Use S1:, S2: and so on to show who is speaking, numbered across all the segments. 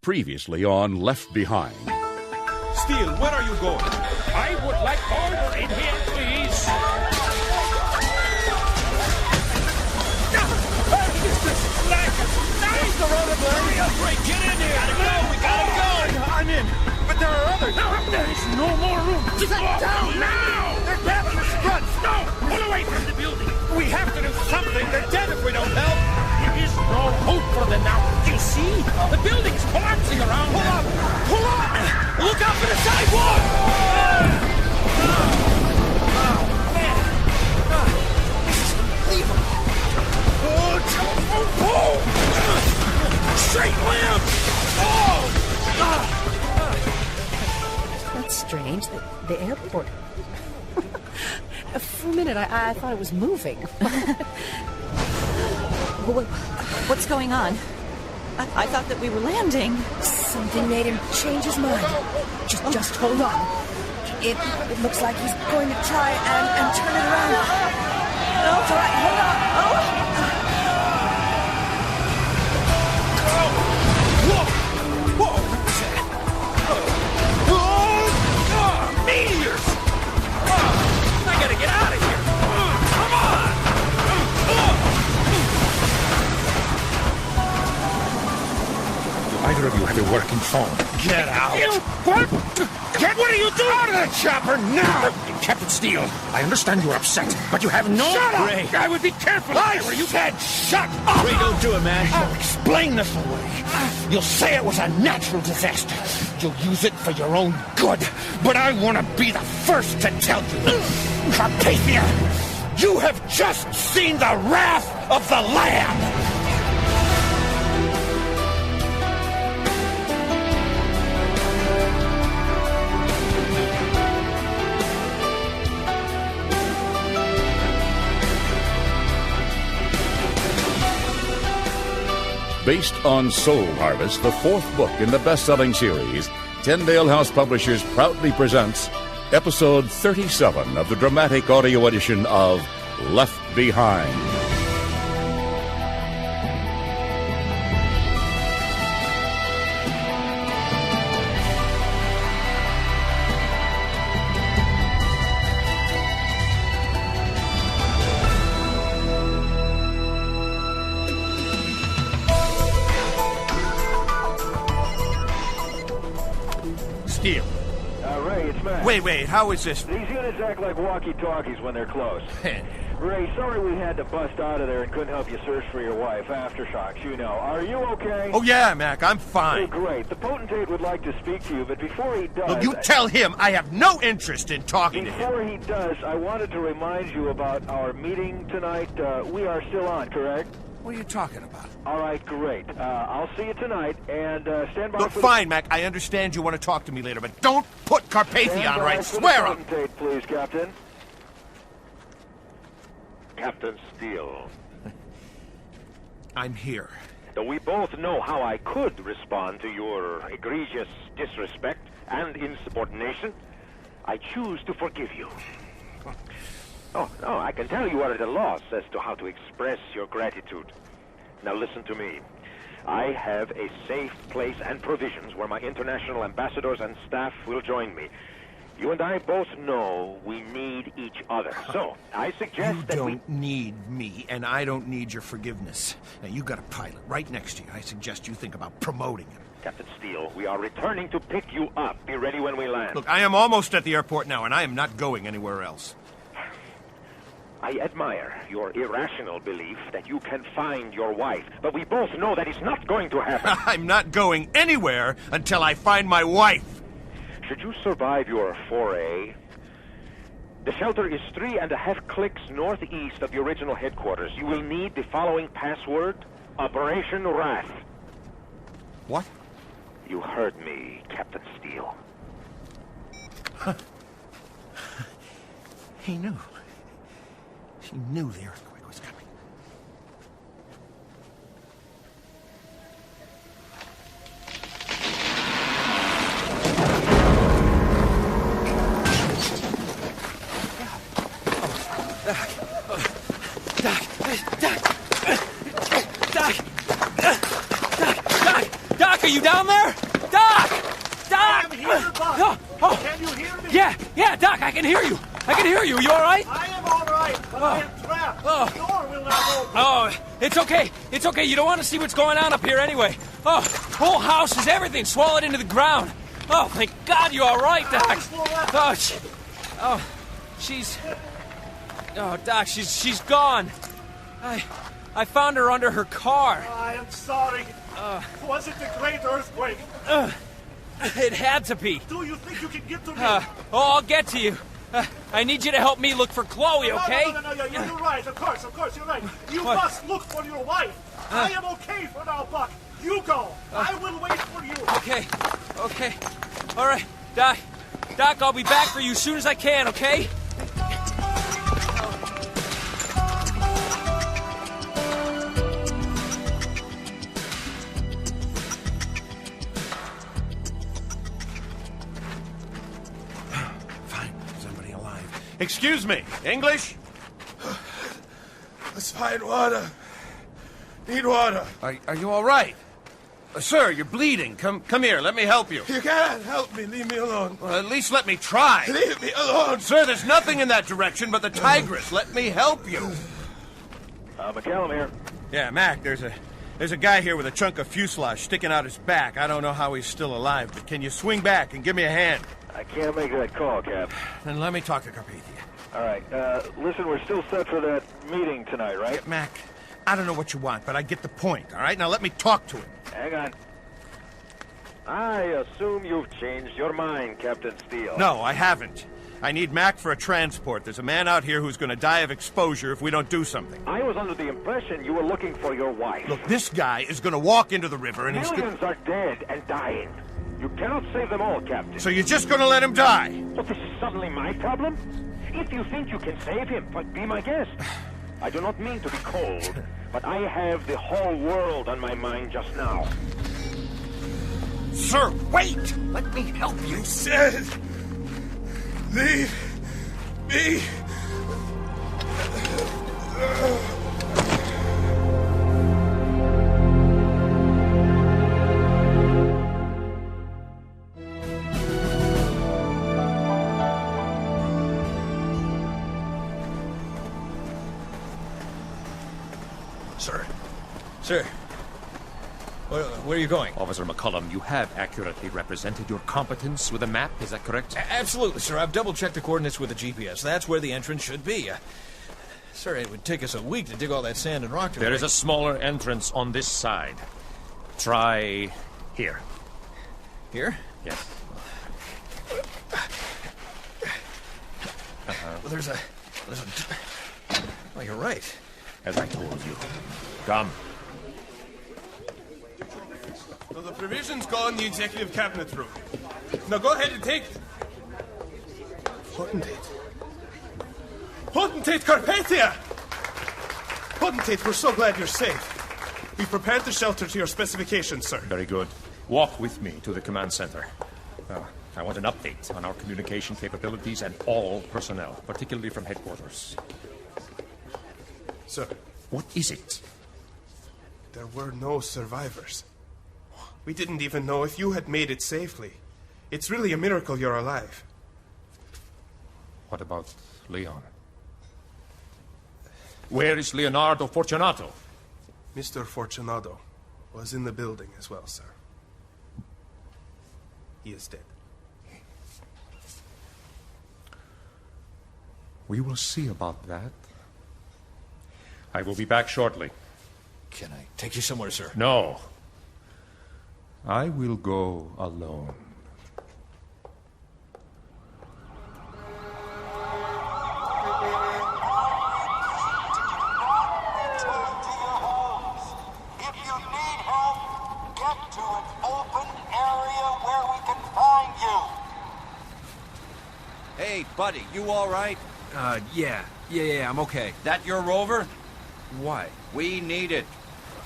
S1: Previously on Left Behind.
S2: Steele, where are you going?
S3: I would like order in here, please. Hurry up, Ray, get in here. We gotta go.
S2: I'm in, but there are others.
S3: No, there is no more room.
S2: Sit down now. They're grabbing the struts.
S3: No, pull away from the building.
S2: We have to do something. They're dead if we don't help.
S3: There is no hope for them now. You see? The building's collapsing around
S2: Pull
S3: them.
S2: up! Pull up! Look out for the sidewalk! This is unbelievable.
S3: Straight limb!
S4: That's strange. The airport. For a minute, I thought it was moving.
S5: What's going on? I thought that we were landing.
S4: Something made him change his mind. Just hold on. It looks like he's going to try and turn it around. No, it's all right. Hold on.
S2: Whoa!
S3: Meteors! I gotta get out of here. Come on!
S2: Either of you have a working phone. Get out!
S3: What? What are you doing?
S2: Out of the chopper now!
S3: Captain Steele, I understand you're upset, but you have no...
S2: Shut up!
S3: Ray, I would be careful.
S2: I said shut up!
S3: Ray, don't do it, man.
S2: I'll explain this away. You'll say it was a natural disaster. You'll use it for your own good. But I want to be the first to tell you. Carpathia, you have just seen the wrath of the Lamb!
S1: Based on Soul Harvest, the fourth book in the best-selling series, Tyndale House Publishers proudly presents Episode 37 of the dramatic audio edition of Left Behind.
S2: Steele.
S6: Ray, it's Matt.
S2: Wait, how is this?
S6: These units act like walkie-talkies when they're close. Ray, sorry we had to bust out of there and couldn't help you search for your wife. Aftershocks, you know. Are you okay?
S2: Oh, yeah, Mac, I'm
S6: Hey,
S2: fine.
S6: great. The potentate would like to speak to you, but before he does...
S2: Look, you tell him I have no interest in talking to him.
S6: Before he does, I wanted to remind you about our meeting tonight. We are still on, correct?
S2: What are you talking about?
S6: All right, great. I'll see you tonight, and stand by
S2: Look,
S6: for
S2: fine, Mac, I understand you want to talk to me later, but don't put Carpathia
S6: Stand
S2: on,
S6: by
S2: right?
S6: for the
S2: Swear up!
S6: potentate, please, Captain.
S7: Captain Steele.
S2: I'm here.
S7: Though we both know how I could respond to your egregious disrespect and insubordination, I choose to forgive you. Oh, no, I can tell you are at a loss as to how to express your gratitude. Now listen to me. I have a safe place and provisions where my international ambassadors and staff will join me. You and I both know we need each other. So, I suggest
S2: You
S7: that we...
S2: don't need me, and I don't need your forgiveness. Now, you got a pilot right next to you. I suggest you think about promoting him.
S7: Captain Steele, we are returning to pick you up. Be ready when we land.
S2: Look, I am almost at the airport now, and I am not going anywhere else.
S7: I admire your irrational belief that you can find your wife, but we both know that it's not going to happen.
S2: I'm not going anywhere until I find my wife.
S7: Should you survive your foray, the shelter is 3.5 clicks northeast of the original headquarters. You will need the following password: Operation Wrath.
S2: What?
S7: You heard me, Captain Steele.
S2: He knew. He knew the earthquake was coming.
S3: Doc, are you down there? Doc! Doc!
S8: I am here, Doc. Can you hear me?
S3: Yeah, Doc, I can hear you. You all right?
S8: I am all right, but I am trapped. The door will not open.
S3: Oh, it's okay. You don't want to see what's going on up here anyway. Oh, whole house is everything swallowed into the ground. Oh, thank God you're all right, Doc. Doc, she's gone. I found her under her car.
S8: I am sorry. Was it the great earthquake?
S3: It had to be.
S8: Do you think you can get to me?
S3: I'll get to you. I need you to help me look for Chloe, okay?
S8: No, you're right. Of course, you're right. You must look for your wife. I am okay for now, Buck. You go. I will wait for you.
S3: Okay. All right, Doc, I'll be back for you as soon as I can, okay?
S9: Excuse me, English?
S10: Let's find water. Need water.
S9: Are you all right? Sir, you're bleeding. Come here, let me help you.
S10: You can't help me. Leave me alone.
S9: Well, at least let me try.
S10: Leave me alone.
S9: Sir, there's nothing in that direction but the tigress. Let me help you.
S6: McCallum here.
S9: Yeah, Mac, there's a guy here with a chunk of fuselage sticking out his back. I don't know how he's still alive, but can you swing back and give me a hand?
S6: I can't make that call, Cap.
S9: Then let me talk to Carpathia.
S6: All right. Listen, we're still set for that meeting tonight, right?
S9: Yeah, Mac, I don't know what you want, but I get the point, all right? Now let me talk to him.
S6: Hang on. I assume you've changed your mind, Captain Steele.
S9: No, I haven't. I need Mac for a transport. There's a man out here who's going to die of exposure if we don't do something.
S6: I was under the impression you were looking for your wife.
S9: Look, this guy is going to walk into the river and
S6: Millions are dead and dying. You cannot save them all, Captain.
S9: So you're just going to let him die?
S6: What, this is suddenly my problem? If you think you can save him, be my guest. I do not mean to be cold, but I have the whole world on my mind just now.
S9: Sir, wait! Let me help you.
S10: You said... Leave me...
S11: Sir, where are you going?
S12: Officer McCullum, you have accurately represented your competence with a map, is that correct?
S11: Absolutely, sir. I've double-checked the coordinates with the GPS. That's where the entrance should be. Sir, it would take us a week to dig all that sand and rock together.
S12: There is a smaller entrance on this side. Try here.
S11: Here?
S12: Yes.
S11: Well, there's a... Oh, you're right.
S12: As I told you. Come.
S10: So the provisions go in the executive cabinet room. Now go ahead and take... Potentate. Potentate Carpathia! Potentate, we're so glad you're safe. We've prepared the shelter to your specifications, sir.
S12: Very good. Walk with me to the command center. I want an update on our communication capabilities and all personnel, particularly from headquarters.
S10: Sir.
S12: What is it?
S10: There were no survivors. We didn't even know if you had made it safely. It's really a miracle you're alive.
S12: What about Leon? Where is Leonardo Fortunato?
S10: Mr. Fortunato was in the building as well, sir. He is dead.
S12: We will see about that. I will be back shortly.
S11: Can I take you somewhere, sir?
S12: No. I will go alone.
S13: If you need help, get to an open area where we can find you.
S14: Hey, buddy, you all right?
S3: Yeah, I'm okay.
S14: That your rover?
S3: Why?
S14: We need it.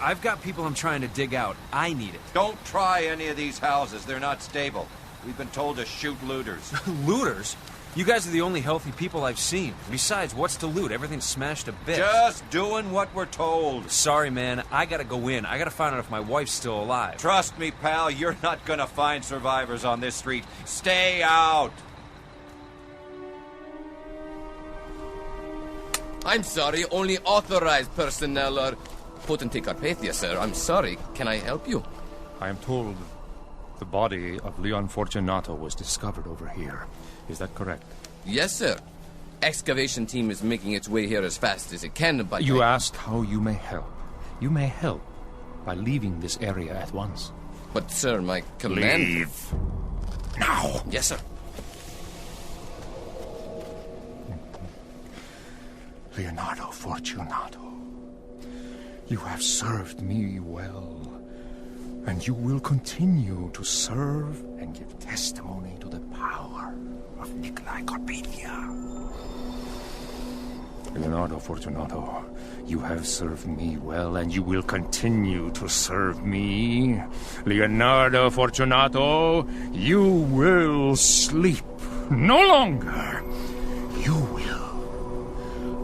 S3: I've got people I'm trying to dig out. I need it.
S14: Don't try any of these houses. They're not stable. We've been told to shoot looters.
S3: Looters? You guys are the only healthy people I've seen. Besides, what's to loot? Everything's smashed to bits.
S14: Just doing what we're told.
S3: Sorry, man. I gotta go in. I gotta find out if my wife's still alive.
S14: Trust me, pal, you're not gonna find survivors on this street. Stay out!
S15: I'm sorry, only authorized personnel are... Potentate Carpathia, sir. I'm sorry. Can I help you?
S12: I am told the body of Leon Fortunato was discovered over here. Is that correct?
S15: Yes, sir. Excavation team is making its way here as fast as it can, but...
S12: You asked how you may help. You may help by leaving this area at once.
S15: But, sir, my command...
S12: Leave. Now!
S15: Yes, sir.
S12: Leonardo Fortunato, you have served me well, and you will continue to serve and give testimony to the power of Nicolae Carpathia. Leonardo Fortunato, you have served me well, and you will continue to serve me. Leonardo Fortunato, you will sleep no longer. You will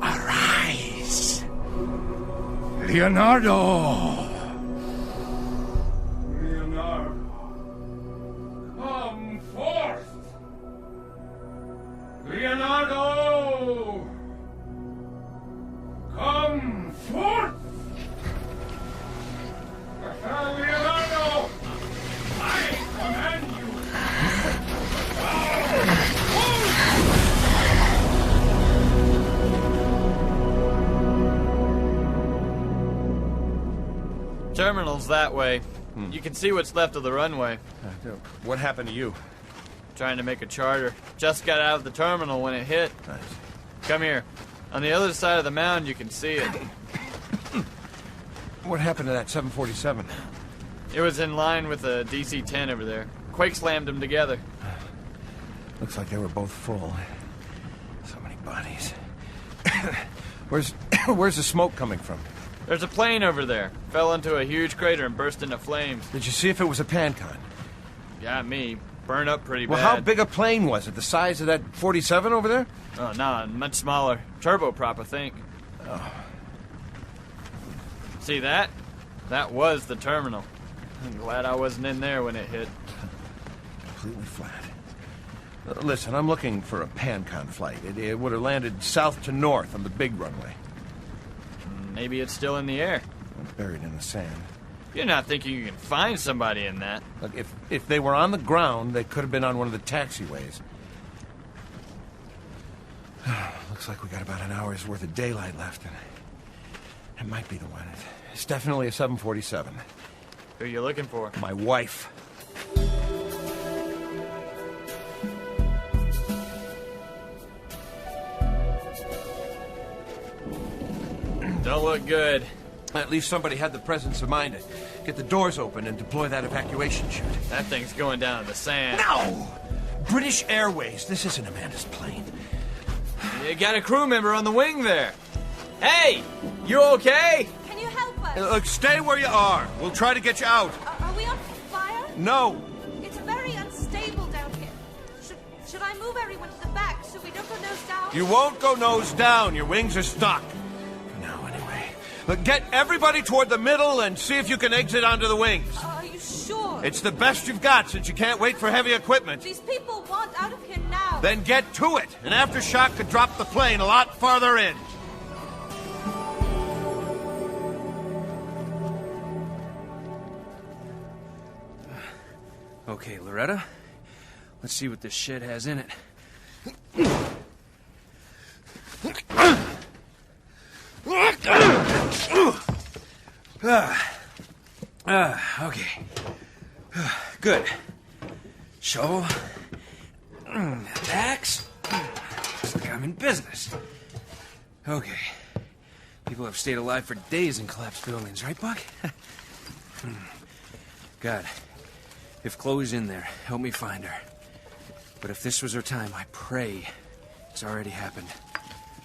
S12: arise. Leonardo! Come forth! Leonardo! Come forth! Leonardo! I command you!
S16: Terminal's that way. You can see what's left of the runway.
S9: What happened to you?
S16: Trying to make a charter. Just got out of the terminal when it hit.
S9: Nice.
S16: Come here. On the other side of the mound, you can see it.
S9: What happened to that 747?
S16: It was in line with a DC-10 over there. Quake slammed them together.
S9: Looks like they were both full. So many bodies. Where's the smoke coming from?
S16: There's a plane over there. Fell into a huge crater and burst into flames.
S9: Did you see if it was a Pancon?
S16: Got me. Burned up pretty
S9: Well,
S16: bad.
S9: how big a plane was it? The size of that 47 over there?
S16: Oh, no, much smaller. Turboprop, I think.
S9: Oh.
S16: See that? That was the terminal. I'm glad I wasn't in there when it hit.
S9: Completely flat. Listen, I'm looking for a Pancon flight. It would have landed south to north on the big runway.
S16: Maybe it's still in the air.
S9: It's buried in the sand.
S16: You're not thinking you can find somebody in that.
S9: Look, if they were on the ground, they could have been on one of the taxiways. Looks like we got about an hour's worth of daylight left, and it might be the one. It's definitely a 747.
S16: Who are you looking for?
S9: My wife.
S16: Don't look good.
S9: At least somebody had the presence of mind to get the doors open and deploy that evacuation chute.
S16: That thing's going down in the sand.
S9: No! British Airways. This isn't Amanda's plane.
S16: You got a crew member on the wing there. Hey! You okay?
S17: Can you help us?
S9: Look, stay where you are. We'll try to get you out.
S17: Are we on fire?
S9: No.
S17: It's very unstable down here. Should I move everyone to the back so we don't go nose down?
S9: You won't go nose down. Your wings are stuck. For now, anyway. Look, get everybody toward the middle and see if you can exit onto the wings.
S17: Are you sure?
S9: It's the best you've got since you can't wait for heavy equipment.
S17: These people want out of here now.
S9: Then get to it. An aftershock could drop the plane a lot farther in.
S3: Okay, Loretta. Let's see what this shit has in it. Okay. Good. Shovel. Axe. Looks like I'm in business. Okay. People have stayed alive for days in collapsed buildings, right, Buck? God. If Chloe's in there, help me find her. But if this was her time, I pray it's already happened.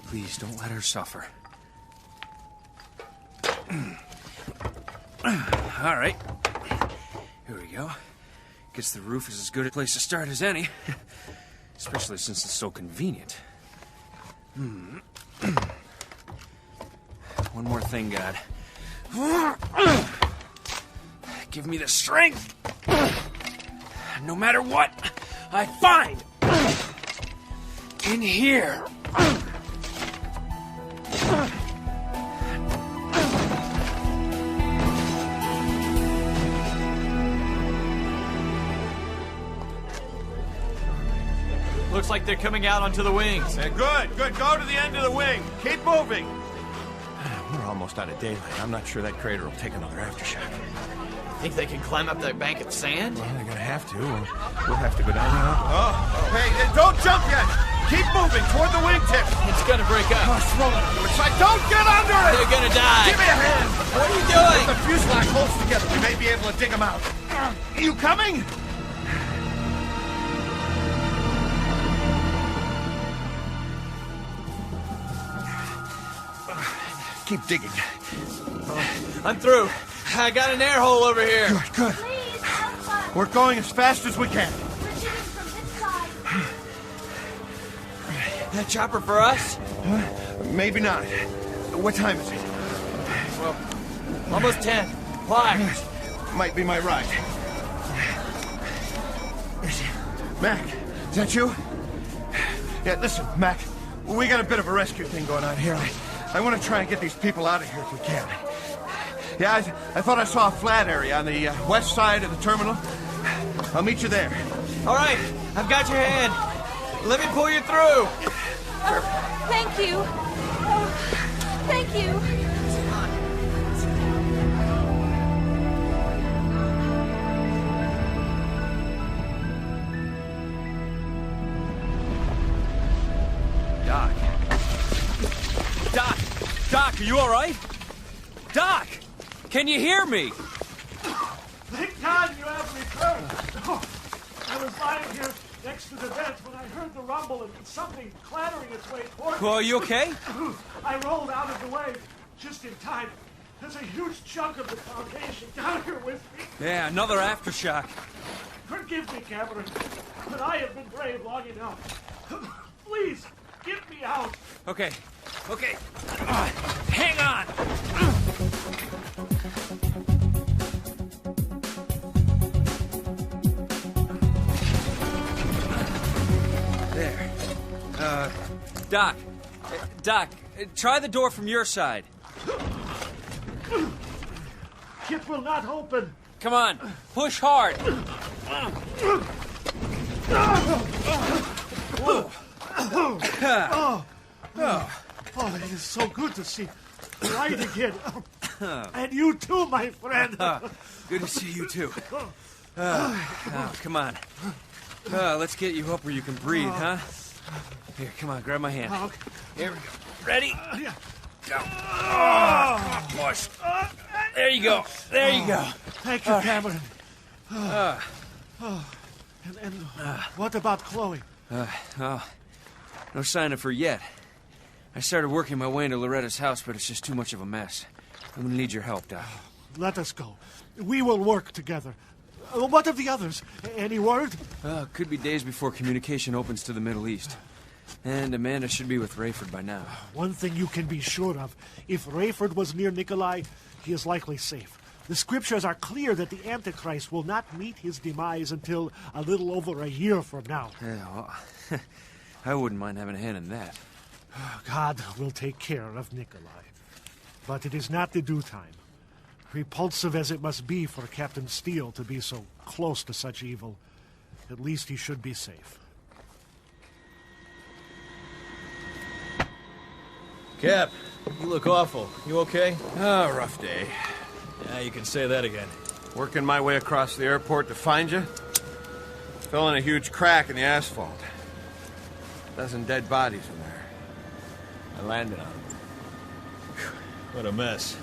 S3: Please, don't let her suffer. All right. Here we go. Guess the roof is as good a place to start as any. Especially since it's so convenient. One more thing, God. Give me the strength. No matter what I find in here.
S16: Looks like they're coming out onto the wings.
S9: Yeah, good. Go to the end of the wing. Keep moving. We're almost out of daylight. I'm not sure that crater will take another aftershock.
S16: Think they can climb up that bank of sand?
S9: Well, they're gonna have to. We'll have to go down there. Oh, hey, don't jump yet. Keep moving toward the wingtip.
S16: It's gonna break up.
S9: Oh, it's rolling onto its side. Don't get under it!
S16: They're gonna die.
S9: Give me a hand.
S16: What are you doing?
S9: If the fuselage holds together, we may be able to dig them out. You coming? Keep digging.
S16: I'm through. I got an air hole over here.
S9: Good. We're going as fast as we can.
S16: That chopper for us?
S9: Maybe not. What time is it?
S16: Well, almost 10. Why?
S9: Might be my ride. Mac, is that you? Yeah, listen, Mac. We got a bit of a rescue thing going on here. I want to try and get these people out of here if we can. Yeah, I thought I saw a flat area on the west side of the terminal. I'll meet you there.
S16: All right, I've got your hand. Let me pull you through.
S17: Oh, thank you. Oh, thank you.
S3: Doc, are you all right? Doc, can you hear me?
S8: Thank God you have returned. Oh, I was lying here next to the vent when I heard the rumble and something clattering its way toward me.
S3: Well, are you okay?
S8: I rolled out of the way just in time. There's a huge chunk of the foundation down here with me.
S3: Yeah, another aftershock.
S8: Forgive me, Cameron, but I have been brave long enough. Please, get me out.
S3: Okay. Hang on. There. Doc, try the door from your side.
S8: It will not open.
S3: Come on, push hard.
S8: Oh, it is so good to see light again. And you too, my friend.
S3: Good to see you too. Come on. Let's get you up where you can breathe, huh? Here, come on, grab my hand. Here we go. Ready? Go. Push. There you go. There you go.
S8: Thank you, Cameron. And what about Chloe?
S3: No sign of her yet. I started working my way into Loretta's house, but it's just too much of a mess. I'm gonna need your help, Doc.
S8: Let us go. We will work together. What of the others? Any word?
S3: Could be days before communication opens to the Middle East. And Amanda should be with Rayford by now.
S8: One thing you can be sure of. If Rayford was near Nicolae, he is likely safe. The scriptures are clear that the Antichrist will not meet his demise until a little over a year from now.
S3: Yeah, well, I wouldn't mind having a hand in that.
S8: God will take care of Nicolae. But it is not the due time. Repulsive as it must be for Captain Steele to be so close to such evil, at least he should be safe.
S11: Cap, you look awful. You okay?
S9: Oh, rough day.
S11: Yeah, you can say that again.
S9: Working my way across the airport to find you. Fell in a huge crack in the asphalt. A dozen dead bodies in there. I landed on them.
S11: What a mess.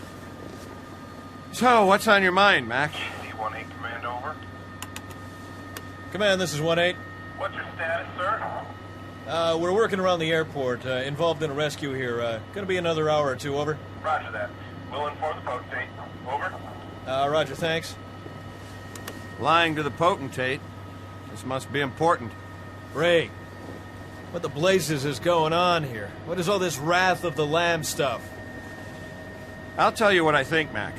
S9: So, what's on your mind, Mac?
S18: C-18 Command, over.
S11: Command, this is 1-8.
S18: What's your status, sir?
S11: We're working around the airport, involved in a rescue here. Gonna be another hour or two, over.
S18: Roger that. We'll inform the potentate. Over.
S11: Roger, thanks.
S9: Lying to the potentate. This must be important.
S11: Ray, What the blazes is going on here? What is all this Wrath of the Lamb stuff?
S9: I'll tell you what I think, Mac.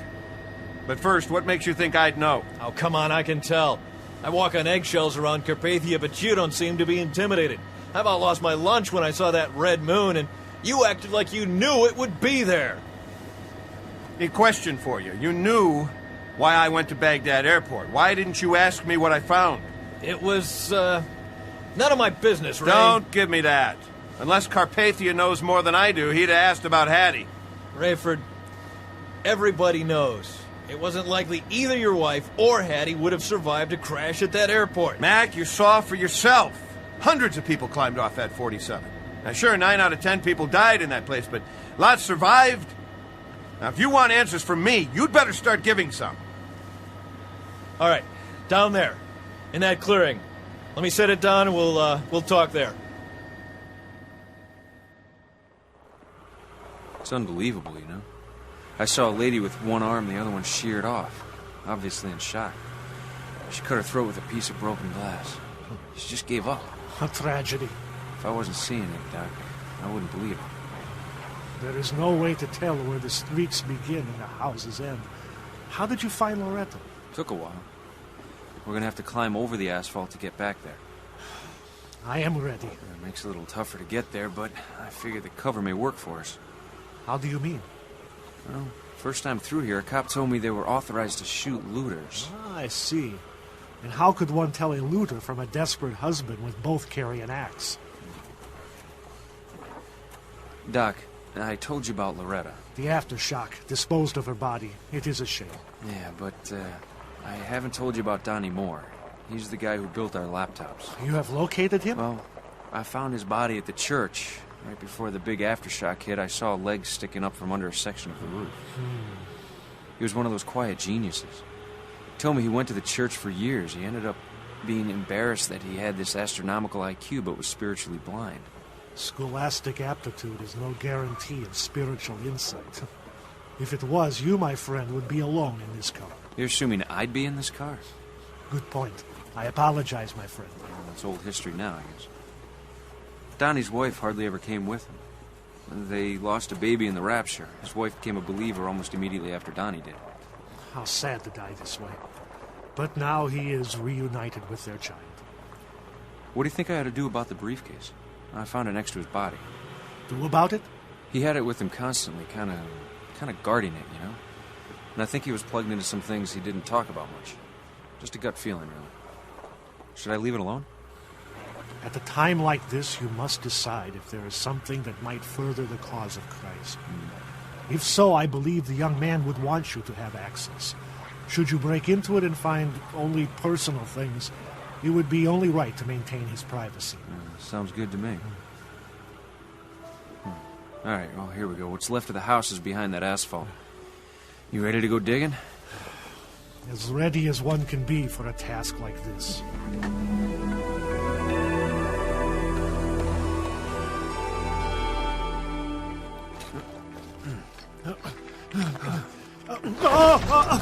S9: But first, what makes you think I'd know?
S11: Oh, come on, I can tell. I walk on eggshells around Carpathia, but you don't seem to be intimidated. I about lost my lunch when I saw that red moon, and you acted like you knew it would be there.
S9: A question for you. You knew why I went to Baghdad Airport. Why didn't you ask me what I found?
S11: It was, none of my business, Ray.
S9: Don't give me that. Unless Carpathia knows more than I do, he'd have asked about Hattie.
S11: Rayford, everybody knows. It wasn't likely either your wife or Hattie would have survived a crash at that airport.
S9: Mac, you saw for yourself. Hundreds of people climbed off that 47. Now, sure, 9 out of 10 people died in that place, but lots survived. Now, if you want answers from me, you'd better start giving some.
S11: All right, down there, in that clearing. Let me set it down and we'll talk there.
S3: It's unbelievable, you know? I saw a lady with one arm, the other one sheared off, obviously in shock. She cut her throat with a piece of broken glass. She just gave up.
S8: A tragedy.
S3: If I wasn't seeing it, Doc, I wouldn't believe it.
S8: There is no way to tell where the streets begin and the houses end. How did you find Loretta?
S3: Took a while. We're gonna have to climb over the asphalt to get back there.
S8: I am ready.
S3: It makes it a little tougher to get there, but I figure the cover may work for us.
S8: How do you mean?
S3: Well, first time through here, a cop told me they were authorized to shoot looters.
S8: Ah, I see. And how could one tell a looter from a desperate husband with both carry an axe?
S3: Doc, I told you about Loretta.
S8: The aftershock disposed of her body. It is a shame.
S3: Yeah, but I haven't told you about Donnie Moore. He's the guy who built our laptops.
S8: You have located him?
S3: Well, I found his body at the church. Right before the big aftershock hit, I saw legs sticking up from under a section of the roof. He was one of those quiet geniuses. He told me he went to the church for years. He ended up being embarrassed that he had this astronomical IQ but was spiritually blind.
S8: Scholastic aptitude is no guarantee of spiritual insight. If it was, you, my friend, would be alone in this car.
S3: You're assuming I'd be in this car?
S8: Good point. I apologize, my friend.
S3: Well, that's old history now, I guess. Donnie's wife hardly ever came with him. They lost a baby in the rapture. His wife became a believer almost immediately after Donnie did.
S8: How sad to die this way. But now he is reunited with their child.
S3: What do you think I ought to do about the briefcase? I found it next to his body.
S8: Do about it?
S3: He had it with him constantly, kind of guarding it, you know? And I think he was plugged into some things he didn't talk about much. Just a gut feeling, really. Should I leave it alone?
S8: At a time like this, you must decide if there is something that might further the cause of Christ. If so, I believe the young man would want you to have access. Should you break into it and find only personal things, it would be only right to maintain his privacy.
S3: Sounds good to me. All right, well, here we go. What's left of the house is behind that asphalt. You ready to go digging?
S8: As ready as one can be for a task like this.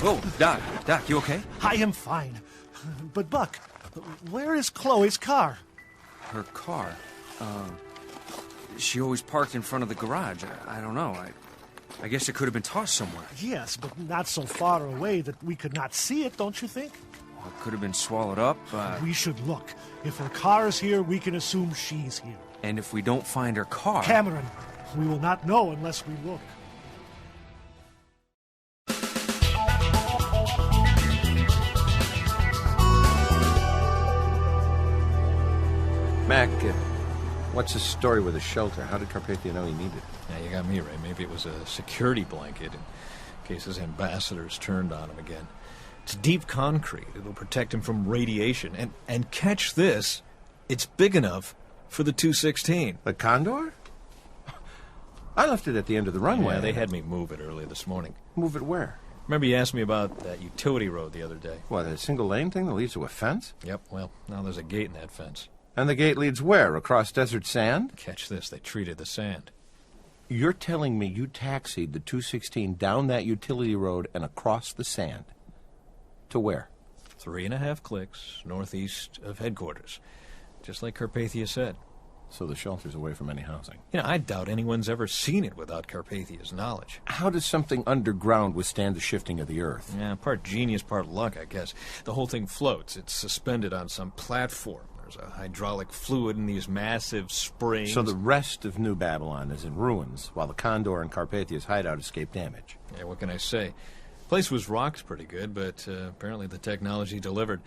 S3: Oh, Doc, you okay?
S8: I am fine. But, Buck, where is Chloe's car?
S3: Her car? She always parked in front of the garage. I don't know. I guess it could have been tossed somewhere.
S8: Yes, but not so far away that we could not see it, don't you think?
S3: Well, it could have been swallowed up.
S8: We should look. If her car is here, we can assume she's here.
S3: And if we don't find her car...
S8: Cameron, we will not know unless we look.
S9: Mac, what's the story with the shelter? How did Carpathia know he needed it?
S11: Yeah, you got me, Ray. Maybe it was a security blanket in case his ambassadors turned on him again. It's deep concrete. It'll protect him from radiation. And catch this, it's big enough for the 216.
S9: The Condor? I left it at the end of the runway.
S11: Yeah, they had me move it early this morning.
S9: Move it where?
S11: Remember you asked me about that utility road the other day?
S9: What, a single-lane thing that leads to a fence?
S11: Yep, well, now there's a gate in that fence.
S9: And the gate leads where? Across desert sand?
S11: Catch this, they treated the sand.
S9: You're telling me you taxied the 216 down that utility road and across the sand? To where?
S11: 3.5 clicks northeast of headquarters. Just like Carpathia said.
S12: So the shelter's away from any housing.
S11: You know, I doubt anyone's ever seen it without Carpathia's knowledge.
S12: How does something underground withstand the shifting of the earth?
S11: Yeah, part genius, part luck, I guess. The whole thing floats. It's suspended on some platform. There's a hydraulic fluid in these massive springs.
S12: So the rest of New Babylon is in ruins, while the Condor and Carpathia's hideout escaped damage.
S11: Yeah, what can I say? The place was rocked pretty good, but apparently the technology delivered.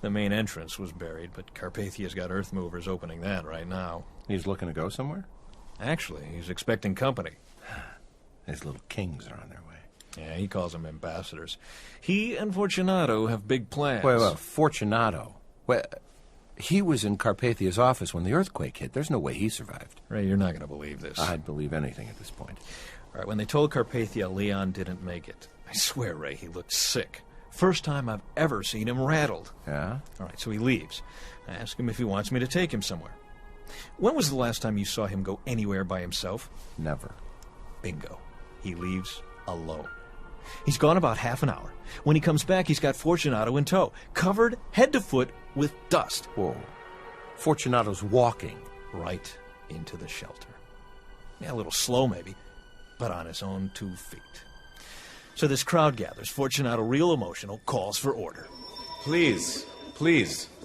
S11: The main entrance was buried, but Carpathia's got earth movers opening that right now.
S12: He's looking to go somewhere?
S11: Actually, he's expecting company.
S12: His little kings are on their way.
S11: Yeah, he calls them ambassadors. He and Fortunato have big plans.
S12: Wait, Fortunato? Well, he was in Carpathia's office when the earthquake hit. There's no way he survived.
S11: Ray, you're not going to believe this.
S12: I'd believe anything at this point.
S11: All right, when they told Carpathia Leon didn't make it, I swear, Ray, he looked sick. First time I've ever seen him rattled.
S12: Yeah?
S11: All right, so he leaves. I ask him if he wants me to take him somewhere. When was the last time you saw him go anywhere by himself?
S12: Never.
S11: Bingo. He leaves alone. He's gone about half an hour. When he comes back, he's got Fortunato in tow, covered head to foot with dust.
S12: Whoa. Fortunato's walking.
S11: Right into the shelter. Yeah, a little slow maybe, but on his own 2 feet. So this crowd gathers. Fortunato, real emotional, calls for order.
S19: Please,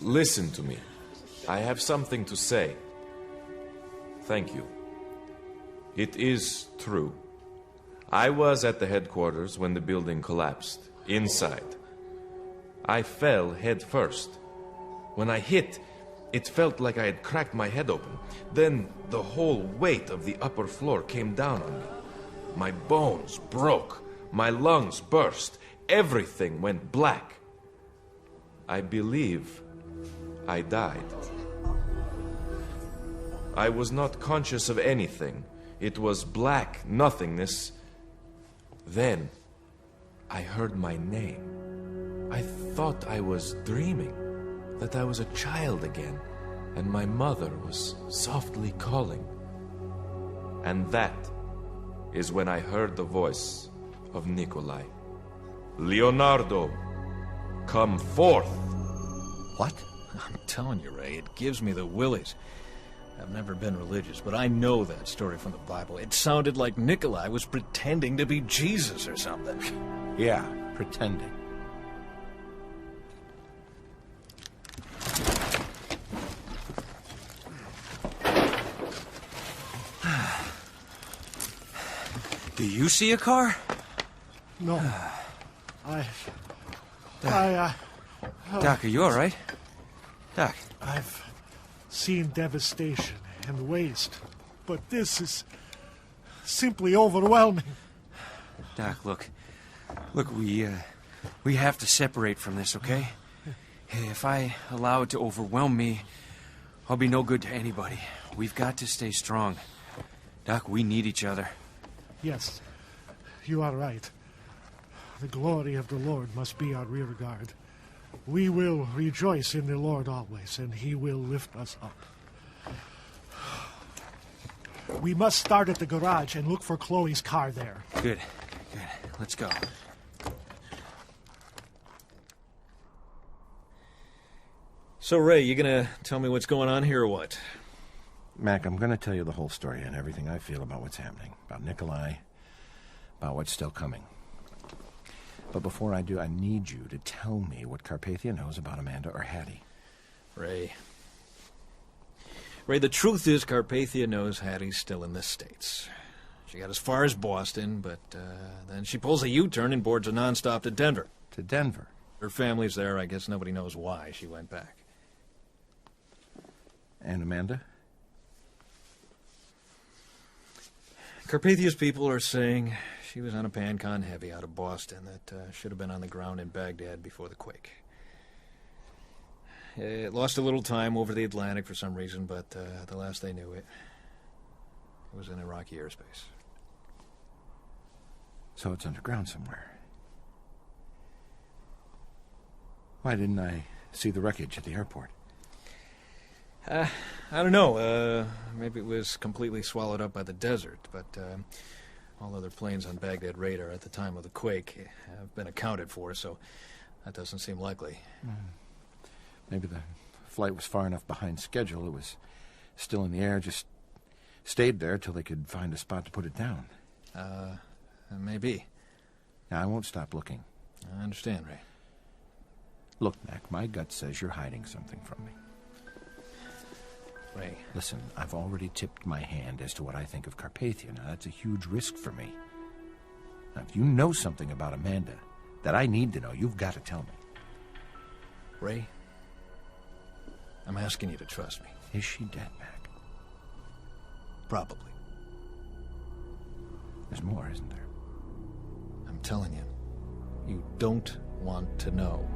S19: listen to me. I have something to say. Thank you. It is true. I was at the headquarters when the building collapsed, inside. I fell head first. When I hit, it felt like I had cracked my head open. Then the whole weight of the upper floor came down on me. My bones broke. My lungs burst. Everything went black. I believe I died. I was not conscious of anything. It was black nothingness. Then I heard my name. I thought I was dreaming, that I was a child again, and my mother was softly calling. And that is when I heard the voice of Nicolae. Leonardo, come forth!
S11: What? I'm telling you, Ray, it gives me the willies. I've never been religious, but I know that story from the Bible. It sounded like Nicolae was pretending to be Jesus or something.
S12: Yeah, pretending.
S3: Do you see a car?
S8: No.
S3: Doc, are you all right? Doc.
S8: I've seen devastation and waste, but this is simply overwhelming.
S3: Doc, look, we have to separate from this, okay? If I allow it to overwhelm me, I'll be no good to anybody. We've got to stay strong. Doc, we need each other.
S8: Yes, you are right. The glory of the Lord must be our rear guard. We will rejoice in the Lord always, and he will lift us up. We must start at the garage and look for Chloe's car there.
S3: Good. Let's go.
S11: So, Ray, you gonna tell me what's going on here or what?
S12: Mac, I'm going to tell you the whole story and everything I feel about what's happening. About Nicolae, about what's still coming. But before I do, I need you to tell me what Carpathia knows about Amanda or Hattie.
S11: Ray, the truth is Carpathia knows Hattie's still in the States. She got as far as Boston, but then she pulls a U-turn and boards a nonstop to Denver.
S12: To Denver?
S11: Her family's there. I guess nobody knows why she went back.
S12: And Amanda?
S11: Carpathia's people are saying she was on a Pancon Heavy out of Boston that should have been on the ground in Baghdad before the quake. It lost a little time over the Atlantic for some reason, but the last they knew it was in Iraqi airspace.
S12: So it's underground somewhere. Why didn't I see the wreckage at the airport?
S11: I don't know. Maybe it was completely swallowed up by the desert, but all other planes on Baghdad radar at the time of the quake have been accounted for, so that doesn't seem likely.
S12: Maybe the flight was far enough behind schedule. It was
S20: still in the air, just stayed there till they could find a spot to put it down.
S11: Maybe.
S20: Now, I won't stop looking.
S11: I understand, Ray.
S20: Look, Mac, my gut says you're hiding something from me.
S11: Ray.
S20: Listen, I've already tipped my hand as to what I think of Carpathia. Now, that's a huge risk for me. Now, if you know something about Amanda that I need to know, you've got to tell me.
S11: Ray, I'm asking you to trust me.
S20: Is she dead, Mac?
S11: Probably.
S20: There's more, isn't there?
S11: I'm telling you, you don't want to know.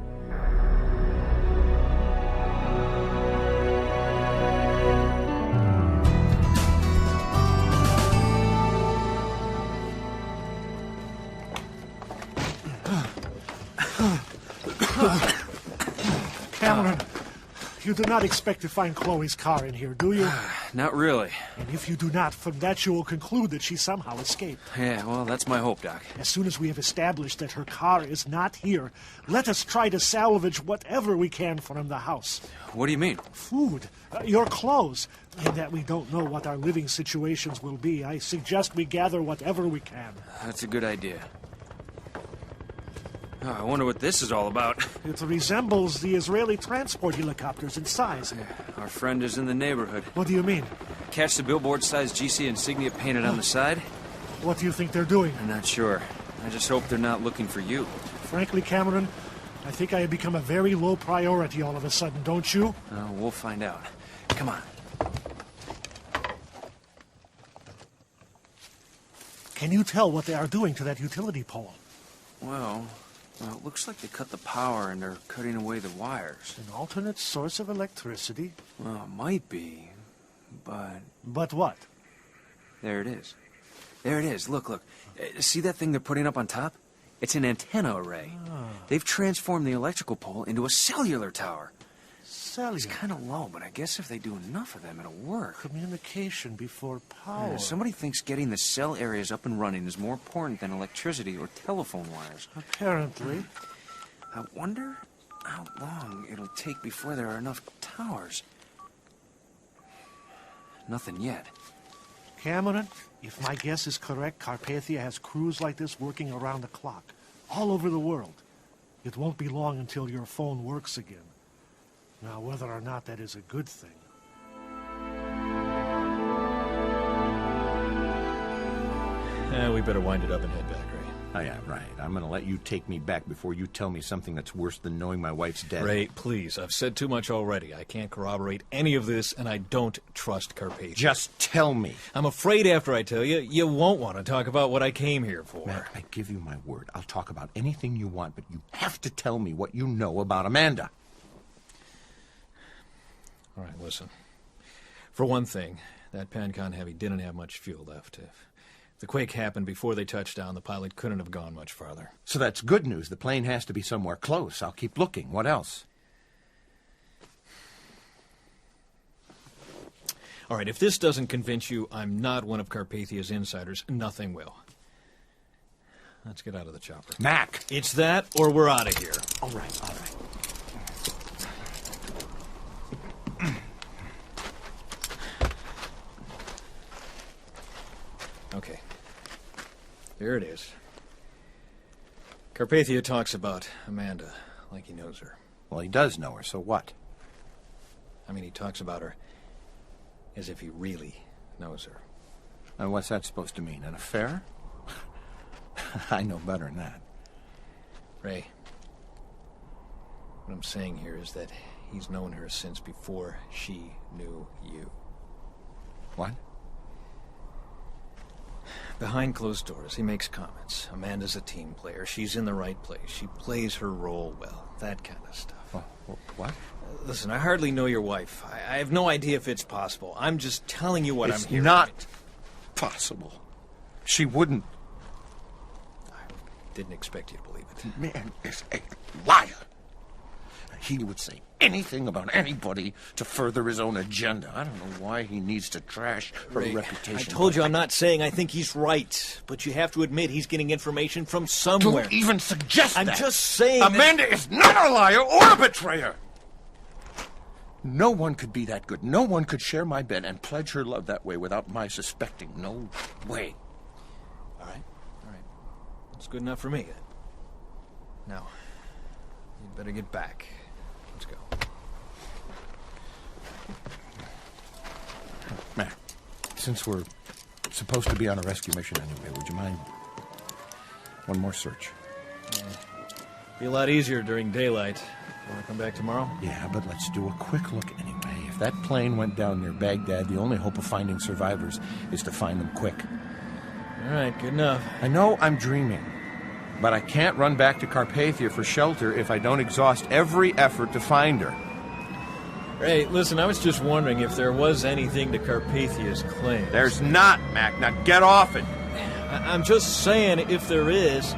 S8: Cameron, you do not expect to find Chloe's car in here, do you?
S3: Not really.
S8: And if you do not, from that you will conclude that she somehow escaped.
S3: Yeah, well, that's my hope, Doc.
S8: As soon as we have established that her car is not here, let us try to salvage whatever we can from the house.
S3: What do you mean?
S8: Food, your clothes. In that we don't know what our living situations will be, I suggest we gather whatever we can.
S3: That's a good idea. Oh, I wonder what this is all about.
S8: It resembles the Israeli transport helicopters in size.
S3: Our friend is in the neighborhood.
S8: What do you mean?
S3: Catch the billboard-sized GC insignia painted on the side?
S8: What do you think they're doing?
S3: I'm not sure. I just hope they're not looking for you.
S8: Frankly, Cameron, I think I have become a very low priority all of a sudden, don't you?
S3: We'll find out. Come on.
S8: Can you tell what they are doing to that utility pole?
S3: Well, it looks like they cut the power and they're cutting away the wires.
S8: An alternate source of electricity?
S3: Well, it might be, but...
S8: But what?
S3: There it is. There it is. Look. See that thing they're putting up on top? It's an antenna array. They've transformed the electrical pole into a cellular tower.
S8: Cellular?
S3: It's kind of low, but I guess if they do enough of them, it'll work.
S8: Communication before power.
S3: Yeah, somebody thinks getting the cell areas up and running is more important than electricity or telephone wires.
S8: Apparently.
S3: I wonder how long it'll take before there are enough towers. Nothing yet.
S8: Cameron, if my guess is correct, Carpathia has crews like this working around the clock, all over the world. It won't be long until your phone works again. Now, whether or not that is a good thing.
S11: We better wind it up and head back, Ray.
S20: Oh, yeah, right. I'm going to let you take me back before you tell me something that's worse than knowing my wife's dead.
S11: Ray, please. I've said too much already. I can't corroborate any of this, and I don't trust Carpathia.
S20: Just tell me.
S11: I'm afraid after I tell you, you won't want to talk about what I came here for.
S20: Matt, I give you my word. I'll talk about anything you want, but you have to tell me what you know about Amanda.
S11: All right, listen. For one thing, that Pancon Heavy didn't have much fuel left. If the quake happened before they touched down, the pilot couldn't have gone much farther.
S20: So that's good news. The plane has to be somewhere close. I'll keep looking. What else?
S11: All right, if this doesn't convince you I'm not one of Carpathia's insiders, nothing will. Let's get out of the chopper.
S20: Mac!
S11: It's that, or we're out of here.
S20: All right.
S11: Okay. Here it is. Carpathia talks about Amanda like he knows her.
S20: Well, he does know her, so what?
S11: I mean, he talks about her as if he really knows her.
S20: And what's that supposed to mean? An affair? I know better than that.
S11: Ray, what I'm saying here is that he's known her since before she knew you.
S20: What?
S11: Behind closed doors, he makes comments. Amanda's a team player. She's in the right place. She plays her role well. That kind of stuff.
S20: What?
S11: Listen, I hardly know your wife. I have no idea if it's possible. I'm just telling you what I'm hearing.
S20: It's not possible. She wouldn't.
S11: I didn't expect you to believe it.
S20: Man is a liar. He would say anything about anybody to further his own agenda. I don't know why he needs to trash her reputation.
S11: I told you I'm not saying I think he's right, but you have to admit he's getting information from somewhere.
S20: Don't even suggest that.
S11: I'm just saying
S20: Amanda is not a liar or a betrayer. No one could be that good. No one could share my bed and pledge her love that way without my suspecting. No way.
S11: All right. That's good enough for me, then. Now, you'd better get back. Let's go.
S20: Mac, since we're supposed to be on a rescue mission anyway, would you mind one more search?
S11: Be a lot easier during daylight. Want to come back tomorrow?
S20: Yeah, but let's do a quick look anyway. If that plane went down near Baghdad, the only hope of finding survivors is to find them quick.
S11: All right, good enough.
S20: I know I'm dreaming, but I can't run back to Carpathia for shelter if I don't exhaust every effort to find her.
S11: Hey, listen, I was just wondering if there was anything to Carpathia's claim.
S20: There's not, Mac. Now get off it.
S11: I'm just saying, if there is,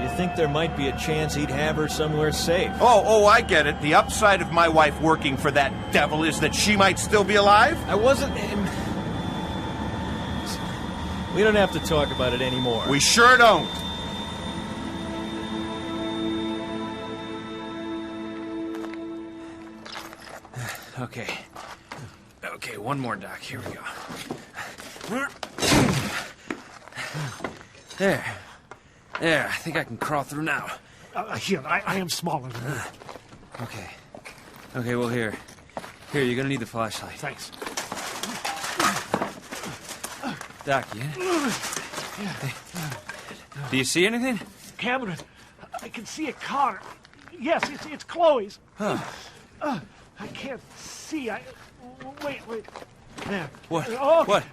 S11: you think there might be a chance he'd have her somewhere safe?
S20: Oh, I get it. The upside of my wife working for that devil is that she might still be alive?
S11: I wasn't... We don't have to talk about it anymore.
S20: We sure don't.
S3: Okay, one more, Doc. Here we go. There, I think I can crawl through now.
S8: Here, I am smaller than you.
S3: Okay, well, here, you're gonna need the flashlight.
S8: Thanks.
S3: Doc, do you see anything?
S8: Cameron, I can see a car. Yes, it's Chloe's.
S3: Huh.
S8: I can't see. Wait. There.
S3: What?
S8: Oh,
S3: What?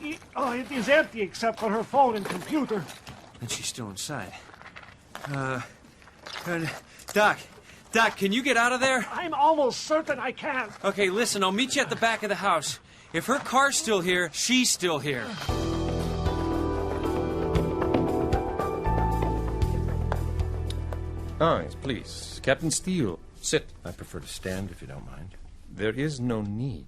S8: It is empty except for her phone and computer.
S3: And she's still inside. Doc, can you get out of there?
S8: I'm almost certain I can.
S3: Okay, listen, I'll meet you at the back of the house. If her car's still here, she's still here.
S21: Yes, please. Captain Steele, sit.
S20: I prefer to stand if you don't mind.
S21: There is no need.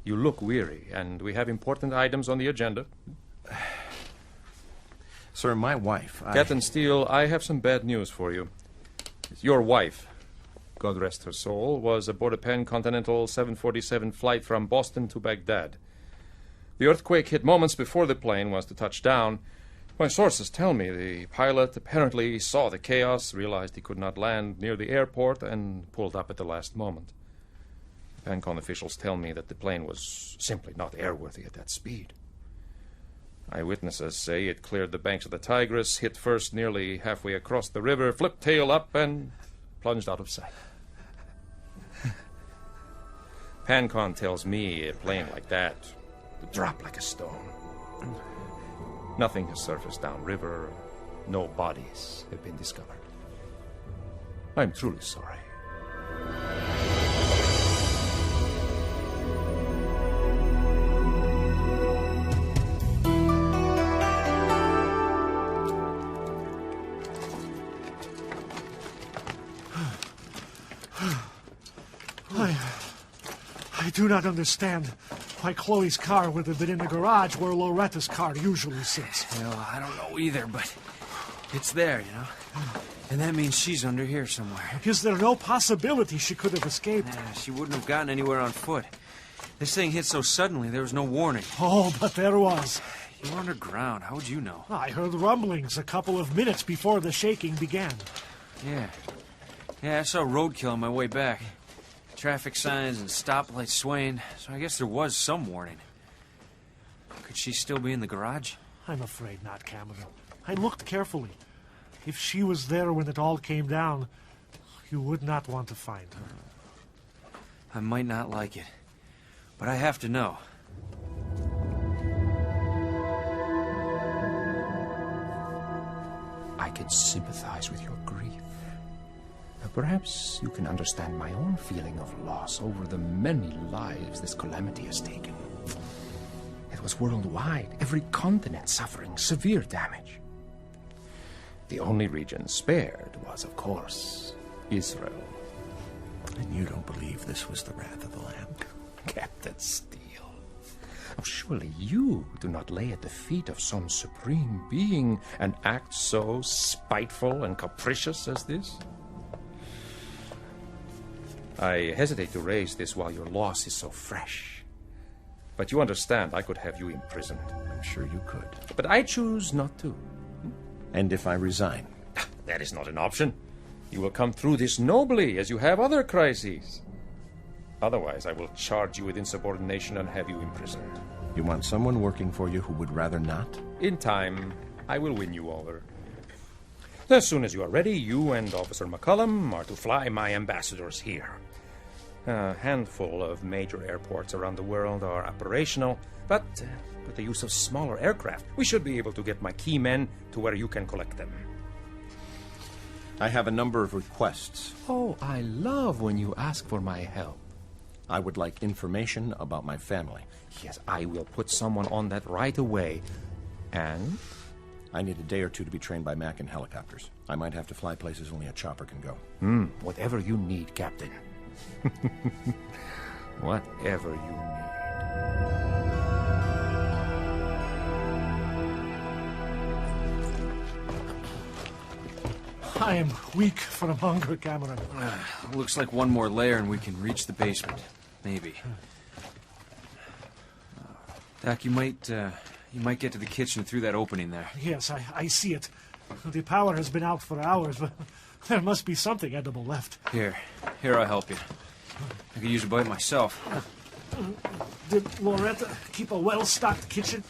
S21: You look weary, and we have important items on the agenda.
S20: Sir, my wife,
S21: Captain Steele, I have some bad news for you. Your wife, God rest her soul, was aboard a Pan-Continental 747 flight from Boston to Baghdad. The earthquake hit moments before the plane was to touch down. My sources tell me the pilot apparently saw the chaos, realized he could not land near the airport, and pulled up at the last moment. PanCon officials tell me that the plane was simply not airworthy at that speed. Eyewitnesses say it cleared the banks of the Tigris, hit first nearly halfway across the river, flipped tail up, and plunged out of sight. PanCon tells me a plane like that would drop like a stone. Nothing has surfaced downriver. No bodies have been discovered. I'm truly sorry.
S8: I do not understand why Chloe's car would have been in the garage where Loretta's car usually sits.
S3: Well, I don't know either, but it's there, you know? And that means she's under here somewhere.
S8: Is there no possibility she could have escaped?
S3: Yeah, she wouldn't have gotten anywhere on foot. This thing hit so suddenly, there was no warning.
S8: Oh, but there was.
S3: You were underground. How would you know?
S8: I heard rumblings a couple of minutes before the shaking began.
S3: Yeah, I saw roadkill on my way back. Traffic signs and stoplights swaying, so I guess there was some warning. Could she still be in the garage?
S8: I'm afraid not, Cameron. I looked carefully. If she was there when it all came down, you would not want to find her.
S3: I might not like it, but I have to know.
S12: I can sympathize with your grief. Perhaps you can understand my own feeling of loss over the many lives this calamity has taken. It was worldwide, every continent suffering severe damage. The only region spared was, of course, Israel.
S20: And you don't believe this was the wrath of the Lamb?
S12: Captain Steele. Oh, surely you do not lay at the feet of some supreme being an act so spiteful and capricious as this?
S21: I hesitate to raise this while your loss is so fresh. But you understand I could have you imprisoned.
S20: I'm sure you could.
S21: But I choose not to.
S20: And if I resign?
S21: That is not an option. You will come through this nobly, as you have other crises. Otherwise, I will charge you with insubordination and have you imprisoned.
S20: You want someone working for you who would rather not?
S21: In time, I will win you over. As soon as you are ready, you and Officer McCullum are to fly my ambassadors here. A handful of major airports around the world are operational, but with the use of smaller aircraft, we should be able to get my key men to where you can collect them.
S20: I have a number of requests.
S21: Oh, I love when you ask for my help.
S20: I would like information about my family.
S21: Yes, I will put someone on that right away. And?
S20: I need a day or two to be trained by Mac in helicopters. I might have to fly places only a chopper can go.
S21: Whatever you need, Captain. Whatever you need.
S8: I am weak from hunger, Cameron.
S3: Looks like one more layer and we can reach the basement. Maybe. Doc, you might get to the kitchen through that opening there.
S8: Yes, I see it. The power has been out for hours, but there must be something edible left.
S3: Here, I'll help you. I could use a bite myself.
S8: Did Loretta keep a well-stocked kitchen?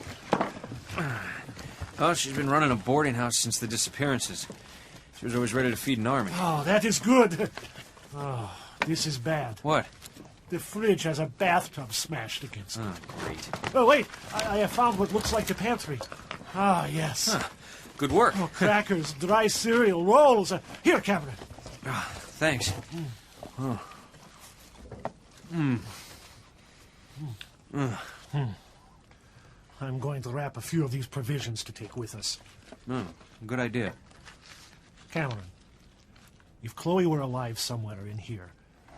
S3: Oh, she's been running a boarding house since the disappearances. She was always ready to feed an army.
S8: Oh, that is good. Oh, this is bad.
S3: What?
S8: The fridge has a bathtub smashed against it.
S3: Oh, great.
S8: Oh, wait. I have found what looks like the pantry. Ah, yes.
S3: Huh. Good work.
S8: Oh, crackers, dry cereal, rolls. Here, Cameron.
S3: Thanks. Oh.
S8: I'm going to wrap a few of these provisions to take with us.
S3: Good idea.
S8: Cameron, if Chloe were alive somewhere in here,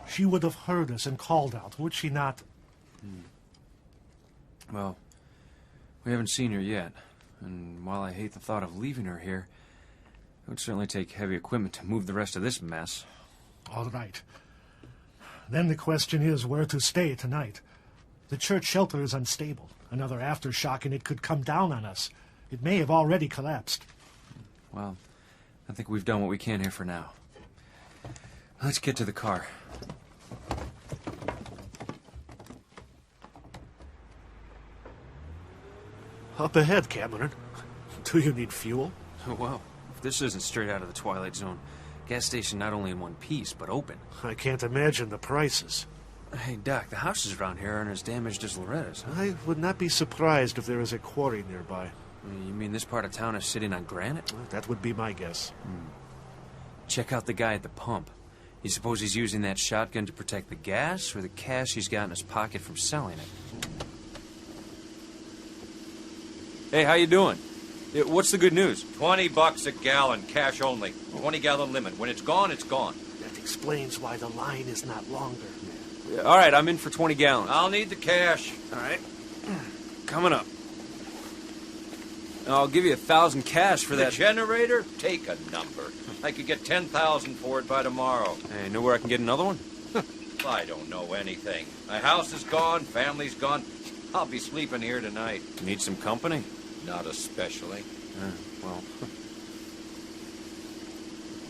S8: she would have heard us and called out, would she not?
S3: Well, we haven't seen her yet. And while I hate the thought of leaving her here, it would certainly take heavy equipment to move the rest of this mess.
S8: All right. Then the question is where to stay tonight. The church shelter is unstable. Another aftershock and it could come down on us. It may have already collapsed.
S3: Well, I think we've done what we can here for now. Let's get to the car.
S8: Up ahead, Cameron. Do you need fuel?
S3: Well, if this isn't straight out of the Twilight Zone. Gas station not only in one piece, but open.
S8: I can't imagine the prices.
S3: Hey, Doc, the houses around here aren't as damaged as Loretta's, huh?
S8: I would not be surprised if there is a quarry nearby.
S3: You mean this part of town is sitting on granite?
S8: Well, that would be my guess.
S3: Check out the guy at the pump. You suppose he's using that shotgun to protect the gas, or the cash he's got in his pocket from selling it? Hey, how you doing? What's the good news?
S14: $20 a gallon, cash only. 20-gallon limit. When it's gone, it's gone.
S8: That explains why the line is not longer.
S3: All right, I'm in for 20 gallons.
S14: I'll need the cash.
S3: All right. Coming up. I'll give you 1,000 cash for
S14: the
S3: that
S14: generator? Take a number. I could get 10,000 for it by tomorrow.
S3: Hey, know where I can get another one?
S14: I don't know anything. My house is gone, family's gone. I'll be sleeping here tonight.
S3: Need some company?
S14: Not especially.
S3: Well.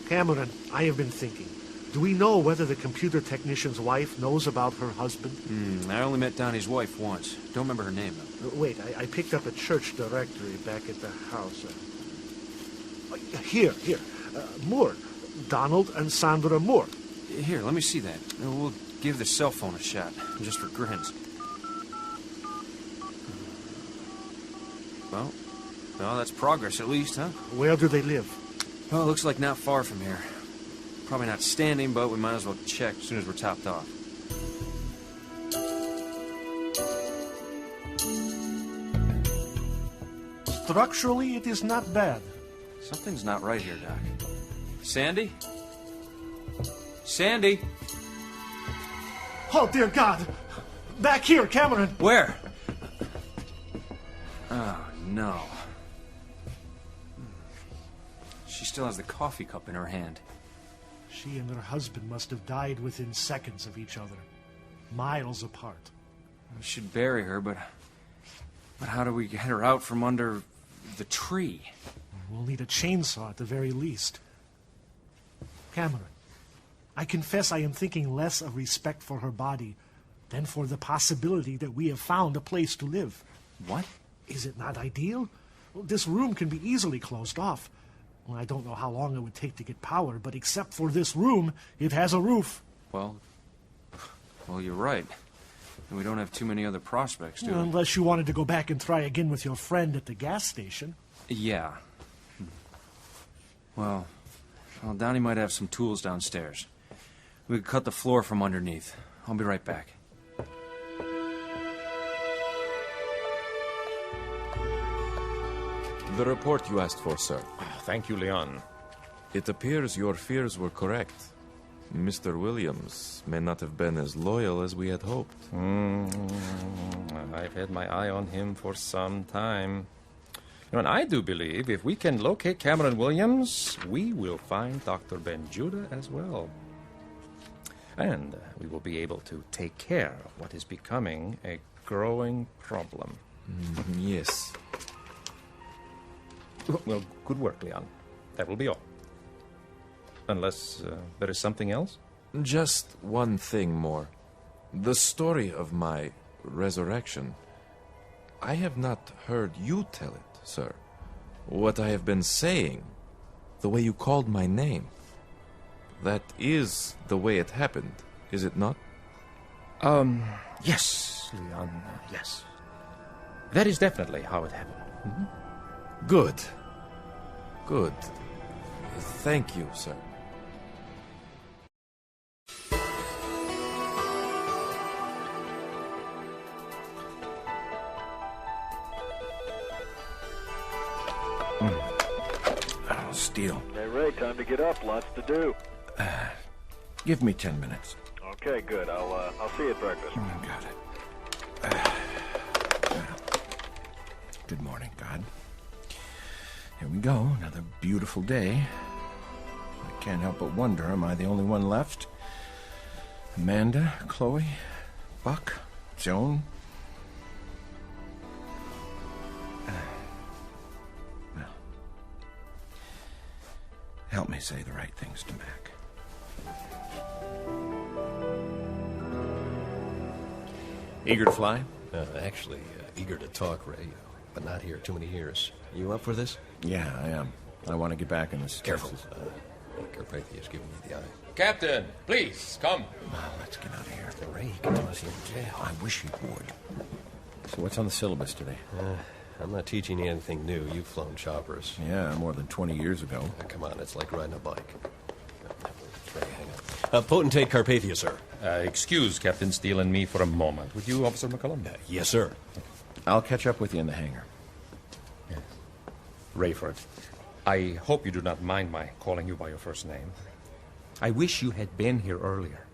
S8: Cameron, I have been thinking. Do we know whether the computer technician's wife knows about her husband?
S3: I only met Donnie's wife once. Don't remember her name, though.
S8: Wait, I picked up a church directory back at the house. Here. Moore. Donald and Sandra Moore.
S3: Here, let me see that. We'll give the cell phone a shot, just for grins. Well, that's progress at least, huh?
S8: Where do they live?
S3: Well, it looks like not far from here. Probably not standing, but we might as well check as soon as we're topped off.
S8: Structurally, it is not bad.
S3: Something's not right here, Doc. Sandy? Sandy?
S8: Oh, dear God! Back here, Cameron!
S3: Where? Oh, no. She still has the coffee cup in her hand.
S8: She and her husband must have died within seconds of each other, miles apart.
S3: We should bury her, but how do we get her out from under the tree?
S8: We'll need a chainsaw at the very least. Cameron, I confess I am thinking less of respect for her body than for the possibility that we have found a place to live.
S3: What?
S8: Is it not ideal? Well, this room can be easily closed off. Well, I don't know how long it would take to get power, but except for this room, it has a roof.
S3: Well, you're right. And we don't have too many other prospects, do we?
S8: Unless you wanted to go back and try again with your friend at the gas station.
S3: Yeah. Well, Donnie might have some tools downstairs. We could cut the floor from underneath. I'll be right back.
S19: The report you asked for, sir.
S21: Thank you, Leon.
S19: It appears your fears were correct. Mr. Williams may not have been as loyal as we had hoped.
S21: I've had my eye on him for some time. And I do believe if we can locate Cameron Williams, we will find Dr. Ben Judah as well. And we will be able to take care of what is becoming a growing problem.
S19: Yes.
S21: Well, good work, Leon. That will be all. Unless there is something else?
S19: Just one thing more. The story of my resurrection. I have not heard you tell it, sir. What I have been saying, the way you called my name. That is the way it happened, is it not?
S21: Yes, Leon, yes. That is definitely how it happened. Mm-hmm.
S19: Good. Good. Thank you, sir.
S20: Steele.
S6: Hey, Ray, time to get up. Lots to do.
S20: Give me 10 minutes.
S6: Okay, good. I'll see you at breakfast.
S20: Got it. Good morning, God. Here we go. Another beautiful day. I can't help but wonder, am I the only one left? Amanda, Chloe, Buck, Joan? Well, help me say the right things to Mac.
S5: Eager to fly? Actually, eager to talk, Ray, but not here too many years. You up for this?
S20: Yeah, I am. I want to get back in this.
S5: Careful. Carpathia's giving me the eye.
S21: Captain, please, come.
S20: Let's get out of here.
S5: Ray, you can tell us here in jail.
S20: I wish he would. So what's on the syllabus today?
S5: I'm not teaching you anything new. You've flown choppers.
S20: Yeah, more than 20 years ago.
S5: Come on, it's like riding a bike. Ray, hang on. Potentate Carpathia, sir.
S21: Excuse Captain Steele and me for a moment. Would you, Officer McCullum?
S5: Yes, sir.
S20: I'll catch up with you in the hangar.
S21: Yes. Rayford, I hope you do not mind my calling you by your first name. I wish you had been here earlier.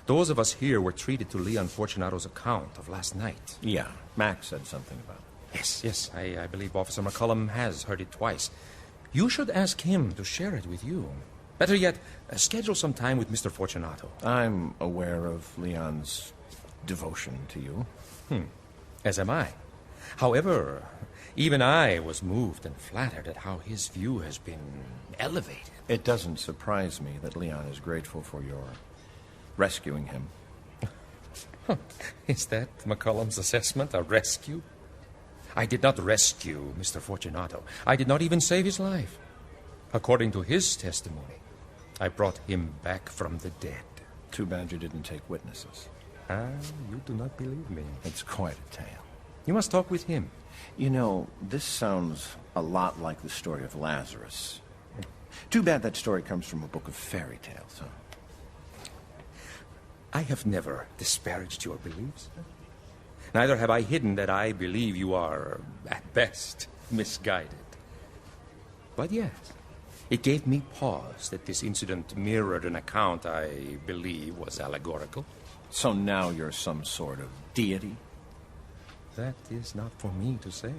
S21: Those of us here were treated to Leon Fortunato's account of last night.
S20: Yeah, Max said something about it.
S21: Yes, I believe Officer McCullum has heard it twice. You should ask him to share it with you. Better yet, schedule some time with Mr. Fortunato.
S20: I'm aware of Leon's devotion to you.
S21: As am I. However, even I was moved and flattered at how his view has been elevated.
S20: It doesn't surprise me that Leon is grateful for your rescuing him.
S21: Is that McCullum's assessment, a rescue? I did not rescue Mr. Fortunato. I did not even save his life. According to his testimony, I brought him back from the dead.
S20: Too bad you didn't take witnesses.
S21: You do not believe me.
S20: It's quite a tale.
S21: You must talk with him.
S20: You know, this sounds a lot like the story of Lazarus. Too bad that story comes from a book of fairy tales, huh?
S21: I have never disparaged your beliefs. Neither have I hidden that I believe you are, at best, misguided. But yes, it gave me pause that this incident mirrored an account I believe was allegorical.
S20: So now you're some sort of deity?
S21: That is not for me to say.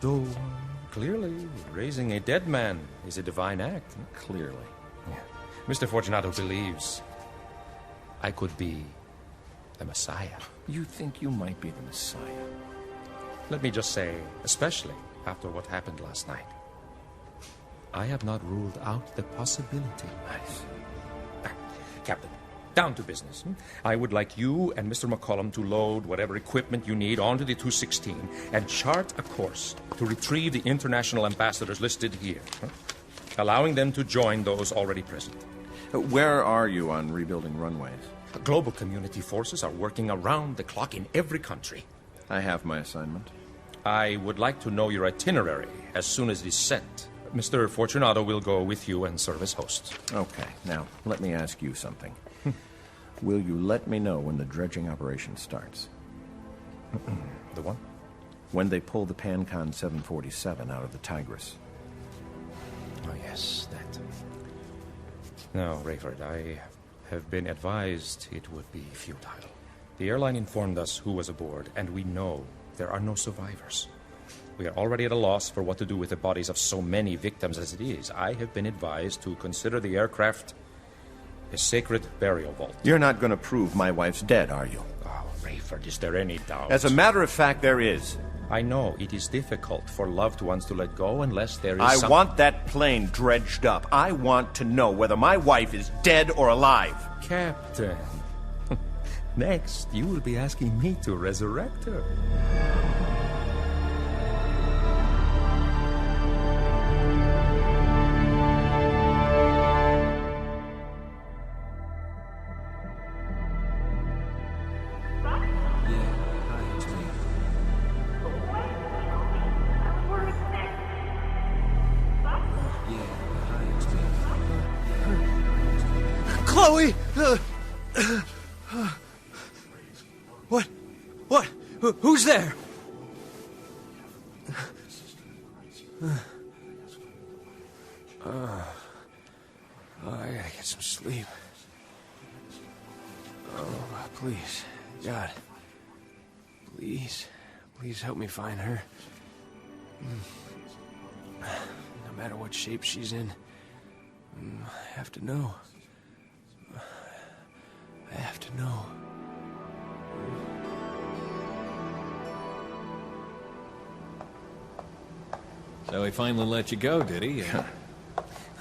S21: Though, clearly, raising a dead man is a divine act.
S20: Clearly.
S21: Yeah. Mr. Fortunato believes I could be the Messiah.
S20: You think you might be the Messiah?
S21: Let me just say, especially after what happened last night, I have not ruled out the possibility. Captain, down to business. I would like you and Mr. McCollum to load whatever equipment you need onto the 216 and chart a course to retrieve the international ambassadors listed here, allowing them to join those already present.
S20: Where are you on rebuilding runways?
S21: Global community forces are working around the clock in every country.
S20: I have my assignment.
S21: I would like to know your itinerary as soon as it is set. Mr. Fortunato will go with you and serve as host.
S20: Okay, now, let me ask you something. Will you let me know when the dredging operation starts?
S21: The what?
S20: When they pull the PanCon 747 out of the Tigris.
S21: Oh, yes, that. No, Rayford, I have been advised it would be futile. The airline informed us who was aboard, and we know there are no survivors. We are already at a loss for what to do with the bodies of so many victims as it is. I have been advised to consider the aircraft a sacred burial vault.
S20: You're not going to prove my wife's dead, are you?
S21: Oh, Rayford, is there any doubt?
S20: As a matter of fact, there is.
S21: I know it is difficult for loved ones to let go unless there is
S20: I want that plane dredged up. I want to know whether my wife is dead or alive.
S21: Captain, next you will be asking me to resurrect her.
S9: Chloe! What? Who's there? I gotta get some sleep. Oh, please. God. Please help me find her. No matter what shape she's in, I have to know. I have to know.
S11: So he finally let you go, did he? I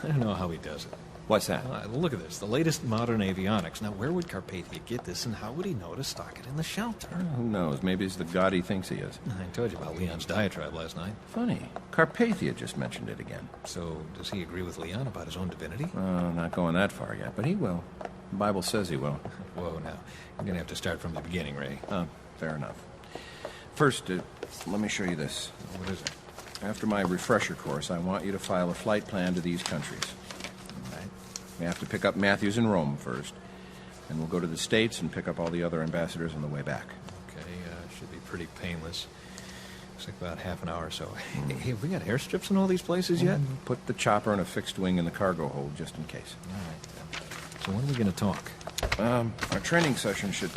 S11: don't know how he does it.
S20: What's that?
S11: Look at this, the latest modern avionics. Now, where would Carpathia get this, and how would he know to stock it in the shelter?
S20: Who knows? Maybe he's the god he thinks he is.
S11: I told you about Leon's diatribe last night.
S20: Funny. Carpathia just mentioned it again.
S11: So, does he agree with Leon about his own divinity?
S20: Not going that far yet, but he will. The Bible says he will.
S11: Whoa, now. You're going to have to start from the beginning, Ray.
S20: Fair enough. First, let me show you this.
S11: What is it?
S20: After my refresher course, I want you to file a flight plan to these countries.
S11: All right.
S20: We have to pick up Matthews in Rome first. And we'll go to the States and pick up all the other ambassadors on the way back.
S11: Okay, should be pretty painless. Looks like about half an hour or so. Hey, have we got airstrips in all these places yet?
S20: Put the chopper and a fixed wing in the cargo hold, just in case.
S11: All right. So when are we going to talk?
S20: Our training session should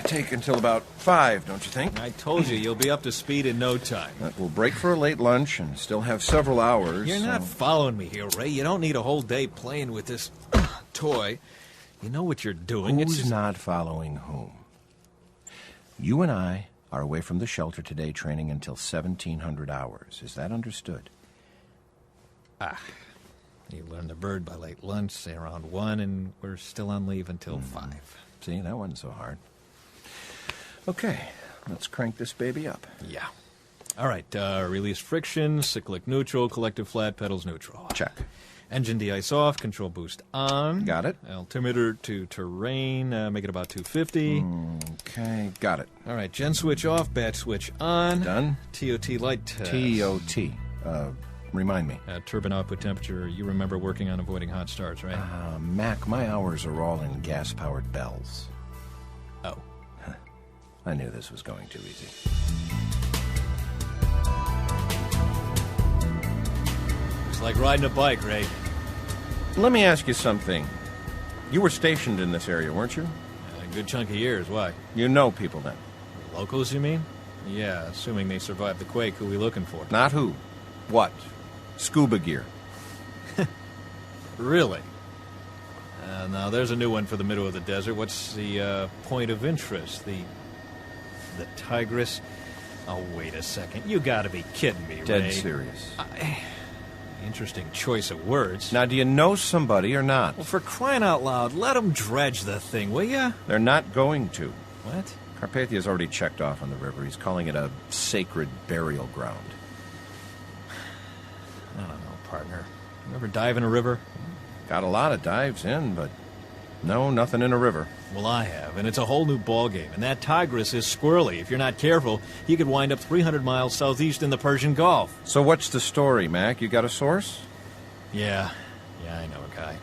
S20: take until about 5, don't you think?
S11: I told you, you'll be up to speed in no time.
S20: We'll break for a late lunch and still have several hours.
S11: You're not following me here, Ray. You don't need a whole day playing with this toy. You know what you're doing.
S20: Who's not following whom? You and I are away from the shelter today training until 1700 hours. Is that understood?
S11: You learn the bird by late lunch, say around 1, and we're still on leave until 5.
S20: See, that wasn't so hard. Okay, let's crank this baby up.
S11: Yeah. All right, release friction, cyclic neutral, collective flat, pedals neutral.
S20: Check.
S11: Engine de-ice off, control boost on.
S20: Got it.
S11: Altimeter to terrain, make it about 250.
S20: Okay, got it.
S11: All right, gen switch off, batch switch on.
S20: Done.
S11: TOT light test.
S20: TOT. Remind me.
S11: Turbine output temperature. You remember working on avoiding hot starts, right?
S20: Mac, my hours are all in gas-powered bells.
S11: Oh.
S20: I knew this was going too easy.
S11: It's like riding a bike, Ray.
S20: Let me ask you something. You were stationed in this area, weren't you?
S11: A good chunk of years. Why?
S20: You know people then?
S11: Locals, you mean? Yeah, assuming they survived the quake. Who are we looking for?
S20: Not who. What? Scuba gear.
S11: Really? Now, there's a new one for the middle of the desert. What's the point of interest? The tigress? Oh, wait a second. You gotta be kidding me, Ray.
S20: Dead serious.
S11: Interesting choice of words.
S20: Now, do you know somebody or not?
S11: Well, for crying out loud, let them dredge the thing, will ya?
S20: They're not going to.
S11: What?
S20: Carpathia's already checked off on the river. He's calling it a sacred burial ground.
S11: I don't know, partner. You ever dive in a river?
S20: Got a lot of dives in, but no, nothing in a river.
S11: Well, I have, and it's a whole new ballgame. And that tigress is squirrely. If you're not careful, you could wind up 300 miles southeast in the Persian Gulf.
S20: So what's the story, Mac? You got a source?
S11: Yeah, I know a guy.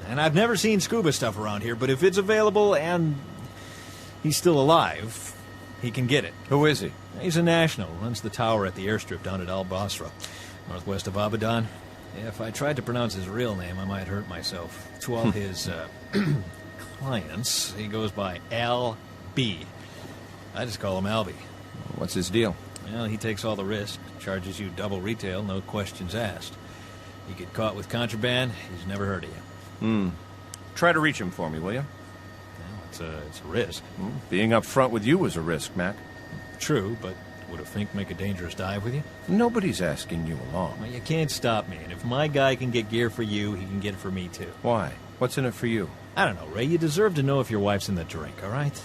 S11: And I've never seen scuba stuff around here, but if it's available and he's still alive, he can get it.
S20: Who is he?
S11: He's a national. Runs the tower at the airstrip down at Al-Basra, northwest of Abadan. If I tried to pronounce his real name, I might hurt myself. To all his clients, he goes by Al-B. I just call him Albie.
S20: What's his deal?
S11: Well, he takes all the risk, charges you double retail, no questions asked. You get caught with contraband, he's never heard of you.
S20: Try to reach him for me, will you?
S11: Well, it's a risk.
S20: Being up front with you was a risk, Mac.
S11: True, but would a Fink make a dangerous dive with you?
S20: Nobody's asking you along.
S11: Well, you can't stop me, and if my guy can get gear for you, he can get it for me, too.
S20: Why? What's in it for you?
S11: I don't know, Ray. You deserve to know if your wife's in the drink, all right?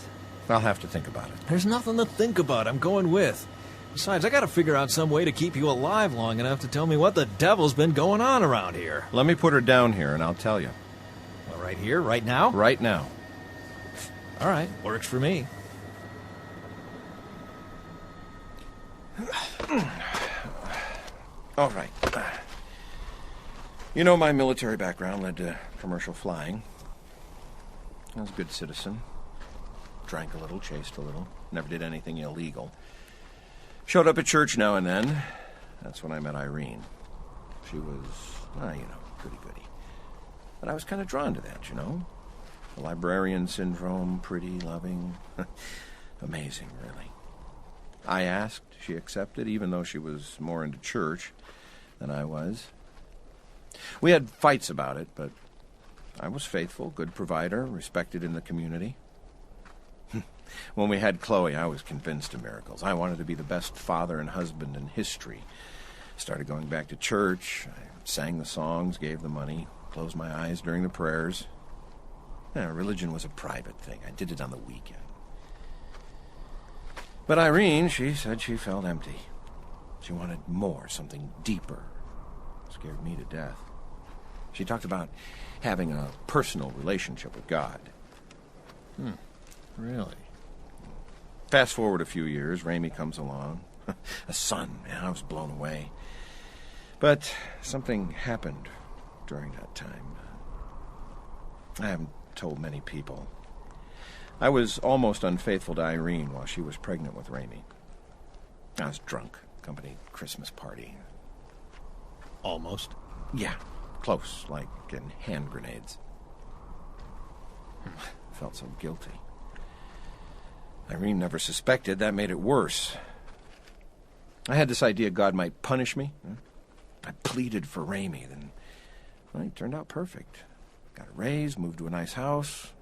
S20: I'll have to think about it.
S11: There's nothing to think about. I'm going with. Besides, I gotta figure out some way to keep you alive long enough to tell me what the devil's been going on around here.
S20: Let me put her down here, and I'll tell you.
S11: Well, right here? Right now?
S20: Right now.
S11: All right. Works for me.
S20: All right. You know, my military background led to commercial flying. I was a good citizen. Drank a little, chased a little. Never did anything illegal. Showed up at church now and then. That's when I met Irene. She was, goody-goody. But I was kind of drawn to that, The librarian syndrome, pretty, loving. Amazing, really. I asked, she accepted, even though she was more into church than I was. We had fights about it, but I was faithful, good provider, respected in the community. When we had Chloe, I was convinced of miracles. I wanted to be the best father and husband in history. Started going back to church. I sang the songs, gave the money, closed my eyes during the prayers. Religion was a private thing. I did it on the weekend. But Irene, she said she felt empty. She wanted more, something deeper. Scared me to death. She talked about having a personal relationship with God.
S11: Really?
S20: Fast forward a few years, Ramey comes along. A son, man, I was blown away. But something happened during that time. I haven't told many people. I was almost unfaithful to Irene while she was pregnant with Ramey. I was drunk. Company Christmas party.
S11: Almost?
S20: Yeah, close, like in hand grenades. Felt so guilty. Irene never suspected. That made it worse. I had this idea God might punish me. I pleaded for Ramey. Then, well, it turned out perfect. Got a raise, moved to a nice house,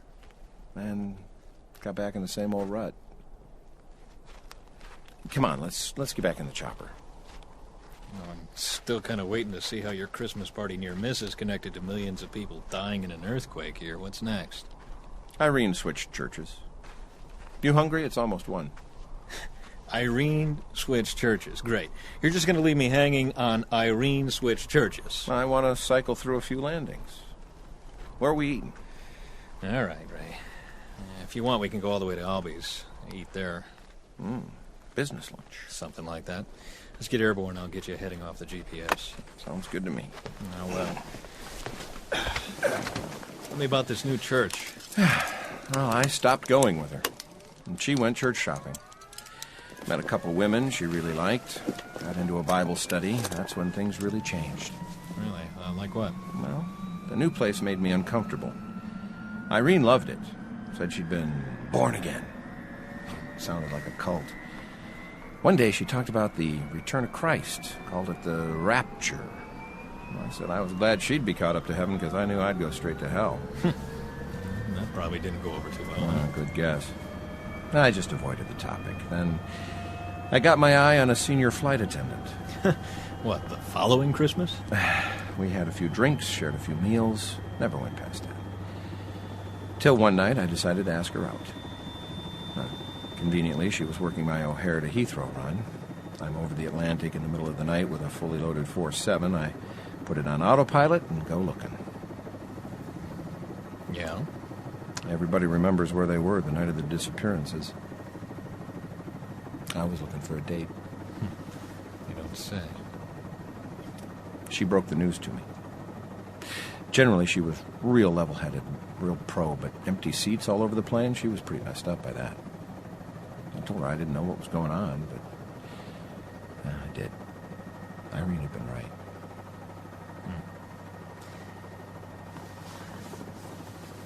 S20: and got back in the same old rut. Come on, let's get back in the chopper.
S11: Well, I'm still kind of waiting to see how your Christmas party near Miss is connected to millions of people dying in an earthquake here. What's next?
S20: Irene switched churches. You hungry? It's almost 1.
S11: Irene switched churches. Great. You're just going to leave me hanging on Irene switched churches.
S20: I want to cycle through a few landings. Where are we eating?
S11: All right, Ray. If you want, we can go all the way to Albie's. Eat there.
S20: Business lunch.
S11: Something like that. Let's get airborne. I'll get you heading off the GPS.
S20: Sounds good to me.
S11: Oh, well. Tell me about this new church.
S20: Well, I stopped going with her. And she went church shopping. Met a couple women she really liked. Got into a Bible study. That's when things really changed.
S11: Really? Like what?
S20: Well, the new place made me uncomfortable. Irene loved it. Said she'd been born again. Sounded like a cult. One day she talked about the return of Christ. Called it the rapture. I said I was glad she'd be caught up to heaven because I knew I'd go straight to hell.
S11: probably didn't go over too well.
S20: Good guess. I just avoided the topic. Then I got my eye on a senior flight attendant.
S11: What, the following Christmas?
S20: We had a few drinks, shared a few meals, never went past that. Till one night I decided to ask her out. Conveniently, she was working my O'Hare to Heathrow run. I'm over the Atlantic in the middle of the night with a fully loaded 4.7. I put it on autopilot and go looking.
S11: Yeah?
S20: Everybody remembers where they were the night of the disappearances. I was looking for a date.
S11: You don't say.
S20: She broke the news to me. Generally, she was real level-headed, real pro, but empty seats all over the plane, she was pretty messed up by that. I told her I didn't know what was going on, but I did. Irene had been right.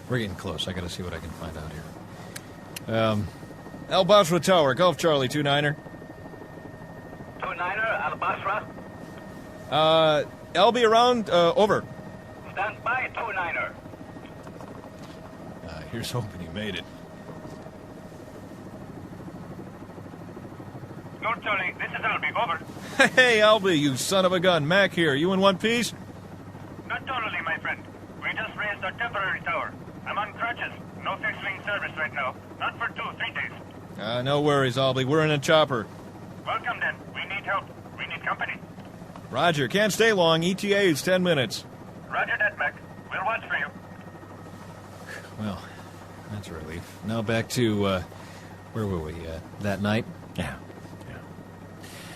S11: We're getting close. I gotta see what I can find out here. Al Basra Tower, Golf Charlie, 2-9er.
S18: 2-9er, Al Basra.
S11: LB around, over.
S18: Stand by, 2-9er.
S11: Here's hoping he made it.
S18: North Charlie, this is Albie, over.
S11: Hey, Albie, you son of a gun. Mac here. You in one piece?
S18: Not totally, my friend. We just raised our temporary tower. I'm on crutches. No fixed-wing service right now. Not for 2-3 days.
S11: No worries, Albie. We're in a chopper.
S18: Welcome, then. We need help. We need company.
S11: Roger. Can't stay long. ETA is 10 minutes.
S18: Roger that, Mac. We'll watch for you.
S11: Well, that's a relief. Now back to, where were we? That night?
S20: Yeah.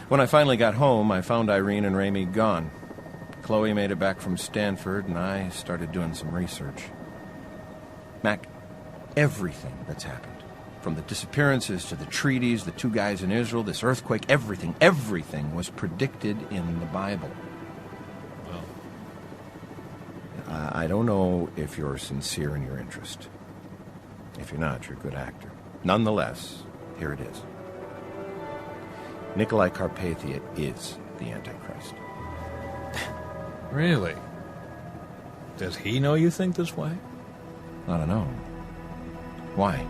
S20: When I finally got home, I found Irene and Ramey gone. Chloe made it back from Stanford, and I started doing some research. Mac, everything that's happened, from the disappearances to the treaties, the 2 guys in Israel, this earthquake, everything was predicted in the Bible.
S11: Well,
S20: I don't know if you're sincere in your interest. If you're not, you're a good actor. Nonetheless, here it is. Nicolae Carpathia is the Antichrist.
S11: Really? Does he know you think this way?
S20: I don't know. Why?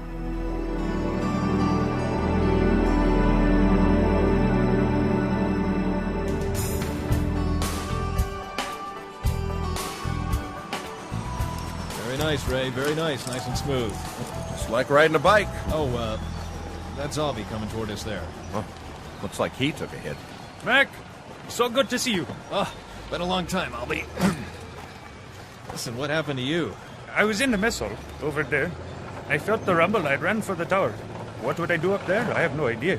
S11: Very nice, Ray. Very nice. Nice and smooth.
S20: Just like riding a bike.
S11: Oh, that's Albie coming toward us there.
S20: Well, looks like he took a hit.
S16: Mac, so good to see you.
S11: Been a long time, Albie. Listen, what happened to you?
S16: I was in the mess hall, over there. I felt the rumble. I ran for the tower. What would I do up there? I have no idea.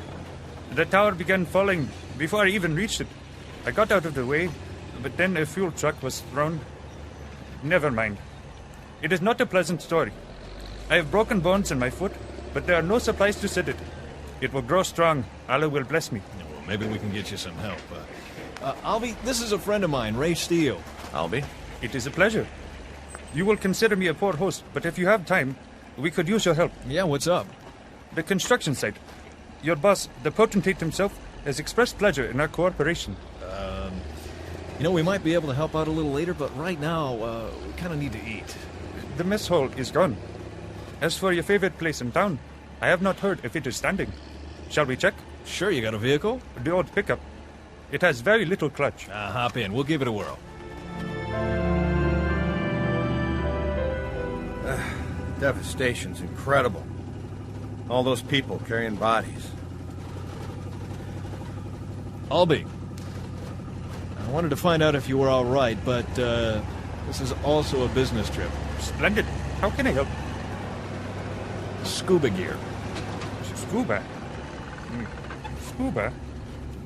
S16: The tower began falling before I even reached it. I got out of the way, but then a fuel truck was thrown. Never mind. It is not a pleasant story. I have broken bones in my foot, but there are no supplies to set it. It will grow strong. Allah will bless me.
S11: Well, maybe we can get you some help. Albie, this is a friend of mine, Ray Steele.
S20: Albie?
S16: It is a pleasure. You will consider me a poor host, but if you have time, we could use your help.
S11: Yeah, what's up?
S16: The construction site. Your boss, the potentate himself, has expressed pleasure in our cooperation.
S11: We might be able to help out a little later, but right now, we kind of need to eat.
S16: The mess hall is gone. As for your favorite place in town, I have not heard if it is standing. Shall we check?
S11: Sure, you got a vehicle?
S16: The old pickup. It has very little clutch.
S11: Hop in. We'll give it a whirl.
S20: Devastation's incredible. All those people carrying bodies.
S11: Albie, I wanted to find out if you were all right, but this is also a business trip.
S16: Splendid. How can I help?
S11: Scuba gear.
S16: Scuba? Scuba?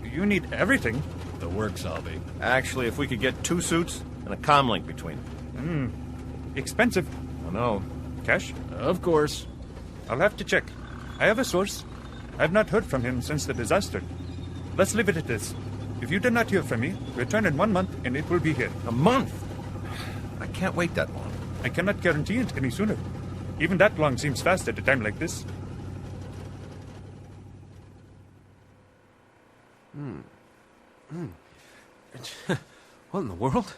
S16: You need everything.
S11: The works, Albie.
S20: Actually, if we could get 2 suits and a comlink between them.
S16: Expensive.
S20: Oh, no.
S16: Cash?
S11: Of course.
S16: I'll have to check. I have a source. I've not heard from him since the disaster. Let's leave it at this. If you do not hear from me, return in 1 month and it will be here.
S20: A month? I can't wait that long.
S16: I cannot guarantee it any sooner. Even that long seems fast at a time like this.
S3: What in the world?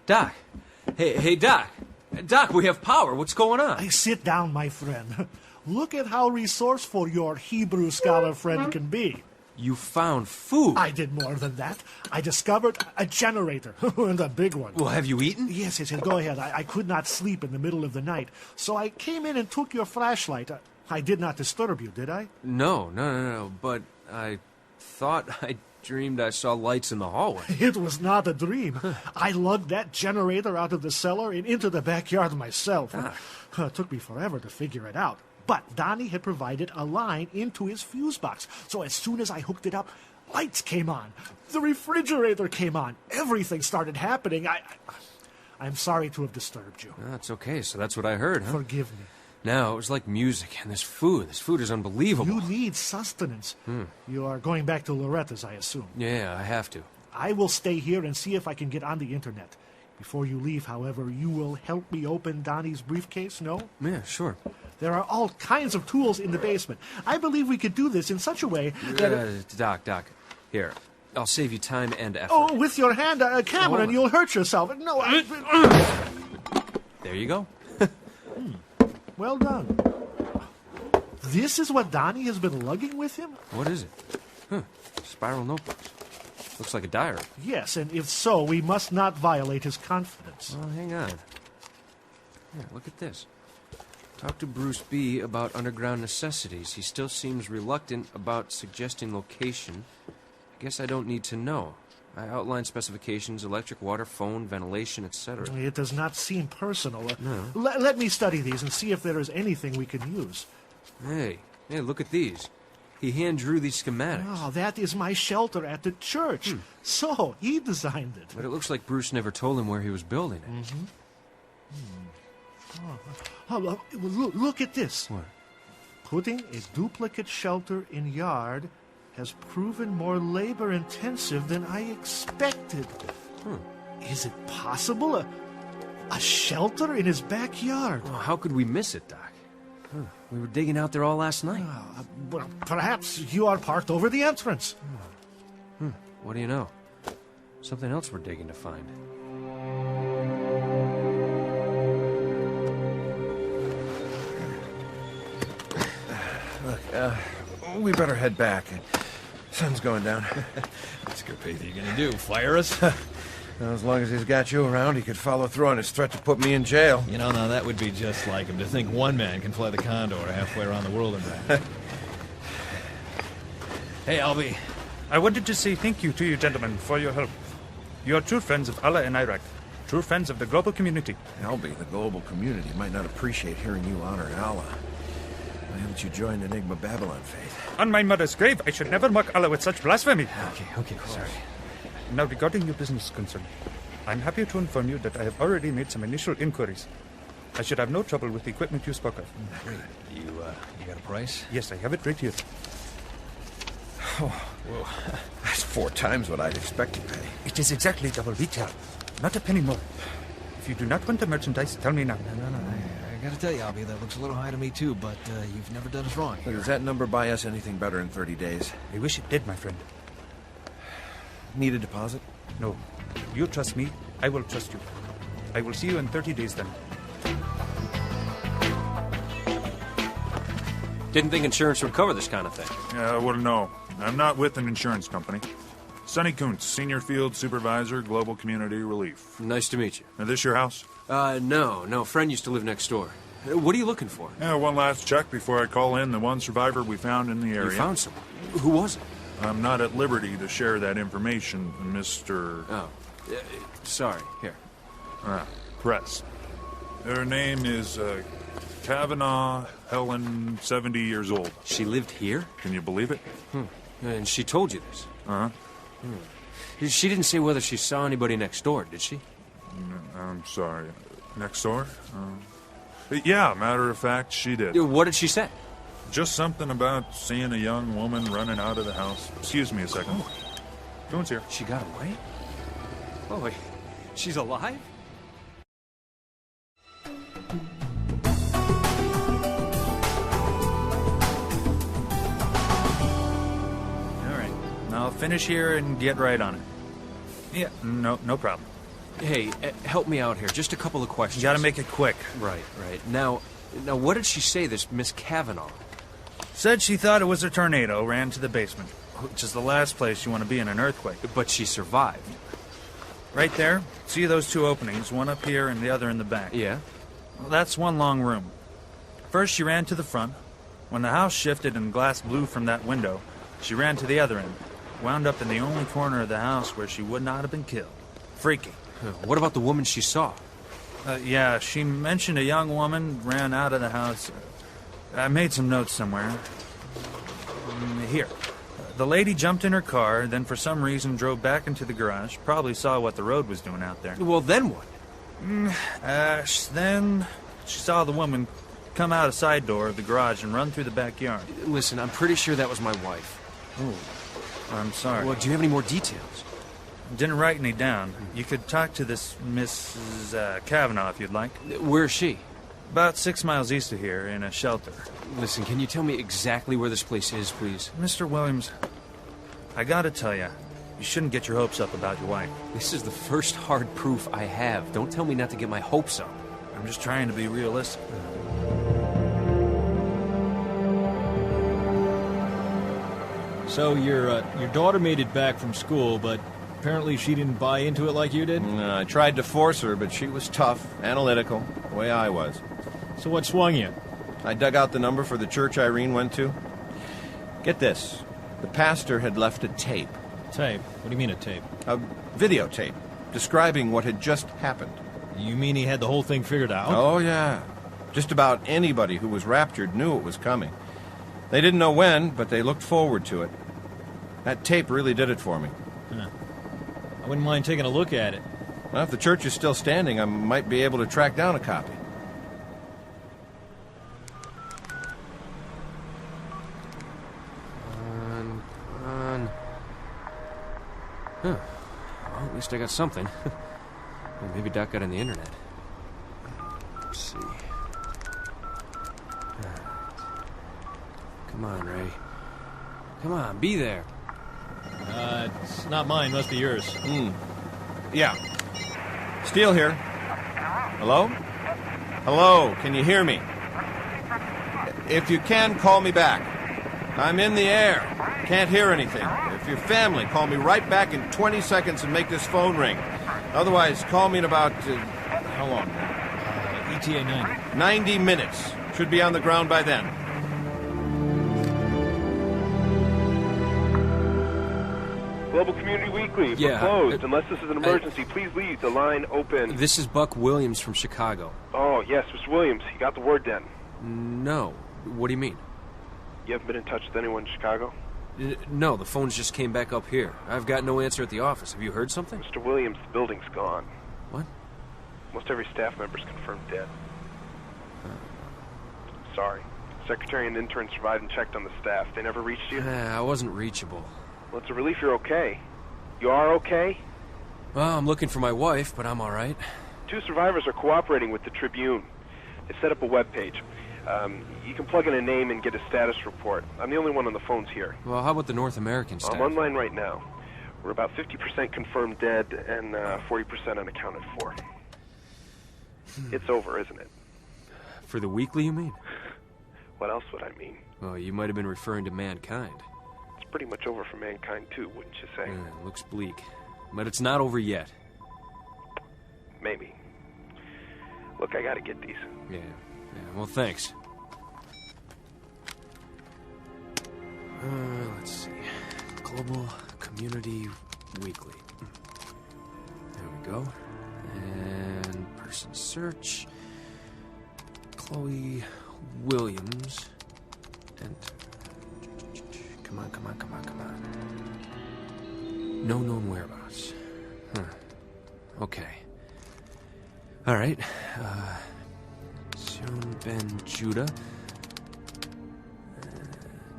S3: Doc. Hey, Doc. Doc, we have power. What's going on?
S8: Sit down, my friend. Look at how resourceful your Hebrew scholar friend can be.
S3: You found food.
S8: I did more than that. I discovered a generator, and a big one.
S3: Well, have you eaten?
S8: Yes, go ahead. I could not sleep in the middle of the night, so I came in and took your flashlight. I did not disturb you, did I?
S3: No. But I thought I dreamed I saw lights in the hallway.
S8: It was not a dream. I lugged that generator out of the cellar and into the backyard myself. It took me forever to figure it out. But Donnie had provided a line into his fuse box, so as soon as I hooked it up, lights came on. The refrigerator came on. Everything started happening. I'm sorry to have disturbed you.
S3: That's okay. So that's what I heard, huh?
S8: Forgive me.
S3: No, it was like music, and this food is unbelievable.
S8: You need sustenance. You are going back to Loretta's, I assume.
S3: Yeah, I have to.
S8: I will stay here and see if I can get on the internet. Before you leave, however, you will help me open Donnie's briefcase, no?
S3: Yeah, sure.
S8: There are all kinds of tools in the basement. I believe we could do this in such a way that...
S3: Doc, here. I'll save you time and effort.
S8: Oh, with your hand, Cameron, you'll hurt yourself. No,
S3: There you go.
S8: Well done. This is what Donnie has been lugging with him?
S3: What is it? Spiral notebooks. Looks like a diary.
S8: Yes, and if so, we must not violate his confidence.
S3: Well, hang on. Here, look at this. Talk to Bruce B. about underground necessities. He still seems reluctant about suggesting location. I guess I don't need to know. I outlined specifications, electric, water, phone, ventilation, etc.
S8: It does not seem personal.
S3: No.
S8: Let me study these and see if there is anything we can use.
S3: Hey, look at these. He hand-drew these schematics.
S8: Oh, that is my shelter at the church. So, he designed it.
S3: But it looks like Bruce never told him where he was building it.
S8: Look at this.
S3: What?
S8: Putting a duplicate shelter in yard has proven more labor-intensive than I expected. Is it possible? A shelter in his backyard?
S3: Well, how could we miss it, Doc? We were digging out there all last night.
S8: Well, perhaps you are parked over the entrance.
S3: What do you know? Something else we're digging to find.
S20: Look, we better head back. Sun's going down.
S11: What's Carpathia gonna do, fire us?
S20: As long as he's got you around, he could follow through on his threat to put me in jail.
S11: You know, now that would be just like him, to think one man can fly the Condor halfway around the world and back. Hey, Albie.
S16: I wanted to say thank you to you gentlemen for your help. You are true friends of Allah and Iraq. True friends of the global community.
S20: Albie, the global community might not appreciate hearing you honor Allah. Why haven't you joined Enigma Babylon faith?
S16: On my mother's grave, I should never mock Allah with such blasphemy.
S11: Okay, sorry.
S16: Now, regarding your business concern, I'm happy to inform you that I have already made some initial inquiries. I should have no trouble with the equipment you spoke of.
S11: Great. You got a price?
S16: Yes, I have it right here.
S20: Oh, whoa. That's 4 times what I'd expect to pay.
S16: It is exactly double retail. Not a penny more. If you do not want the merchandise, tell me now.
S11: No. I gotta tell you, Albie, that looks a little high to me too, but you've never done us wrong.
S20: Does that number buy us anything better in 30 days?
S16: I wish it did, my friend.
S20: Need a deposit?
S16: No. You trust me, I will trust you. I will see you in 30 days then.
S3: Didn't think insurance would cover this kind of thing.
S4: Yeah, I wouldn't know. I'm not with an insurance company. Sonny Kuntz, Senior Field Supervisor, Global Community Relief.
S3: Nice to meet you.
S4: Is this your house?
S3: No. Friend used to live next door. What are you looking for?
S4: Yeah, one last check before I call in the one survivor we found in the area.
S3: You found someone? Who was it?
S4: I'm not at liberty to share that information, Mr...
S3: Oh. Sorry. Here.
S4: Press. Her name is, Kavanaugh Helen, 70 years old.
S3: She lived here?
S4: Can you believe it?
S3: And she told you this?
S4: Uh-huh.
S3: She didn't say whether she saw anybody next door, did she?
S4: I'm sorry. Next door? Yeah, matter of fact, she did.
S3: What did she say?
S4: Just something about seeing a young woman running out of the house. Excuse me a second.
S3: Oh.
S4: Coon's here.
S3: She got away? Oh, wait. She's alive?
S16: All right. I'll finish here and get right on it. Yeah, no problem.
S3: Hey, help me out here. Just a couple of questions.
S4: You gotta make it quick.
S3: Right. Now, what did she say, this Miss Kavanaugh?
S4: Said she thought it was a tornado, ran to the basement, which is the last place you want to be in an earthquake.
S3: But she survived.
S4: Right there, see those two openings, one up here and the other in the back?
S3: Yeah?
S4: Well, that's one long room. First she ran to the front. When the house shifted and glass blew from that window, she ran to the other end, wound up in the only corner of the house where she would not have been killed. Freaky.
S3: What about the woman she saw?
S4: Yeah, she mentioned a young woman ran out of the house. I made some notes somewhere. Here. The lady jumped in her car, then for some reason drove back into the garage. Probably saw what the road was doing out there.
S3: Well, then what?
S4: Then she saw the woman come out a side door of the garage and run through the backyard.
S3: Listen, I'm pretty sure that was my wife.
S4: Oh, I'm sorry.
S3: Well, do you have any more details?
S4: Didn't write any down. You could talk to this Mrs. Kavanaugh if you'd like.
S3: Where is she?
S4: About 6 miles east of here, in a shelter.
S3: Listen, can you tell me exactly where this place is, please?
S4: Mr. Williams, I gotta tell you, you shouldn't get your hopes up about your wife.
S3: This is the first hard proof I have. Don't tell me not to get my hopes up.
S4: I'm just trying to be realistic.
S11: So your daughter made it back from school, but apparently she didn't buy into it like you did?
S20: No, I tried to force her, but she was tough, analytical, the way I was.
S11: So what swung you?
S20: I dug out the number for the church Irene went to. Get this. The pastor had left a tape.
S11: Tape? What do you mean a tape?
S20: A videotape, describing what had just happened.
S11: You mean he had the whole thing figured out?
S20: Oh, yeah. Just about anybody who was raptured knew it was coming. They didn't know when, but they looked forward to it. That tape really did it for me.
S11: Huh. I wouldn't mind taking a look at it.
S20: Well, if the church is still standing, I might be able to track down a copy.
S3: Come on. Huh. Well, at least I got something. Well, maybe Doc got on the internet. Let's see. Come on, Ray. Come on, be there.
S11: It's not mine. Must be yours.
S20: Yeah. Steele here. Hello? Hello, can you hear me? If you can, call me back. I'm in the air. Can't hear anything. If you're family, call me right back in 20 seconds and make this phone ring. Otherwise, call me in about... how long?
S11: ETA 90.
S20: 90 minutes. Should be on the ground by then.
S6: Global Community Weekly,
S3: Yeah,
S6: we're closed. Unless this is an emergency, please leave the line open.
S3: This is Buck Williams from Chicago.
S6: Oh, yes, Mr. Williams. You got the word then.
S3: No. What do you mean?
S6: You haven't been in touch with anyone in Chicago?
S3: No, the phones just came back up here. I've got no answer at the office. Have you heard something?
S6: Mr. Williams, the building's gone.
S3: What?
S6: Most every staff member's confirmed dead. Sorry. Secretary and intern survived and checked on the staff. They never reached you?
S3: I wasn't reachable.
S6: Well, it's a relief you're okay. You are okay?
S3: Well, I'm looking for my wife, but I'm all right.
S6: 2 survivors are cooperating with the Tribune. They set up a webpage. You can plug in a name and get a status report. I'm the only one on the phones here.
S3: Well, how about the North American staff?
S6: I'm online right now. We're about 50% confirmed dead and 40% unaccounted for. It's over, isn't it?
S3: For the weekly, you mean?
S6: What else would I mean?
S3: Well, you might have been referring to mankind.
S6: It's pretty much over for mankind, too, wouldn't you say?
S3: Looks bleak. But it's not over yet.
S6: Maybe. Look, I gotta get these.
S3: Yeah, well, thanks. Let's see. Global Community Weekly. There we go. And person search. Chloe Williams. And... Come on. No known whereabouts. Huh. Okay. All right. Sion Ben Judah.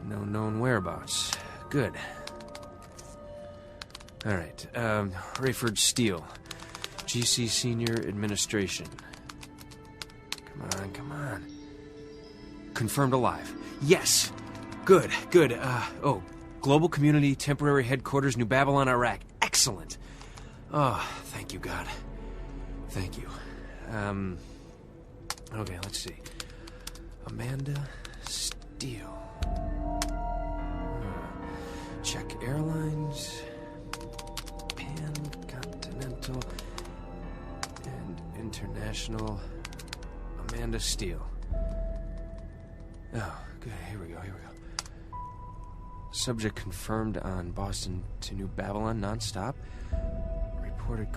S3: No known whereabouts. Good. All right. Rayford Steele. GC Senior Administration. Come on. Confirmed alive. Yes. Good. Global Community Temporary Headquarters, New Babylon, Iraq. Excellent. Oh, thank you, God. Thank you. Okay, let's see. Amanda Steele. Czech Airlines, Pan-Continental, and International. Amanda Steele. Oh, good. Here we go. Subject confirmed on Boston to New Babylon nonstop. Reported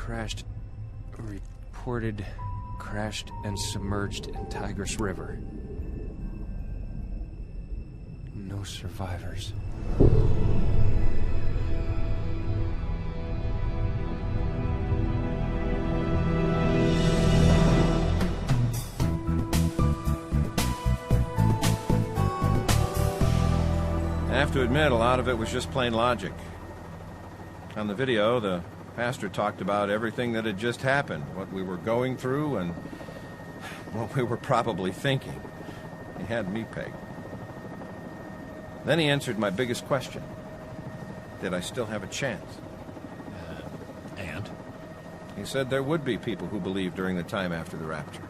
S3: crashed and submerged in Tigris River. No survivors.
S20: I have to admit, a lot of it was just plain logic. On the video, the pastor talked about everything that had just happened, what we were going through, and what we were probably thinking. He had me pegged. Then he answered my biggest question. Did I still have a chance?
S11: And?
S20: He said there would be people who believed during the time after the rapture.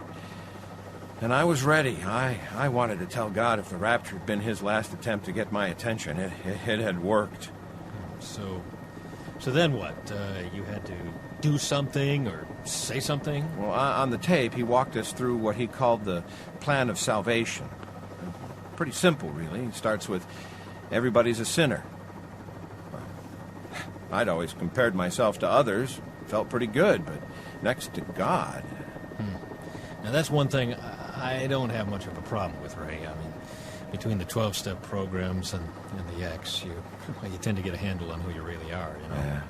S20: And I was ready. I wanted to tell God if the rapture had been his last attempt to get my attention, it had worked.
S11: So then what? You had to do something or say something?
S20: Well, on the tape, he walked us through what he called the plan of salvation. Pretty simple, really. It starts with everybody's a sinner. Well, I'd always compared myself to others. Felt pretty good, but next to God...
S11: Now, that's one thing I don't have much of a problem with, Ray. I mean, between the 12-step programs and the X, you tend to get a handle on who you really are, you know?
S20: Yeah.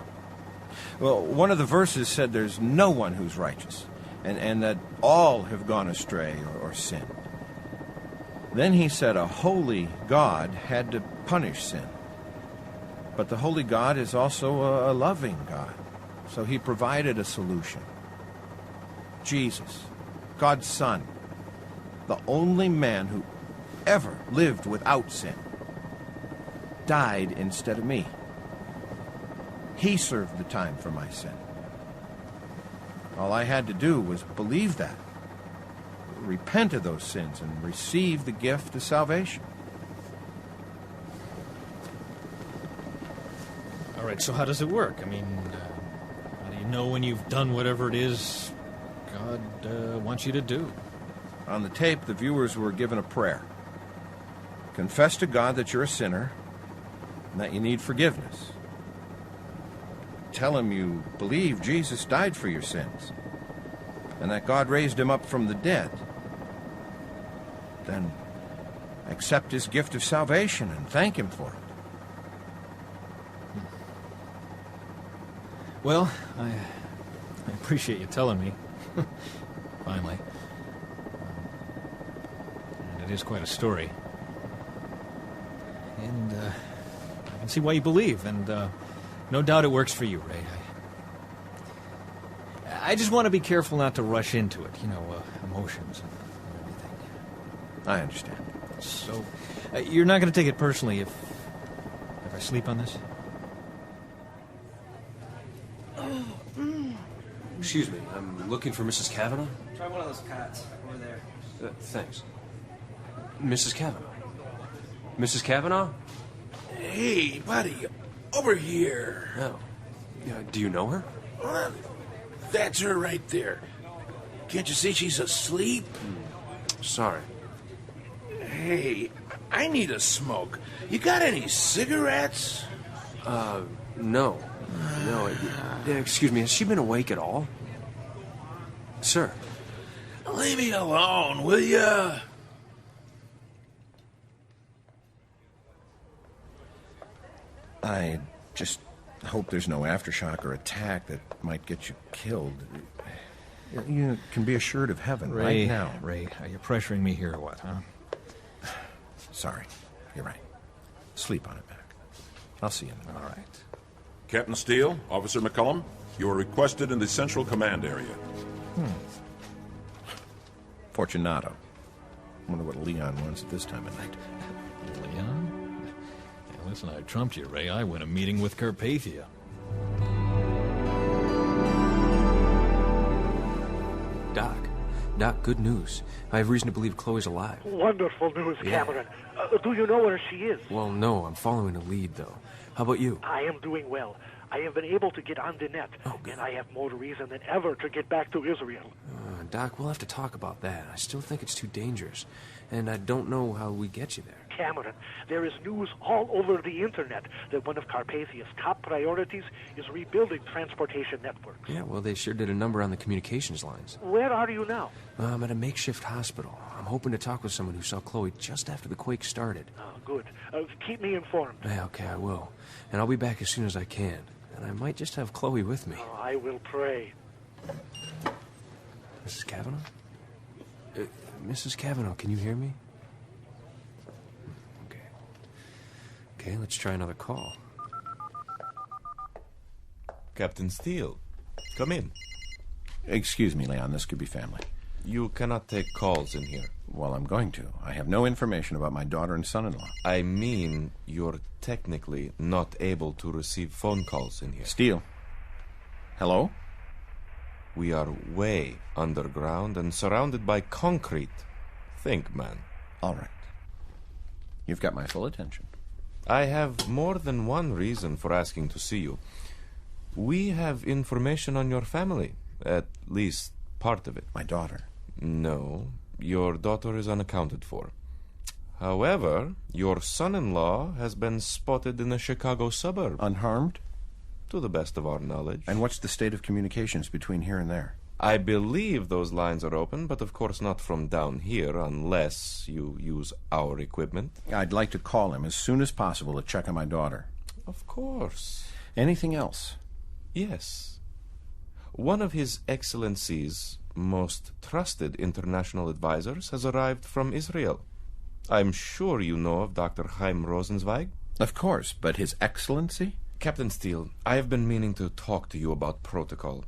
S20: Well, one of the verses said there's no one who's righteous, and that all have gone astray or sinned. Then he said a holy God had to punish sin. But the holy God is also a loving God. So he provided a solution. Jesus, God's Son, the only man who ever lived without sin, died instead of me. He served the time for my sin. All I had to do was believe that, repent of those sins, and receive the gift of salvation.
S11: All right, so how does it work? I mean, how do you know when you've done whatever it is God wants you to do?
S20: On the tape, the viewers were given a prayer. Confess to God that you're a sinner and that you need forgiveness. Tell him you believe Jesus died for your sins and that God raised him up from the dead. Then accept his gift of salvation and thank him for it.
S11: Well, I appreciate you telling me. Finally. And it is quite a story. And I can see why you believe, and no doubt it works for you, Ray. I just want to be careful not to rush into it, you know, emotions and everything.
S20: I understand.
S11: So, you're not going to take it personally if I sleep on this?
S3: Excuse me, I'm looking for Mrs. Kavanaugh.
S1: Try one of those cots over there.
S3: Thanks. Mrs. Kavanaugh? Mrs. Kavanaugh?
S2: Hey, buddy, over here.
S3: Oh. Do you know her?
S2: Well, that's her right there. Can't you see she's asleep?
S3: Sorry.
S2: Hey, I need a smoke. You got any cigarettes?
S3: No. No. Excuse me, has she been awake at all? Sir.
S2: Leave me alone, will ya?
S20: I just hope there's no aftershock or attack that might get you killed. You can be assured of heaven right now.
S11: Ray, are you pressuring me here or what, huh?
S20: Sorry. You're right. Sleep on it, Mac. I'll see you in a minute.
S11: All right.
S22: Captain Steele, Officer McCullum, you are requested in the Central Command area.
S20: Fortunato. Wonder what Leon wants at this time of night.
S11: Leon? Yeah, listen, I trumped you, Ray. I went a meeting with Carpathia.
S3: Doc, good news. I have reason to believe Chloe's alive.
S8: Wonderful news,
S3: Yeah.
S8: Cameron. Do you know where she is?
S3: Well, no, I'm following a lead, though. How about you?
S8: I am doing well. I have been able to get on the net, and I have more reason than ever to get back to Israel.
S3: Doc, we'll have to talk about that. I still think it's too dangerous, and I don't know how we get you there.
S8: Cameron, there is news all over the internet that one of Carpathia's top priorities is rebuilding transportation networks.
S3: Yeah, well, they sure did a number on the communications lines.
S8: Where are you now?
S3: I'm at a makeshift hospital. I'm hoping to talk with someone who saw Chloe just after the quake started.
S8: Oh, good. Keep me informed.
S3: Yeah, okay, I will. And I'll be back as soon as I can. And I might just have Chloe with me.
S8: Oh, I will pray.
S3: Mrs. Cavanaugh? Mrs. Cavanaugh, can you hear me? Okay, let's try another call.
S19: Captain Steele, come in.
S20: Excuse me, Leon, this could be family.
S19: You cannot take calls in here.
S20: Well, I'm going to. I have no information about my daughter and son-in-law.
S19: I mean, you're technically not able to receive phone calls in here.
S20: Steele. Hello?
S19: We are way underground and surrounded by concrete. Think, man.
S20: All right. You've got my full attention.
S19: I have more than one reason for asking to see you. We have information on your family, at least part of it.
S20: My daughter?
S19: No, your daughter is unaccounted for. However, your son-in-law has been spotted in a Chicago suburb.
S20: Unharmed?
S19: To the best of our knowledge.
S20: And what's the state of communications between here and there?
S19: I believe those lines are open, but of course not from down here, unless you use our equipment.
S20: I'd like to call him as soon as possible to check on my daughter.
S19: Of course.
S20: Anything else?
S19: Yes. One of His Excellency's most trusted international advisors has arrived from Israel. I'm sure you know of Dr. Chaim Rosenzweig.
S20: Of course, but His Excellency?
S19: Captain Steele, I have been meaning to talk to you about protocol.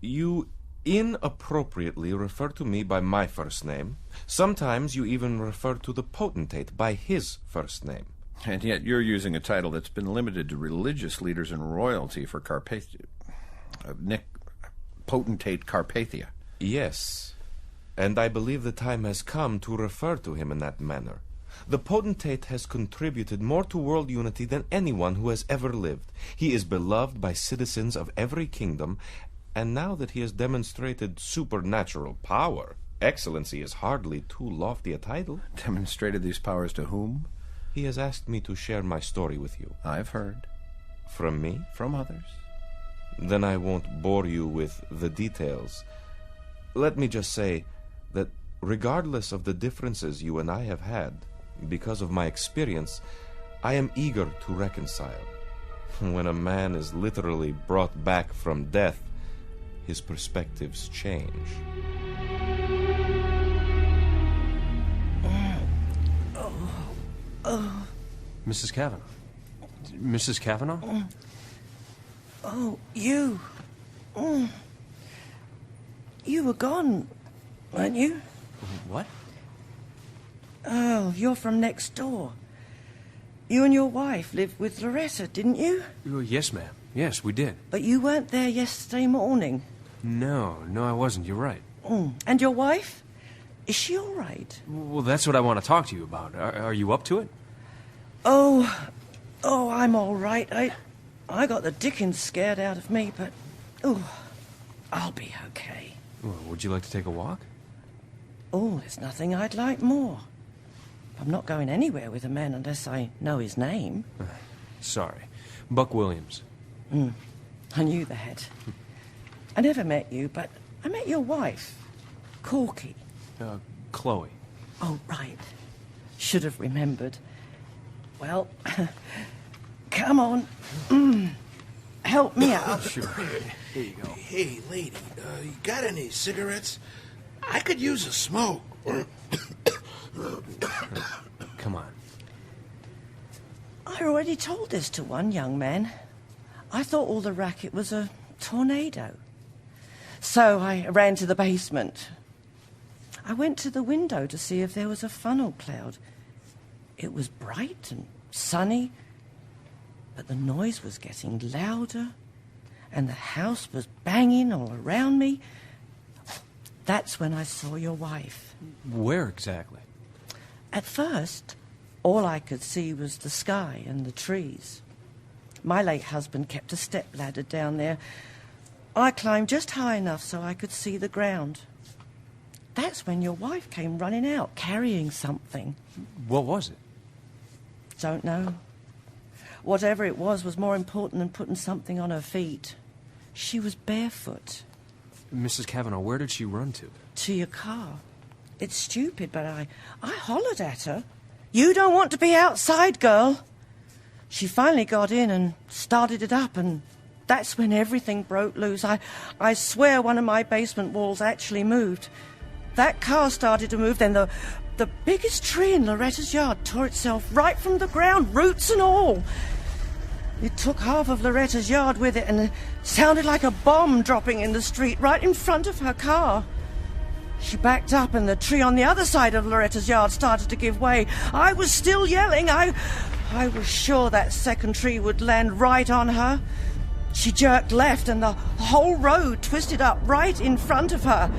S19: You inappropriately refer to me by my first name. Sometimes you even refer to the potentate by his first name.
S20: And yet you're using a title that's been limited to religious leaders and royalty for Carpathia. Potentate Carpathia.
S19: Yes, and I believe the time has come to refer to him in that manner. The potentate has contributed more to world unity than anyone who has ever lived. He is beloved by citizens of every kingdom, and now that he has demonstrated supernatural power, excellency is hardly too lofty a title.
S20: Demonstrated these powers to whom?
S19: He has asked me to share my story with you.
S20: I've heard.
S19: From me?
S20: From others.
S19: Then I won't bore you with the details. Let me just say that regardless of the differences you and I have had, because of my experience, I am eager to reconcile. When a man is literally brought back from death, his perspectives change.
S3: Mrs. Cavanaugh? Mrs. Cavanaugh?
S7: Oh, you. You were gone, weren't you?
S3: What?
S7: Oh, you're from next door. You and your wife lived with Loretta, didn't you?
S3: Yes, ma'am. Yes, we did.
S7: But you weren't there yesterday morning.
S3: No, I wasn't. You're right.
S7: And your wife? Is she all right?
S3: Well, that's what I want to talk to you about. Are you up to it?
S7: Oh, I'm all right. I got the dickens scared out of me, but... I'll be okay.
S3: Well, would you like to take a walk?
S7: Oh, there's nothing I'd like more. I'm not going anywhere with a man unless I know his name.
S3: Sorry. Buck Williams.
S7: I knew that. I never met you, but I met your wife, Corky.
S3: Chloe.
S7: Oh, right. Should have remembered. Well, come on. Help me out.
S3: Sure. Here you go.
S10: Hey, lady, you got any cigarettes? I could use a smoke.
S3: Come on.
S7: I already told this to one young man. I thought all the racket was a tornado. So I ran to the basement. I went to the window to see if there was a funnel cloud. It was bright and sunny, but the noise was getting louder, and the house was banging all around me. That's when I saw your wife.
S3: Where exactly?
S7: At first, all I could see was the sky and the trees. My late husband kept a stepladder down there. I climbed just high enough so I could see the ground. That's when your wife came running out, carrying something.
S3: What was it?
S7: Don't know. Whatever it was more important than putting something on her feet. She was barefoot.
S3: Mrs. Cavanaugh, where did she run to?
S7: To your car. It's stupid, but I hollered at her. You don't want to be outside, girl. She finally got in and started it up, and that's when everything broke loose. I swear one of my basement walls actually moved. That car started to move, then the biggest tree in Loretta's yard tore itself right from the ground, roots and all. It took half of Loretta's yard with it, and it sounded like a bomb dropping in the street right in front of her car. She backed up, and the tree on the other side of Loretta's yard started to give way. I was still yelling. I was sure that second tree would land right on her. She jerked left, and the whole road twisted up right in front of her.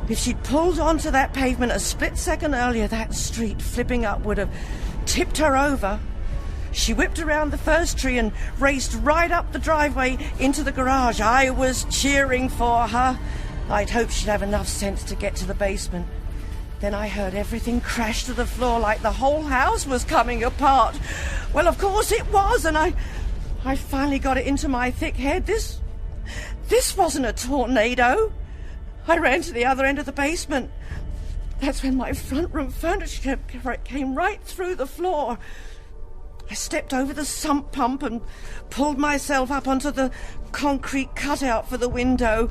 S7: If she'd pulled onto that pavement a split second earlier, that street flipping up would have tipped her over. She whipped around the first tree and raced right up the driveway into the garage. I was cheering for her. I'd hoped she'd have enough sense to get to the basement. Then I heard everything crash to the floor like the whole house was coming apart. Well, of course it was, and I finally got it into my thick head. This wasn't a tornado. I ran to the other end of the basement. That's when my front room furniture came right through the floor. I stepped over the sump pump and pulled myself up onto the concrete cutout for the window.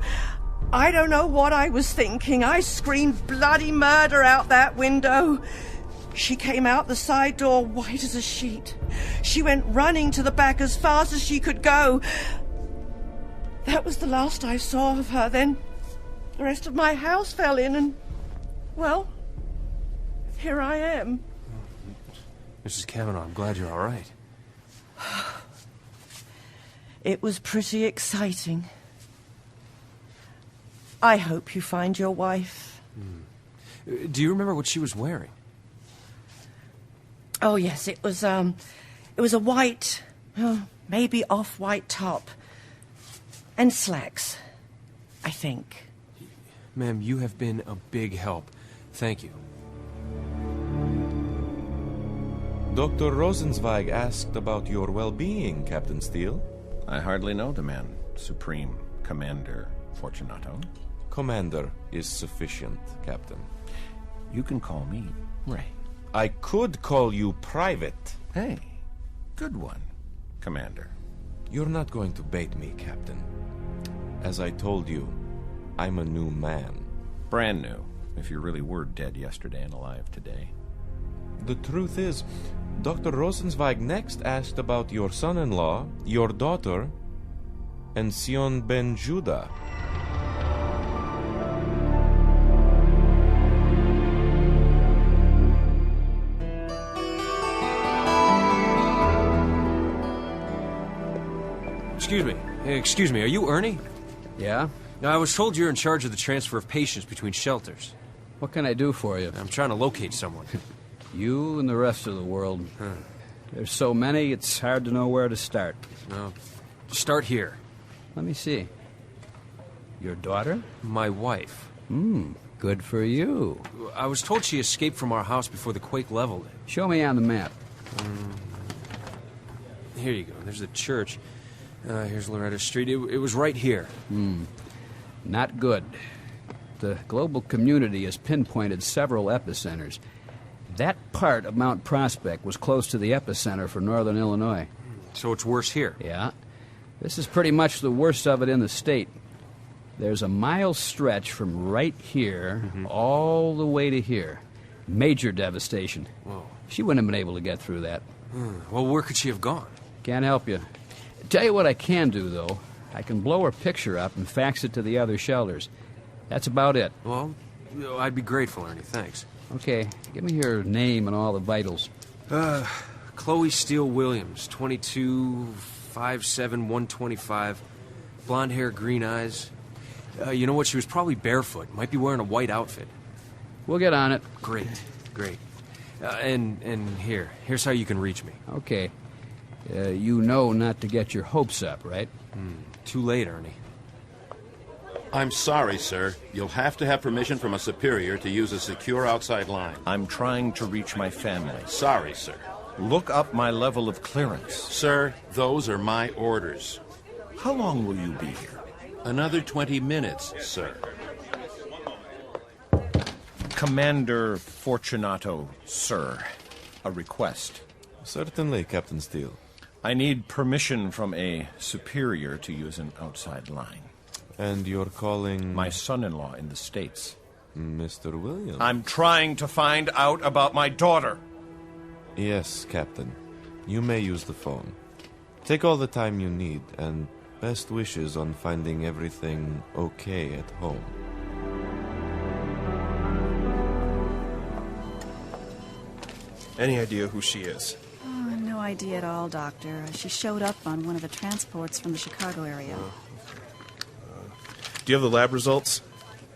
S7: I don't know what I was thinking. I screamed bloody murder out that window. She came out the side door white as a sheet. She went running to the back as fast as she could go. That was the last I saw of her. Then the rest of my house fell in and, well, here I am.
S3: Mrs. Cavanaugh, I'm glad you're all right.
S7: It was pretty exciting. I hope you find your wife.
S3: Do you remember what she was wearing?
S7: Oh, yes, it was a white, maybe off-white top. And slacks, I think.
S3: Ma'am, you have been a big help. Thank you.
S19: Dr. Rosenzweig asked about your well-being, Captain Steele.
S20: I hardly know the man, Supreme Commander Fortunato.
S19: Commander is sufficient, Captain.
S20: You can call me Ray.
S19: I could call you Private.
S20: Hey, good one, Commander.
S19: You're not going to bait me, Captain. As I told you, I'm a new man.
S20: Brand new, if you really were dead yesterday and alive today.
S19: The truth is, Dr. Rosenzweig next asked about your son-in-law, your daughter, and Sion ben Judah.
S3: Excuse me, are you Ernie?
S13: Yeah?
S3: Now, I was told you're in charge of the transfer of patients between shelters.
S13: What can I do for you?
S3: I'm trying to locate someone.
S13: You and the rest of the world. There's so many, it's hard to know where to start.
S3: No, start here.
S13: Let me see. Your daughter?
S3: My wife.
S13: Good for you.
S3: I was told she escaped from our house before the quake leveled it.
S13: Show me on the map.
S3: Here you go. There's the church. Here's Loretta Street. It was right here.
S13: Not good. The global community has pinpointed several epicenters. That part of Mount Prospect was close to the epicenter for northern Illinois.
S3: So it's worse here?
S13: Yeah. This is pretty much the worst of it in the state. There's a mile stretch from right here all the way to here. Major devastation.
S3: Whoa.
S13: She wouldn't have been able to get through that.
S3: Well, where could she have gone?
S13: Can't help you. Tell you what I can do, though. I can blow her picture up and fax it to the other shelters. That's about it.
S3: Well, I'd be grateful, Ernie. Thanks.
S13: Okay, give me your name and all the vitals.
S3: Chloe Steele Williams, 22, 5'7", 125, blonde hair, green eyes. You know what? She was probably barefoot. Might be wearing a white outfit.
S13: We'll get on it.
S3: Great. And here's how you can reach me.
S13: Okay. You know not to get your hopes up, right?
S3: Too late, Ernie.
S22: I'm sorry, sir. You'll have to have permission from a superior to use a secure outside line.
S20: I'm trying to reach my family.
S22: Sorry, sir.
S20: Look up my level of clearance.
S22: Sir, those are my orders.
S20: How long will you be here?
S22: Another 20 minutes, sir.
S20: Commander Fortunato, sir. A request.
S19: Certainly, Captain Steele.
S20: I need permission from a superior to use an outside line.
S19: And you're calling...
S20: My son-in-law in the States.
S19: Mr. Williams.
S20: I'm trying to find out about my daughter.
S19: Yes, Captain. You may use the phone. Take all the time you need, and best wishes on finding everything okay at home.
S15: Any idea who she is?
S17: Oh, no idea at all, Doctor. She showed up on one of the transports from the Chicago area.
S15: Do you have the lab results?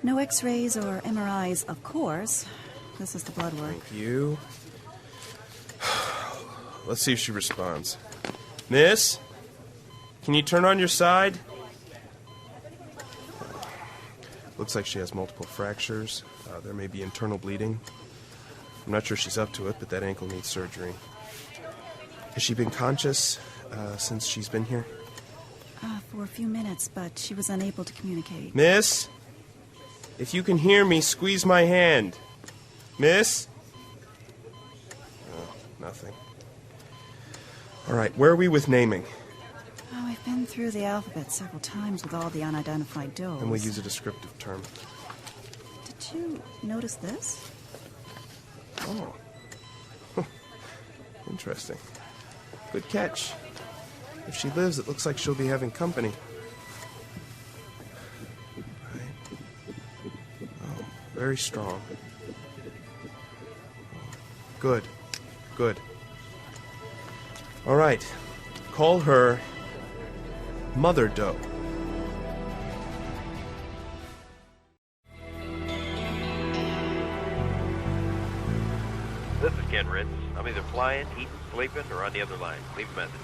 S17: No x-rays or MRIs, of course. This is the blood work.
S15: Thank you. Let's see if she responds. Miss? Can you turn on your side? Looks like she has multiple fractures. There may be internal bleeding. I'm not sure she's up to it, but that ankle needs surgery. Has she been conscious since she's been here?
S17: For a few minutes, but she was unable to communicate.
S15: Miss? If you can hear me, squeeze my hand. Miss? Oh, nothing. All right, where are we with naming?
S17: Oh, I've been through the alphabet several times with all the unidentified does.
S15: And we'll use a descriptive term.
S17: Did you notice this?
S15: Oh. Interesting. Good catch. If she lives, it looks like she'll be having company. Right. Oh, very strong. Good. Good. All right. Call her Mother Doe.
S6: This is Ken Ritz. I'm either flying, eating, sleeping, or on the other line. Leave a message.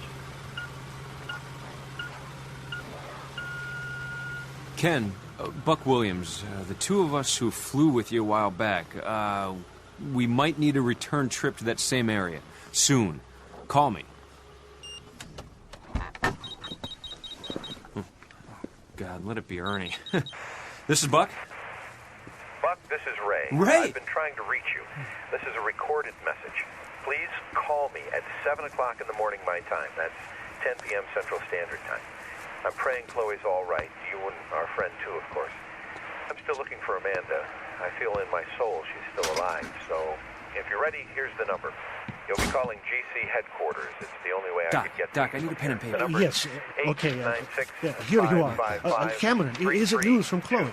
S3: Ken, Buck Williams, the two of us who flew with you a while back, we might need a return trip to that same area. Soon. Call me. Oh, God, let it be Ernie. This is Buck?
S6: Buck, this is Ray.
S3: Ray!
S6: I've been trying to reach you. This is a recorded message. Please call me at 7 o'clock in the morning my time. That's 10 p.m. Central Standard Time. I'm praying Chloe's all right. You and our friend, too, of course. I'm still looking for Amanda. I feel in my soul she's still alive. So, if you're ready, here's the number. You'll be calling GC headquarters. It's the only way I can get
S3: Doc, I need a pen and paper.
S8: Yes, okay. Here you are. Cameron, is it news from Chloe?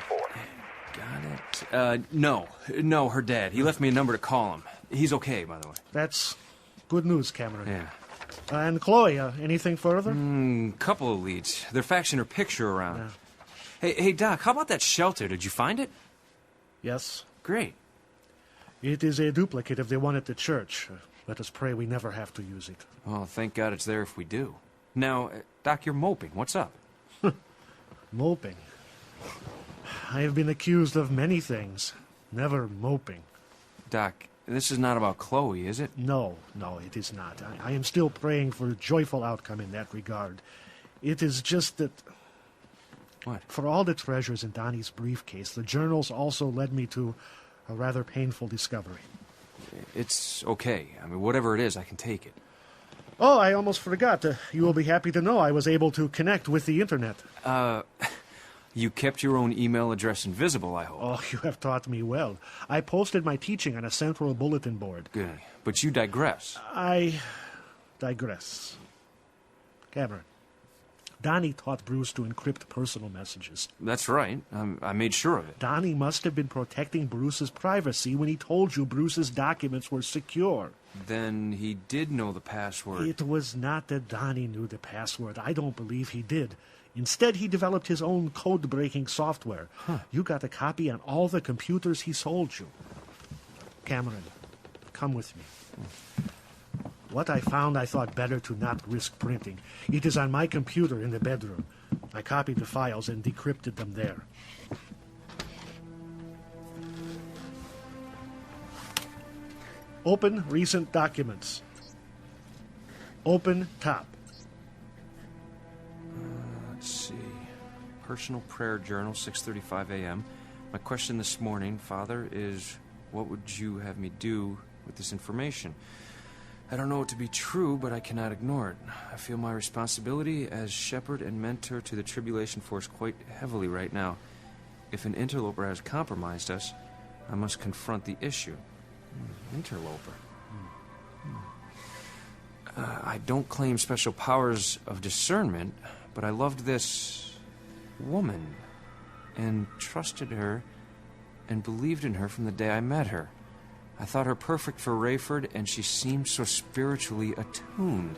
S3: Got it. No, her dad. He left me a number to call him. He's okay, by the way.
S8: That's good news, Cameron.
S3: Yeah.
S8: And Chloe, anything further?
S3: Couple of leads. They're faxing her picture around. Yeah. Hey, Doc, how about that shelter? Did you find it?
S8: Yes.
S3: Great.
S8: It is a duplicate of the one at the church. Let us pray we never have to use it.
S3: Oh, thank God it's there if we do. Now, Doc, you're moping. What's up?
S8: Moping? I have been accused of many things. Never moping.
S3: Doc, this is not about Chloe, is it?
S8: No, it is not. I am still praying for a joyful outcome in that regard. It is just that...
S3: What?
S8: For all the treasures in Donnie's briefcase, the journals also led me to a rather painful discovery.
S3: It's okay. I mean, whatever it is, I can take it.
S8: Oh, I almost forgot. You will be happy to know I was able to connect with the internet.
S3: You kept your own email address invisible, I hope.
S8: Oh, you have taught me well. I posted my teaching on a central bulletin board.
S3: Good. But you digress.
S8: I digress. Cameron, Donnie taught Bruce to encrypt personal messages.
S3: That's right. I made sure of it.
S8: Donnie must have been protecting Bruce's privacy when he told you Bruce's documents were secure.
S3: Then he did know the password.
S8: It was not that Donnie knew the password. I don't believe he did. Instead, he developed his own code-breaking software. You got a copy on all the computers he sold you. Cameron, come with me. What I found, I thought better to not risk printing. It is on my computer in the bedroom. I copied the files and decrypted them there. Open recent documents. Open top.
S3: Let's see. Personal prayer journal, 6:35 a.m. My question this morning, Father, is what would you have me do with this information? I don't know it to be true, but I cannot ignore it. I feel my responsibility as shepherd and mentor to the tribulation force quite heavily right now. If an interloper has compromised us, I must confront the issue. Interloper. I don't claim special powers of discernment, but I loved this woman and trusted her and believed in her from the day I met her. I thought her perfect for Rayford, and she seemed so spiritually attuned.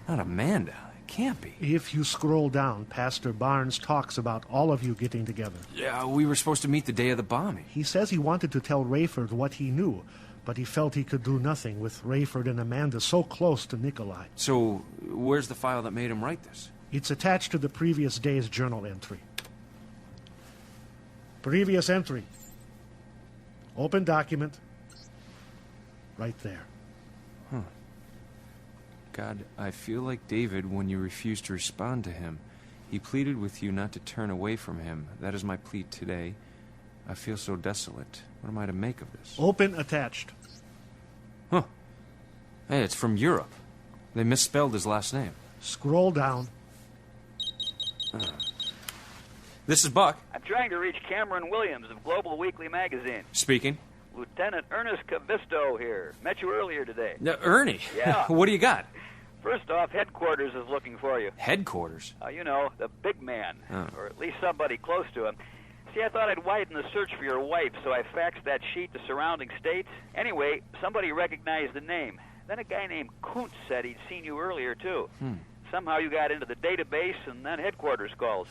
S3: Not Amanda. It can't be.
S8: If you scroll down, Pastor Barnes talks about all of you getting together.
S3: Yeah, we were supposed to meet the day of the bombing.
S8: He says he wanted to tell Rayford what he knew, but he felt he could do nothing with Rayford and Amanda so close to Nicolae.
S3: So, where's the file that made him write this?
S8: It's attached to the previous day's journal entry. Previous entry. Open document. Right there.
S3: God, I feel like David when you refused to respond to him. He pleaded with you not to turn away from him. That is my plea today. I feel so desolate. What am I to make of this?
S8: Open attached.
S3: Hey, it's from Europe. They misspelled his last name.
S8: Scroll down.
S3: This is Buck.
S12: I'm trying to reach Cameron Williams of Global Weekly Magazine.
S3: Speaking.
S12: Lieutenant Ernest Cavisto here. Met you earlier today.
S3: Ernie?
S12: Yeah.
S3: What do you got?
S12: First off, headquarters is looking for you.
S3: Headquarters?
S12: You know, the big man.
S3: Oh.
S12: Or at least somebody close to him. See, I thought I'd widen the search for your wife, so I faxed that sheet to surrounding states. Anyway, somebody recognized the name. Then a guy named Kuntz said he'd seen you earlier, too. Somehow you got into the database, and then headquarters calls.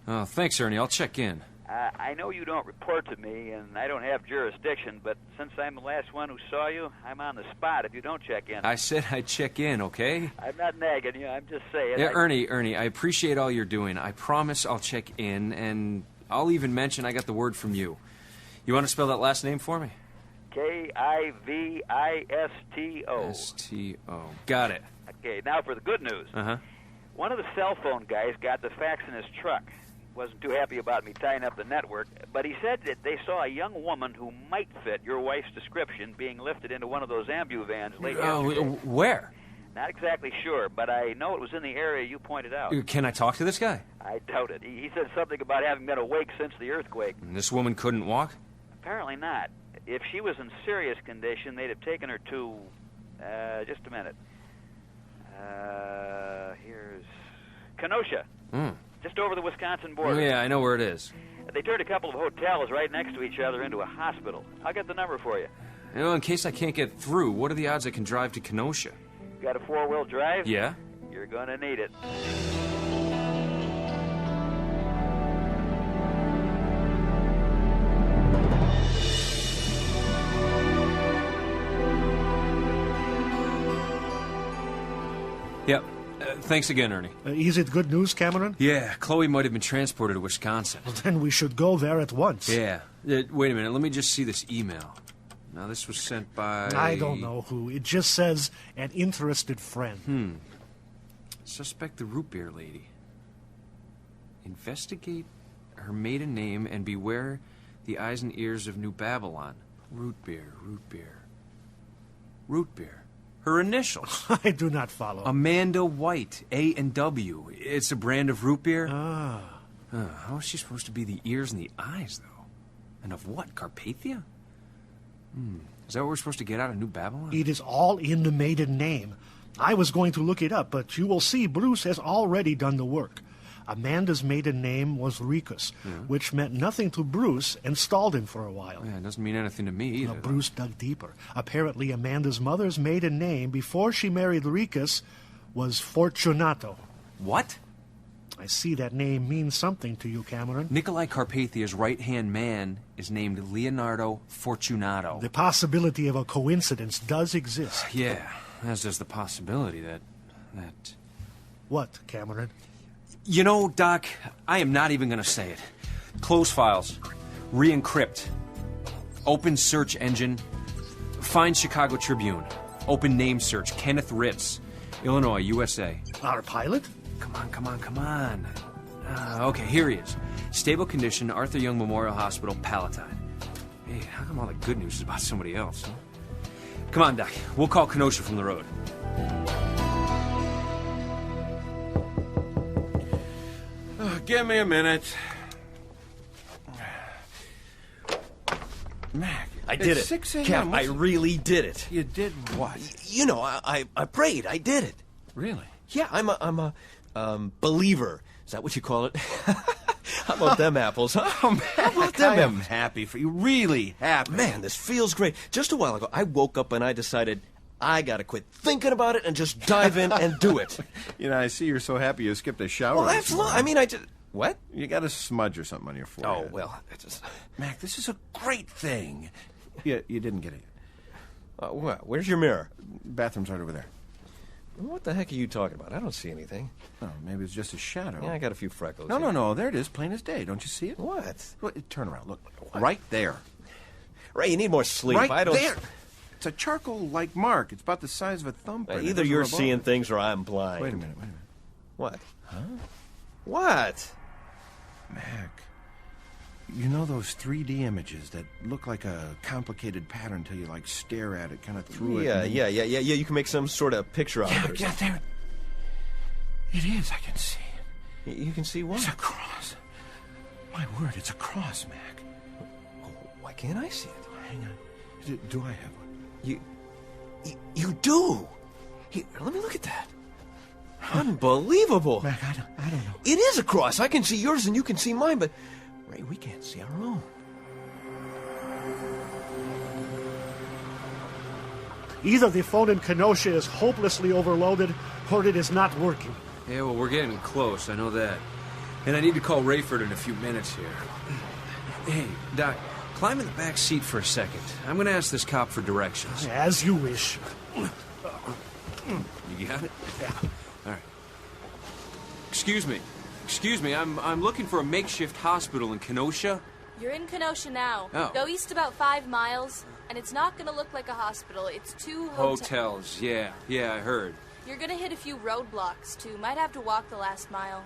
S3: Oh, thanks, Ernie. I'll check in.
S12: I know you don't report to me, and I don't have jurisdiction, but since I'm the last one who saw you, I'm on the spot if you don't check in.
S3: I said I'd check in, okay?
S12: I'm not nagging you, I'm just saying.
S3: Yeah, Ernie, I appreciate all you're doing. I promise I'll check in, and I'll even mention I got the word from you. You want to spell that last name for me?
S12: Kivisto.
S3: S-T-O. Got it.
S12: Okay, now for the good news. One of the cell phone guys got the fax in his truck. Wasn't too happy about me tying up the network, but he said that they saw a young woman who might fit your wife's description being lifted into one of those ambuvans late yesterday.
S3: Where?
S12: Not exactly sure, but I know it was in the area you pointed out.
S3: Can I talk to this guy?
S12: I doubt it. He said something about having been awake since the earthquake.
S3: And this woman couldn't walk?
S12: Apparently not. If she was in serious condition, they'd have taken her to... just a minute. Here's... Kenosha. Just over the Wisconsin border.
S3: Yeah, I know where it is.
S12: They turned a couple of hotels right next to each other into a hospital. I'll get the number for you.
S3: You know, in case I can't get through, what are the odds I can drive to Kenosha?
S12: Got a four-wheel drive?
S3: Yeah.
S12: You're gonna need it.
S3: Yep. Thanks again, Ernie.
S8: Is it good news, Cameron?
S3: Yeah, Chloe might have been transported to Wisconsin.
S8: Well, then we should go there at once.
S3: Yeah. Wait a minute. Let me just see this email. Now, this was sent by...
S8: I don't know who. It just says, an interested friend.
S3: Suspect the root beer lady. Investigate her maiden name and beware the eyes and ears of New Babylon. Root beer, root beer. Root beer. Her initials.
S8: I do not follow.
S3: Amanda White, A and W. It's a brand of root beer.
S8: Ah.
S3: How is she supposed to be the ears and the eyes, though? And of what? Carpathia? Is that what we're supposed to get out of New Babylon?
S8: It is all in the maiden name. I was going to look it up, but you will see Bruce has already done the work. Amanda's maiden name was Ricus, which meant nothing to Bruce and stalled him for a while.
S3: Yeah, it doesn't mean anything to me either.
S8: Now, Bruce dug deeper. Apparently, Amanda's mother's maiden name before she married Ricus was Fortunato.
S3: What?
S8: I see that name means something to you, Cameron.
S3: Nicolae Carpathia's right-hand man is named Leonardo Fortunato.
S8: The possibility of a coincidence does exist.
S3: Yeah, as does the possibility that...
S8: What, Cameron?
S3: You know, Doc, I am not even going to say it. Close files. Re-encrypt. Open search engine. Find Chicago Tribune. Open name search. Kenneth Ritz. Illinois, USA.
S8: Our pilot?
S3: Come on. Okay, here he is. Stable condition, Arthur Young Memorial Hospital, Palatine. Hey, how come all the good news is about somebody else? Huh? Come on, Doc. We'll call Kenosha from the road.
S20: Give me a minute. Mac,
S11: I did it.
S20: 6 a.m.
S11: Cap, I really did it.
S20: You did what?
S11: You know, I prayed. I did it.
S20: Really?
S11: Yeah, I'm a believer. Is that what you call it? How about them apples, huh?
S20: Oh, man,
S11: How about them
S20: I am
S11: apples?
S20: happy for you. Really happy.
S11: Man, this feels great. Just a while ago, I woke up and I decided I gotta quit thinking about it and just dive in and do it.
S20: You know, I see you're so happy you skipped a shower.
S11: Well, absolutely. I mean, I just... What?
S20: You got a smudge or something on your forehead.
S11: Oh, well, I just...
S20: Mac, this is a great thing. You didn't get it.
S11: What? Where's your mirror?
S20: Bathroom's right over there.
S11: What the heck are you talking about? I don't see anything.
S20: Oh, maybe it's just a shadow.
S11: Yeah, I got a few freckles.
S20: No. There it is, plain as day. Don't you see it?
S11: What?
S20: Well, turn around. Look. Right there.
S11: Ray, you need more sleep.
S20: Right
S11: I don't...
S20: there. It's a charcoal-like mark. It's about the size of a thumbprint.
S11: Either you're seeing things or I'm blind.
S20: Wait a minute.
S11: What?
S20: Huh?
S11: What?
S20: Mac, you know those 3D images that look like a complicated pattern until you, like, stare at it, kind of through it?
S11: Yeah. You can make some sort of picture out of it.
S20: Yeah, there it is. I can see it.
S11: You can see what?
S20: It's a cross. My word, it's a cross, Mac.
S11: Why can't I see it?
S20: Hang on. Do I have one?
S11: You do? Here, let me look at that. Unbelievable.
S20: Mac, I don't know.
S11: It is a cross. I can see yours and you can see mine, but Ray, we can't see our own.
S8: Either the phone in Kenosha is hopelessly overloaded, or it is not working.
S3: Yeah, well, we're getting close, I know that. And I need to call Rayford in a few minutes here. Hey, Doc, climb in the back seat for a second. I'm going to ask this cop for directions.
S8: As you wish.
S3: You got it? Yeah. All right. Excuse me, I'm looking for a makeshift hospital in Kenosha.
S5: You're in Kenosha now.
S3: Oh.
S5: Go east about 5 miles, and it's not going to look like a hospital. It's 2
S3: Hotels, yeah, I heard.
S5: You're going to hit a few roadblocks, too. Might have to walk the last mile.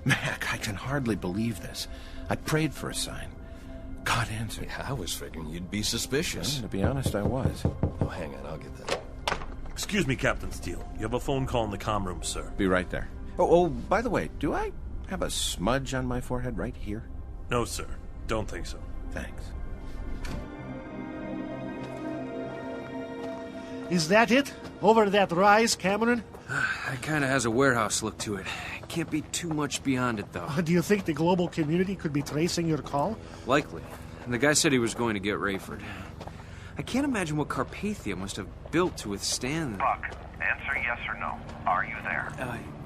S20: Mac, I can hardly believe this. I prayed for a sign. God answered.
S11: Yeah, I was figuring you'd be suspicious.
S20: Well, to be honest, I was.
S11: Oh, hang on, I'll get that.
S14: Excuse me, Captain Steele. You have a phone call in the comm room, sir.
S20: Be right there. Oh, by the way, do I have a smudge on my forehead right here?
S14: No, sir. Don't think so.
S20: Thanks.
S8: Is that it? Over that rise, Cameron?
S3: That kind of has a warehouse look to it. Can't be too much beyond it, though.
S8: Do you think the global community could be tracing your call?
S3: Likely. And the guy said he was going to get Rayford. I can't imagine what Carpathia must have built to withstand...
S6: Buck, answer yes or no. Are you there?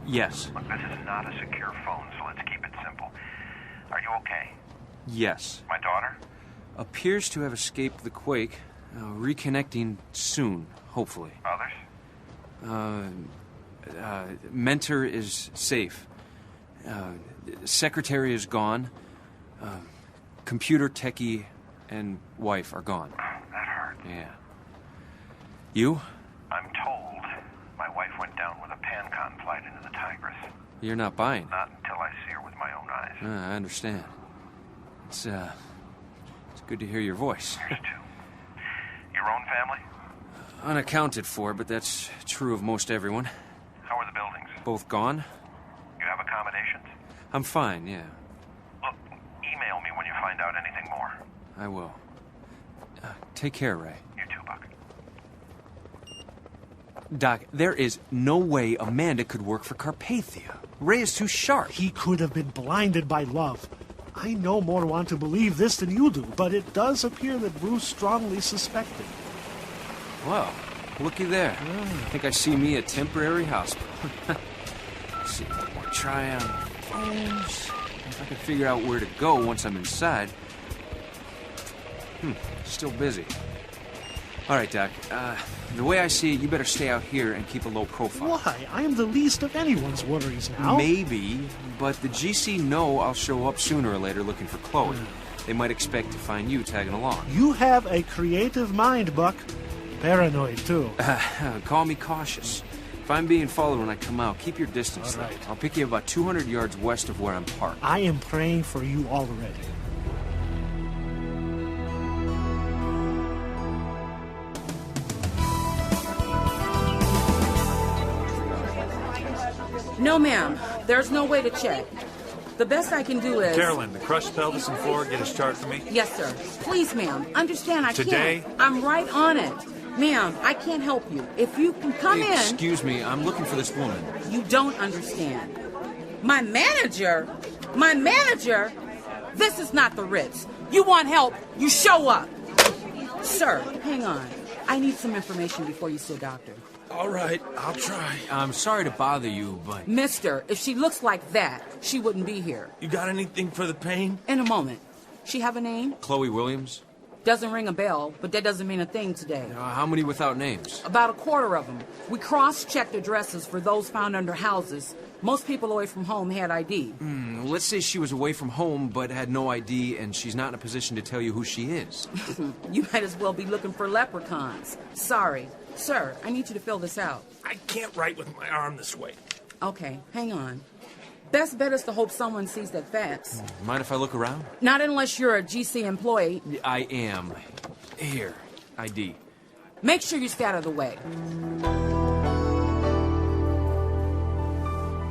S3: Yes.
S6: Look, this is not a secure phone, so let's keep it simple. Are you okay?
S3: Yes.
S6: My daughter?
S3: Appears to have escaped the quake. Reconnecting soon, hopefully.
S6: Others?
S3: Mentor is safe. Secretary is gone. Computer techie and wife are gone.
S6: That hurt.
S3: Yeah. You?
S6: I'm told my wife went down with a PanCon flight into the Tigris.
S3: You're not buying.
S6: Not until I see her with my own eyes.
S3: I understand. It's good to hear your voice.
S6: Yours too. Your own family?
S3: Unaccounted for, but that's true of most everyone.
S6: How are the buildings?
S3: Both gone?
S6: You have accommodations?
S3: I'm fine, yeah.
S6: Look, email me when you find out anything more.
S3: I will. Take care, Ray.
S6: You too, Buck.
S3: Doc, there is no way Amanda could work for Carpathia. Ray is too sharp.
S8: He could have been blinded by love. I no more want to believe this than you do, but it does appear that Bruce strongly suspected.
S3: Well, looky there. I think I see me a temporary hospital. Let's see, we'll try on phones. If I can figure out where to go once I'm inside. Still busy. All right, Doc. The way I see it, you better stay out here and keep a low profile.
S8: Why? I am the least of anyone's worries now.
S3: Maybe, but the GC know I'll show up sooner or later looking for Chloe. They might expect to find you tagging along.
S8: You have a creative mind, Buck. Paranoid, too.
S3: Call me cautious. If I'm being followed when I come out, keep your distance.
S8: All right.
S3: I'll pick you about 200 yards west of where I'm parked.
S8: I am praying for you already.
S9: No, ma'am. There's no way to check. The best I can do is...
S4: Carolyn, the crushed pelvis and floor, get his chart for me?
S9: Yes, sir. Please, ma'am. Understand, I
S4: Today?
S9: can't. I'm right on it. Ma'am, I can't help you. If you can come in...
S3: Excuse me, I'm looking for this woman.
S9: You don't understand. My manager? My manager? This is not the Ritz. You want help, you show up. Sir, hang on. I need some information before you see a doctor.
S19: All right, I'll try.
S3: I'm sorry to bother you, but...
S9: Mister, if she looks like that, she wouldn't be here.
S19: You got anything for the pain?
S9: In a moment. She have a name?
S3: Chloe Williams?
S9: Doesn't ring a bell, but that doesn't mean a thing today.
S3: How many without names?
S9: About a quarter of them. We cross-checked addresses for those found under houses. Most people away from home had ID.
S3: Let's say she was away from home but had no ID and she's not in a position to tell you who she is.
S9: You might as well be looking for leprechauns. Sorry. Sir, I need you to fill this out.
S19: I can't write with my arm this way.
S9: Okay, hang on. Best bet is to hope someone sees that fax.
S3: Mind if I look around?
S9: Not unless you're a GC employee.
S3: I am. Here, ID.
S9: Make sure you stay out of the way.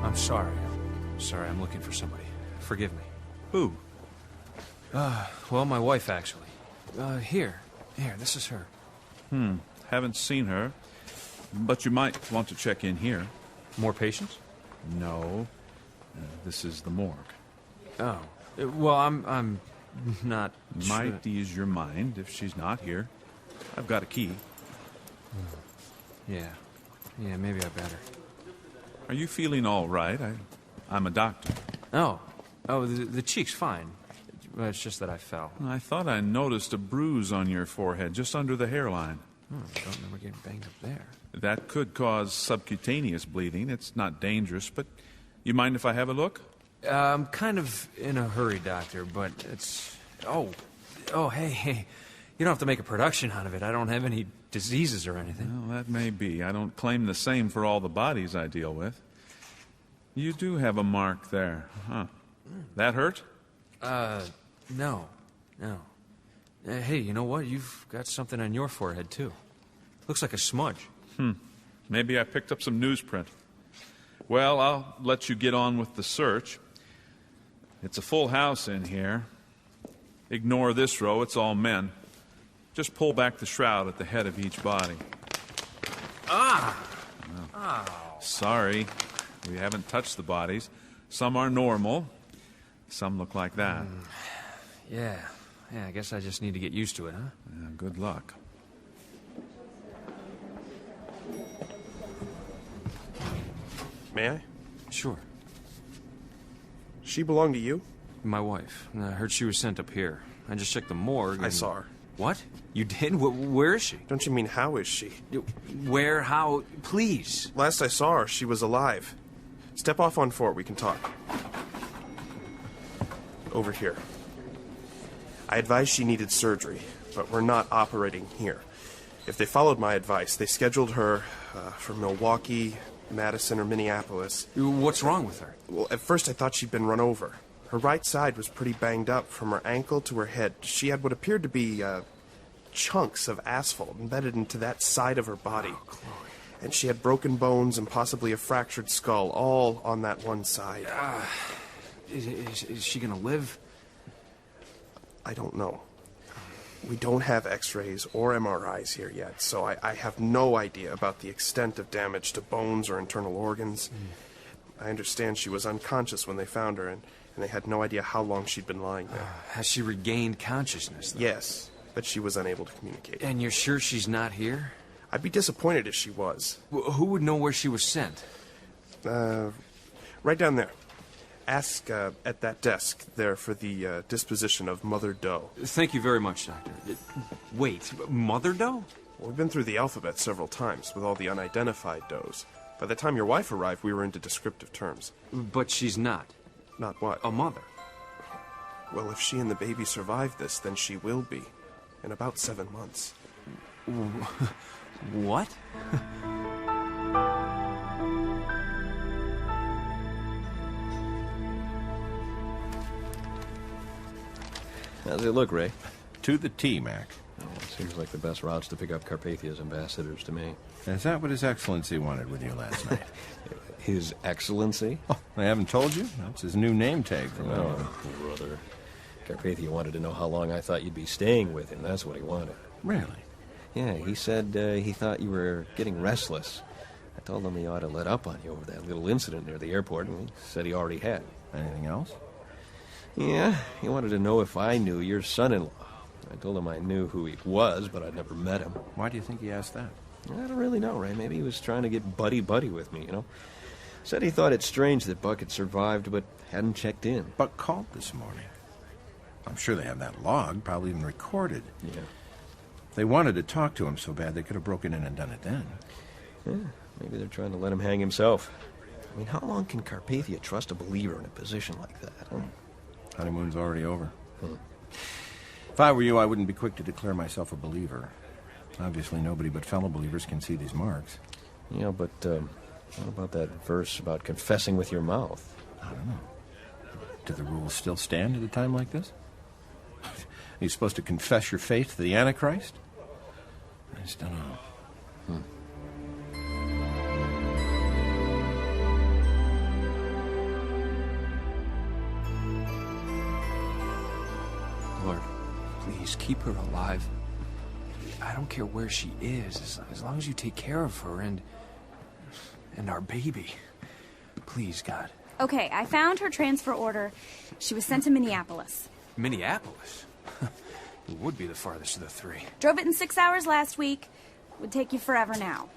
S3: I'm sorry. Sorry, I'm looking for somebody. Forgive me.
S4: Who?
S3: Well, my wife, actually. Here, this is her.
S4: Haven't seen her, but you might want to check in here.
S3: More patients?
S4: No. This is the morgue.
S3: Oh. Well, I'm not
S4: Might ease your mind if she's not here. I've got a key.
S3: Yeah, maybe I better.
S4: Are you feeling all right? I'm a doctor.
S3: Oh, the cheek's fine. It's just that I fell.
S4: I thought I noticed a bruise on your forehead, just under the hairline.
S3: I don't remember getting banged up there.
S4: That could cause subcutaneous bleeding. It's not dangerous, but you mind if I have a look?
S3: I'm kind of in a hurry, Doctor, but it's... Oh, hey. You don't have to make a production out of it. I don't have any diseases or anything.
S4: Well, that may be. I don't claim the same for all the bodies I deal with. You do have a mark there, huh? That hurt?
S3: No. Hey, you know what? You've got something on your forehead, too. Looks like a smudge.
S4: Maybe I picked up some newsprint. Well, I'll let you get on with the search. It's a full house in here. Ignore this row, it's all men. Just pull back the shroud at the head of each body. Sorry, we haven't touched the bodies. Some are normal. Some look like that.
S3: Yeah, I guess I just need to get used to it, huh?
S4: Yeah, good luck.
S15: May I?
S3: Sure.
S15: She belonged to you?
S3: My wife. I heard she was sent up here. I just checked the morgue.
S15: I saw her.
S3: What? You did? Where is she?
S15: Don't you mean how is she?
S3: Where? How? Please.
S15: Last I saw her, she was alive. Step off on fort, we can talk. Over here. I advised she needed surgery, but we're not operating here. If they followed my advice, they scheduled her for Milwaukee, Madison, or Minneapolis.
S3: What's wrong with her?
S15: Well, at first I thought she'd been run over. Her right side was pretty banged up from her ankle to her head. She had what appeared to be chunks of asphalt embedded into that side of her body.
S3: Oh, Chloe.
S15: And she had broken bones and possibly a fractured skull, all on that one side.
S3: Is she gonna live?
S15: I don't know. We don't have x-rays or MRIs here yet, so I have no idea about the extent of damage to bones or internal organs. I understand she was unconscious when they found her, and they had no idea how long she'd been lying there.
S3: Has she regained consciousness, though?
S15: Yes, but she was unable to communicate.
S3: And you're sure she's not here?
S15: I'd be disappointed if she was.
S3: Who would know where she was sent?
S15: Right down there. Ask at that desk there for the disposition of Mother Doe.
S3: Thank you very much, Doctor. Wait, Mother Doe?
S15: Well, we've been through the alphabet several times with all the unidentified does. By the time your wife arrived, we were into descriptive terms.
S3: But she's not.
S15: Not what?
S3: A mother.
S15: Well, if she and the baby survive this, then she will be. In about 7 months.
S3: What?
S11: How's it look, Ray?
S20: To the T, Mac.
S11: Yeah, seems like the best routes to pick up Carpathia's ambassadors to me.
S20: Is that what His Excellency wanted with you last night?
S11: His Excellency?
S20: Oh, I haven't told you? That's his new name tag from now on.
S11: Brother. Carpathia wanted to know how long I thought you'd be staying with him. That's what he wanted.
S20: Really?
S11: Yeah, he said he thought you were getting restless. I told him he ought to let up on you over that little incident near the airport, and he said he already had.
S20: Anything else?
S11: Yeah, he wanted to know if I knew your son-in-law. I told him I knew who he was, but I'd never met him.
S20: Why do you think he asked that?
S11: I don't really know, Ray. Maybe he was trying to get buddy-buddy with me, you know? Said he thought it strange that Buck had survived, but hadn't checked in.
S20: Buck called this morning. I'm sure they have that log, probably even recorded.
S11: Yeah.
S20: They wanted to talk to him so bad they could have broken in and done it then.
S11: Yeah, maybe they're trying to let him hang himself. I mean, how long can Carpathia trust a believer in a position like that? Huh?
S20: Honeymoon's already over. If I were you, I wouldn't be quick to declare myself a believer. Obviously, nobody but fellow believers can see these marks.
S11: Yeah, but what about that verse about confessing with your mouth?
S20: I don't know. Do the rules still stand at a time like this? Are you supposed to confess your faith to the Antichrist? I just don't know.
S3: Lord, please keep her alive. I don't care where she is, as long as you take care of her and our baby. Please, God.
S18: Okay, I found her transfer order. She was sent to Minneapolis.
S3: Minneapolis? It would be the farthest of the three.
S18: Drove it in 6 hours last week. Would take you forever now.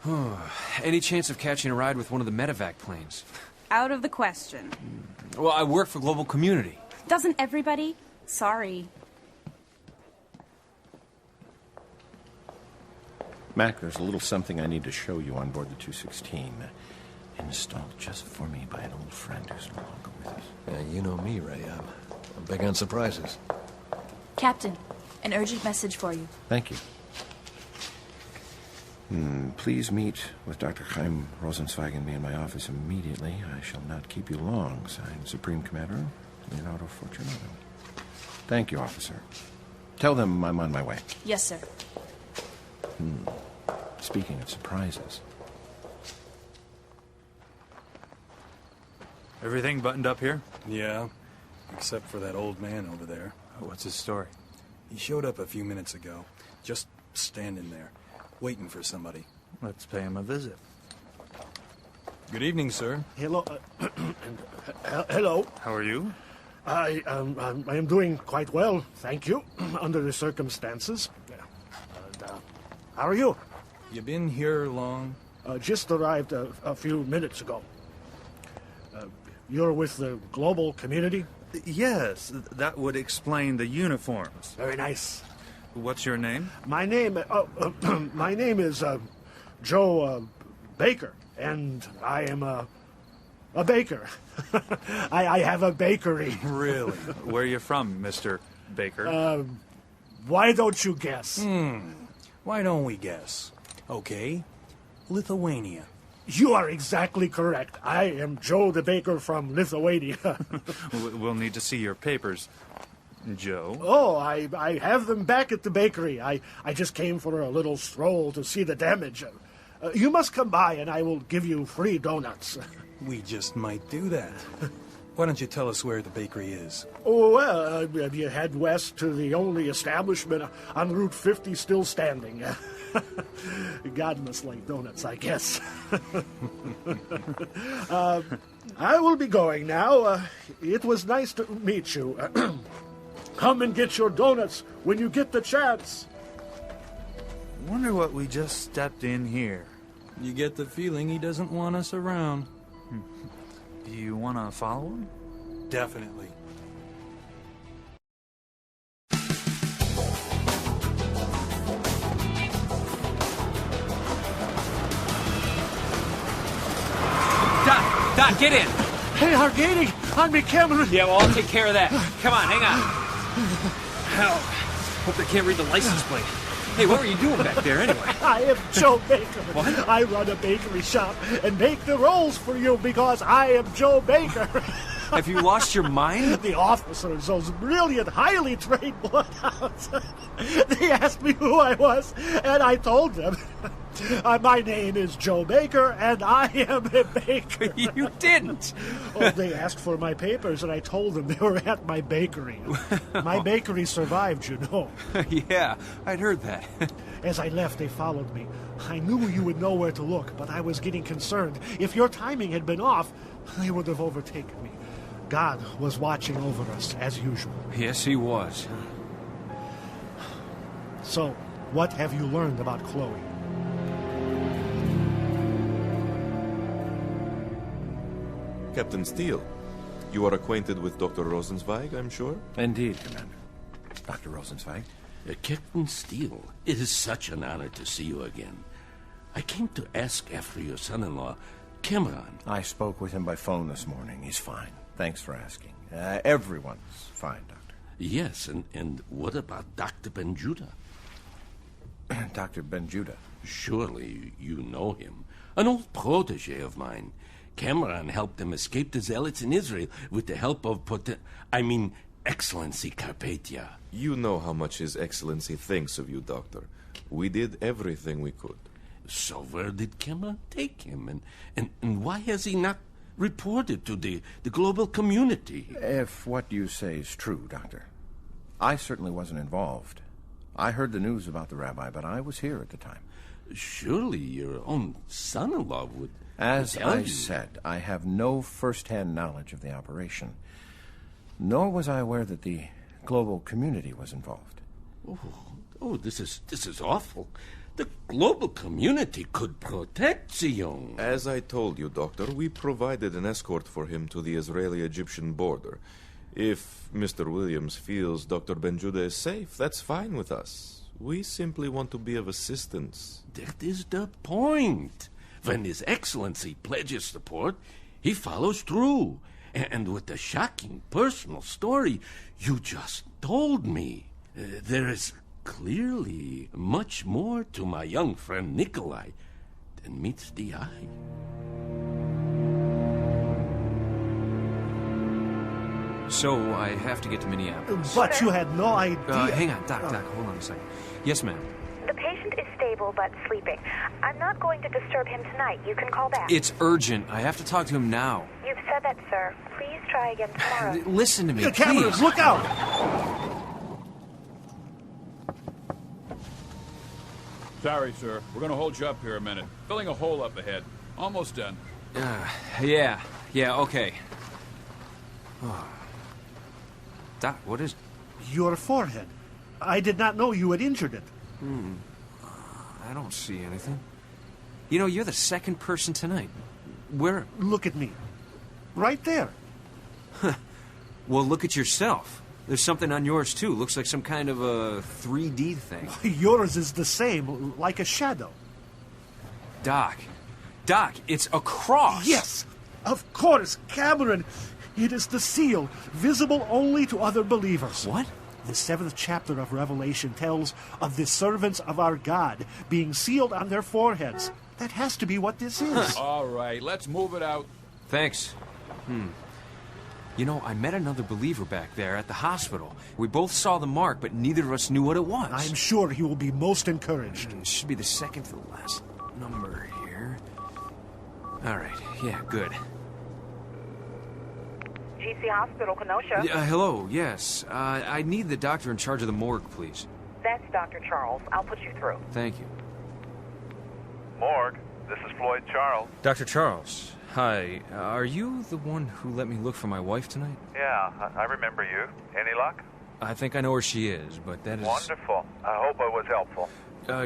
S3: Any chance of catching a ride with one of the medevac planes?
S18: Out of the question.
S3: Well, I work for Global Community.
S18: Doesn't everybody? Sorry.
S20: Mac, there's a little something I need to show you on board the 216. Installed just for me by an old friend who's no longer with us.
S11: Yeah, you know me, Ray. I'm big on surprises.
S5: Captain, an urgent message for you.
S20: Thank you. Please meet with Dr. Chaim Rosenzweigen in my office immediately. I shall not keep you long. Signed, Supreme Commander Leonardo Fortunato. Thank you, officer. Tell them I'm on my way.
S5: Yes, sir.
S20: Speaking of surprises.
S4: Everything buttoned up here?
S21: Yeah, except for that old man over there.
S4: What's his story?
S21: He showed up a few minutes ago, just standing there, waiting for somebody.
S4: Let's pay him a visit.
S21: Good evening, sir.
S8: Hello. Hello.
S4: How are you?
S8: I am doing quite well, thank you, under the circumstances. How are you?
S21: You been here long?
S8: Just arrived a few minutes ago. You're with the global community?
S4: Yes, that would explain the uniforms.
S8: Very nice.
S4: What's your name?
S8: My name is Joe Baker, and I am a baker. I have a bakery.
S21: Really?
S4: Where are you from, Mr. Baker?
S8: Why don't you guess?
S21: Why don't we guess? Okay, Lithuania.
S8: You are exactly correct. I am Joe the Baker from Lithuania.
S4: We'll need to see your papers, Joe.
S8: Oh, I have them back at the bakery. I just came for a little stroll to see the damage. You must come by and I will give you free donuts.
S21: We just might do that. Why don't you tell us where the bakery is?
S8: Oh, well, you head west to the only establishment on Route 50 still standing. God must like donuts, I guess. I will be going now. It was nice to meet you. Come and get your donuts when you get the chance.
S4: Wonder what we just stepped in here.
S21: You get the feeling he doesn't want us around.
S4: Do you want to follow him?
S21: Definitely.
S3: Doc, get in!
S8: Hey, Argady, on me, Cameron.
S3: Yeah, well, I'll take care of that. Come on, hang on. Hell, hope they can't read the license plate. Hey, what were you doing back there anyway?
S8: I am Joe Baker.
S3: What?
S8: I run a bakery shop and make the rolls for you because I am Joe Baker.
S3: Have you lost your mind?
S8: The officers, those brilliant, highly trained bloodhounds, they asked me who I was, and I told them. My name is Joe Baker, and I am a baker.
S3: You didn't.
S8: Oh, they asked for my papers, and I told them they were at my bakery. My bakery survived, you know.
S3: Yeah, I'd heard that.
S8: As I left, they followed me. I knew you would know where to look, but I was getting concerned. If your timing had been off, they would have overtaken me. God was watching over us, as usual.
S3: Yes, he was.
S8: So, what have you learned about Chloe?
S19: Captain Steele, you are acquainted with Dr. Rosenzweig, I'm sure?
S20: Indeed, Commander. Dr. Rosenzweig?
S1: Captain Steele, it is such an honor to see you again. I came to ask after your son-in-law, Cameron.
S20: I spoke with him by phone this morning. He's fine. Thanks for asking. Everyone's fine, Doctor.
S1: Yes, and what about Dr. Benjuda?
S20: Dr. Benjuda?
S1: Surely you know him. An old protege of mine. Cameron helped him escape the zealots in Israel with the help of Excellency Carpathia.
S19: You know how much His Excellency thinks of you, Doctor. We did everything we could.
S1: So where did Cameron take him? And why has he not reported to the global community?
S20: If what you say is true, Doctor, I certainly wasn't involved. I heard the news about the rabbi, but I was here at the time.
S1: Surely your own son-in-law would...
S20: As I said, I have no first-hand knowledge of the operation, nor was I aware that the global community was involved.
S1: Oh, this is awful. The global community could protect the young.
S19: As I told you, Doctor, we provided an escort for him to the Israeli-Egyptian border. If Mr. Williams feels Dr. Benjuda is safe, that's fine with us. We simply want to be of assistance.
S1: That is the point. When His Excellency pledges support, he follows through. And with the shocking personal story you just told me, there is clearly much more to my young friend Nicolae than meets the eye.
S3: So I have to get to Minneapolis.
S8: But you had no idea.
S3: Hang on, Doc, hold on a second. Yes, ma'am.
S16: The patient is stable but sleeping. I'm not going to disturb him tonight. You can call back.
S3: It's urgent. I have to talk to him now.
S16: You've said that, sir. Please try again tomorrow.
S3: Listen to me,
S8: Cameron,
S3: please.
S8: look out!
S23: Sorry, sir. We're going to hold you up here a minute. Filling a hole up ahead. Almost done.
S3: Yeah, okay. Oh. Doc, what is...
S8: Your forehead. I did not know you had injured it.
S3: I don't see anything. You know, you're the second person tonight. Where?
S8: Look at me. Right there.
S3: Well, look at yourself. There's something on yours, too. Looks like some kind of a 3D thing.
S8: Yours is the same, like a shadow.
S3: Doc, it's a cross.
S8: Yes, of course, Cameron. It is the seal, visible only to other believers.
S3: What?
S8: The 7th chapter of Revelation tells of the servants of our God being sealed on their foreheads. That has to be what this is.
S23: All right, let's move it out.
S3: Thanks. You know, I met another believer back there at the hospital. We both saw the mark, but neither of us knew what it was.
S8: I'm sure he will be most encouraged.
S3: It should be the second to the last number here. All right, yeah, good.
S16: GC Hospital, Kenosha.
S3: Hello, yes. I need the doctor in charge of the morgue, please.
S16: That's Dr. Charles. I'll put you through.
S3: Thank you.
S6: Morgue, this is Floyd Charles.
S3: Dr. Charles, hi. Are you the one who let me look for my wife tonight?
S6: Yeah, I remember you. Any luck?
S3: I think I know where she is, but that is...
S6: Wonderful. I hope I was helpful.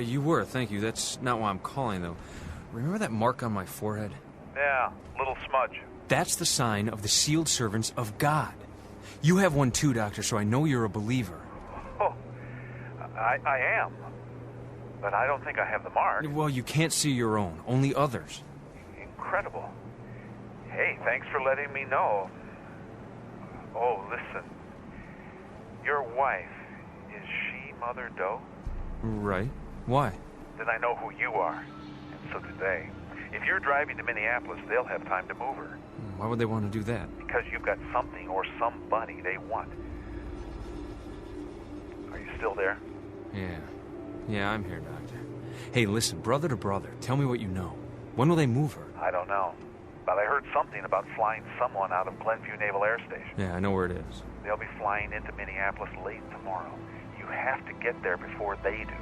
S3: You were, thank you. That's not why I'm calling, though. Remember that mark on my forehead?
S6: Yeah, little smudge.
S3: That's the sign of the sealed servants of God. You have one too, Doctor, so I know you're a believer.
S6: Oh, I am. But I don't think I have the mark.
S3: Well, you can't see your own, only others.
S6: Incredible. Hey, thanks for letting me know. Oh, listen. Your wife, is she Mother Doe?
S3: Right. Why?
S6: Then I know who you are, and so do they. If you're driving to Minneapolis, they'll have time to move her.
S3: Why would they want to do that?
S6: Because you've got something or somebody they want. Are you still there?
S3: Yeah, I'm here, Doctor. Hey, listen, brother to brother, tell me what you know. When will they move her?
S6: I don't know. But I heard something about flying someone out of Glenview Naval Air Station.
S3: Yeah, I know where it is.
S6: They'll be flying into Minneapolis late tomorrow. You have to get there before they do.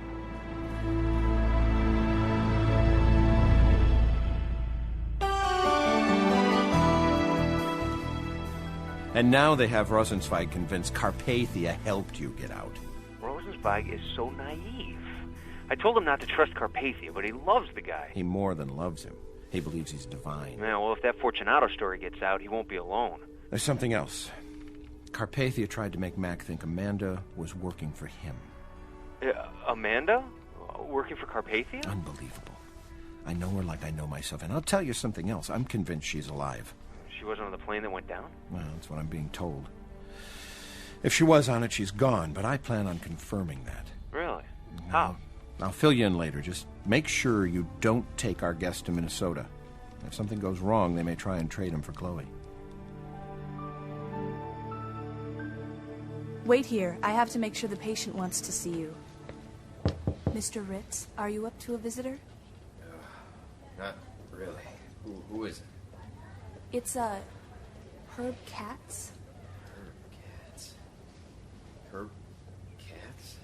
S20: And now they have Rosenzweig convinced Carpathia helped you get out.
S2: Rosenzweig is so naive. I told him not to trust Carpathia, but he loves the guy.
S20: He more than loves him. He believes he's divine.
S2: Yeah, well, if that Fortunato story gets out, he won't be alone.
S20: There's something else. Carpathia tried to make Mac think Amanda was working for him.
S2: Amanda? Working for Carpathia?
S20: Unbelievable. I know her like I know myself, and I'll tell you something else. I'm convinced she's alive.
S2: She wasn't on the plane that went down?
S20: Well, that's what I'm being told. If she was on it, she's gone, but I plan on confirming that.
S2: Really? How?
S20: I'll fill you in later. Just make sure you don't take our guest to Minnesota. If something goes wrong, they may try and trade him for Chloe.
S17: Wait here. I have to make sure the patient wants to see you. Mr. Ritz, are you up to a visitor?
S7: Not really. Who is it?
S17: It's, Herb Katz.
S7: Herb Katz?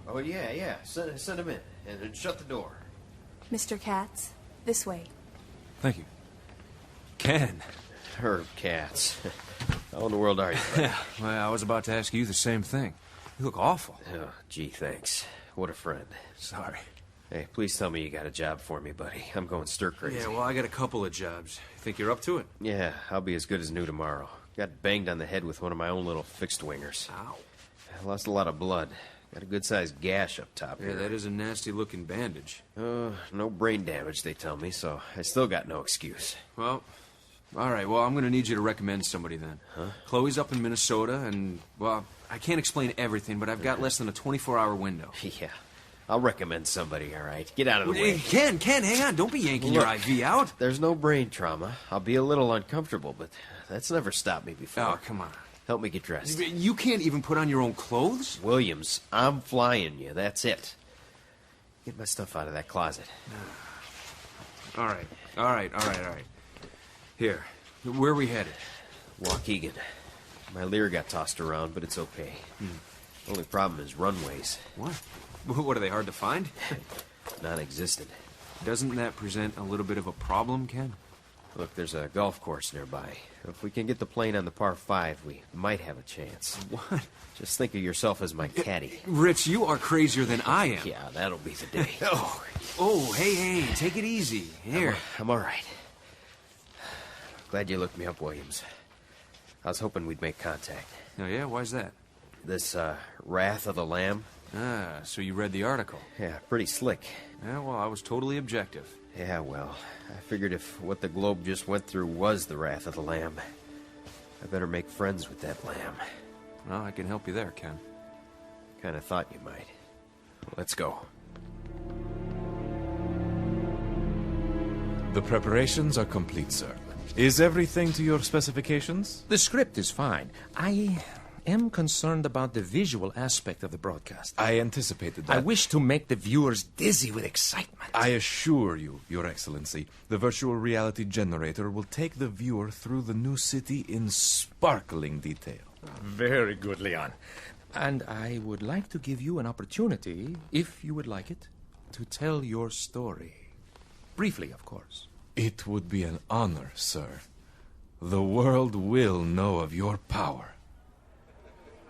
S7: Oh, yeah. Send him in. And shut the door.
S17: Mr. Katz, this way.
S3: Thank you. Ken.
S7: Herb Katz. How in the world are you?
S3: Yeah, well, I was about to ask you the same thing. You look awful.
S7: Oh, gee, thanks. What a friend.
S3: Sorry.
S7: Hey, please tell me you got a job for me, buddy. I'm going stir crazy.
S3: Yeah, well, I got a couple of jobs. Think you're up to it?
S7: Yeah, I'll be as good as new tomorrow. Got banged on the head with one of my own little fixed-wingers.
S3: Ow.
S7: I lost a lot of blood. Got a good-sized gash up top here.
S3: Yeah, that is a nasty-looking bandage.
S7: No brain damage, they tell me, so I still got no excuse.
S3: Well, all right, well, I'm going to need you to recommend somebody then.
S7: Huh?
S3: Chloe's up in Minnesota, and, well, I can't explain everything, but I've got less than a 24-hour window.
S7: Yeah, I'll recommend somebody, all right? Get out of the way.
S3: Ken, hang on. Don't be yanking your IV out.
S7: There's no brain trauma. I'll be a little uncomfortable, but that's never stopped me before.
S3: Oh, come on.
S7: Help me get dressed.
S3: You can't even put on your own clothes?
S7: Williams, I'm flying you. That's it. Get my stuff out of that closet.
S3: All right. Here, where are we headed?
S7: Waukegan. My Lear got tossed around, but it's okay. Only problem is runways.
S3: What? What, are they hard to find?
S7: Non-existent.
S3: Doesn't that present a little bit of a problem, Ken?
S7: Look, there's a golf course nearby. If we can get the plane on the par 5, we might have a chance.
S3: What?
S7: Just think of yourself as my caddy.
S3: Rich, you are crazier than I am.
S7: Yeah, that'll be the day.
S3: Oh, hey, take it easy. Here.
S7: I'm all right. Glad you looked me up, Williams. I was hoping we'd make contact.
S3: Oh, yeah? Why's that?
S7: This, Wrath of the Lamb.
S3: Ah, so you read the article.
S7: Yeah, pretty slick.
S3: Yeah, well, I was totally objective.
S7: Yeah, well, I figured if what the Globe just went through was the Wrath of the Lamb, I better make friends with that lamb.
S3: Well, I can help you there, Ken.
S7: Kind of thought you might. Let's go.
S19: The preparations are complete, sir. Is everything to your specifications?
S10: The script is fine. I am concerned about the visual aspect of the broadcast.
S19: I anticipated that.
S10: I wish to make the viewers dizzy with excitement.
S19: I assure you, Your Excellency, the virtual reality generator will take the viewer through the new city in sparkling detail.
S10: Very good, Leon. And I would like to give you an opportunity, if you would like it, to tell your story. Briefly, of course.
S19: It would be an honor, sir. The world will know of your power.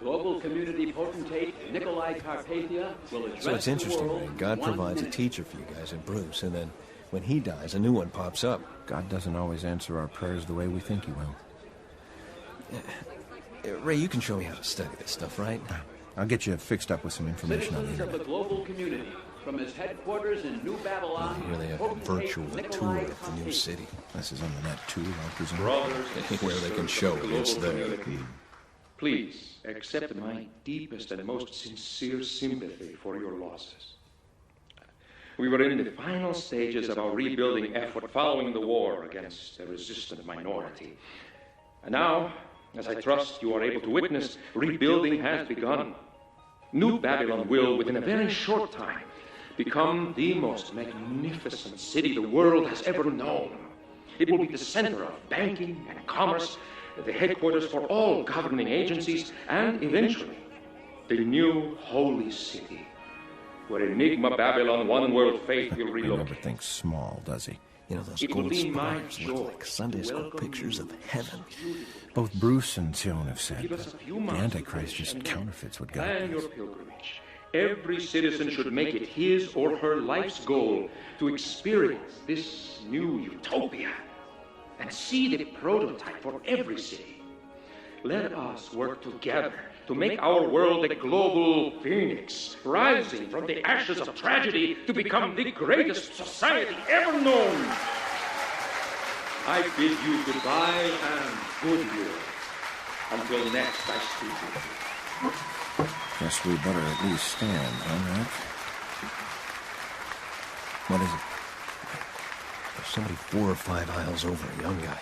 S13: Global community potentate Nicolae Carpathia will address
S20: So it's interesting,
S13: the world
S20: right? God
S13: in 1
S20: provides
S13: minute.
S20: a teacher for you guys in Bruce, and then when he dies, a new one pops up. God doesn't always answer our prayers the way we think he will. Ray, you can show me how to study this stuff, right? I'll get you fixed up with some information on the
S13: Citizens of
S20: internet.
S13: the global community, from his headquarters in New Babylon,
S20: Here they have a virtual tour of the new city. This is on the net, too, I presume.
S22: Brothers and
S20: Where they can show
S22: sisters of
S20: it's
S22: the
S20: there.
S22: global community, please accept my deepest and most sincere sympathy for your losses. We were in the final stages of our rebuilding effort following the war against the resistant minority. And now, as I trust you are able to witness, rebuilding has begun. New Babylon will, within a very short time, become the most magnificent city the world has ever known. It will be the center of banking and commerce, the headquarters for all governing agencies, and eventually, the new holy city, where Enigma Babylon One World Faith will
S20: He relocate. never thinks small, does he? You know, those
S22: It will
S20: gold
S22: be my
S20: spires
S22: joy
S20: look like Sunday
S22: to
S20: school
S22: welcome
S20: pictures
S22: you
S20: of heaven.
S22: to
S20: Both Bruce and Sion have said
S22: Give
S20: that
S22: us a few
S20: the
S22: months to
S20: Antichrist
S22: finish
S20: just
S22: and
S20: counterfeits what God
S22: plan
S20: does.
S22: your pilgrimage. Every citizen should make it his or her life's goal to experience this new utopia and see the prototype for every city. Let us work together to make our world a global phoenix, rising from the ashes of tragedy to become the greatest society ever known. I bid you goodbye and goodwill. Until next I speak with you.
S20: Guess we better at least stand, huh, Mac? What is it? There's somebody 4 or 5 aisles over, a young guy.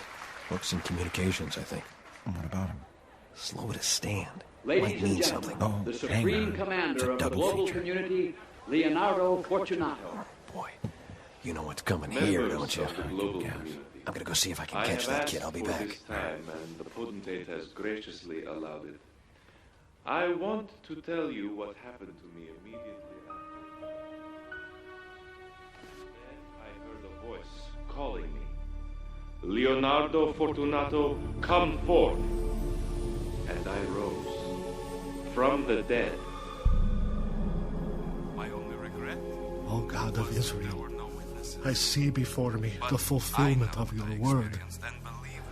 S20: Works in communications, I think. What about him? Slow to stand.
S13: Ladies
S20: Might
S13: and
S20: mean
S13: gentlemen,
S20: something. Oh,
S13: the
S20: hang
S13: supreme
S20: on. It's
S13: commander
S20: a
S13: of the
S20: double
S13: global
S20: feature.
S13: community, Leonardo Fortunato.
S20: You know what's coming here,
S19: Members
S20: don't you?
S19: of the global community,
S20: I'm gonna go see if I can
S19: I
S20: catch
S19: have
S20: that kid.
S19: asked
S20: I'll be
S19: for
S20: back.
S19: this time, and the potentate has graciously allowed it. I want to tell you what happened to me immediately after. Then I heard a voice calling me. Leonardo Fortunato, come forth. And I rose from the dead. My only regret?
S8: O God of Israel, I see before me the fulfillment of your word,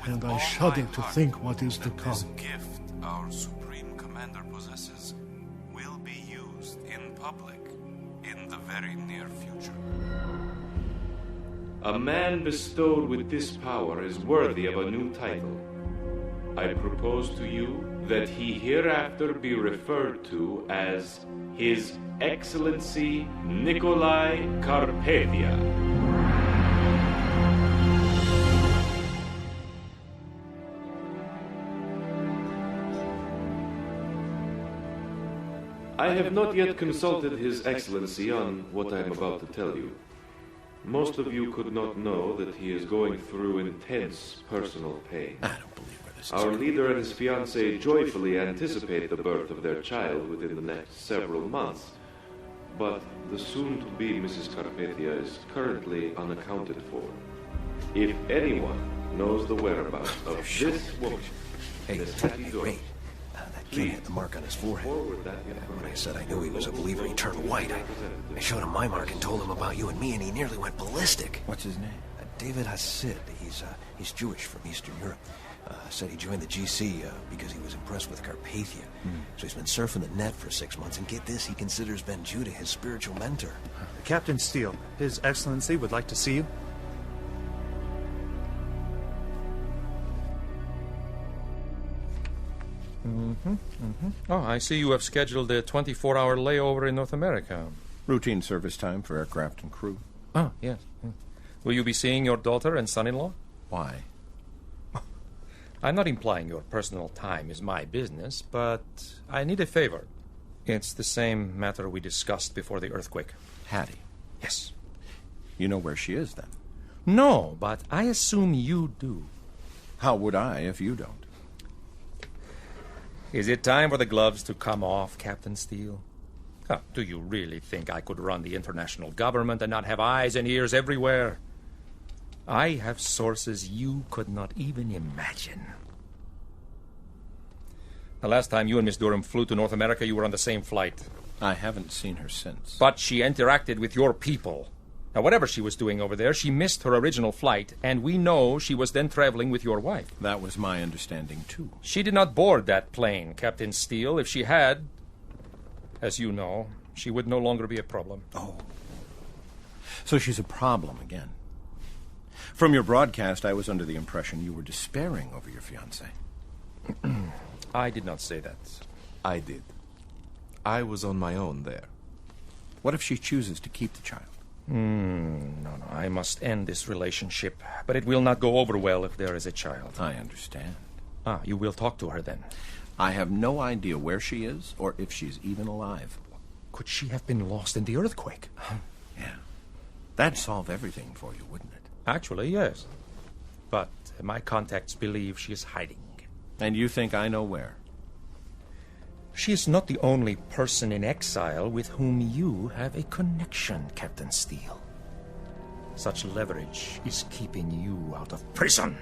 S8: and I shudder to think what is to come.
S1: Gift our supreme commander possesses will be used in public in the very near future.
S19: A man bestowed with this power is worthy of a new title. I propose to you that he hereafter be referred to as His Excellency Nicolae Carpathia. I have not yet consulted His Excellency on what I am about to tell you. Most of you could not know that he is going through intense personal pain.
S20: I don't believe where this is
S19: Our
S20: going.
S19: leader and his fiancée joyfully anticipate the birth of their child within the next several months. But the soon-to-be Mrs. Carpathia is currently unaccounted for. If anyone knows the whereabouts of this woman, Miss Hattie,
S20: That kid had the mark on his forehead. When I said I knew he was a believer, he turned white. I showed him my mark and told him about you and me, and he nearly went ballistic. What's his name? David Hasid. He's Jewish from Eastern Europe. Said he joined the GC because he was impressed with Carpathia. So he's been surfing the net for 6 months, and get this, he considers Ben Judah his spiritual mentor.
S4: Captain Steele, His Excellency would like to see you.
S10: Oh, I see you have scheduled a 24-hour layover in North America.
S20: Routine service time for aircraft and crew.
S10: Oh, yes. Will you be seeing your daughter and son-in-law?
S20: Why?
S10: I'm not implying your personal time is my business, but I need a favor. It's the same matter we discussed before the earthquake.
S20: Hattie.
S10: Yes.
S20: You know where she is, then?
S10: No, but I assume you do.
S20: How would I if you don't?
S10: Is it time for the gloves to come off, Captain Steele? Do you really think I could run the international government and not have eyes and ears everywhere? I have sources you could not even imagine. The last time you and Miss Durham flew to North America, you were on the same flight.
S20: I haven't seen her since.
S10: But she interacted with your people. Now, whatever she was doing over there, she missed her original flight, and we know she was then traveling with your wife.
S20: That was my understanding, too.
S10: She did not board that plane, Captain Steele. If she had, as you know, she would no longer be a problem.
S20: Oh. So she's a problem again. From your broadcast, I was under the impression you were despairing over your fiancée.
S10: I did not say that.
S19: I did. I was on my own there.
S20: What if she chooses to keep the child?
S10: No, I must end this relationship. But it will not go over well if there is a child.
S20: I understand.
S10: You will talk to her then?
S20: I have no idea where she is or if she's even alive.
S10: Could she have been lost in the earthquake?
S20: Yeah. That'd solve everything for you, wouldn't it?
S10: Actually, yes. But my contacts believe she is hiding.
S20: And you think I know where?
S10: She is not the only person in exile with whom you have a connection, Captain Steele. Such leverage is keeping you out of prison.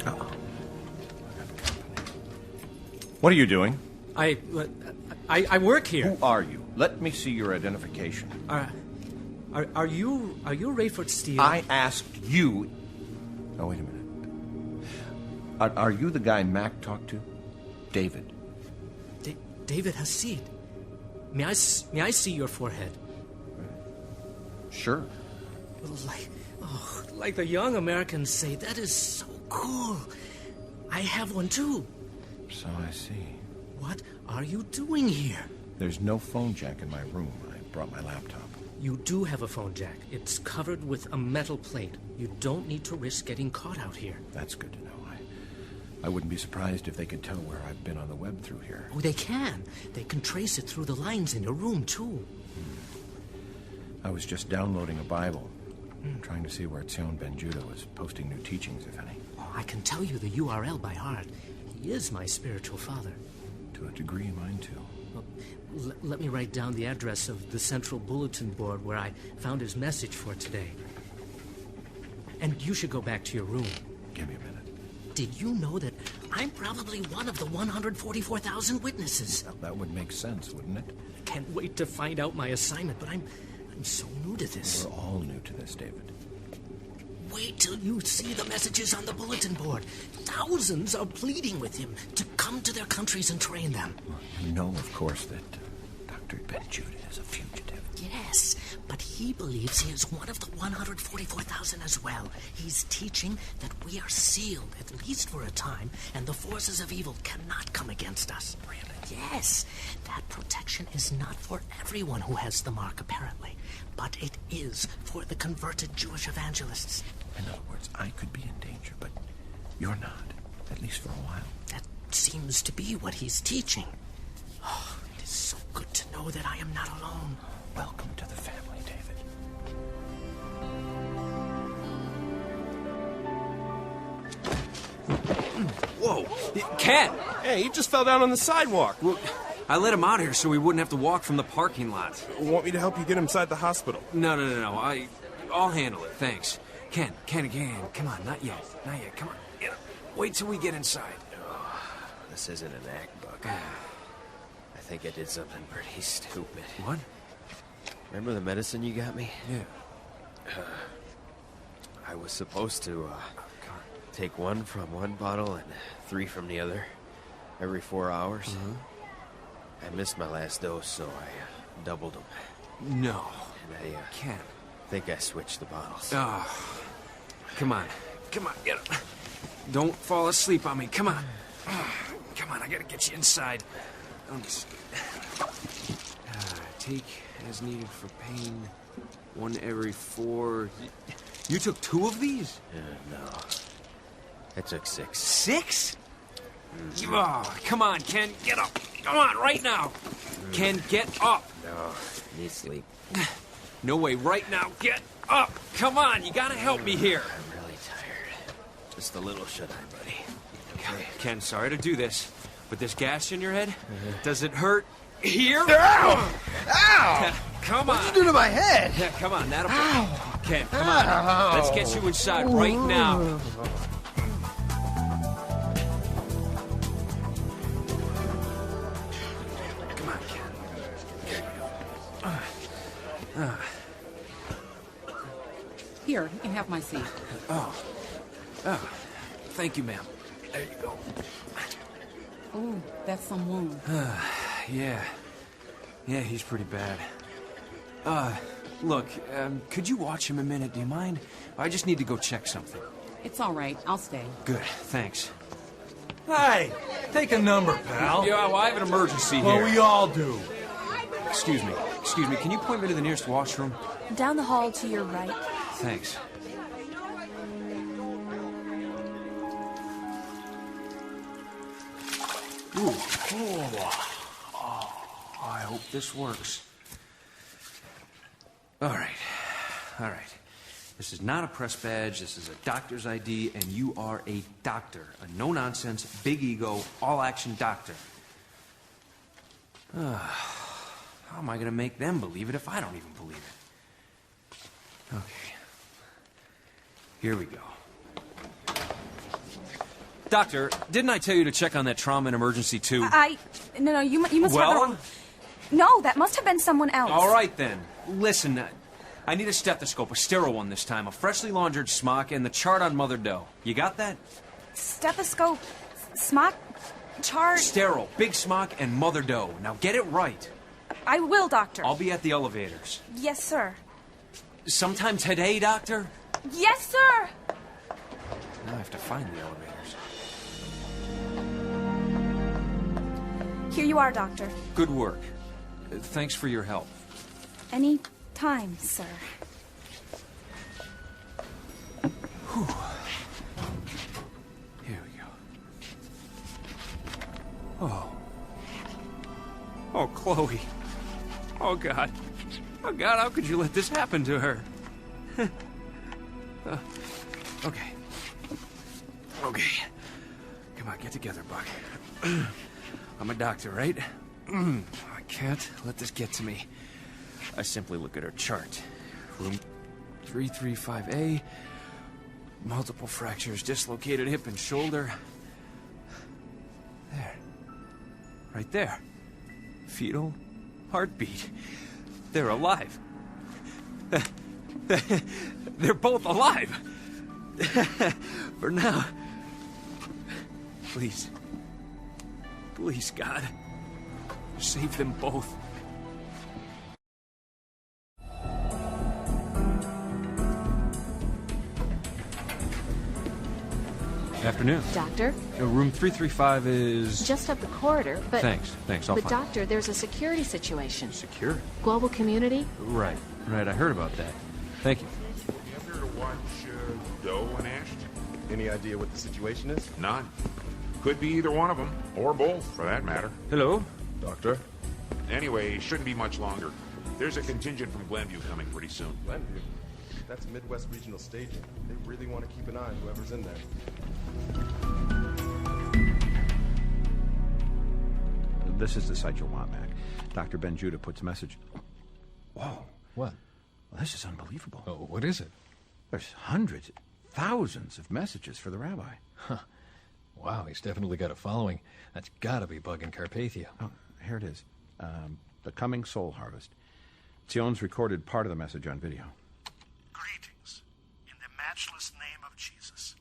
S20: Uh-oh. What are you doing?
S9: I work here.
S20: Who are you? Let me see your identification.
S9: Are you Rayford Steele?
S20: I asked you. Oh, wait a minute. Are you the guy Mac talked to? David.
S9: David Hasid. May I see your forehead?
S20: Sure.
S9: Like the young Americans say, that is so cool. I have one too.
S20: So I see.
S9: What are you doing here?
S20: There's no phone jack in my room. I brought my laptop.
S9: You do have a phone jack. It's covered with a metal plate. You don't need to risk getting caught out here.
S20: That's good to know. I wouldn't be surprised if they could tell where I've been on the web through here.
S9: Oh, they can. They can trace it through the lines in your room, too.
S20: I was just downloading a Bible, trying to see where Tzion Ben Judah was posting new teachings, if any.
S9: Oh, I can tell you the URL by heart. He is my spiritual father.
S20: To a degree, mine too.
S9: Well, let me write down the address of the central bulletin board where I found his message for today. And you should go back to your room.
S20: Give me a minute.
S9: Did you know that I'm probably one of the 144,000 witnesses?
S20: Well, that would make sense, wouldn't it?
S9: Can't wait to find out my assignment, but I'm so new to this.
S20: We're all new to this, David.
S9: Wait till you see the messages on the bulletin board. Thousands are pleading with him to come to their countries and train them.
S20: Well, you know, of course, that Dr. Ben Judah is a fugitive.
S9: Yes, but he believes he is one of the 144,000 as well. He's teaching that we are sealed, at least for a time, and the forces of evil cannot come against us.
S20: Really?
S9: Yes, that protection is not for everyone who has the mark, apparently, but it is for the converted Jewish evangelists.
S20: In other words, I could be in danger, but you're not, at least for a while.
S9: That seems to be what he's teaching. Oh, it is so good to know that I am not alone.
S20: Welcome to the family, David.
S3: Whoa! Cat!
S15: Hey, he just fell down on the sidewalk.
S3: Well, I let him out here so we wouldn't have to walk from the parking lot.
S15: Want me to help you get him inside the hospital?
S3: No. I'll handle it, thanks. Ken, come on, not yet. Come on. Wait till we get inside.
S7: This isn't an act book. I think I did something pretty stupid.
S3: What?
S7: Remember the medicine you got me?
S3: Yeah.
S7: I was supposed to take one from one bottle and 3 from the other every 4 hours.
S3: Mm-hmm.
S7: I missed my last dose, so I doubled them.
S3: No.
S7: And I
S3: Ken.
S7: think I switched the bottles.
S3: Oh. Come on, get up. Don't fall asleep on me, come on. Come on, I gotta get you inside. Let me see. Take as needed for pain. 1 every 4. You took 2 of these?
S7: No. I took 6.
S3: 6? Oh, come on, Ken, get up. Come on, right now. Ken, get up.
S7: No, need sleep.
S3: No way, right now, get up. Come on, you gotta help me here.
S7: I'm really tired. Just a little, should I, buddy?
S3: Okay. Ken, sorry to do this, but this gash in your head, does it hurt here?
S20: Ow! Ow!
S3: Come on.
S20: What'd you do to my head?
S3: Yeah, come on, that'll be... Ken, come on. Let's get you inside right now. Come on, Ken.
S12: Here, you have my seat.
S3: Oh, thank you, ma'am. There you go.
S12: Ooh, that's some wound.
S3: Yeah, he's pretty bad. Look, could you watch him a minute, do you mind? I just need to go check something.
S12: It's all right, I'll stay.
S3: Good, thanks.
S4: Hey, take a number, pal.
S3: Yeah, well, I have an emergency here.
S4: Well, we all do.
S3: Excuse me, can you point me to the nearest washroom?
S5: Down the hall to your right.
S3: Thanks. Ooh. Oh, I hope this works. All right. This is not a press badge. This is a doctor's ID, and you are a doctor. A no-nonsense, big ego, all-action doctor. How am I going to make them believe it if I don't even believe it? Okay. Here we go. Doctor, didn't I tell you to check on that trauma and emergency, too?
S14: No, you must have the wrong... No, that must have been someone else.
S3: All right, then. Listen, I need a stethoscope, a sterile one this time, a freshly laundered smock, and the chart on Mother Doe. You got that?
S14: Stethoscope, smock, chart...
S3: Sterile, big smock, and Mother Doe. Now get it right.
S14: I will, Doctor.
S3: I'll be at the elevators.
S14: Yes, sir.
S3: Sometime today, Doctor?
S14: Yes, sir!
S3: Now I have to find the elevators.
S14: Here you are, Doctor.
S3: Good work. Thanks for your help.
S14: Any time, sir.
S3: Whew. Here we go. Oh, Chloe. Oh, God. Oh, God, how could you let this happen to her? Okay. Come on, get together, Buck. I'm a doctor, right? I can't let this get to me. I simply look at her chart. Room 335A. Multiple fractures, dislocated hip and shoulder. There. Right there. Fetal heartbeat. They're alive. They're both alive. For now. Please, God. Save them both. Afternoon.
S18: Doctor?
S3: Room 335 is...
S18: Just up the corridor, but...
S3: Thanks, I'll
S18: But
S3: find
S18: Doctor, there's a security situation.
S3: Security?
S18: Global community?
S3: Right, I heard about that. Thank you.
S24: You ever to watch Doe and Ash?
S6: Any idea what the situation is?
S24: None. Could be either one of them, or both, for that matter.
S3: Hello?
S6: Doctor?
S24: Anyway, shouldn't be much longer. There's a contingent from Glenview coming pretty soon.
S6: Glenview? That's Midwest Regional Staging. They really want to keep an eye on whoever's in there.
S25: This is the site you'll want, Mac. Dr. Ben Judah puts a message... Whoa.
S11: What?
S25: Well, this is unbelievable.
S11: Oh, what is it?
S25: There's hundreds, thousands of messages for the rabbi.
S11: Huh. Wow, he's definitely got a following. That's gotta be bugging Carpathia.
S25: Oh, here it is. The Coming Soul Harvest. Sion's recorded part of the message on video.
S8: Greetings, in the matchless name of Jesus.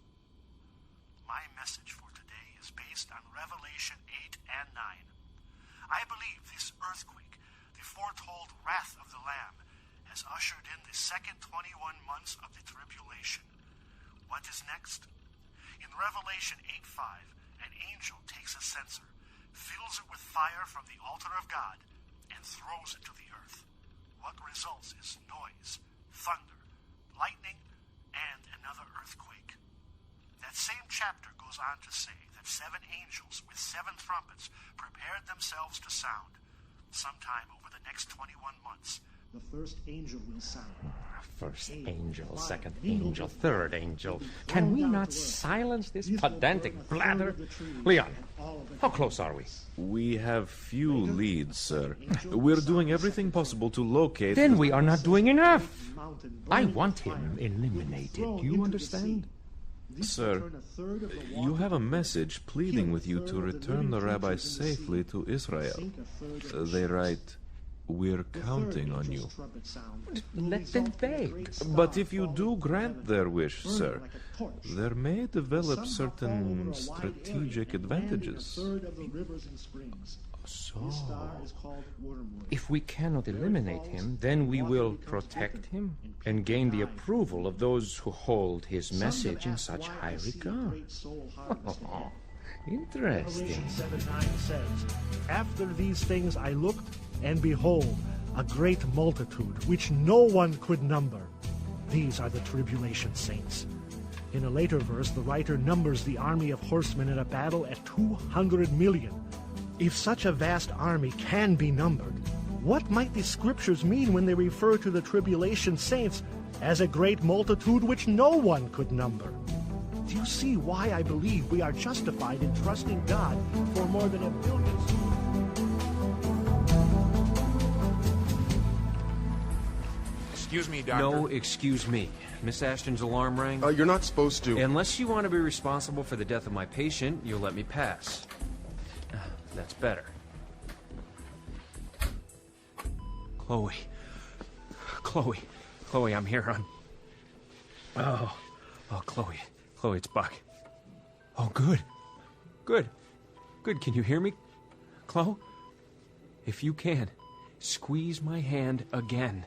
S8: My message for today is based on Revelation 8 and 9. I believe this earthquake, the foretold wrath of the Lamb, has ushered in the second 21 months of the tribulation. What is next? In Revelation 8:5, an angel takes a censer, fills it with fire from the altar of God, and throws it to the earth. what results is noise, thunder, lightning, and another earthquake. That same chapter goes on to say that 7 angels with 7 trumpets prepared themselves to sound. Sometime over the next 21 months, the first angel will sound.
S10: First angel, second angel, third angel. Can we not silence this pedantic blather? Leon, how close are we?
S19: We have few leads, sir. We're doing everything possible to locate...
S10: Then we are not doing enough. I want him eliminated. Do you understand?
S19: Sir, you have a message pleading with you to return the rabbi safely to Israel. They write, "We're counting on you."
S10: Let them beg.
S19: But if you do grant their wish, sir, there may develop certain strategic advantages.
S10: So, if we cannot eliminate him, then we will protect him and gain the approval of those who hold his message in such high regard. Oh, interesting.
S8: 7:9 says, "After these things I looked, and behold, a great multitude, which no one could number. These are the tribulation saints." In a later verse, the writer numbers the army of horsemen in a battle at 200 million. If such a vast army can be numbered, what might the scriptures mean when they refer to the tribulation saints as a great multitude which no one could number? Do you see why I believe we are justified in trusting God for more than 1 billion?
S24: Excuse me, Doctor.
S3: No, excuse me. Miss Ashton's alarm rang?
S15: You're not supposed to.
S3: Unless you want to be responsible for the death of my patient, you'll let me pass. That's better. Chloe. Chloe, I'm here, hon. Oh, Chloe, it's Buck. Oh, good. Can you hear me, Chloe? If you can, squeeze my hand again.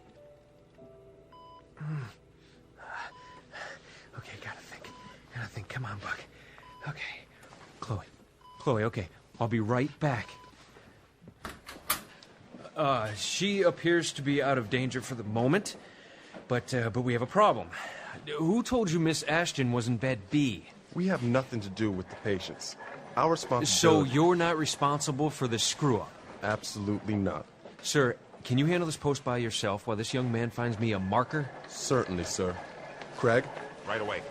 S3: Okay, gotta think. Come on, Buck. Okay. Chloe, okay. I'll be right back. She appears to be out of danger for the moment, but we have a problem. Who told you Miss Ashton was in bed B?
S15: We have nothing to do with the patients. Our responsibility...
S3: So you're not responsible for the screw-up?
S15: Absolutely not.
S3: Sir, can you handle this post by yourself while this young man finds me a marker?
S15: Certainly, sir. Craig?
S24: Right away.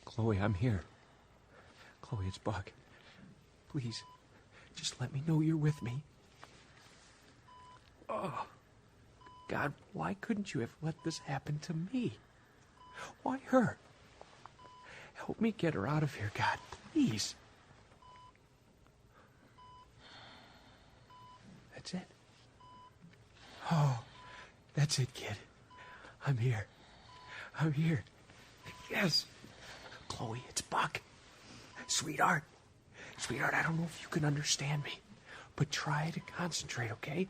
S3: Chloe, I'm here. Chloe, it's Buck. Please, just let me know you're with me. Oh, God, why couldn't you have let this happen to me? Why her? Help me get her out of here, God, please. That's it. Oh, that's it, kid. I'm here. Yes. Chloe, it's Buck. Sweetheart, I don't know if you can understand me, but try to concentrate, okay?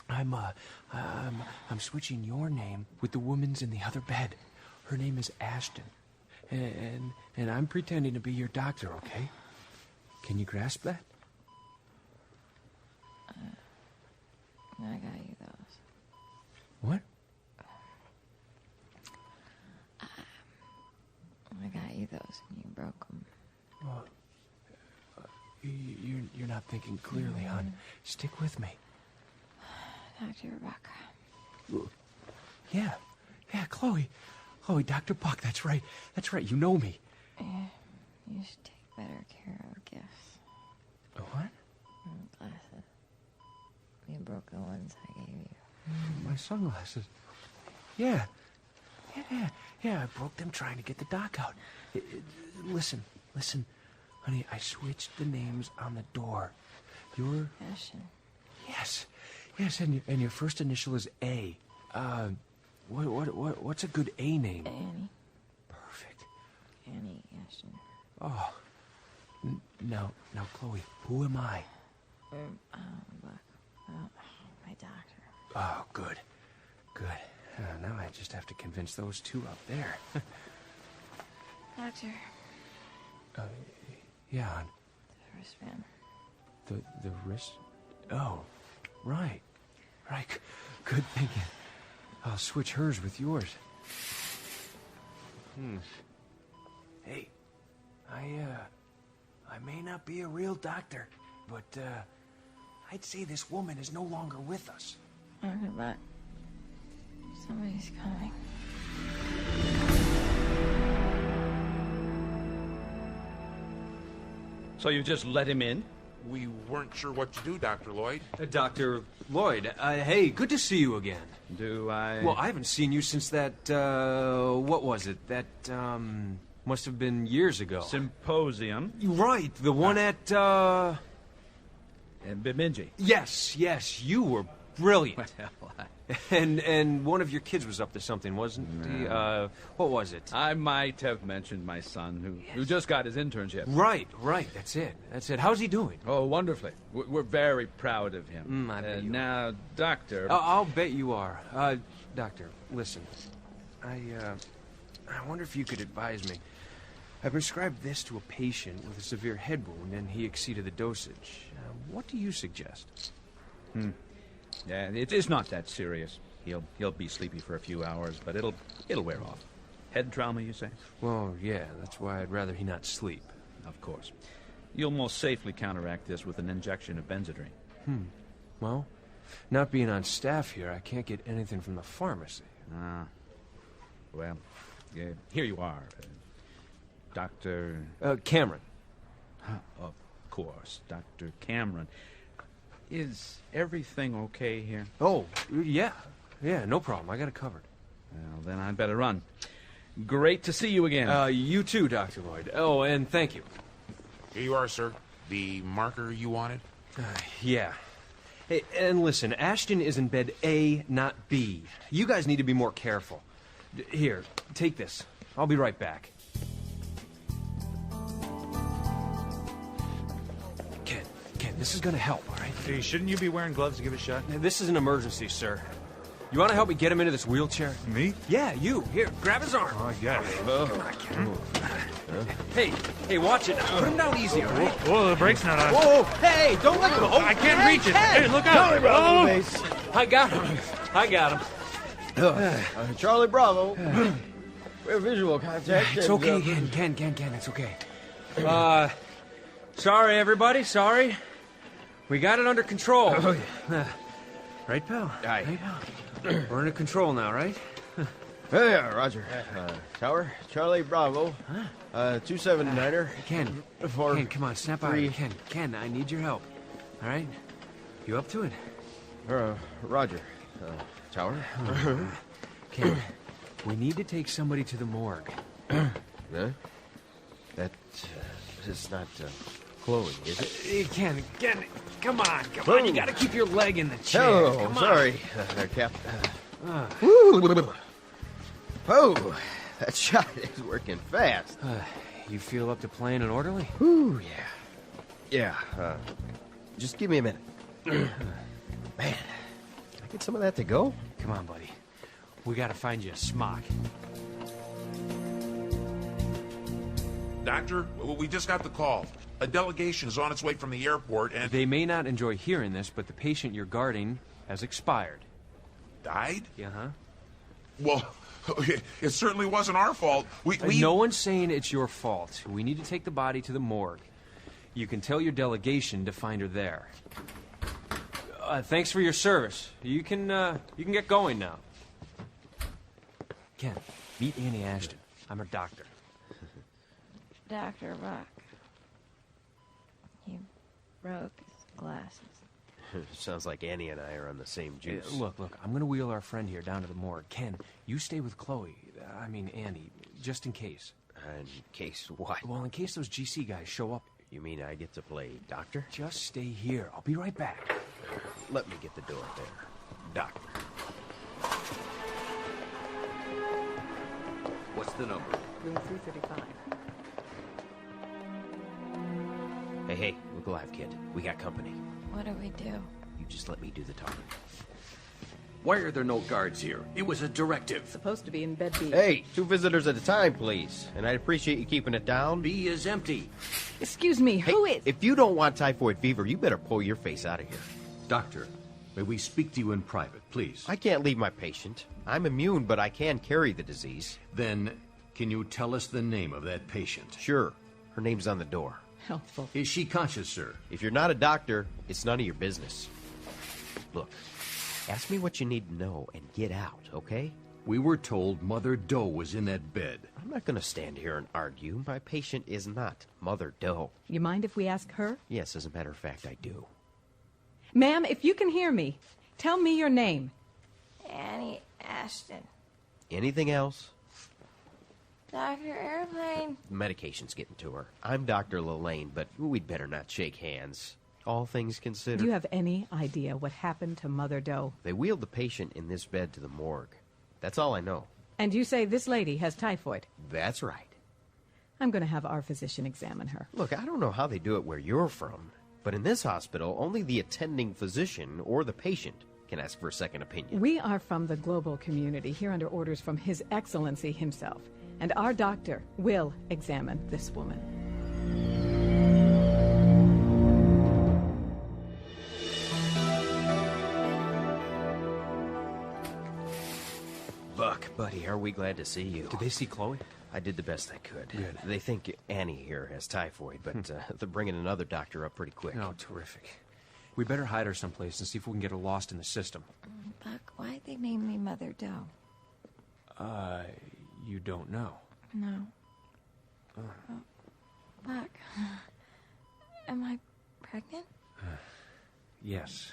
S3: I'm switching your name with the woman's in the other bed. Her name is Ashton, and I'm pretending to be your doctor, okay? Can you grasp that?
S2: I got you those.
S3: What?
S2: I got you those, and you broke them.
S3: Well, you're not thinking clearly, hon. Stick with me.
S2: Dr. Rebecca.
S3: Yeah, Chloe, Dr. Buck, that's right. You know me.
S2: Yeah, you should take better care of gifts.
S3: What?
S2: Glasses. You broke the ones I gave you.
S3: My sunglasses. Yeah, I broke them trying to get the doc out. Listen, honey, I switched the names on the door. Your...
S2: Ashton.
S3: Yes, and your first initial is A. What's a good A name?
S2: Annie.
S3: Perfect.
S2: Annie Ashton.
S3: Oh. Now, Chloe, who am I?
S2: Buck. My doctor.
S3: Oh, good. Now I just have to convince those two up there.
S2: Doctor.
S3: Yeah.
S2: The wristband.
S3: The wrist? Oh, right. Right. Good thinking. I'll switch hers with yours. Hey, I may not be a real doctor, but, I'd say this woman is no longer with us.
S2: Okay, but somebody's coming.
S16: So you just let him in?
S24: We weren't sure what to do, Dr. Lloyd.
S3: Dr. Lloyd, hey, good to see you again.
S16: Do I?
S3: Well, I haven't seen you since that, what was it? That, must have been years ago.
S16: Symposium?
S3: Right, the one at,
S16: Bemidji.
S3: Yes, you were brilliant.
S16: Well,
S3: And one of your kids was up to something, wasn't he? What was it?
S16: I might have mentioned my son, who just got his internship.
S3: Right, that's it. How's he doing?
S16: Oh, wonderfully. We're very proud of him.
S3: I bet you
S16: now, Doctor...
S3: I'll bet you are. Doctor, listen. I wonder if you could advise me. I prescribed this to a patient with a severe head wound, and he exceeded the dosage. What do you suggest?
S16: Yeah, it is not that serious. He'll be sleepy for a few hours, but it'll wear off. Head trauma, you say?
S3: Well, yeah, that's why I'd rather he not sleep.
S16: Of course. You'll most safely counteract this with an injection of Benzedrine.
S3: Well, not being on staff here, I can't get anything from the pharmacy.
S16: Well, here you are, Dr...
S3: Cameron.
S16: Of course, Dr. Cameron. Is everything okay here?
S3: Oh, yeah, no problem. I got it covered.
S16: Well, then I'd better run. Great to see you again.
S3: You too, Dr. Lloyd. Oh, and thank you.
S24: Here you are, sir. The marker you wanted?
S3: Yeah. Hey, and listen, Ashton is in bed A, not B. You guys need to be more careful. Here, take this. I'll be right back. Ken, this is gonna help, all right?
S4: Hey, shouldn't you be wearing gloves to give it a shot?
S3: This is an emergency, sir. You want to help me get him into this wheelchair?
S4: Me?
S3: Yeah, you. Here, grab his arm.
S4: Oh, I got it.
S3: Hey, watch it. Put him down easy, all right?
S4: Whoa, the brake's not on.
S3: Whoa, hey, don't let go.
S4: I can't reach it. Hey, look out.
S3: I got him.
S7: Charlie Bravo. We have visual contact.
S3: It's okay, Ken, it's okay. Sorry, everybody, sorry. We got it under control.
S7: Oh, yeah.
S3: Right, pal?
S7: Aye.
S3: Right, pal? We're under control now, right?
S7: Yeah, roger. Tower, Charlie Bravo. 279er.
S3: Ken, come on, snap out of it. Ken, I need your help. All right? You up to it?
S7: Roger. Tower.
S3: Ken, we need to take somebody to the morgue.
S7: Huh? That is not Chloe, is it?
S3: Ken, come on. You gotta keep your leg in the chair.
S7: Oh,
S3: come
S7: sorry, Cap. Oh, that shot is working fast.
S3: You feel up to playing an orderly?
S7: Ooh, yeah. Yeah, just give me a minute. Man, can I get some of that to go?
S3: Come on, buddy. We gotta find you a smock.
S24: Doctor, we just got the call. A delegation is on its way from the airport and...
S3: They may not enjoy hearing this, but the patient you're guarding has expired.
S24: Died?
S3: Yeah,
S24: Well, it certainly wasn't our fault.
S3: No one's saying it's your fault. We need to take the body to the morgue. You can tell your delegation to find her there. Thanks for your service. You can get going now. Ken, meet Annie Ashton. I'm her doctor.
S2: Dr. Buck. He broke his glasses.
S7: Sounds like Annie and I are on the same juice.
S3: Look, I'm gonna wheel our friend here down to the morgue. Ken, you stay with Chloe. Annie, just in case.
S7: In case what?
S3: Well, in case those GC guys show up.
S7: You mean I get to play doctor?
S3: Just stay here. I'll be right back.
S7: Let me get the door there. Doctor.
S17: What's the number?
S18: Room 335.
S7: Hey, look alive, kid. We got company.
S2: What do we do?
S7: You just let me do the talking.
S13: Why are there no guards here? It was a directive.
S12: Supposed to be in bed B.
S7: Hey, 2 visitors at a time, please. And I'd appreciate you keeping it down.
S13: B is empty.
S14: Excuse me, who is...
S7: If you don't want typhoid fever, you better pull your face out of here.
S13: Doctor, may we speak to you in private, please?
S7: I can't leave my patient. I'm immune, but I can carry the disease.
S13: Then, can you tell us the name of that patient?
S7: Sure. Her name's on the door.
S12: Helpful.
S13: Is she conscious, sir?
S7: If you're not a doctor, it's none of your business. Look, ask me what you need to know and get out, okay?
S13: We were told Mother Doe was in that bed.
S7: I'm not going to stand here and argue. My patient is not Mother Doe.
S12: You mind if we ask her?
S7: Yes, as a matter of fact, I do.
S12: Ma'am, if you can hear me, tell me your name.
S2: Annie Ashton.
S7: Anything else?
S2: Dr. Airplane.
S7: The medication's getting to her. I'm Dr. LaHaye, but we'd better not shake hands. All things considered.
S12: Do you have any idea what happened to Mother Doe?
S7: They wheeled the patient in this bed to the morgue. That's all I know.
S12: And you say this lady has typhoid?
S7: That's right.
S12: I'm going to have our physician examine her.
S7: Look, I don't know how they do it where you're from, but in this hospital, only the attending physician or the patient can ask for a second opinion.
S12: We are from the global community, here under orders from His Excellency himself. And our doctor will examine this woman.
S7: Buck, buddy, are we glad to see you?
S3: Did they see Chloe?
S7: I did the best I could.
S3: Good.
S7: They think Annie here has typhoid, but they're bringing another doctor up pretty quick.
S3: Oh, terrific. We better hide her someplace and see if we can get her lost in the system.
S2: Buck, why'd they name me Mother Doe?
S3: You don't know.
S2: No. Oh, Buck, am I pregnant?
S3: Yes.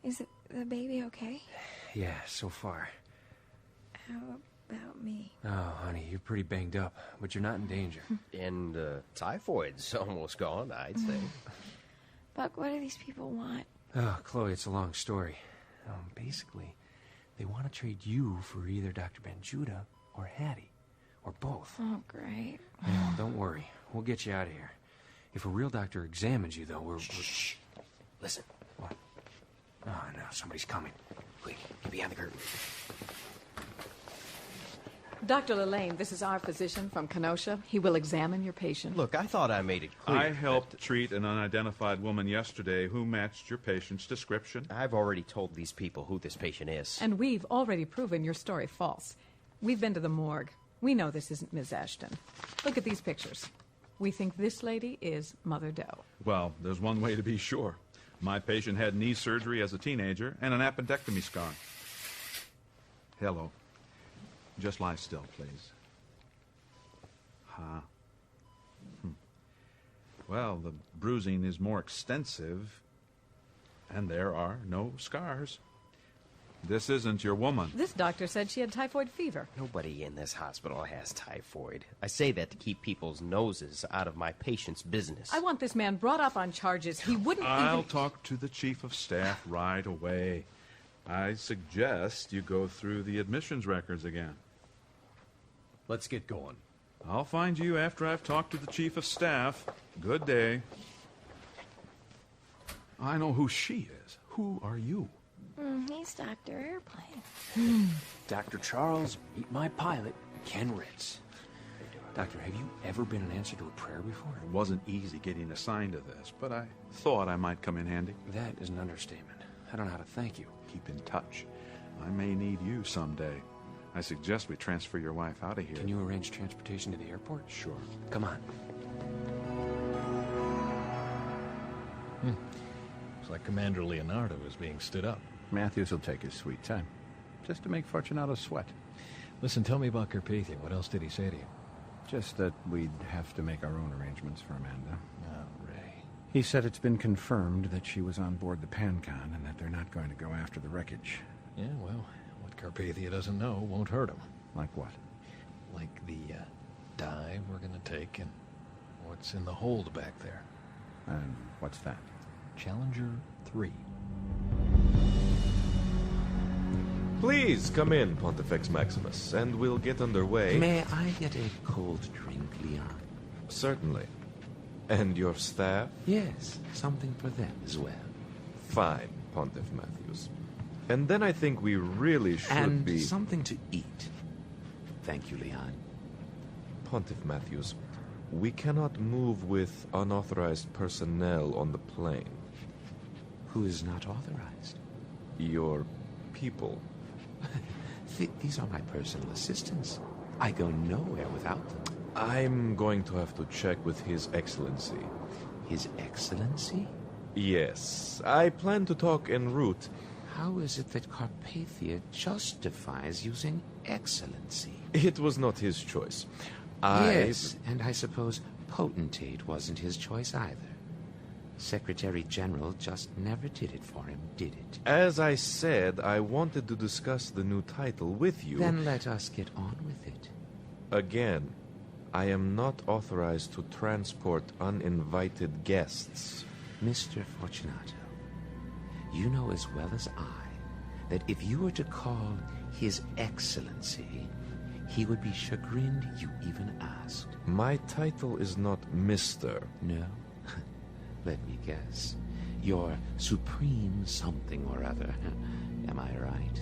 S2: Is the baby okay?
S3: Yeah, so far.
S2: How about me?
S3: Oh, honey, you're pretty banged up, but you're not in danger.
S7: And typhoid's almost gone, I'd say.
S2: Buck, what do these people want?
S3: Oh, Chloe, it's a long story. Basically, they want to trade you for either Dr. Benjuda or Hattie, or both.
S2: Oh, great.
S3: Yeah, don't worry. We'll get you out of here. If a real doctor examines you, though, we're...
S7: Shh. Listen.
S3: What? Oh, no, somebody's coming.
S7: Quick, get behind the curtain.
S12: Dr. LaHaye, this is our physician from Kenosha. He will examine your patient.
S7: Look, I thought I made it clear.
S25: I helped treat an unidentified woman yesterday who matched your patient's description.
S7: I've already told these people who this patient is.
S12: And we've already proven your story false. We've been to the morgue. We know this isn't Ms. Ashton. Look at these pictures. We think this lady is Mother Doe.
S25: Well, there's one way to be sure. My patient had knee surgery as a teenager and an appendectomy scar. Hello. Just lie still, please. Well, the bruising is more extensive, and there are no scars. This isn't your woman.
S12: This doctor said she had typhoid fever.
S7: Nobody in this hospital has typhoid. I say that to keep people's noses out of my patient's business.
S12: I want this man brought up on charges. He wouldn't
S25: I'll
S12: even...
S25: talk to the chief of staff right away. I suggest you go through the admissions records again.
S13: Let's get going.
S25: I'll find you after I've talked to the chief of staff. Good day. I know who she is. Who are you?
S2: He's Dr. Airplane.
S3: Dr. Charles, meet my pilot, Ken Ritz. Doctor, have you ever been an answer to a prayer before?
S25: It wasn't easy getting assigned to this, but I thought I might come in handy.
S3: That is an understatement. I don't know how to thank you.
S25: Keep in touch. I may need you someday. I suggest we transfer your wife out of here.
S3: Can you arrange transportation to the airport?
S25: Sure.
S3: Come on.
S11: Looks like Commander Leonardo is being stood up.
S25: Matthews will take his sweet time, just to make Fortunato sweat.
S11: Listen, tell me about Carpathia. What else did he say to you?
S25: Just that we'd have to make our own arrangements for Amanda.
S11: Oh, Ray.
S25: He said it's been confirmed that she was on board the Pancon and that they're not going to go after the wreckage.
S11: Yeah, well, what Carpathia doesn't know won't hurt him.
S25: Like what?
S11: Like the dive we're going to take and what's in the hold back there.
S25: And what's that?
S11: Challenger 3.
S19: Please come in, Pontifex Maximus, and we'll get underway.
S1: May I get a cold drink, Leon?
S19: Certainly. And your staff?
S1: Yes, something for them as well.
S19: Fine, Pontiff Matthews. And then I think we really should
S13: And
S19: be...
S13: something to eat. Thank you, Leon.
S19: Pontiff Matthews, we cannot move with unauthorized personnel on the plane.
S13: Who is not authorized?
S19: Your people.
S13: These are my personal assistants. I go nowhere without them.
S19: I'm going to have to check with His Excellency.
S13: His Excellency?
S19: Yes. I plan to talk en route.
S13: How is it that Carpathia justifies using excellency?
S19: It was not his choice.
S13: Yes, and I suppose potentate wasn't his choice either. Secretary General just never did it for him, did it?
S19: As I said, I wanted to discuss the new title with you.
S13: Then let us get on with it.
S19: Again, I am not authorized to transport uninvited guests.
S13: Mr. Fortunato, you know as well as I that if you were to call His Excellency, he would be chagrined you even asked.
S19: My title is not Mr.
S13: No? Let me guess. Your supreme something or other. Am I right?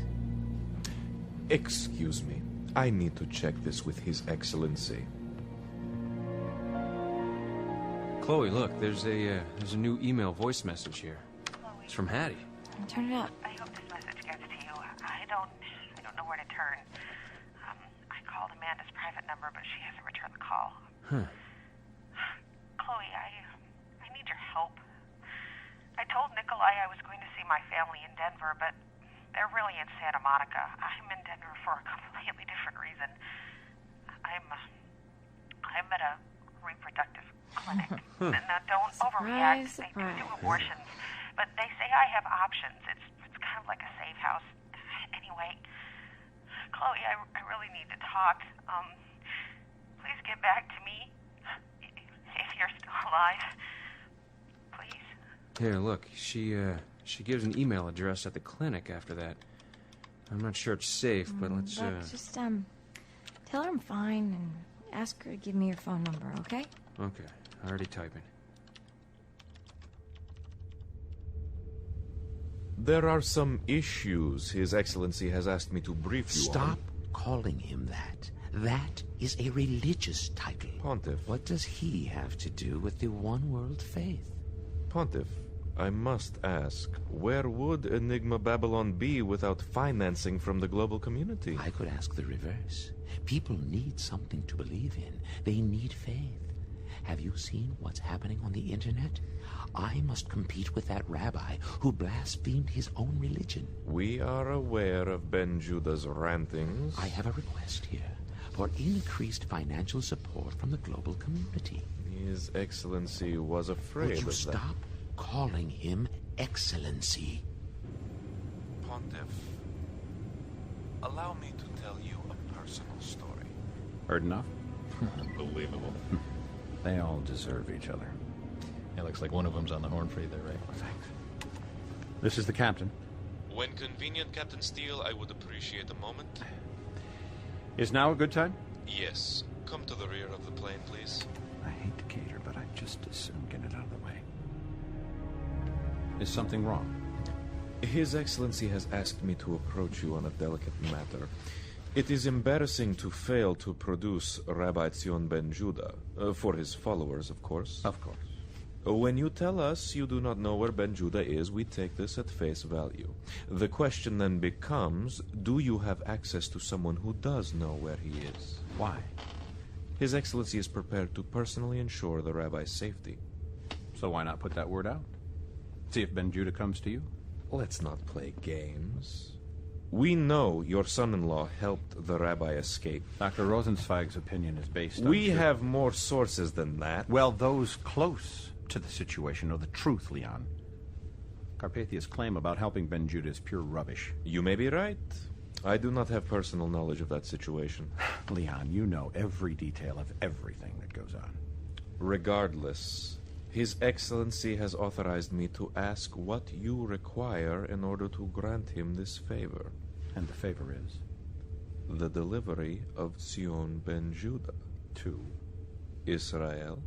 S19: Excuse me. I need to check this with His Excellency.
S3: Chloe, look, there's a new email voice message here. It's from Hattie.
S2: Turn it up.
S9: I hope this message gets to you. I don't know where to turn. I called Amanda's private number, but she hasn't returned the call.
S3: Huh.
S9: Chloe, I need your help. I told Nicolae I was going to see my family in Denver, but they're really in Santa Monica. I'm in Denver for a completely different reason. I'm at a reproductive clinic. Now, don't overreact.
S2: Surprise.
S9: I do abortions, but they say I have options. It's kind of like a safe house. Anyway, Chloe, I really need to talk. Please get back to me if you're still alive. Please.
S3: Here, look, she gives an email address at the clinic after that. I'm not sure it's safe, but let's
S2: Just tell her I'm fine and ask her to give me your phone number, okay?
S3: Okay, already typing.
S19: There are some issues His Excellency has asked me to brief you on.
S13: Stop calling him that. That is a religious title.
S19: Pontiff.
S13: What does he have to do with the one-world faith?
S19: Pontiff, I must ask, where would Enigma Babylon be without financing from the global community?
S13: I could ask the reverse. People need something to believe in. They need faith. Have you seen what's happening on the internet? I must compete with that rabbi who blasphemed his own religion.
S19: We are aware of Ben Judah's rantings.
S13: I have a request here for increased financial support from the global community.
S19: His Excellency was afraid
S13: Would you
S19: of
S13: stop calling him Excellency?
S19: Pontiff, allow me to tell you a personal story.
S16: Heard enough?
S11: Unbelievable.
S16: They all deserve each other.
S11: It looks like one of them's on the horn free there, right?
S16: Thanks. This is the captain.
S19: When convenient, Captain Steele, I would appreciate a moment.
S16: Is now a good time?
S19: Yes. Come to the rear of the plane, please.
S16: I hate to cater, but I'd just as soon get it out of the way. Is something wrong?
S19: His Excellency has asked me to approach you on a delicate matter. It is embarrassing to fail to produce Rabbi Tzion ben Judah, for his followers, of course.
S16: Of course.
S19: When you tell us you do not know where Ben Judah is, we take this at face value. The question then becomes, do you have access to someone who does know where he is?
S16: Why?
S19: His Excellency is prepared to personally ensure the rabbi's safety.
S16: So why not put that word out? See if Ben Judah comes to you?
S19: Let's not play games. We know your son-in-law helped the rabbi escape.
S16: Dr. Rosenzweig's opinion is based on...
S19: We have more sources than that.
S16: Well, those close to the situation know the truth, Leon. Carpathia's claim about helping Ben Judah is pure rubbish.
S19: You may be right. I do not have personal knowledge of that situation.
S16: Leon, you know every detail of everything that goes on.
S19: Regardless, His Excellency has authorized me to ask what you require in order to grant him this favor.
S16: And the favor is?
S19: The delivery of Tzion ben Judah.
S16: To?
S19: Israel.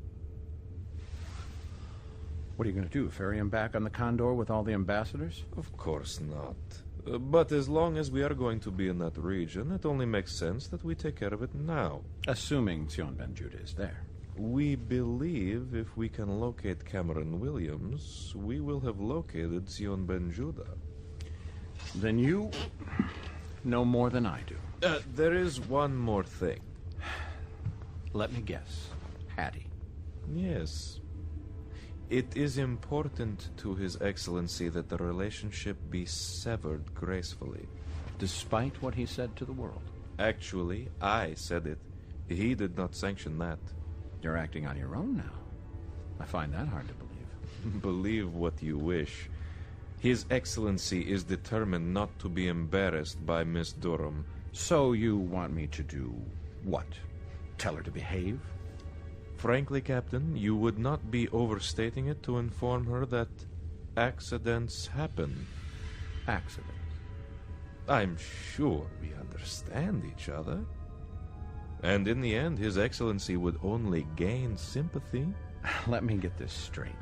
S16: What are you going to do, ferry him back on the Condor with all the ambassadors?
S19: Of course not. But as long as we are going to be in that region, it only makes sense that we take care of it now.
S16: Assuming Sion Ben Judah is there.
S19: We believe if we can locate Cameron Williams, we will have located Sion Ben Judah.
S16: Then you know more than I do.
S19: There is one more thing.
S16: Let me guess. Hattie.
S19: Yes. It is important to His Excellency that the relationship be severed gracefully.
S16: Despite what he said to the world?
S19: Actually, I said it. He did not sanction that.
S16: You're acting on your own now. I find that hard to believe.
S19: Believe what you wish. His Excellency is determined not to be embarrassed by Miss Durham.
S16: So you want me to do what? Tell her to behave?
S19: Frankly, Captain, you would not be overstating it to inform her that accidents happen.
S16: Accidents?
S19: I'm sure we understand each other. And in the end, His Excellency would only gain sympathy.
S16: Let me get this straight.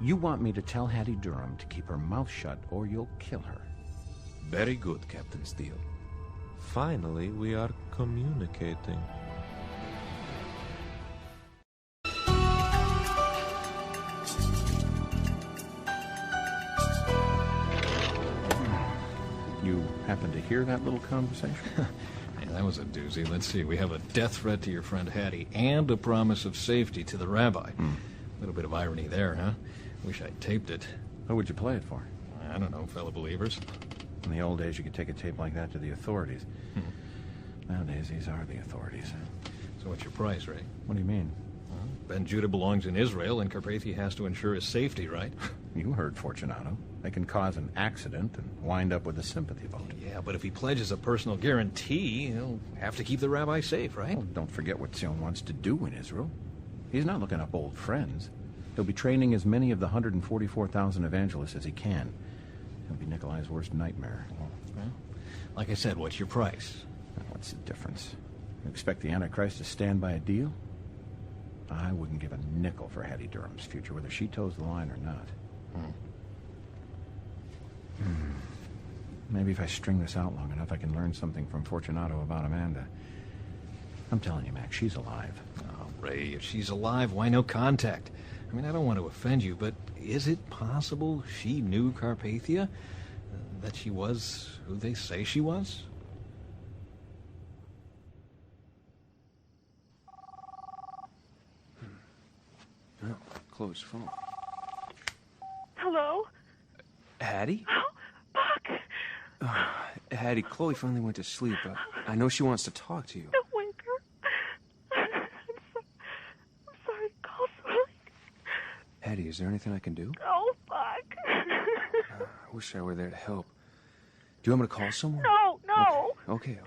S16: You want me to tell Hattie Durham to keep her mouth shut or you'll kill her.
S19: Very good, Captain Steele. Finally, we are communicating.
S16: You happen to hear that little conversation?
S11: Yeah, that was a doozy. Let's see. We have a death threat to your friend Hattie and a promise of safety to the rabbi. A little bit of irony there, huh? Wish I'd taped it.
S16: Who would you play it for?
S11: I don't know, fellow believers.
S16: In the old days, you could take a tape like that to the authorities. Nowadays, these are the authorities.
S11: So what's your price, Ray?
S16: What do you mean?
S11: Well, Ben Judah belongs in Israel, and Carpathia has to ensure his safety, right?
S16: You heard Fortunato. They can cause an accident and wind up with a sympathy vote.
S11: Yeah, but if he pledges a personal guarantee, he'll have to keep the rabbi safe, right?
S16: Well, don't forget what Sion wants to do in Israel. He's not looking up old friends. He'll be training as many of the 144,000 evangelists as he can. He'll be Nicolae's worst nightmare.
S11: Well, like I said, what's your price?
S16: What's the difference? You expect the Antichrist to stand by a deal? I wouldn't give a nickel for Hattie Durham's future, whether she toes the line or not. Maybe if I string this out long enough, I can learn something from Fortunato about Amanda. I'm telling you, Mac, she's alive.
S11: Oh, Ray, if she's alive, why no contact? I mean, I don't want to offend you, but is it possible she knew Carpathia? That she was who they say she was?
S3: Oh, closed phone.
S9: Hello?
S3: Hattie?
S9: Oh, Buck!
S3: Hattie, Chloe finally went to sleep. I know she wants to talk to you.
S9: Don't wake her. I'm sorry to call so late.
S3: Hattie, is there anything I can do?
S9: Oh, Buck.
S3: I wish I were there to help. Do you want me to call someone?
S9: No.
S3: Okay.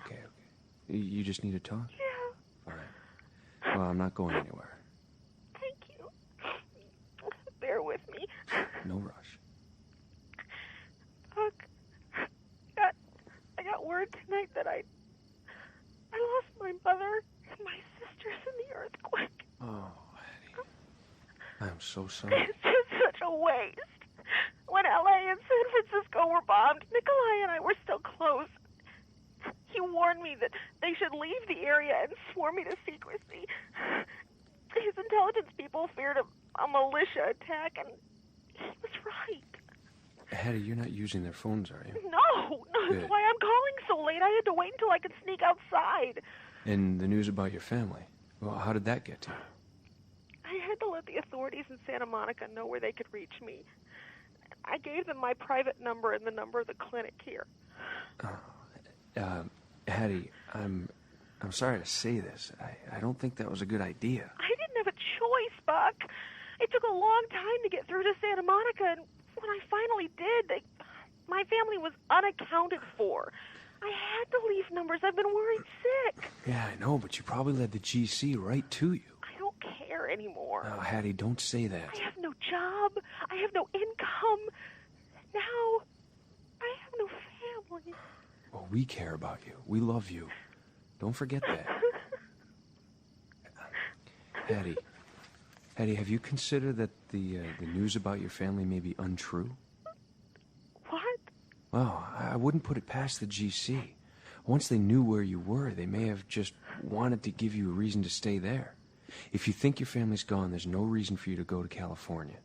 S3: You just need to talk?
S9: Yeah.
S3: All right. Well, I'm not going anywhere.
S9: Thank you. Bear with me.
S3: No rush.
S9: Buck, I got word tonight that I lost my mother and my sisters in the earthquake.
S3: Oh, Hattie. I'm so sorry.
S9: It's just such a waste. When L.A. and San Francisco were bombed, Nicolae and I were still close. He warned me that they should leave the area and swore me to secrecy. His intelligence people feared a militia attack, and he was right.
S3: Hattie, you're not using their phones, are you?
S9: No,
S3: Good.
S9: that's why I'm calling so late. I had to wait until I could sneak outside.
S3: And the news about your family, well, how did that get to you?
S9: I had to let the authorities in Santa Monica know where they could reach me. I gave them my private number and the number of the clinic here.
S3: Hattie, I'm sorry to say this. I don't think that was a good idea.
S9: I didn't have a choice, Buck. It took a long time to get through to Santa Monica, and when I finally did, my family was unaccounted for. I had to leave numbers. I've been worried sick.
S3: Yeah, I know, but you probably led the GC right to you.
S9: I don't care anymore.
S3: No, Hattie, don't say that.
S9: I have no job. I have no income. Now, I have no family.
S3: Well, we care about you. We love you. Don't forget that. Hattie, have you considered that the news about your family may be untrue?
S9: What?
S7: Well, I wouldn't put it past the GC. Once they knew where you were, they may have just wanted to give you a reason to stay there. If you think your family's gone, there's no reason for you to go to California.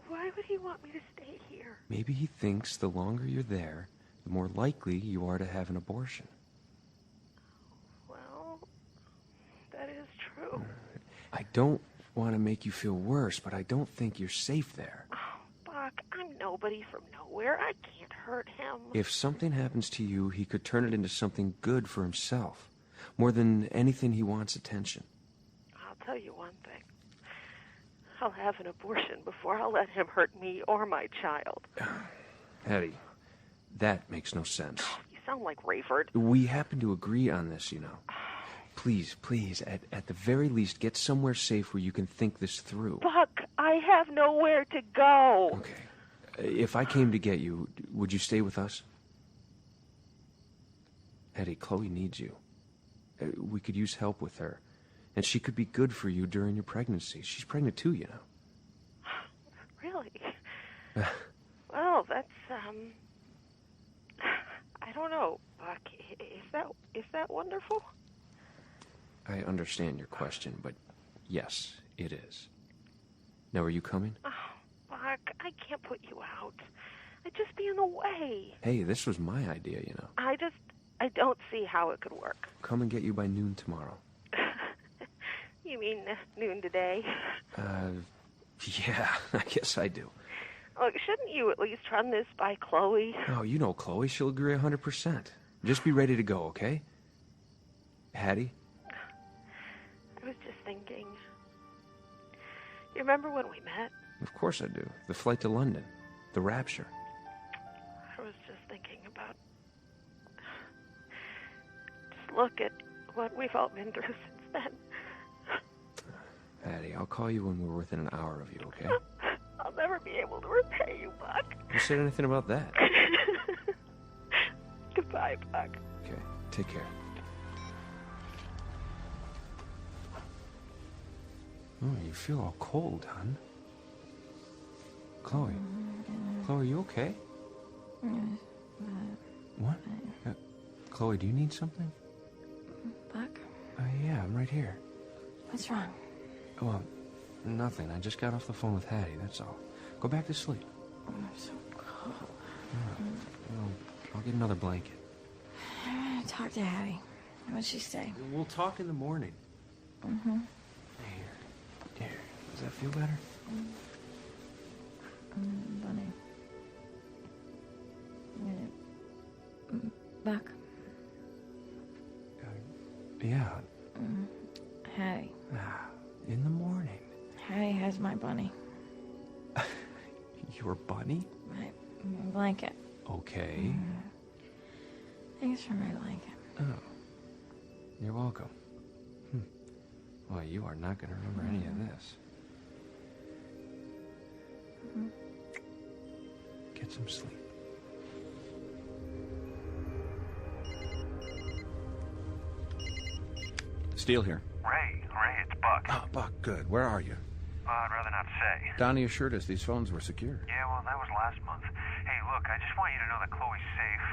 S9: Why would he want me to stay here?
S7: Maybe he thinks the longer you're there, the more likely you are to have an abortion.
S9: Well, that is true.
S7: I don't want to make you feel worse, but I don't think you're safe there.
S9: Oh, Buck, I'm nobody from nowhere. I can't hurt him.
S7: If something happens to you, he could turn it into something good for himself. More than anything, he wants attention.
S9: I'll tell you one thing. I'll have an abortion before I'll let him hurt me or my child.
S7: Hattie, that makes no sense.
S9: You sound like Rayford.
S7: We happen to agree on this, you know. Please, at the very least, get somewhere safe where you can think this through.
S9: Buck, I have nowhere to go.
S7: Okay. If I came to get you, would you stay with us? Hattie, Chloe needs you. We could use help with her. And she could be good for you during your pregnancy. She's pregnant too, you know.
S9: Really? Well, that's, I don't know, Buck. Is that wonderful?
S7: I understand your question, but yes, it is. Now, are you coming?
S9: Oh, Buck, I can't put you out. I'd just be in the way.
S7: Hey, this was my idea, you know.
S9: I don't see how it could work.
S7: Come and get you by noon tomorrow.
S9: You mean noon today?
S7: Yeah, I guess I do.
S9: Look, shouldn't you at least run this by Chloe?
S7: Oh, you know Chloe. She'll agree 100%. Just be ready to go, okay? Hattie?
S9: I was just thinking. You remember when we met?
S7: Of course I do. The flight to London. The rapture.
S9: I was just thinking about... Just look at what we've all been through since then.
S7: Hattie, I'll call you when we're within an hour of you, okay?
S9: I'll never be able to repay you, Buck.
S7: Who said anything about that?
S9: Goodbye, Buck.
S7: Okay, take care. Oh, you feel all cold, hon. Chloe. Chloe, are you okay? What? Chloe, do you need something?
S2: Buck?
S7: Yeah, I'm right here.
S2: What's wrong?
S7: Well, nothing. I just got off the phone with Hattie, that's all. Go back to sleep.
S2: I'm so cold.
S7: Well, I'll get another blanket.
S2: Talk to Hattie. What'd she say?
S7: We'll talk in the morning.
S2: Mm-hmm.
S7: Here. Does that feel better?
S2: Bunny. Buck.
S7: Yeah.
S2: Hattie.
S7: In the morning.
S2: Hattie has my bunny.
S7: Your bunny?
S2: My blanket.
S7: Okay.
S2: Thanks for my blanket.
S7: Oh. You're welcome. Well, you are not going to remember any of this. Get some sleep.
S16: Steele here.
S6: Ray, it's Buck.
S16: Oh, Buck, good. Where are you?
S6: I'd rather not say.
S16: Donnie assured us these phones were secure.
S6: Yeah, well, that was last month. Hey, look, I just want you to know that Chloe's safe.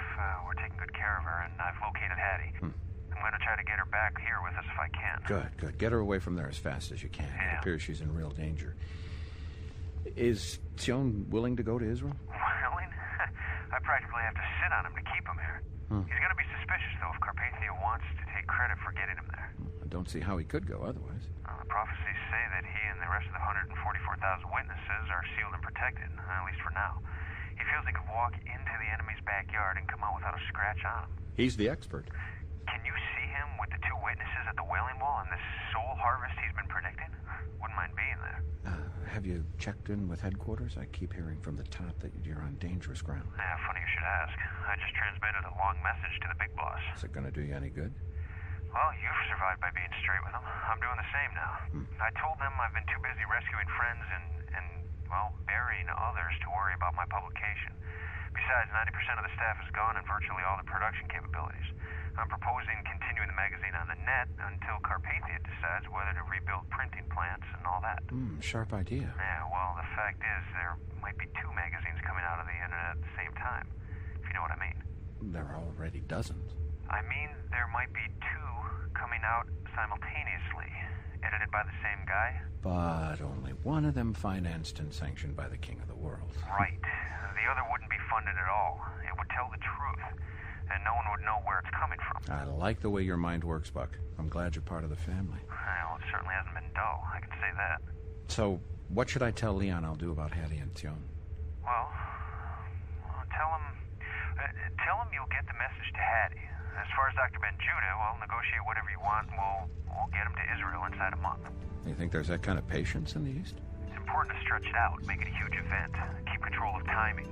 S6: We're taking good care of her, and I've located Hattie. I'm going to try to get her back here with us if I can.
S16: Good. Get her away from there as fast as you can.
S6: Yeah.
S16: It appears she's in real danger. Is Sion willing to go to Israel?
S6: Willing? I practically have to sit on him to keep him here. He's going to be suspicious, though, if Carpathia wants to take credit for getting him there.
S16: I don't see how he could go otherwise.
S6: The prophecies say that he and the rest of the 144,000 witnesses are sealed and protected, at least for now. He feels he could walk into the enemy's backyard and come out without a scratch on him.
S16: He's the expert.
S6: Can you see him with the two witnesses at the Wailing Wall and this soul harvest he's been predicting? Wouldn't mind being there.
S16: Have you checked in with headquarters? I keep hearing from the top that you're on dangerous ground.
S6: Yeah, funny you should ask. I just transmitted a long message to the big boss.
S16: Is it going to do you any good?
S6: Well, you've survived by being straight with him. I'm doing the same now. I told them I've been too busy rescuing friends and burying others to worry about my publication. Besides, 90% of the staff is gone and virtually all the production capabilities.
S17: I'm proposing continuing the magazine on the net until Carpathia decides whether to rebuild printing plants and all that.
S7: Sharp idea.
S17: Yeah, well, the fact is there might be 2 magazines coming out of the internet at the same time, if you know what I mean.
S16: There are already dozens.
S17: I mean, there might be 2 coming out simultaneously, edited by the same guy.
S16: But only one of them financed and sanctioned by the king of the world.
S17: Right. The other wouldn't be funded at all. It would tell the truth, and no one would know where it's coming from.
S16: I like the way your mind works, Buck. I'm glad you're part of the family.
S17: Well, it certainly hasn't been dull, I can say that.
S16: So, what should I tell Leon I'll do about Hattie and Tion?
S17: Well, tell him you'll get the message to Hattie. As far as Dr. Ben-Judah, we'll negotiate whatever you want, and we'll get him to Israel inside a month.
S16: You think there's that kind of patience in the East?
S17: It's important to stretch it out, make it a huge event, keep control of timing.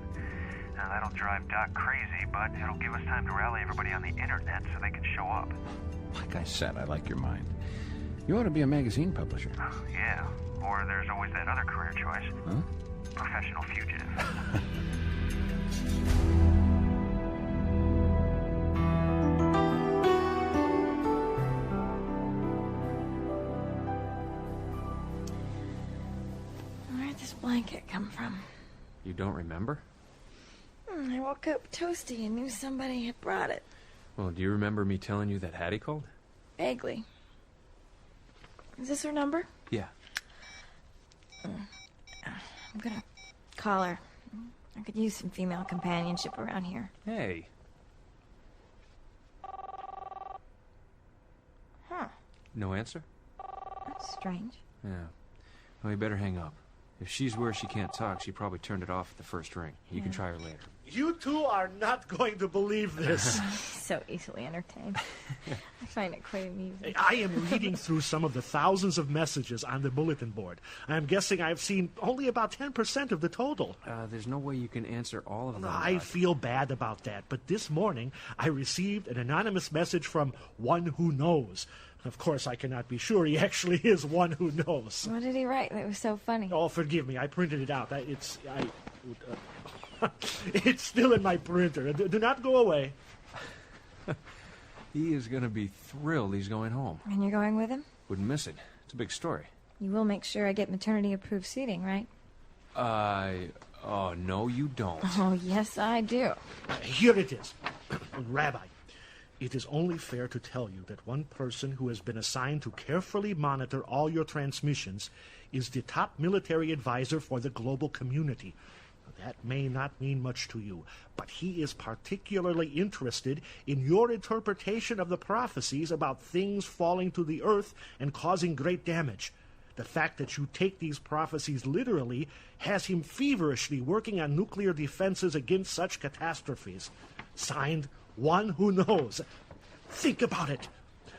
S17: Now, that'll drive Doc crazy, but it'll give us time to rally everybody on the internet so they can show up.
S16: Like I said, I like your mind. You ought to be a magazine publisher.
S17: Yeah, or there's always that other career choice.
S16: Huh?
S17: Professional fugitive.
S2: Where'd this blanket come from?
S7: You don't remember?
S2: I woke up toasty and knew somebody had brought it.
S7: Well, do you remember me telling you that Hattie called?
S2: Vaguely. Is this her number?
S7: Yeah.
S2: I'm gonna call her. I could use some female companionship around here.
S7: Hey.
S2: Huh.
S7: No answer?
S2: That's strange.
S7: Yeah. Well, you better hang up. If she's where she can't talk, she probably turned it off at the first ring. You can try her later.
S8: You two are not going to believe this.
S2: So easily entertained. I find it quite amusing.
S8: I am reading through some of the thousands of messages on the bulletin board. I'm guessing I've seen only about 10% of the total.
S7: There's no way you can answer all of them.
S8: I feel bad about that, but this morning I received an anonymous message from one who knows. Of course, I cannot be sure he actually is one who knows.
S2: What did he write that was so funny?
S8: Oh, forgive me. I printed it out. It's still in my printer. Do not go away.
S7: He is going to be thrilled he's going home.
S2: And you're going with him?
S7: Wouldn't miss it. It's a big story.
S2: You will make sure I get maternity-approved seating, right?
S7: Oh, no, you don't.
S2: Oh, yes, I do.
S8: Here it is. Rabbi, it is only fair to tell you that one person who has been assigned to carefully monitor all your transmissions is the top military advisor for the global community. That may not mean much to you, but he is particularly interested in your interpretation of the prophecies about things falling to the earth and causing great damage. The fact that you take these prophecies literally has him feverishly working on nuclear defenses against such catastrophes. Signed, One Who Knows. Think about it.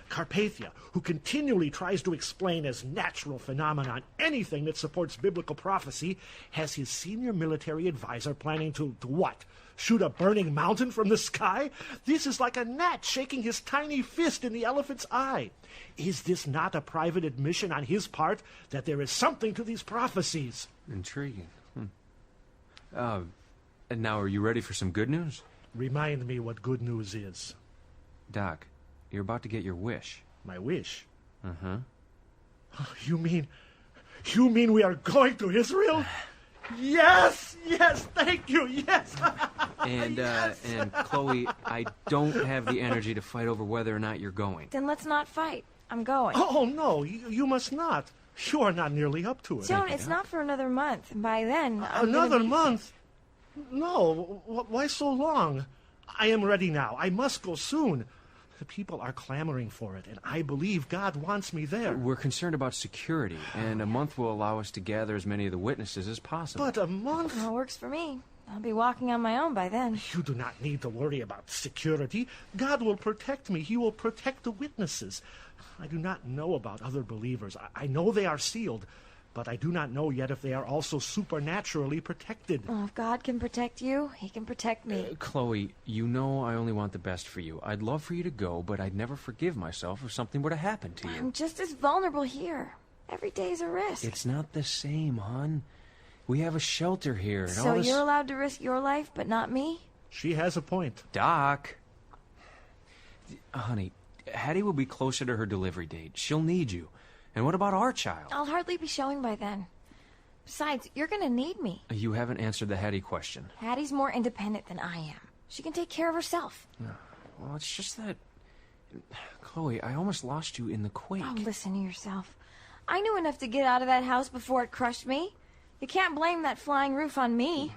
S8: Carpathia, who continually tries to explain as natural phenomenon anything that supports biblical prophecy, has his senior military advisor planning to what? Shoot a burning mountain from the sky? This is like a gnat shaking his tiny fist in the elephant's eye. Is this not a private admission on his part that there is something to these prophecies?
S7: Intriguing. And now, are you ready for some good news?
S8: Remind me what good news is.
S7: Doc, you're about to get your wish.
S8: My wish?
S7: Uh-huh.
S8: You mean we are going to Israel? Yes! Yes! Thank you! Yes!
S7: And, and Chloe, I don't have the energy to fight over whether or not you're going.
S2: Then let's not fight. I'm going.
S8: Oh, no, you must not. You are not nearly up to it.
S2: Joan, it's not for another month. And by then,
S8: Another month? No, why so long? I am ready now. I must go soon. The people are clamoring for it, and I believe God wants me there.
S7: We're concerned about security, and a month will allow us to gather as many of the witnesses as possible.
S8: But a month?
S2: Well, works for me. I'll be walking on my own by then.
S8: You do not need to worry about security. God will protect me. He will protect the witnesses. I do not know about other believers. I know they are sealed, but I do not know yet if they are also supernaturally protected.
S2: Well, if God can protect you, he can protect me.
S7: Chloe, you know I only want the best for you. I'd love for you to go, but I'd never forgive myself if something were to happen to you.
S2: I'm just as vulnerable here. Every day's a risk.
S7: It's not the same, hon. We have a shelter here. And
S2: So
S7: all this...
S2: you're allowed to risk your life, but not me?
S8: She has a point.
S7: Doc. Honey, Hattie will be closer to her delivery date. She'll need you. And what about our child?
S2: I'll hardly be showing by then. Besides, you're gonna need me.
S7: You haven't answered the Hattie question.
S2: Hattie's more independent than I am. She can take care of herself.
S7: Well, it's just that... Chloe, I almost lost you in the quake.
S2: Oh, listen to yourself. I knew enough to get out of that house before it crushed me. You can't blame that flying roof on me.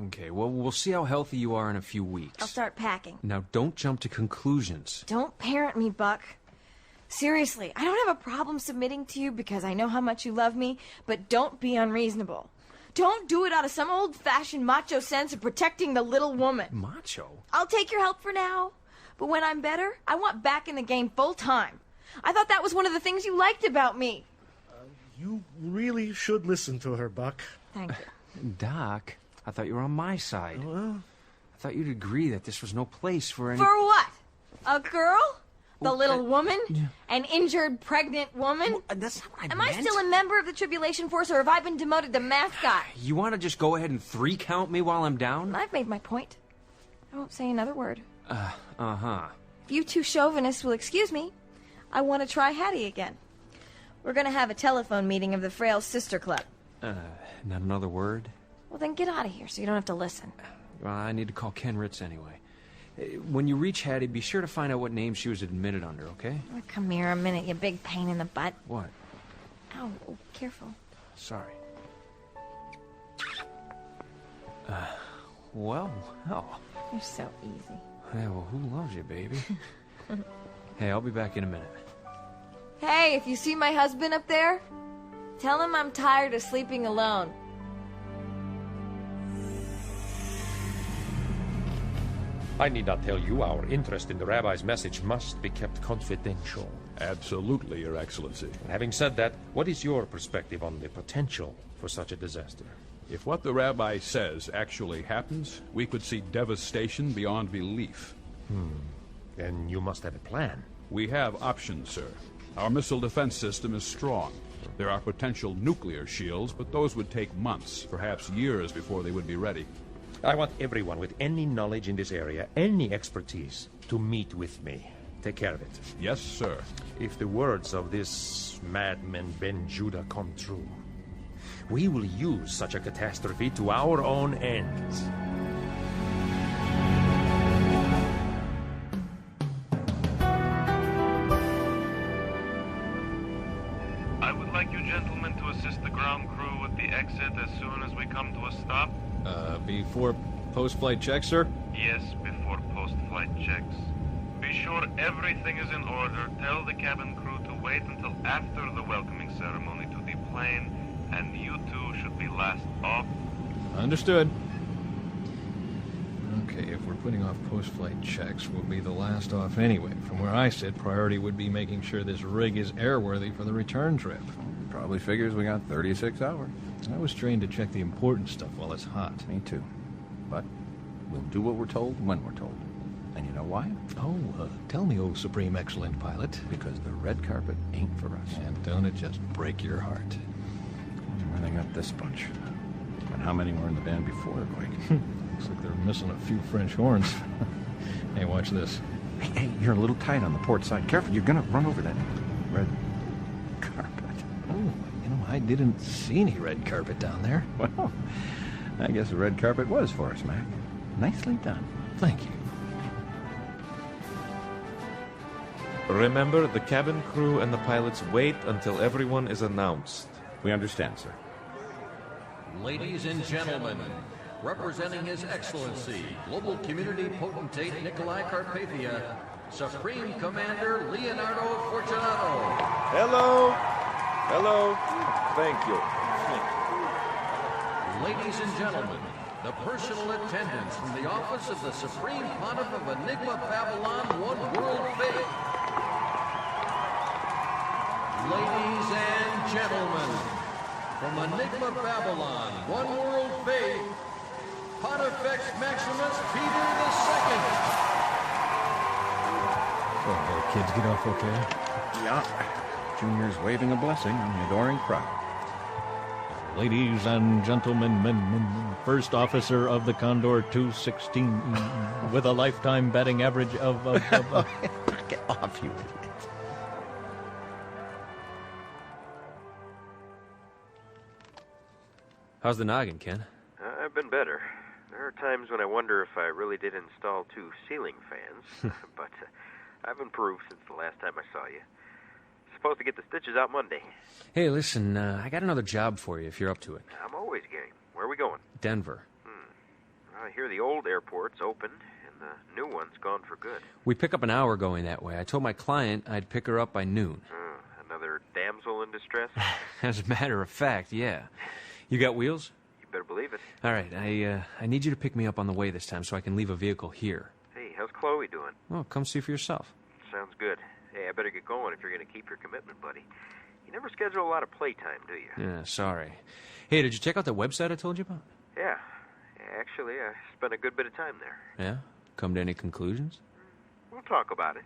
S7: Okay, well, we'll see how healthy you are in a few weeks.
S2: I'll start packing.
S7: Now, don't jump to conclusions.
S2: Don't parent me, Buck. Seriously, I don't have a problem submitting to you because I know how much you love me, but don't be unreasonable. Don't do it out of some old-fashioned macho sense of protecting the little woman.
S7: Macho?
S2: I'll take your help for now, but when I'm better, I want back in the game full-time. I thought that was one of the things you liked about me.
S8: You really should listen to her, Buck.
S2: Thank you.
S7: Doc, I thought you were on my side.
S8: Well,
S7: I thought you'd agree that this was no place for any...
S2: For what? A girl? The little woman? An injured, pregnant woman?
S7: Well, that's not what I
S2: Am
S7: meant.
S2: I still a member of the Tribulation Force, or have I been demoted to mascot?
S7: You want to just go ahead and 3-count me while I'm down?
S2: I've made my point. I won't say another word.
S7: Uh-huh.
S2: If you two chauvinists will excuse me, I want to try Hattie again. We're going to have a telephone meeting of the Frail Sister Club.
S7: Not another word?
S2: Well, then get out of here so you don't have to listen.
S7: Well, I need to call Ken Ritz anyway. When you reach Hattie, be sure to find out what name she was admitted under, okay?
S2: Oh, come here a minute, you big pain in the butt.
S7: What?
S2: Ow, oh, careful.
S7: Sorry. Well.
S2: You're so easy.
S7: Yeah, well, who loves you, baby? Hey, I'll be back in a minute.
S2: Hey, if you see my husband up there, tell him I'm tired of sleeping alone.
S10: I need not tell you our interest in the rabbi's message must be kept confidential.
S25: Absolutely, Your Excellency.
S10: Having said that, what is your perspective on the potential for such a disaster?
S25: If what the rabbi says actually happens, we could see devastation beyond belief.
S10: Then you must have a plan.
S25: We have options, sir. Our missile defense system is strong. There are potential nuclear shields, but those would take months, perhaps years, before they would be ready.
S10: I want everyone with any knowledge in this area, any expertise, to meet with me. Take care of it.
S25: Yes, sir.
S10: If the words of this madman Ben Judah come true, we will use such a catastrophe to our own ends.
S5: I would like you gentlemen to assist the ground crew with the exit as soon as we come to a stop.
S11: Before post-flight checks, sir?
S5: Yes, before post-flight checks. Be sure everything is in order. Tell the cabin crew to wait until after the welcoming ceremony to the plane, and you two should be last off.
S11: Understood. Okay, if we're putting off post-flight checks, we'll be the last off anyway. From where I sit, priority would be making sure this rig is airworthy for the return trip.
S16: Probably figures we got 36 hours.
S11: I was trained to check the important stuff while it's hot.
S16: Me too. But we'll do what we're told when we're told. And you know why?
S11: Oh, tell me, oh Supreme Excellent Pilot.
S16: Because the red carpet ain't for us.
S11: And don't it just break your heart?
S16: Where they got this bunch? And how many were in the band before the quake?
S11: Looks like they're missing a few French horns. Hey, watch this.
S16: Hey, you're a little tight on the port side. Careful, you're gonna run over that red carpet.
S11: Oh, I didn't see any red carpet down there.
S16: Well, I guess the red carpet was for us, Mac. Nicely done.
S11: Thank you.
S19: Remember, the cabin crew and the pilots wait until everyone is announced.
S16: We understand, sir.
S20: Ladies and gentlemen, representing His Excellency, Global Community Potentate Nicolae Carpathia, Supreme Commander Leonardo Fortunato.
S19: Hello. Hello. Thank you.
S20: Ladies and gentlemen, the personal attendants from the office of the Supreme Pontiff of Enigma Babylon, One World Faith. Ladies and gentlemen, from Enigma Babylon, One World Faith, Pontifex Maximus Peter II.
S11: Oh, kids get off okay?
S16: Yeah. Junior's waving a blessing on the adoring crowd.
S11: Ladies and gentlemen, men, first officer of the Condor 216 with a lifetime batting average of...
S4: Get off, you idiot.
S3: How's the noggin, Ken?
S6: I've been better. There are times when I wonder if I really did install 2 ceiling fans, but I've improved since the last time I saw you. Supposed to get the stitches out Monday.
S3: Hey, listen, I got another job for you if you're up to it.
S6: I'm always game. Where are we going?
S3: Denver.
S6: I hear the old airport's open, and the new one's gone for good.
S3: We pick up an hour going that way. I told my client I'd pick her up by noon.
S6: Another damsel in distress?
S3: As a matter of fact, yeah. You got wheels?
S6: You better believe it.
S3: All right, I need you to pick me up on the way this time so I can leave a vehicle here.
S6: Hey, how's Chloe doing?
S3: Well, come see for yourself.
S6: Sounds good. Hey, I better get going if you're going to keep your commitment, buddy. You never schedule a lot of playtime, do you?
S3: Yeah, sorry. Hey, did you check out the website I told you about?
S6: Yeah. Actually, I spent a good bit of time there.
S3: Yeah? Come to any conclusions?
S6: We'll talk about it.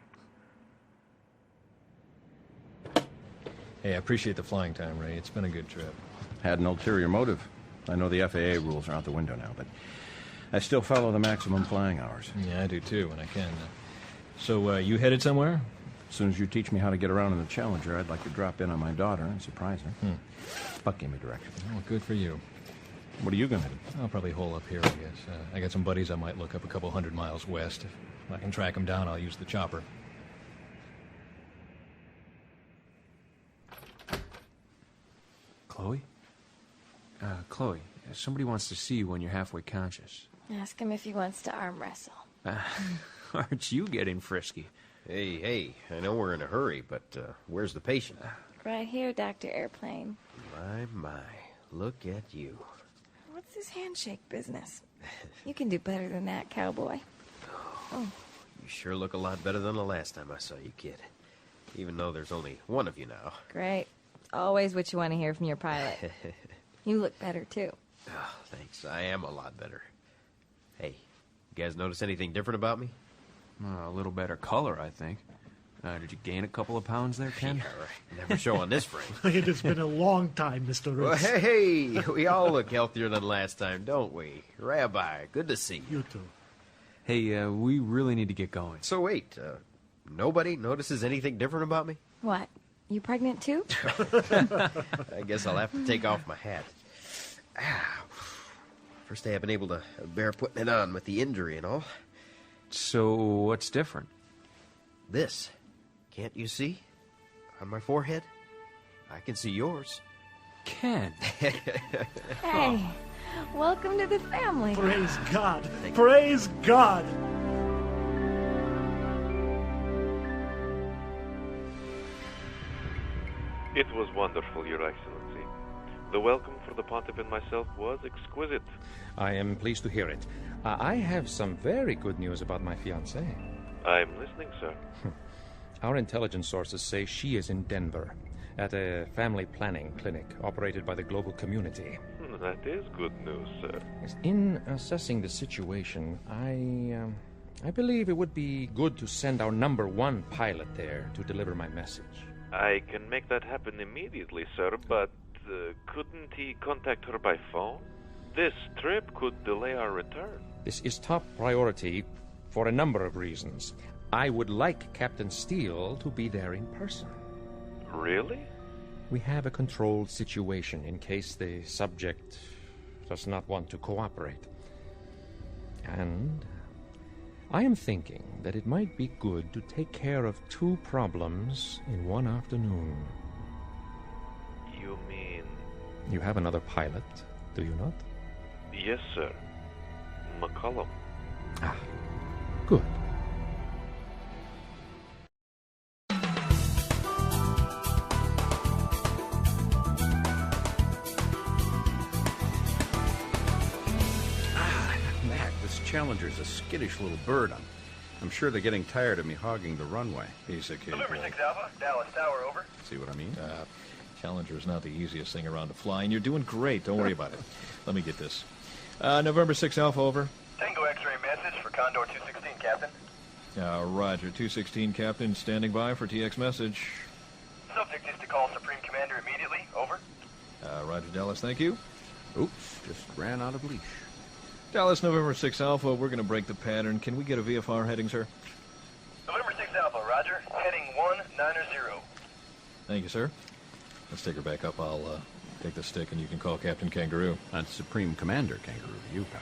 S11: Hey, I appreciate the flying time, Ray. It's been a good trip.
S16: Had an ulterior motive. I know the FAA rules are out the window now, but I still follow the maximum flying hours.
S11: Yeah, I do too, when I can. So, you headed somewhere?
S16: As soon as you teach me how to get around in the Challenger, I'd like to drop in on my daughter and surprise her. Buck gave me directions.
S11: Oh, good for you.
S16: What are you going to do?
S11: I'll probably hole up here, I guess. I got some buddies I might look up a couple 100 miles west. If I can track them down, I'll use the chopper.
S3: Chloe? Chloe, somebody wants to see you when you're halfway conscious.
S2: Ask him if he wants to arm wrestle.
S3: Aren't you getting frisky?
S4: Hey, I know we're in a hurry, but where's the patient?
S2: Right here, Dr. Airplane.
S4: My, look at you.
S2: What's this handshake business? You can do better than that, cowboy. Oh.
S4: You sure look a lot better than the last time I saw you, kid. Even though there's only one of you now.
S2: Great. Always what you want to hear from your pilot. You look better, too.
S4: Oh, thanks. I am a lot better. Hey, you guys notice anything different about me?
S3: A little better color, I think. Did you gain a couple of pounds there, Ken?
S4: Yeah, right. Never show on this frame.
S8: It has been a long time, Mr.
S4: Well,
S8: Ritz.
S4: hey, we all look healthier than last time, don't we? Rabbi, good to see you.
S8: You too.
S3: Hey, we really need to get going.
S4: So wait, nobody notices anything different about me?
S2: What? You pregnant, too?
S4: I guess I'll have to take off my hat. First day I've been able to bear putting it on with the injury and all.
S3: So, what's different?
S4: This. Can't you see? On my forehead? I can see yours.
S3: Ken.
S2: Hey, welcome to the family.
S8: Praise God. Praise God.
S5: It was wonderful, Your Excellency. The welcome for the Pontiff and myself was exquisite.
S10: I am pleased to hear it. I have some very good news about my fiancée.
S5: I'm listening, sir.
S10: Our intelligence sources say she is in Denver, at a family planning clinic operated by the global community.
S5: That is good news, sir.
S10: In assessing the situation, I believe it would be good to send our #1 pilot there to deliver my message.
S5: I can make that happen immediately, sir, but couldn't he contact her by phone? This trip could delay our return.
S10: This is top priority for a number of reasons. I would like Captain Steele to be there in person.
S5: Really?
S10: We have a controlled situation in case the subject does not want to cooperate. And I am thinking that it might be good to take care of 2 problems in one afternoon.
S5: You mean...
S10: You have another pilot, do you not?
S5: Yes, sir. McCollum.
S10: Good.
S16: Mac, this Challenger's a skittish little bird. I'm sure they're getting tired of me hogging the runway.
S11: He's a kid.
S17: November 6 Alpha, Dallas Tower, over.
S16: See what I mean?
S11: Challenger is not the easiest thing around to fly, and you're doing great. Don't worry about it. Let me get this. November 6 Alpha, over.
S17: Tango X-ray message for Condor 216, Captain.
S11: Roger. 216, Captain, standing by for TX message.
S17: Subject is to call Supreme Commander immediately, over.
S11: Roger, Dallas, thank you. Oops, just ran out of leash. Dallas, November 6 Alpha, we're going to break the pattern. Can we get a VFR heading, sir?
S6: November 6 Alpha, roger. Heading 190.
S11: Thank you, sir. Let's take her back up. I'll take the stick and you can call Captain Kangaroo.
S16: That's Supreme Commander Kangaroo to you, pal.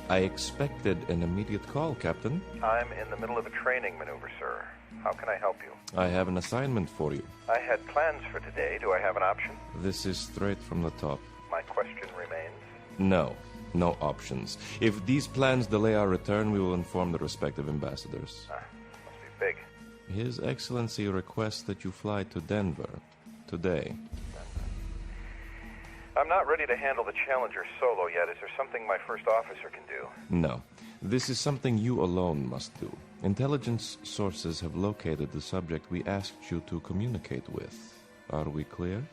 S19: I expected an immediate call, Captain.
S6: I'm in the middle of a training maneuver, sir. How can I help you?
S19: I have an assignment for you.
S6: I had plans for today. Do I have an option?
S19: This is straight from the top.
S6: My question remains.
S19: No. No options. If these plans delay our return, we will inform the respective ambassadors.
S6: Must be big.
S19: His Excellency requests that you fly to Denver today.
S6: I'm not ready to handle the Challenger solo yet. Is there something my first officer can do?
S19: No. This is something you alone must do. Intelligence sources have located the subject we asked you to communicate with. Are we clear?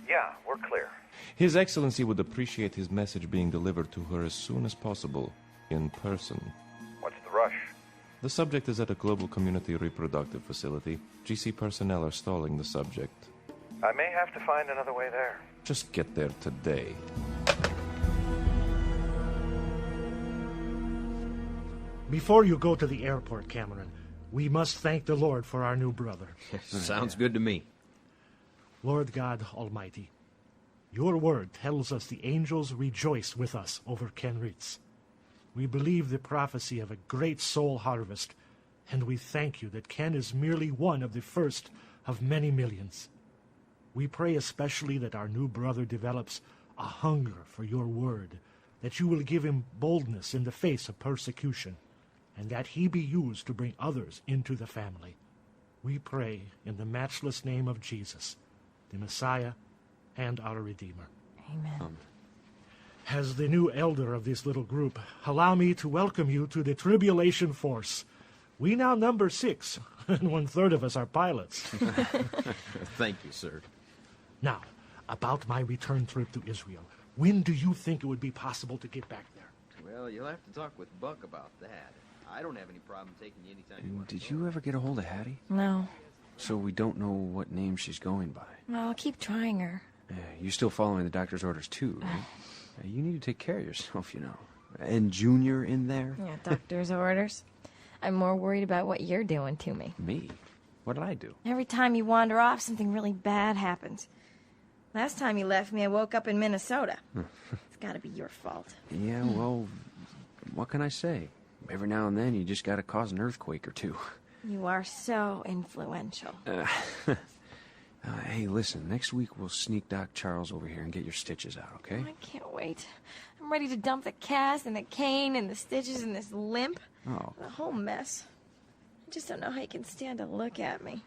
S6: Yeah, we're clear.
S19: His Excellency would appreciate his message being delivered to her as soon as possible, in person.
S6: What's the rush?
S19: The subject is at a global community reproductive facility. GC personnel are stalling the subject.
S6: I may have to find another way there.
S19: Just get there today.
S8: Before you go to the airport, Cameron, we must thank the Lord for our new brother.
S4: Sounds good to me.
S8: Lord God Almighty, your word tells us the angels rejoice with us over Ken Ritz. We believe the prophecy of a great soul harvest, and we thank you that Ken is merely one of the first of many millions. We pray especially that our new brother develops a hunger for your word, that you will give him boldness in the face of persecution, and that he be used to bring others into the family. We pray in the matchless name of Jesus, the Messiah and our Redeemer.
S2: Amen.
S8: As the new elder of this little group, allow me to welcome you to the Tribulation Force. We now number 6, and 1/3 of us are pilots.
S4: Thank you, sir.
S8: Now, about my return trip to Israel. When do you think it would be possible to get back there?
S4: Well, you'll have to talk with Buck about that. I don't have any problem taking you anytime you want.
S7: Did you ever get a hold of Hattie?
S2: No.
S7: So we don't know what name she's going by.
S2: Well, I'll keep trying her.
S7: You're still following the doctor's orders too, right? You need to take care of yourself, you know. And Junior in there?
S2: Yeah, doctor's orders. I'm more worried about what you're doing to me.
S7: Me? What did I do?
S2: Every time you wander off, something really bad happens. Last time you left me, I woke up in Minnesota. It's gotta be your fault.
S7: Yeah, well, what can I say? Every now and then you just gotta cause an earthquake or two.
S2: You are so influential.
S7: Hey, listen, next week we'll sneak Doc Charles over here and get your stitches out, okay?
S2: I can't wait. I'm ready to dump the cast and the cane and the stitches and this limp.
S7: Oh.
S2: The whole mess. I just don't know how you can stand to look at me.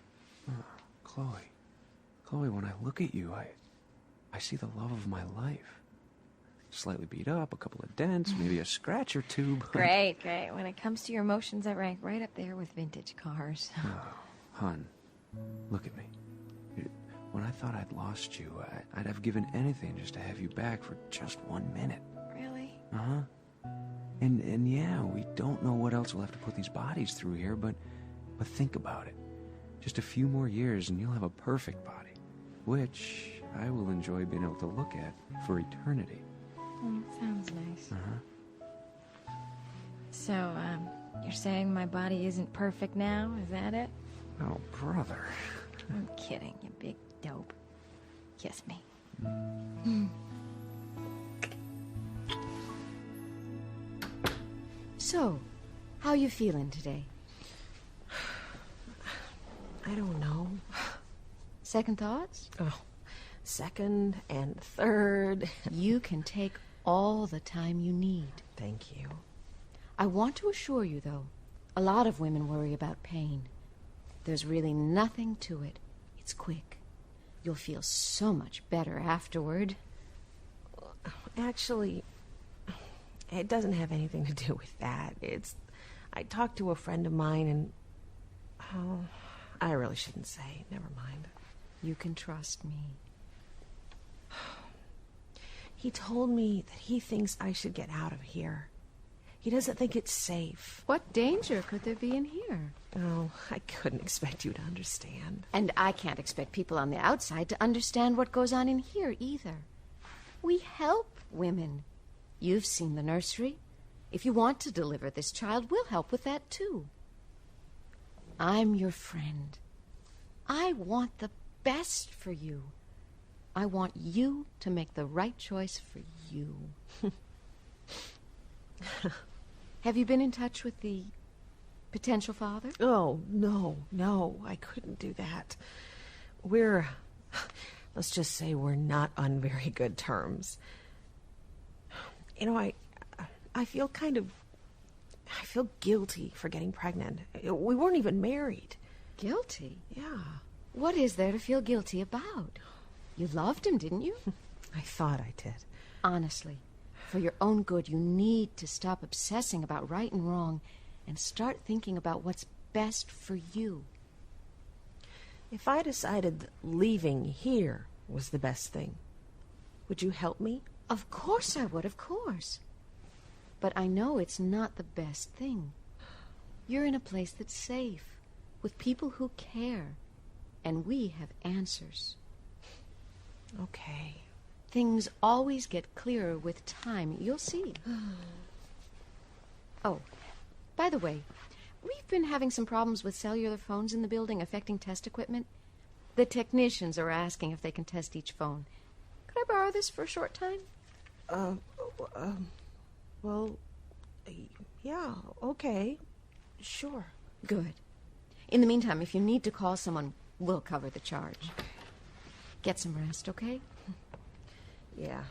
S7: Chloe. Chloe, when I look at you, I see the love of my life. Slightly beat up, a couple of dents, maybe a scratch or two, but...
S2: Great. When it comes to your emotions, I rank right up there with vintage cars.
S7: Oh, hon, look at me. When I thought I'd lost you, I'd have given anything just to have you back for just 1 minute.
S2: Really?
S7: Uh-huh. And yeah, we don't know what else we'll have to put these bodies through here, but think about it. Just a few more years and you'll have a perfect body, which I will enjoy being able to look at for eternity.
S2: Sounds nice.
S7: Uh-huh.
S2: So, you're saying my body isn't perfect now? Is that it?
S7: Oh, brother.
S2: I'm kidding, you big dope. Kiss me.
S18: So, how you feeling today?
S15: I don't know.
S18: Second thoughts?
S15: Oh, second and third.
S18: You can take all the time you need.
S15: Thank you.
S18: I want to assure you, though, a lot of women worry about pain. There's really nothing to it. It's quick. You'll feel so much better afterward.
S15: Actually, it doesn't have anything to do with that. I talked to a friend of mine and... Oh, I really shouldn't say. Never mind.
S18: You can trust me.
S15: He told me that he thinks I should get out of here. He doesn't think it's safe.
S18: What danger could there be in here?
S15: Oh, I couldn't expect you to understand.
S18: And I can't expect people on the outside to understand what goes on in here either. We help women. You've seen the nursery. If you want to deliver this child, we'll help with that too. I'm your friend. I want the best for you. I want you to make the right choice for you. Have you been in touch with the potential father?
S15: Oh, no, I couldn't do that. Let's just say we're not on very good terms. You know, I feel I feel guilty for getting pregnant. We weren't even married.
S18: Guilty?
S15: Yeah.
S18: What is there to feel guilty about? You loved him, didn't you?
S15: I thought I did.
S18: Honestly, for your own good, you need to stop obsessing about right and wrong and start thinking about what's best for you.
S15: If I decided that leaving here was the best thing, would you help me?
S18: Of course I would, of course. But I know it's not the best thing. You're in a place that's safe, with people who care, and we have answers.
S15: Okay.
S18: Things always get clearer with time. You'll see. Oh, by the way, we've been having some problems with cellular phones in the building affecting test equipment. The technicians are asking if they can test each phone. Could I borrow this for a short time?
S15: Well, yeah, okay. Sure.
S18: Good. In the meantime, if you need to call someone, we'll cover the charge. Get some rest, okay?
S15: Yeah.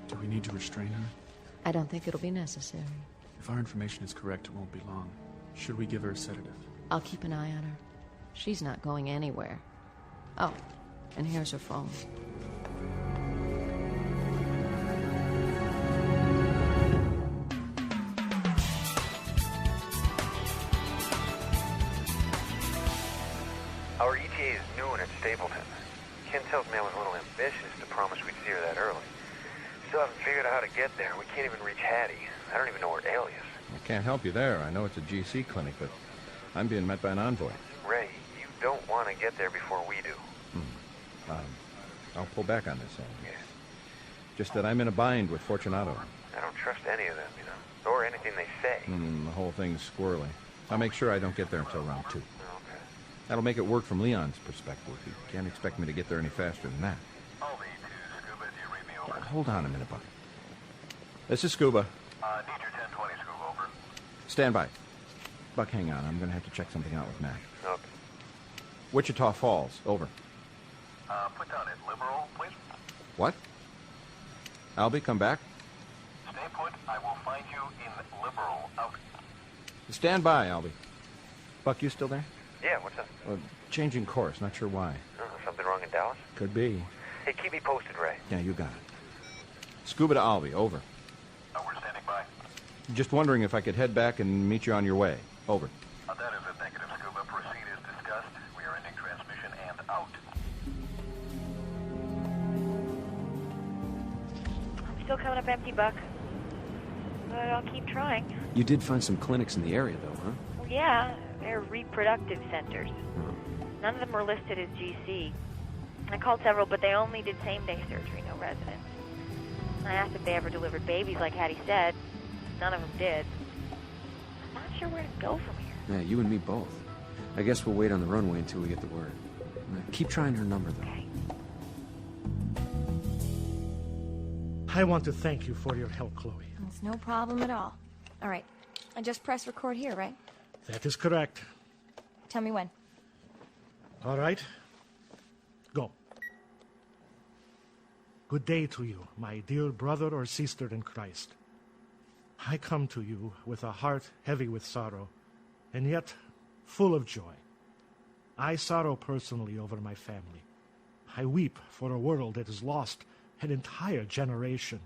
S14: Do we need to restrain her?
S18: I don't think it'll be necessary.
S14: If our information is correct, it won't be long. Should we give her a sedative?
S18: I'll keep an eye on her. She's not going anywhere. Oh, and here's her phone.
S6: Our ETA is noon at Stapleton. Ken tells me I was a little ambitious to promise we'd see her that early. Still haven't figured out how to get there. We can't even reach Hattie. I don't even know where Ailey is.
S16: I can't help you there. I know it's a GC clinic, but I'm being met by an envoy.
S6: Ray, you don't want to get there before we do.
S16: I'll pull back on this. Just that I'm in a bind with Fortunato.
S6: I don't trust any of them, you know, or anything they say.
S16: The whole thing's squirrely. I'll make sure I don't get there until round 2. That'll make it work from Leon's perspective. He can't expect me to get there any faster than that. Hold on a minute, Buck. This is Scuba.
S17: Need your 1020 Scuba, over.
S16: Stand by. Buck, hang on. I'm going to have to check something out with Mac.
S6: Okay.
S16: Wichita Falls, over.
S17: Put down at Liberal, please.
S16: What? Albie, come back.
S17: Stay put. I will find you in Liberal, out.
S16: Stand by, Albie. Buck, you still there?
S6: Yeah, what's up?
S16: Changing course. Not sure why.
S6: Something wrong in Dallas?
S16: Could be.
S6: Hey, keep me posted, Ray.
S16: Yeah, you got it. Scuba to Albie, over.
S17: We're standing by.
S16: Just wondering if I could head back and meet you on your way. Over.
S17: That is a negative, Scuba. Proceed as discussed. We are ending transmission and out.
S2: I'm still coming up empty, Buck. But I'll keep trying.
S7: You did find some clinics in the area, though, huh?
S2: Well, yeah, they're reproductive centers. None of them were listed as GC. I called several, but they only did same-day surgery, no residence. I asked if they ever delivered babies, like Hattie said. None of them did. I'm not sure where to go from here.
S7: Yeah, you and me both. I guess we'll wait on the runway until we get the word. Keep trying her number, though.
S2: Okay.
S8: I want to thank you for your help, Chloe.
S2: It's no problem at all. All right. I just press record here, right?
S8: That is correct.
S2: Tell me when.
S8: All right. Go. Good day to you, my dear brother or sister in Christ. I come to you with a heart heavy with sorrow, and yet full of joy. I sorrow personally over my family. I weep for a world that has lost an entire generation.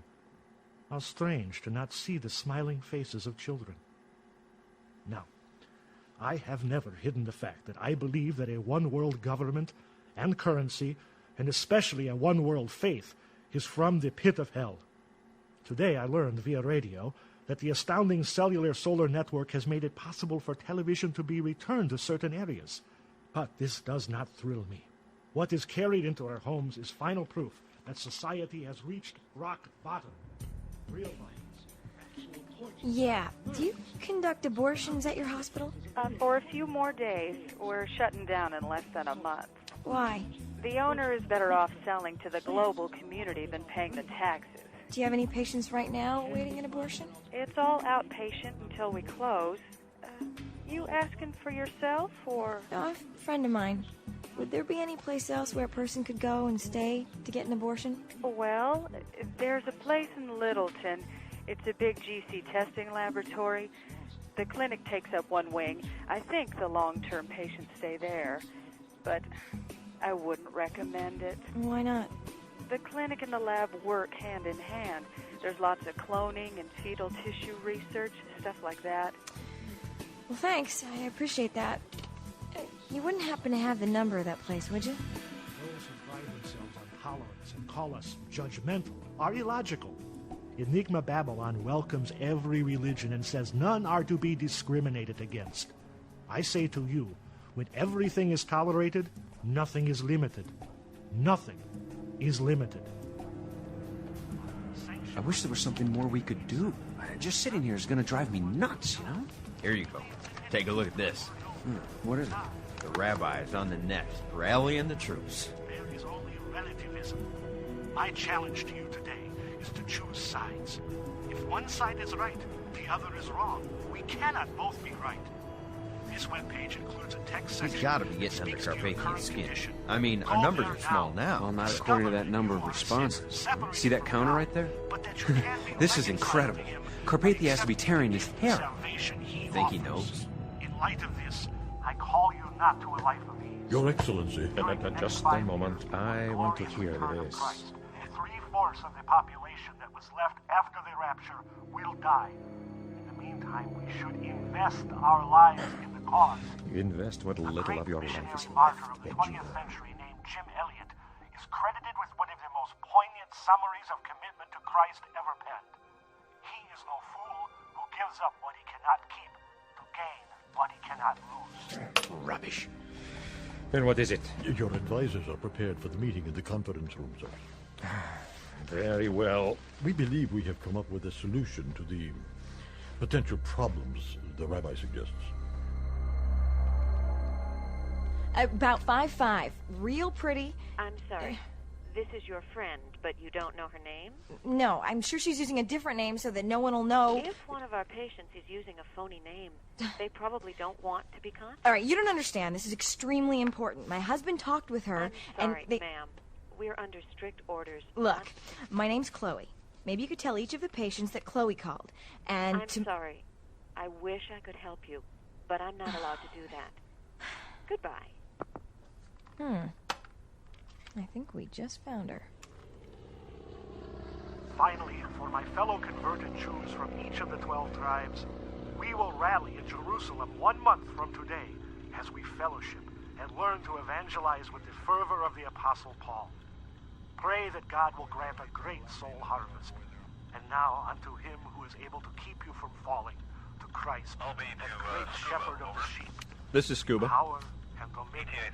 S8: How strange to not see the smiling faces of children. Now, I have never hidden the fact that I believe that a one-world government and currency, and especially a one-world faith, is from the pit of hell. Today I learned via radio that the astounding cellular solar network has made it possible for television to be returned to certain areas. But this does not thrill me. What is carried into our homes is final proof that society has reached rock bottom. Real violence, actual torture.
S2: Yeah. Do you conduct abortions at your hospital?
S9: For a few more days. We're shutting down in less than a month.
S2: Why?
S9: The owner is better off selling to the global community than paying the taxes.
S2: Do you have any patients right now awaiting an abortion?
S9: It's all outpatient until we close. You asking for yourself, or...?
S2: No, a friend of mine. Would there be any place else where a person could go and stay to get an abortion?
S9: Well, there's a place in Littleton. It's a big GC testing laboratory. The clinic takes up one wing. I think the long-term patients stay there. But I wouldn't recommend it.
S2: Why not?
S9: The clinic and the lab work hand in hand. There's lots of cloning and fetal tissue research, stuff like that.
S2: Well, thanks. I appreciate that. You wouldn't happen to have the number of that place, would you?
S8: Those who pride themselves on tolerance and call us judgmental are illogical. Enigma Babylon welcomes every religion and says none are to be discriminated against. I say to you, when everything is tolerated, nothing is limited. Nothing is limited.
S7: I wish there was something more we could do. Just sitting here is going to drive me nuts, you know?
S4: Here you go. Take a look at this.
S7: What is it?
S4: The rabbis on the net, rallying the troops.
S8: There is only relativism. My challenge to you today is to choose sides. If one side is right, the other is wrong. We cannot both be right. This webpage includes a text section.
S4: He's got to be getting under Carpathia's skin. I mean, our numbers are small now.
S7: Well, not according to that number of responses. See that counter right there? This is incredible. Carpathia has to be tearing his hair out.
S4: Think he knows?
S8: In light of this, I call you not to a life of ease.
S19: Your Excellency.
S10: Just a moment. I want to hear this.
S8: 3/4 of the population that was left after the rapture will die. In the meantime, we should invest our lives in the cause.
S10: Invest what little of your life is
S8: Martyr
S10: left,
S8: of the
S10: Benji.
S8: 20th century named Jim Elliot is credited with one of the most poignant summaries of commitment to Christ ever penned. He is no fool who gives up what he cannot keep to gain what he cannot lose.
S10: Rubbish. Then what is it?
S12: Your advisors are prepared for the meeting in the conference room, sir.
S10: Very well.
S12: We believe we have come up with a solution to the potential problems the rabbi suggests.
S2: About 5'5", real pretty.
S21: I'm sorry. This is your friend, but you don't know her name?
S2: No, I'm sure she's using a different name so that no one will know.
S21: If one of our patients is using a phony name, they probably don't want to be contacted.
S2: All right, you don't understand. This is extremely important. My husband talked with her,
S21: I'm sorry,
S2: and they...
S21: ma'am. We're under strict orders.
S2: Look, my name's Chloe. Maybe you could tell each of the patients that Chloe called, and
S21: I'm sorry. I wish I could help you, but I'm not allowed to do that. Goodbye.
S2: I think we just found her.
S8: Finally, for my fellow converted Jews from each of the 12 tribes, we will rally in Jerusalem 1 month from today as we fellowship and learn to evangelize with the fervor of the Apostle Paul. Pray that God will grant a great soul harvest. And now unto him who is able to keep you from falling, to Christ, the great shepherd of the sheep.
S11: This is Scuba.
S8: Power and dominion,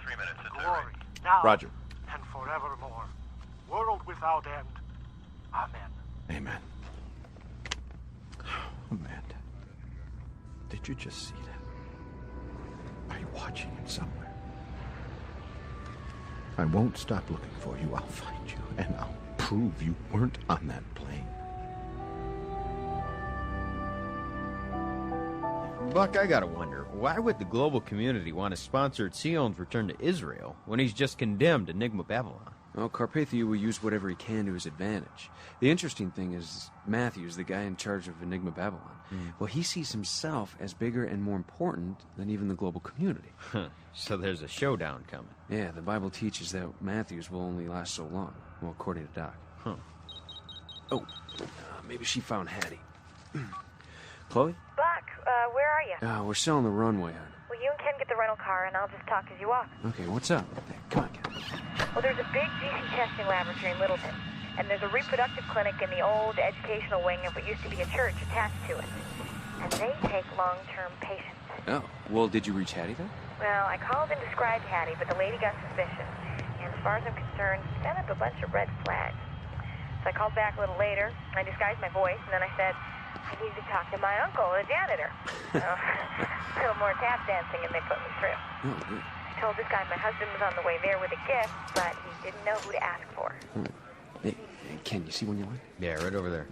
S8: glory, now
S11: Roger.
S8: and forevermore. World without end. Amen.
S16: Amen. Amanda, did you just see that? Are you watching it somewhere? I won't stop looking for you. I'll find you, and I'll prove you weren't on that plane.
S4: Buck, I gotta wonder, why would the global community want to sponsor Sion's return to Israel when he's just condemned Enigma Babylon?
S7: Well, Carpathia will use whatever he can to his advantage. The interesting thing is Matthews, the guy in charge of Enigma Babylon. Well, he sees himself as bigger and more important than even the global community.
S4: So there's a showdown coming.
S7: Yeah, the Bible teaches that Matthews will only last so long. Well, according to Doc. Oh, maybe she found Hattie. Chloe?
S22: Buck, where are you?
S7: We're still on the runway, hon.
S22: Well, you and Ken get the rental car, and I'll just talk as you walk.
S7: Okay, what's up? Hey, come on, Ken.
S22: Well, there's a big GC testing laboratory in Littleton. And there's a reproductive clinic in the old educational wing of what used to be a church attached to it. And they take long-term patients.
S7: Oh, well, did you reach Hattie, then?
S22: Well, I called and described Hattie, but the lady got suspicious. And as far as I'm concerned, set up a bunch of red flags. So I called back a little later. I disguised my voice, and then I said, I need to talk to my uncle, the janitor. A little more tap dancing, and they put me through.
S7: Oh, good.
S22: I told this guy my husband was on the way there with a gift, but he didn't know who to ask for.
S7: Hey, Ken, you see one you like?
S4: Yeah, right over there.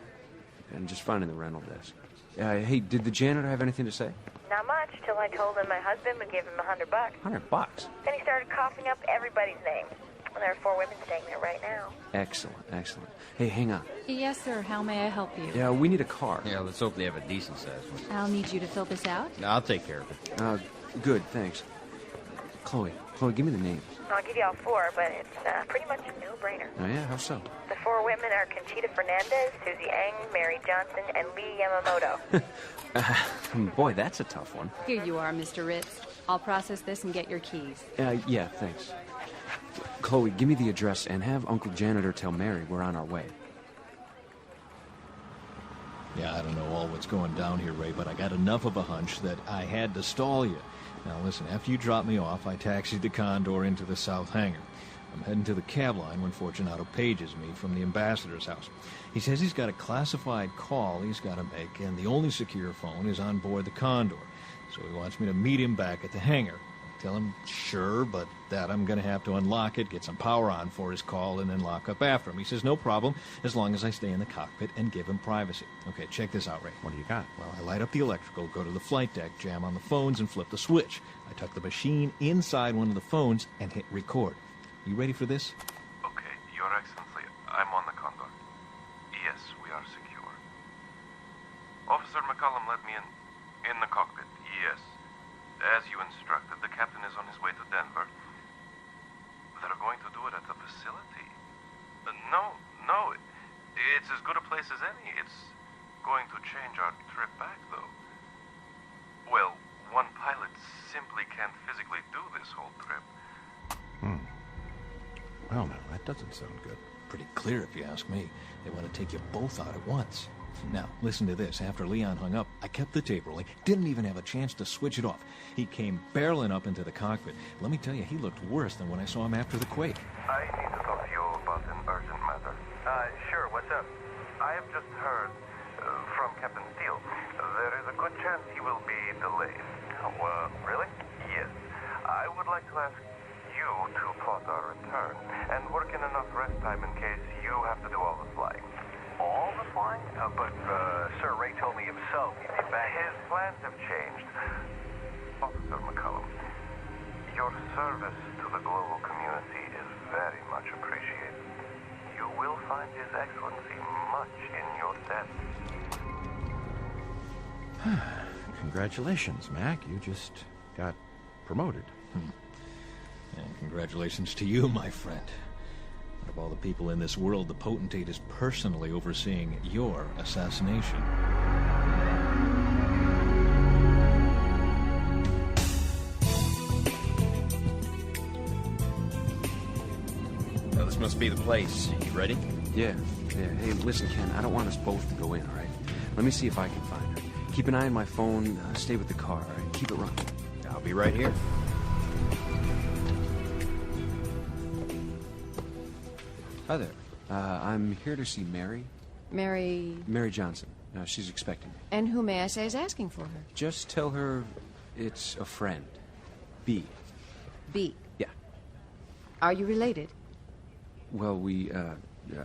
S7: I'm just finding the rental desk. Hey, did the janitor have anything to say?
S22: Not much, till I told him my husband would give him $100.
S7: $100?
S22: Then he started coughing up everybody's names. And there are 4 women staying there right now.
S7: Excellent, excellent. Hey, hang on.
S1: Yes, sir. How may I help you?
S7: Yeah, we need a car.
S4: Yeah, let's hope they have a decent sized one.
S1: I'll need you to fill this out.
S4: I'll take care of it.
S7: Good, thanks. Chloe, give me the names.
S22: I'll give you all 4, but it's pretty much a no-brainer.
S7: Oh, yeah? How so?
S22: The 4 women are Conchita Fernandez, Susie Eng, Mary Johnson, and Lee Yamamoto.
S7: Boy, that's a tough one.
S1: Here you are, Mr. Ritz. I'll process this and get your keys.
S7: Yeah, thanks. Chloe, give me the address and have Uncle Janitor tell Mary we're on our way.
S11: Yeah, I don't know all what's going down here, Ray, but I got enough of a hunch that I had to stall you. Now, listen, after you dropped me off, I taxied the Condor into the South Hangar. I'm heading to the cab line when Fortunato pages me from the ambassador's house. He says he's got a classified call he's got to make, and the only secure phone is on board the Condor. So he wants me to meet him back at the hangar. Tell him, sure, but that I'm going to have to unlock it, get some power on for his call, and then lock up after him. He says, no problem, as long as I stay in the cockpit and give him privacy. Okay, check this out, Ray.
S16: What do you got?
S11: Well, I light up the electrical, go to the flight deck, jam on the phones, and flip the switch. I tuck the machine inside one of the phones and hit record. You ready for this?
S5: Okay, Your Excellency, I'm on the Condor. Yes, we are secure. Officer McCollum let me in the cockpit, yes. As you instructed, the captain is on his way to Denver. They're going to do it at the facility. No, it's as good a place as any. It's going to change our trip back, though. Well, one pilot simply can't physically do this whole trip.
S16: Well, now, that doesn't sound good.
S11: Pretty clear, if you ask me. They want to take you both out at once. Now, listen to this. After Leon hung up, I kept the tape rolling. Didn't even have a chance to switch it off. He came barreling up into the cockpit. Let me tell you, he looked worse than when I saw him after the quake.
S5: I need to talk to you about an urgent matter. Sure, what's up? I have just heard from Captain Steele. There is a good chance he will be delayed. Oh, really? Yes. I would like to ask you to plot our return and work in enough rest time in case you have to do all the flying. All the flying? But Sir Ray told me himself he'd be back. His plans have changed. Officer McCollum, your service to the global community is very much appreciated. You will find His Excellency much in your debt.
S16: Congratulations, Mac. You just got promoted.
S11: And congratulations to you, my friend. Out of all the people in this world, the potentate is personally overseeing your assassination.
S4: Well, this must be the place. You ready?
S7: Yeah. Hey, listen, Ken, I don't want us both to go in, all right? Let me see if I can find her. Keep an eye on my phone. Stay with the car, all right? Keep it running.
S4: I'll be right here.
S7: Hi there. I'm here to see Mary. Mary Johnson. She's expecting me.
S18: And who may I say is asking for her?
S7: Just tell her it's a friend. B.
S18: B.
S7: Yeah.
S18: Are you related?
S7: Well, we,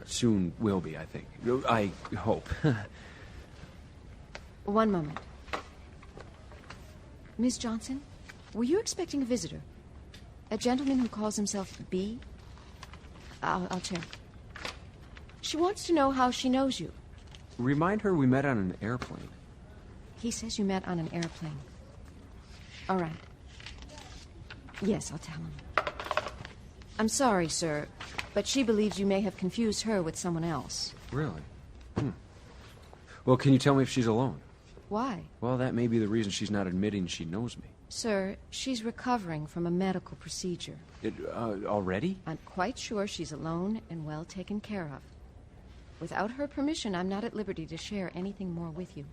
S7: soon will be, I think. I hope.
S18: One moment. Miss Johnson, were you expecting a visitor? A gentleman who calls himself B? I'll check. She wants to know how she knows you.
S7: Remind her we met on an airplane.
S18: He says you met on an airplane. All right. Yes, I'll tell him. I'm sorry, sir, but she believes you may have confused her with someone else.
S7: Really? Well, can you tell me if she's alone?
S18: Why?
S7: Well, that may be the reason she's not admitting she knows me.
S18: Sir, she's recovering from a medical procedure.
S7: Already?
S18: I'm quite sure she's alone and well taken care of. Without her permission, I'm not at liberty to share anything more with you.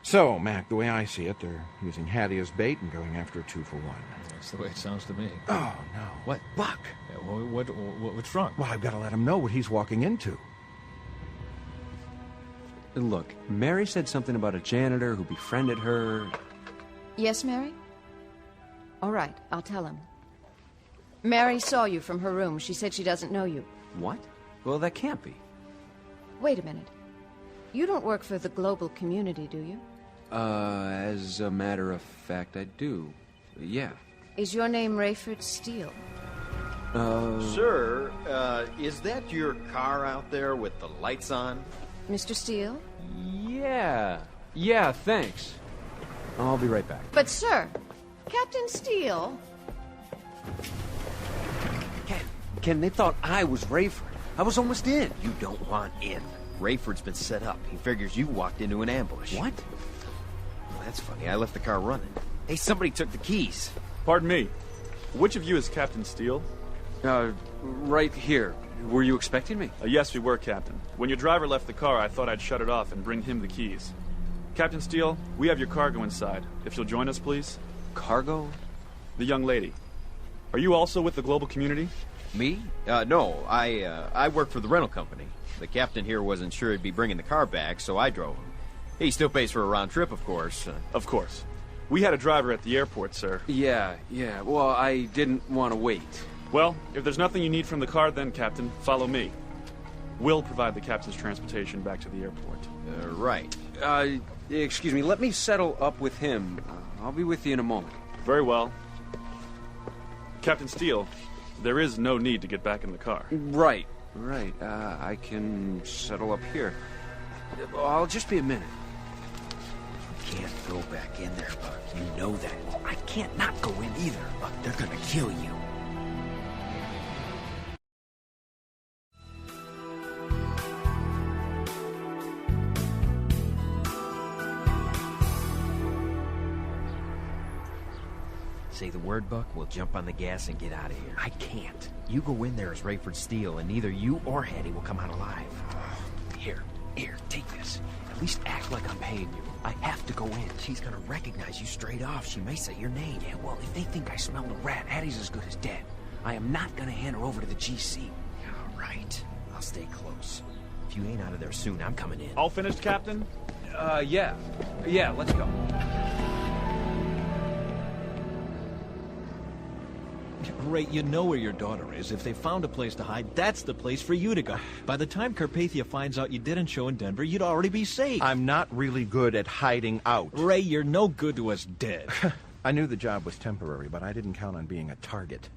S16: So, Mac, the way I see it, they're using Hattie as bait and going after a 2-for-1.
S11: That's the way it sounds to me.
S16: Oh, no.
S11: What?
S16: Buck!
S11: Yeah, what's wrong?
S16: Well, I've got to let him know what he's walking into.
S13: Look, Mary said something about a janitor who befriended her.
S18: Yes, Mary? All right, I'll tell him. Mary saw you from her room. She said she doesn't know you.
S13: What? Well, that can't be.
S18: Wait a minute. You don't work for the global community, do you?
S13: As a matter of fact, I do. Yeah.
S18: Is your name Rayford Steele?
S4: Sir, is that your car out there with the lights on?
S18: Mr. Steele?
S13: Yeah, thanks. I'll be right back.
S18: But, sir, Captain Steele...
S13: Ken, they thought I was Rayford. I was almost in.
S4: You don't want in. Rayford's been set up. He figures you walked into an ambush.
S13: What?
S4: Well, that's funny. I left the car running. Hey, somebody took the keys.
S14: Pardon me. Which of you is Captain Steele?
S13: Right here. Were you expecting me?
S14: Yes, we were, Captain. When your driver left the car, I thought I'd shut it off and bring him the keys. Captain Steele, we have your cargo inside. If you'll join us, please.
S13: Cargo?
S14: The young lady. Are you also with the global community?
S4: Me? No. I work for the rental company. The captain here wasn't sure he'd be bringing the car back, so I drove him. He still pays for a round trip, of course.
S14: Of course. We had a driver at the airport, sir.
S13: Yeah. Well, I didn't want to wait.
S14: Well, if there's nothing you need from the car, then, Captain, follow me. We'll provide the captain's transportation back to the airport.
S4: Right.
S13: Excuse me, let me settle up with him. I'll be with you in a moment.
S14: Very well. Captain Steele, there is no need to get back in the car.
S13: Right. I can settle up here. I'll just be a minute.
S4: You can't go back in there, Buck. You know that. I can't not go in either, Buck. They're gonna kill you. Say the word, Buck, we'll jump on the gas and get out of here. I can't. You go in there as Rayford Steele, and neither you or Hattie will come out alive. Here, take this. At least act like I'm paying you. I have to go in. She's gonna recognize you straight off. She may say your name. Yeah, well, if they think I smelled a rat, Hattie's as good as dead. I am not gonna hand her over to the GC. All right. I'll stay close. If you ain't out of there soon, I'm coming in.
S14: All finished, Captain?
S13: Yeah, let's go.
S11: Ray, you know where your daughter is. If they found a place to hide, that's the place for you to go. By the time Carpathia finds out you didn't show in Denver, you'd already be safe.
S16: I'm not really good at hiding out.
S11: Ray, you're no good to us dead.
S16: I knew the job was temporary, but I didn't count on being a target.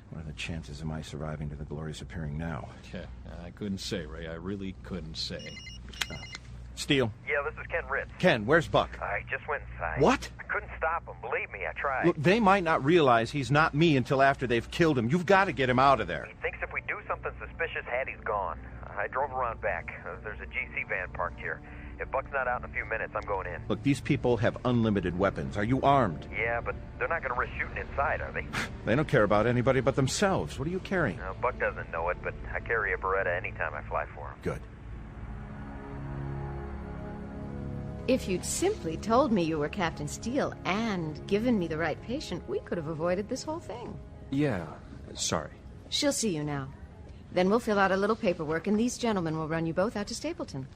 S16: What are the chances of my surviving to the glorious appearing now?
S11: Yeah, I couldn't say, Ray. I really couldn't say.
S16: Steele?
S6: Yeah, this is Ken Ritz.
S16: Ken, where's Buck?
S6: I just went inside.
S16: What?
S6: I couldn't stop him. Believe me, I tried.
S16: Look, they might not realize he's not me until after they've killed him. You've got to get him out of there.
S6: He thinks if we do something suspicious, Hattie's gone. I drove around back. There's a GC van parked here. If Buck's not out in a few minutes, I'm going in.
S16: Look, these people have unlimited weapons. Are you armed?
S6: Yeah, but they're not going to risk shooting inside, are they?
S16: They don't care about anybody but themselves. What are you carrying?
S6: Buck doesn't know it, but I carry a Beretta anytime I fly for him.
S16: Good.
S18: If you'd simply told me you were Captain Steele and given me the right patient, we could have avoided this whole thing.
S13: Yeah, sorry.
S18: She'll see you now. Then we'll fill out a little paperwork, and these gentlemen will run you both out to Stapleton.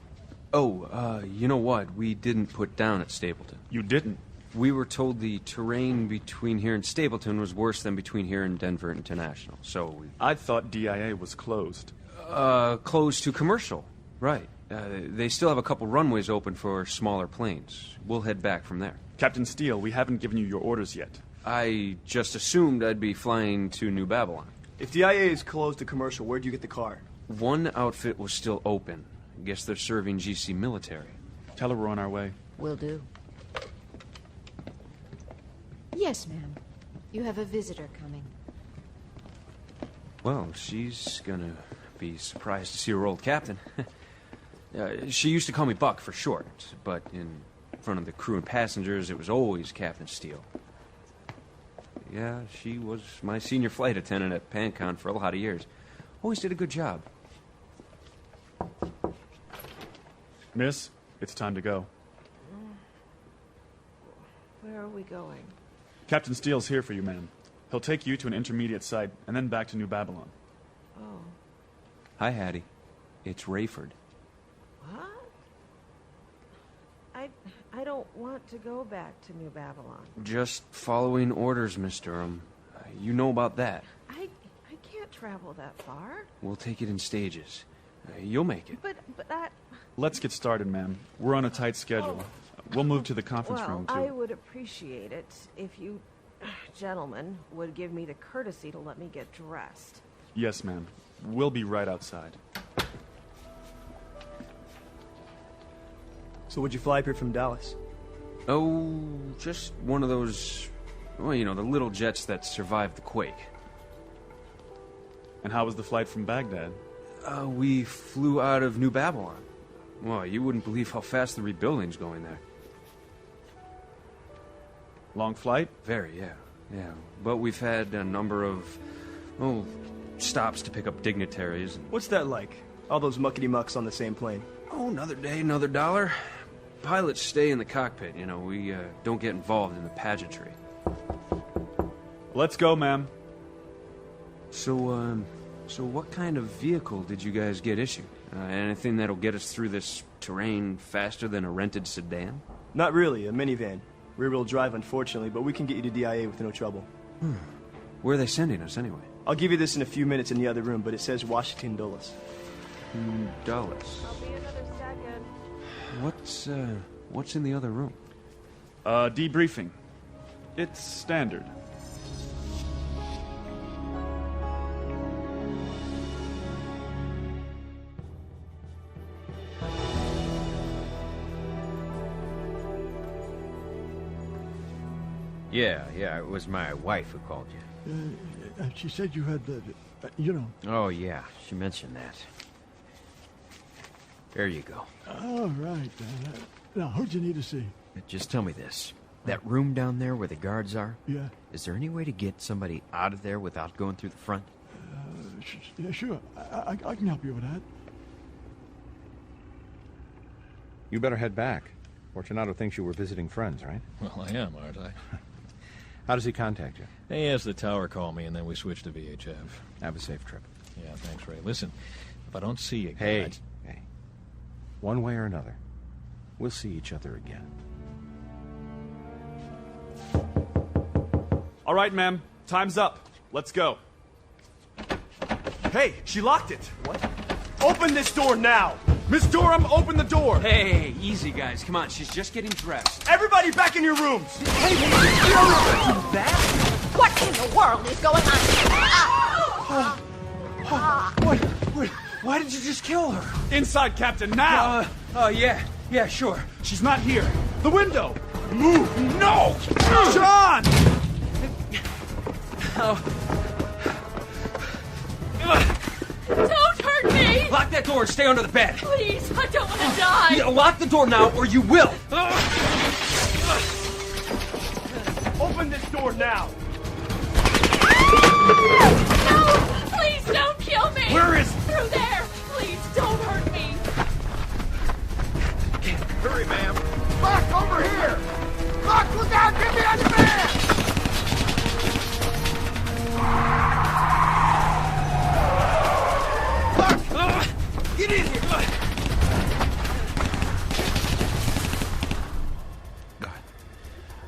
S13: Oh, you know what? We didn't put down at Stapleton.
S14: You didn't?
S13: We were told the terrain between here and Stapleton was worse than between here and Denver International, so we...
S14: I thought DIA was closed.
S13: Closed to commercial, right. They still have a couple runways open for smaller planes. We'll head back from there.
S14: Captain Steele, we haven't given you your orders yet.
S13: I just assumed I'd be flying to New Babylon.
S20: If DIA is closed to commercial, where'd you get the car?
S13: One outfit was still open. I guess they're serving GC military.
S14: Tell her we're on our way.
S18: Will do. Yes, ma'am. You have a visitor coming.
S13: Well, she's gonna be surprised to see her old captain. She used to call me Buck for short, but in front of the crew and passengers, it was always Captain Steele. Yeah, she was my senior flight attendant at PanCon for a lot of years. Always did a good job.
S14: Miss, it's time to go.
S3: Where are we going?
S14: Captain Steele's here for you, ma'am. He'll take you to an intermediate site, and then back to New Babylon.
S3: Oh.
S13: Hi, Hattie. It's Rayford.
S3: What? I don't want to go back to New Babylon.
S13: Just following orders, mister. You know about that.
S3: I can't travel that far.
S13: We'll take it in stages. You'll make it.
S3: But I...
S14: Let's get started, ma'am. We're on a tight schedule. We'll move to the conference room, too.
S3: I would appreciate it if you gentlemen would give me the courtesy to let me get dressed.
S14: Yes, ma'am. We'll be right outside.
S20: So what'd you fly up here from Dallas?
S13: Oh, just one of those, well, you know, the little jets that survived the quake.
S14: And how was the flight from Baghdad?
S13: We flew out of New Babylon. Well, you wouldn't believe how fast the rebuilding's going there.
S14: Long flight?
S13: Very, yeah. Yeah. But we've had a number of, stops to pick up dignitaries.
S20: What's that like? All those muckety-mucks on the same plane?
S13: Oh, another day, another dollar. Pilots stay in the cockpit, you know. We don't get involved in the pageantry.
S14: Let's go, ma'am.
S13: So what kind of vehicle did you guys get issued? Anything that'll get us through this terrain faster than a rented sedan?
S20: Not really, a minivan. Rear-wheel drive, unfortunately, but we can get you to DIA with no trouble.
S13: Where are they sending us, anyway?
S20: I'll give you this in a few minutes in the other room, but it says Washington Dulles.
S13: Dulles.
S3: I'll be another second.
S13: What's in the other room?
S14: Debriefing. It's standard.
S4: Yeah, it was my wife who called you.
S12: She said you had, you know...
S4: Oh, yeah, she mentioned that. There you go.
S12: All right. Now, who'd you need to see?
S4: Just tell me this. That room down there where the guards are?
S12: Yeah.
S4: Is there any way to get somebody out of there without going through the front?
S12: Yeah, sure. I can help you with that.
S16: You better head back. Fortunato thinks you were visiting friends, right?
S11: Well, I am, aren't I?
S16: How does he contact you?
S11: He has the tower call me, and then we switch to VHF.
S16: Have a safe trip.
S11: Yeah, thanks, Ray. Listen, if I don't see you again...
S16: Hey. One way or another, we'll see each other again.
S14: All right, ma'am. Time's up. Let's go.
S20: Hey, she locked it. What? Open this door now!
S14: Miss Durham, open the door!
S13: Hey, easy, guys. Come on, she's just getting dressed.
S20: Everybody back in your rooms!
S18: Hey, you don't do that! What in the world is going on?
S13: Why did you just kill her?
S14: Inside, Captain, now!
S13: Yeah, sure.
S14: She's not here. The window! Move! No! John!
S1: Don't hurt me!
S13: Lock that door and stay under the bed.
S1: Please, I don't want to die.
S13: Yeah, lock the door now, or you will.
S20: Open this door now!
S1: No! Please don't kill me!
S14: Where is...
S1: Through there! Please don't hurt me!
S14: Hurry, ma'am.
S15: Buck, over here! Buck, look out! Get behind the van!
S14: Get in here!
S12: God,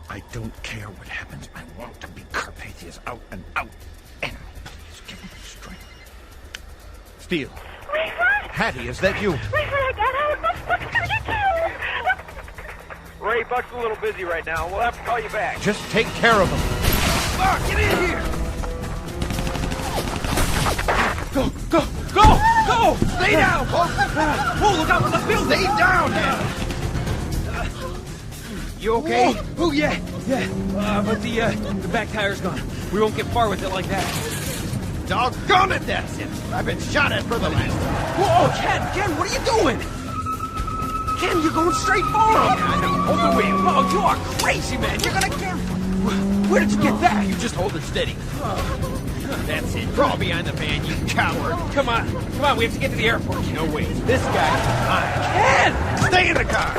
S12: I don't care what happens. I want to be Carpathia's out and out enemy. Please give me strength.
S15: Steele.
S16: Rayford! Hattie, is that you?
S15: Rayford, I got out. Buck's gonna get killed.
S6: Ray, Buck's a little busy right now. We'll have to call you back.
S16: Just take care of him.
S14: Buck, get in here!
S15: Go! Stay down, folks!
S14: Oh, look out for the building!
S15: Stay down now!
S13: You okay? Oh, yeah. But the back tire's gone. We won't get far with it like that.
S15: Doggone it, that's it! I've been shot at for the last time.
S13: Whoa, Ken, what are you doing? Ken, you're going straight for him!
S15: I know, hold the wheel.
S13: Oh, you are crazy, man. You're gonna get... Where did you get that?
S15: You just hold it steady.
S4: That's it. Crawl behind the van, you coward.
S10: Come on, we have to get to the airport.
S4: No way. This guy's mine.
S10: Ken!
S4: Stay in the car.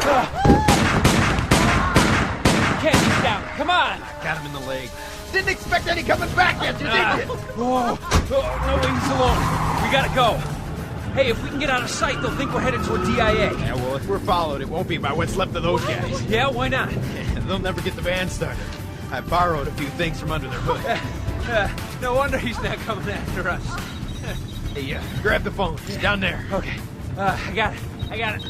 S10: Ken, he's down. Come on.
S4: Got him in the leg. Didn't expect any coming back yet, did you?
S10: No, he's alone. We gotta go. Hey, if we can get out of sight, they'll think we're headed toward DIA.
S4: Yeah, well, if we're followed, it won't be by what's left of those guys.
S10: Yeah, why not?
S4: They'll never get the van started. I borrowed a few things from under their hood.
S10: No wonder he's not coming after us.
S4: Hey, grab the phone. It's down there.
S10: Okay. I got it.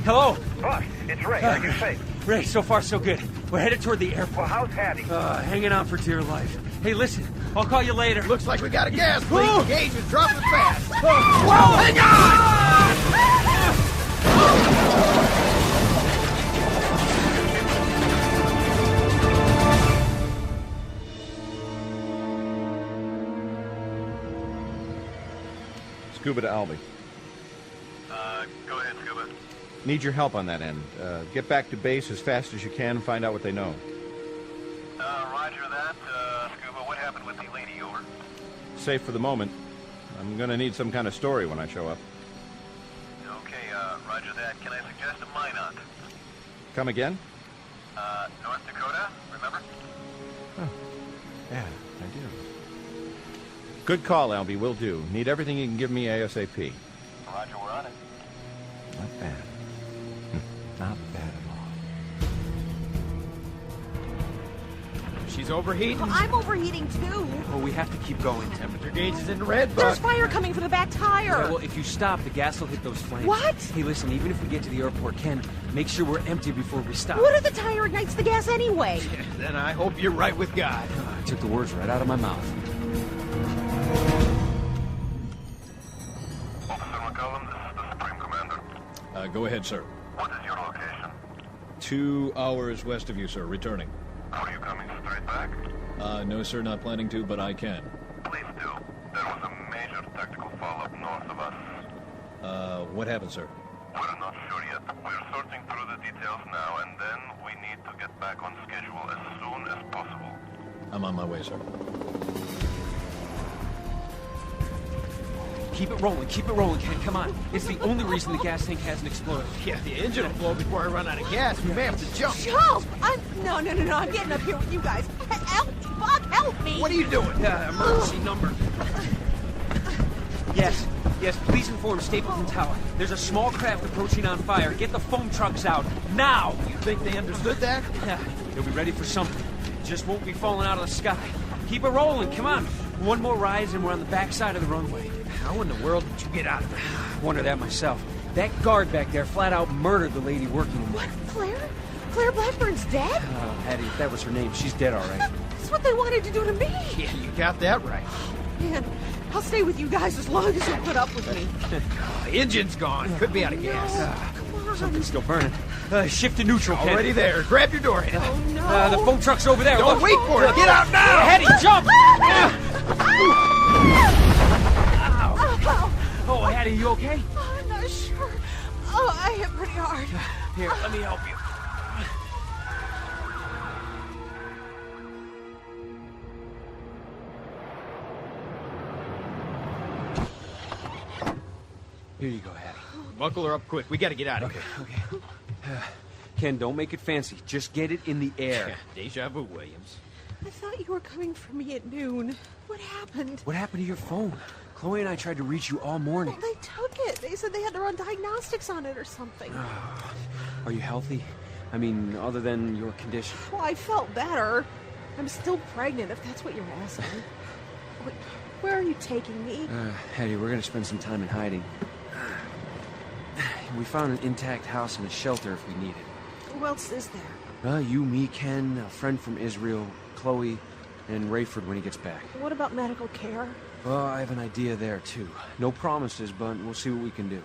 S10: Hello?
S6: Buck, it's Ray. Are you safe?
S10: Ray, so far so good. We're headed toward the airport.
S6: Well, how's Hattie?
S10: Hanging on for dear life. Hey, listen, I'll call you later.
S4: Looks like we got a gas leak. The gauge is dropping fast.
S10: Whoa, hang on!
S16: Scuba to Albie.
S6: Go ahead, Scuba.
S16: Need your help on that end. Get back to base as fast as you can and find out what they know.
S6: Roger that. Scuba, what happened with the lady over?
S16: Safe for the moment. I'm gonna need some kind of story when I show up.
S6: Okay, roger that. Can I suggest a Minot?
S16: Come again?
S6: North Dakota, remember?
S16: Oh, yeah, I do. Good call, Albie. Will do. Need everything you can give me ASAP.
S6: Roger, we're on it.
S16: Not bad. Not bad at all.
S4: She's overheating.
S3: Well, I'm overheating too.
S10: Oh, we have to keep going.
S4: Temperature gauge is in the red,
S3: There's
S4: Buck.
S3: fire coming from the back tire.
S10: Yeah, well, if you stop, the gas will hit those flames.
S3: What?
S10: Hey, listen, even if we get to the airport, Ken, make sure we're empty before we stop.
S3: What if the tire ignites the gas anyway?
S4: Then I hope you're right with God.
S10: I took the words right out of my mouth.
S6: Officer McCollum, this is the Supreme Commander.
S11: Go ahead, sir.
S6: What is your location?
S11: 2 hours west of you, sir. Returning.
S6: Are you coming straight back?
S11: No, sir, not planning to, but I can.
S6: Please do. There was a major tactical fall up north of us.
S11: What happened, sir?
S6: We're not sure yet. We're sorting through the details now, and then we need to get back on schedule as soon as possible.
S11: I'm on my way, sir.
S10: Keep it rolling, Ken. Come on. It's the only reason the gas tank hasn't exploded.
S4: Yeah, the engine will blow before I run out of gas. We may have to jump.
S3: Jump! No, I'm getting up here with you guys. Help me, Buck, help me!
S4: What are you doing?
S10: Emergency number. Yes, please inform Stapleton Tower. There's a small craft approaching on fire. Get the foam trucks out, now!
S4: You think they understood that?
S10: Yeah, they'll be ready for something. It just won't be falling out of the sky. Keep it rolling, come on. One more rise and we're on the back side of the runway.
S4: How in the world did you get out of there?
S10: Wonder that myself. That guard back there flat out murdered the lady working in there.
S3: What, Claire? Claire Blackburn's dead?
S10: Hattie, if that was her name, she's dead all right.
S3: That's what they wanted to do to me.
S4: Yeah, you got that right.
S3: Man, I'll stay with you guys as long as you put up with me.
S4: Engine's gone. Could be out of gas.
S3: Come on.
S10: Something's still burning. Shift to neutral, Ken.
S4: Already there. Grab your door handle.
S3: Oh, no.
S10: The foam truck's over there.
S4: Don't wait for it. Get out now.
S10: Hattie, jump! Oh, Hattie, you okay?
S3: I'm not sure. Oh, I hit pretty hard.
S10: Here, let me help you. Here you go, Hattie.
S4: Buckle her up quick. We gotta get out of here.
S10: Okay. Ken, don't make it fancy. Just get it in the air.
S4: Deja vu, Williams.
S3: I thought you were coming for me at noon. What happened?
S10: What happened to your phone? Chloe and I tried to reach you all morning.
S3: Well, they took it. They said they had to run diagnostics on it or something.
S10: Are you healthy? I mean, other than your condition.
S3: Well, I felt better. I'm still pregnant, if that's what you're asking. Wait, where are you taking me?
S10: Hattie, we're gonna spend some time in hiding. We found an intact house and a shelter if we need it.
S3: Who else is there?
S10: You, me, Ken, a friend from Israel, Chloe, and Rayford when he gets back.
S3: What about medical care?
S10: Well, I have an idea there, too. No promises, but we'll see what we can do.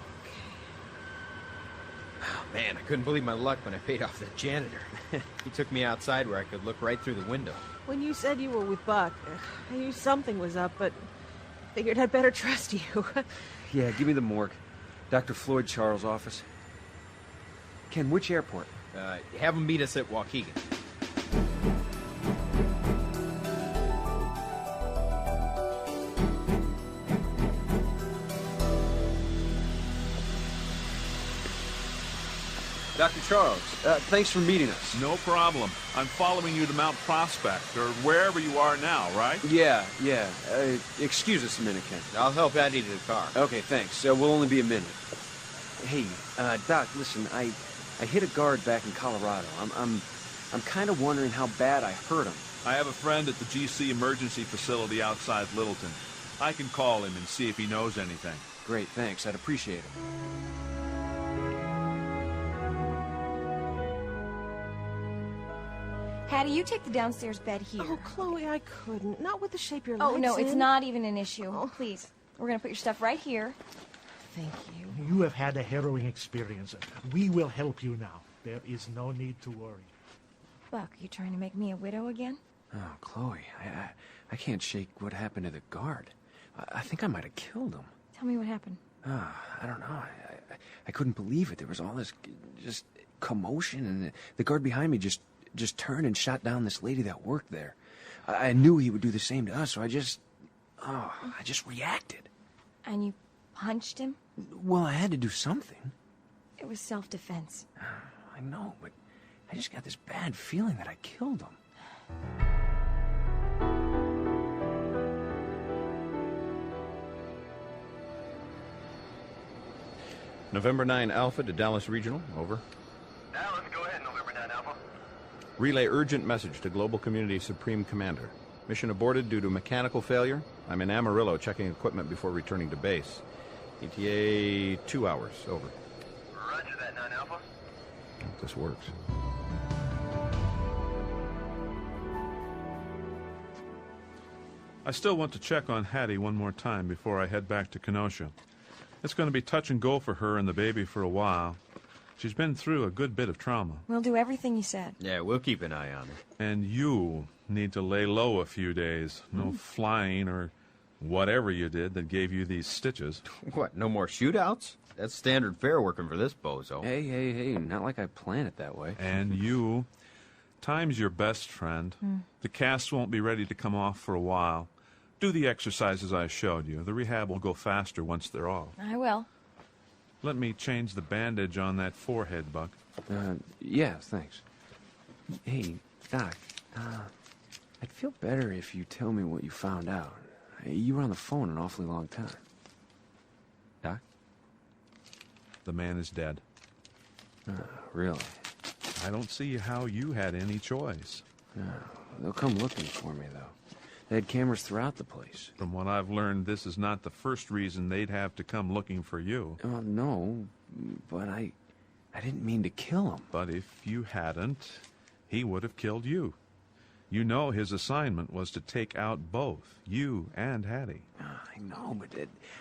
S4: Oh, man, I couldn't believe my luck when I paid off that janitor. He took me outside where I could look right through the window.
S3: When you said you were with Buck, I knew something was up, but figured I'd better trust you.
S10: Yeah, give me the morgue. Dr. Floyd Charles' office. Ken, which airport?
S4: Have him meet us at Waukegan.
S13: Dr. Charles. Thanks for meeting us.
S9: No problem. I'm following you to Mount Prospect, or wherever you are now, right?
S13: Yeah. Excuse us a minute, Ken.
S17: I'll help Hattie to the car.
S13: Okay, thanks. We'll only be a minute. Hey, Doc, listen, I hit a guard back in Colorado. I'm kind of wondering how bad I hurt him.
S9: I have a friend at the GC emergency facility outside Littleton. I can call him and see if he knows anything.
S13: Great, thanks. I'd appreciate it.
S2: Hattie, you take the downstairs bed here.
S3: Oh, Chloe, I couldn't. Not with the shape your
S2: Oh,
S3: legs
S2: no, it's
S3: in.
S2: not even an issue. Please. We're going to put your stuff right here.
S3: Thank you.
S8: You have had a harrowing experience. We will help you now. There is no need to worry.
S2: Buck, you trying to make me a widow again?
S13: Oh, Chloe, I can't shake what happened to the guard. I think I might have killed him.
S2: Tell me what happened.
S13: I don't know. I couldn't believe it. There was all this just commotion, and the guard behind me just turned and shot down this lady that worked there. I knew he would do the same to us, so I just reacted.
S2: And you punched him?
S13: Well, I had to do something.
S2: It was self-defense.
S13: I know, but I just got this bad feeling that I killed him.
S16: November 9 Alpha to Dallas Regional, over.
S6: Dallas, go ahead, November 9 Alpha.
S16: Relay urgent message to Global Community Supreme Commander. Mission aborted due to mechanical failure. I'm in Amarillo checking equipment before returning to base. ETA 2 hours, over.
S6: Roger that, 9 Alpha.
S16: Hope this works.
S9: I still want to check on Hattie one more time before I head back to Kenosha. It's going to be touch and go for her and the baby for a while. She's been through a good bit of trauma.
S2: We'll do everything you said.
S17: Yeah, we'll keep an eye on her.
S9: And you need to lay low a few days. No flying or whatever you did that gave you these stitches.
S17: What, no more shootouts? That's standard fare working for this bozo.
S13: Hey, not like I planned it that way.
S9: And you, time's your best friend. The cast won't be ready to come off for a while. Do the exercises I showed you. The rehab will go faster once they're off.
S2: I will.
S9: Let me change the bandage on that forehead, Buck.
S13: Yeah, thanks. Hey, Doc, I'd feel better if you tell me what you found out. You were on the phone an awfully long time. Doc?
S9: The man is dead.
S13: Really?
S9: I don't see how you had any choice.
S13: They'll come looking for me, though. They had cameras throughout the place.
S9: From what I've learned, this is not the first reason they'd have to come looking for you.
S13: No, but I didn't mean to kill him.
S9: But if you hadn't, he would have killed you. You know his assignment was to take out both, you and Hattie.
S13: I know, but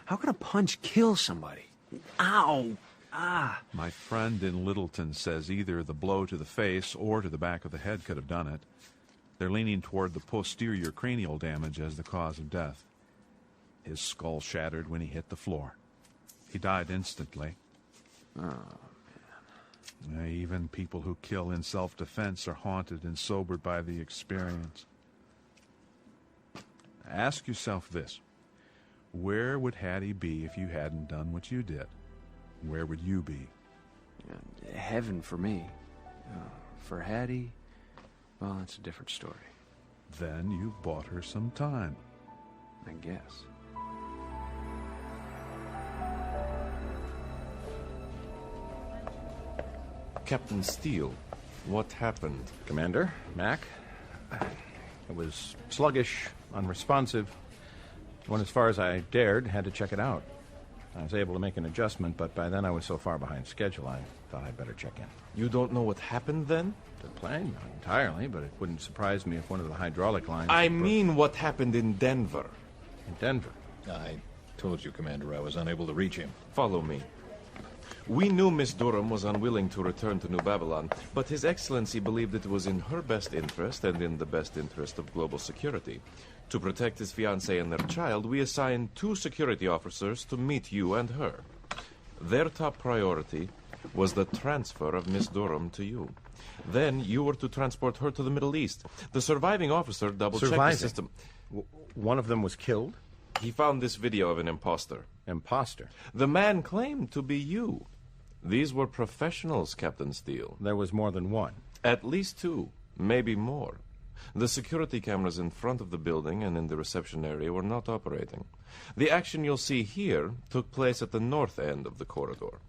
S13: how can a punch kill somebody? Ow!
S9: My friend in Littleton says either the blow to the face or to the back of the head could have done it. They're leaning toward the posterior cranial damage as the cause of death. His skull shattered when he hit the floor. He died instantly. Even people who kill in self-defense are haunted and sobered by the experience. Ask yourself this. Where would Hattie be if you hadn't done what you did? Where would you be?
S13: Heaven for me. For Hattie, well, that's a different story.
S9: Then you bought her some time.
S13: I guess.
S19: Captain Steele, what happened?
S16: Commander, Mac. It was sluggish, unresponsive. Went as far as I dared, had to check it out. I was able to make an adjustment, but by then I was so far behind schedule, I thought I'd better check in.
S19: You don't know what happened then?
S16: The plane, not entirely, but it wouldn't surprise me if one of the hydraulic lines...
S19: I mean what happened in Denver.
S16: In Denver?
S11: I told you, Commander, I was unable to reach him.
S19: Follow me. We knew Miss Durham was unwilling to return to New Babylon, but His Excellency believed it was in her best interest and in the best interest of global security. To protect his fiancée and their child, we assigned 2 security officers to meet you and her. Their top priority was the transfer of Miss Durham to you. Then you were to transport her to the Middle East. The surviving officer double-checked the system.
S16: One of them was killed?
S19: He found this video of an imposter.
S16: Imposter?
S19: The man claimed to be you. These were professionals, Captain Steele.
S16: There was more than one.
S19: At least two, maybe more. The security cameras in front of the building and in the reception area were not operating. The action you'll see here took place at the north end of the corridor.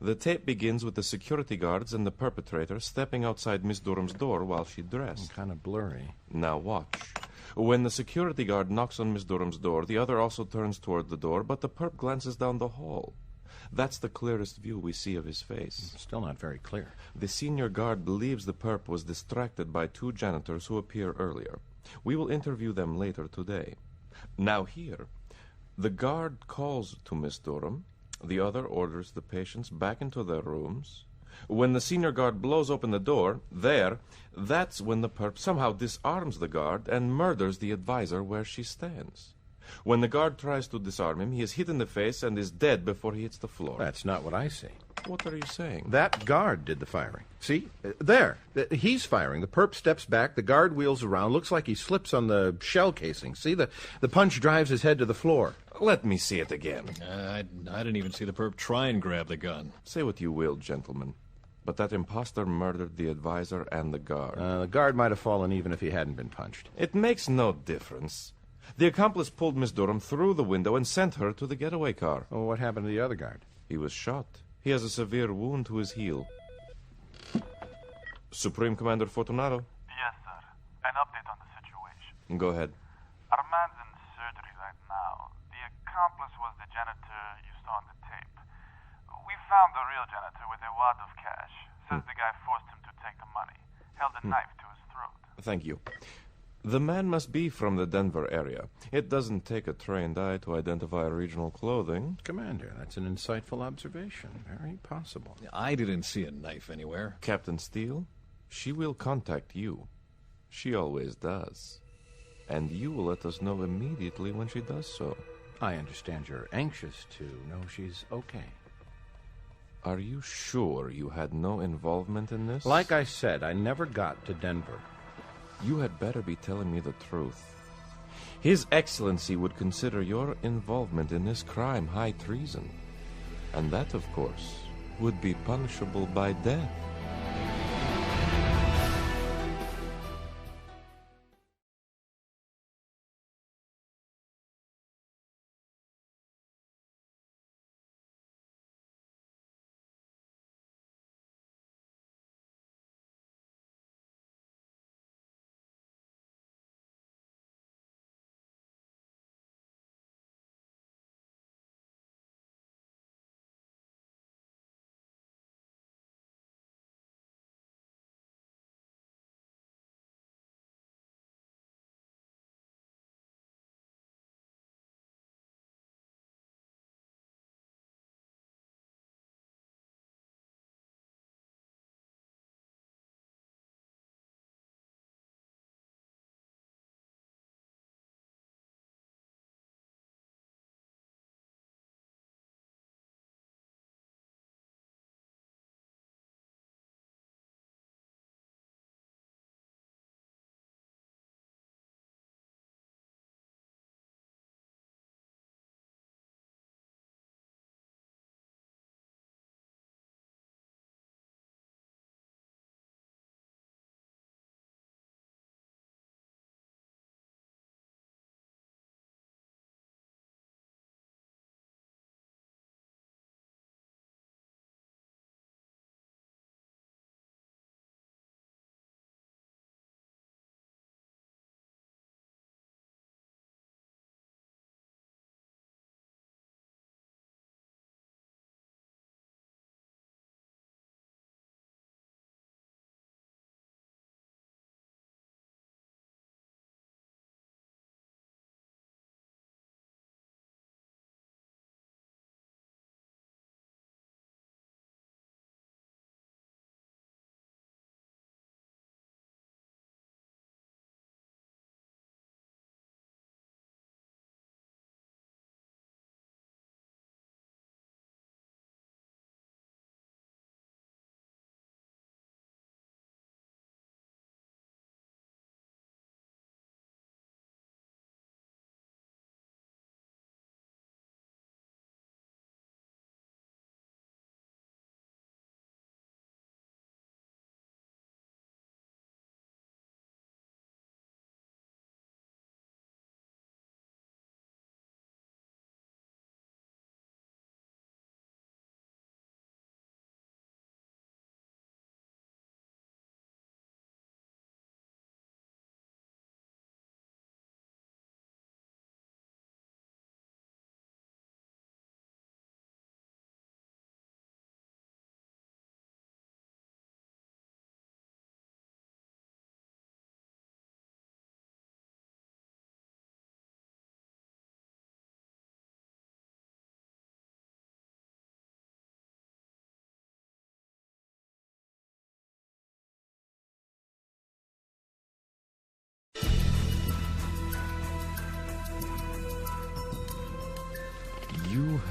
S19: The tape begins with the security guards and the perpetrator stepping outside Miss Durham's door while she dressed.
S16: Kind of blurry.
S19: Now watch. When the security guard knocks on Miss Durham's door, the other also turns toward the door, but the perp glances down the hall. That's the clearest view we see of his face.
S16: Still not very clear.
S19: The senior guard believes the perp was distracted by two janitors who appear earlier. We will interview them later today. Now here, the guard calls to Miss Durham. The other orders the patients back into their rooms. When the senior guard blows open the door, that's when the perp somehow disarms the guard and murders the advisor where she stands. When the guard tries to disarm him, he is hit in the face and is dead before he hits the floor.
S16: That's not what I see.
S19: What are you saying?
S16: That guard did the firing. See? There. He's firing. The perp steps back. The guard wheels around. Looks like he slips on the shell casing. See? The punch drives his head to the floor.
S19: Let me see it again.
S11: I didn't even see the perp try and grab the gun.
S19: Say what you will, gentlemen, but that imposter murdered the advisor and the guard.
S16: The guard might have fallen even if he hadn't been punched.
S19: It makes no difference. The accomplice pulled Miss Durham through the window and sent her to the getaway car.
S16: Oh, what happened to the other guard?
S19: He was shot. He has a severe wound to his heel. Supreme Commander Fortunato?
S21: Yes, sir. An update on the situation.
S19: Go ahead.
S21: Our man's in surgery right now. The accomplice was the janitor you saw on the tape. We found the real janitor with a wad of cash. Says the guy forced him to take the money. Held a knife to his throat.
S19: Thank you. The man must be from the Denver area. It doesn't take a trained eye to identify regional clothing.
S16: Commander, that's an insightful observation. Very possible.
S11: I didn't see a knife anywhere.
S19: Captain Steele, she will contact you. She always does. And you will let us know immediately when she does so.
S16: I understand you're anxious to know she's okay.
S19: Are you sure you had no involvement in this?
S16: Like I said, I never got to Denver.
S19: You had better be telling me the truth. His Excellency would consider your involvement in this crime high treason. And that, of course, would be punishable by death.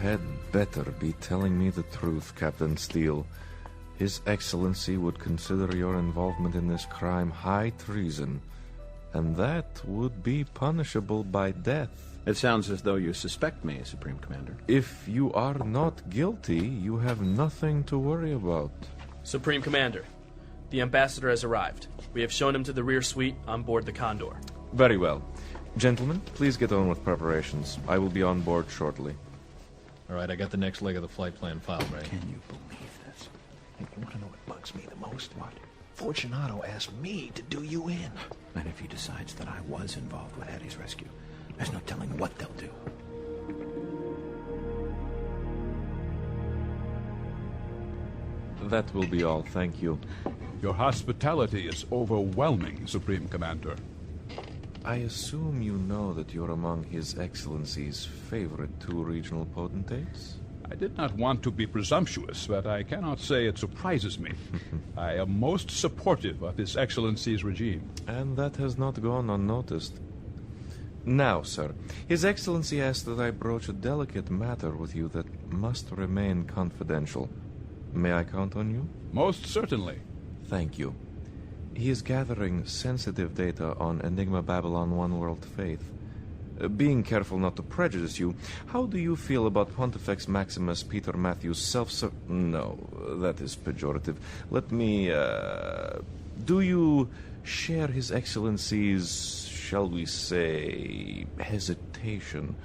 S19: had better be telling me the truth, Captain Steele. His Excellency would consider your involvement in this crime high treason, and that would be punishable by death.
S16: It sounds as though you suspect me, Supreme Commander.
S19: If you are not guilty, you have nothing to worry about.
S5: Supreme Commander, the ambassador has arrived. We have shown him to the rear suite on board the Condor.
S19: Very well. Gentlemen, please get on with preparations. I will be on board shortly.
S11: All right, I got the next leg of the flight plan filed, Ray.
S12: Can you believe this? You want to know what bugs me the most? What? Fortunato asked me to do you in. And if he decides that I was involved with Hattie's rescue, there's no telling what they'll do.
S19: That will be all, thank you.
S22: Your hospitality is overwhelming, Supreme Commander.
S19: I assume you know that you're among His Excellency's favorite two regional potentates?
S22: I did not want to be presumptuous, but I cannot say it surprises me. I am most supportive of His Excellency's regime.
S19: And that has not gone unnoticed. Now, sir, His Excellency asked that I broach a delicate matter with you that must remain confidential. May I count on you?
S22: Most certainly.
S19: Thank you. He is gathering sensitive data on Enigma Babylon One World Faith. Being careful not to prejudice you, how do you feel about Pontifex Maximus Peter Matthew's No, that is pejorative. Let me, do you share His Excellency's, shall we say, hesitation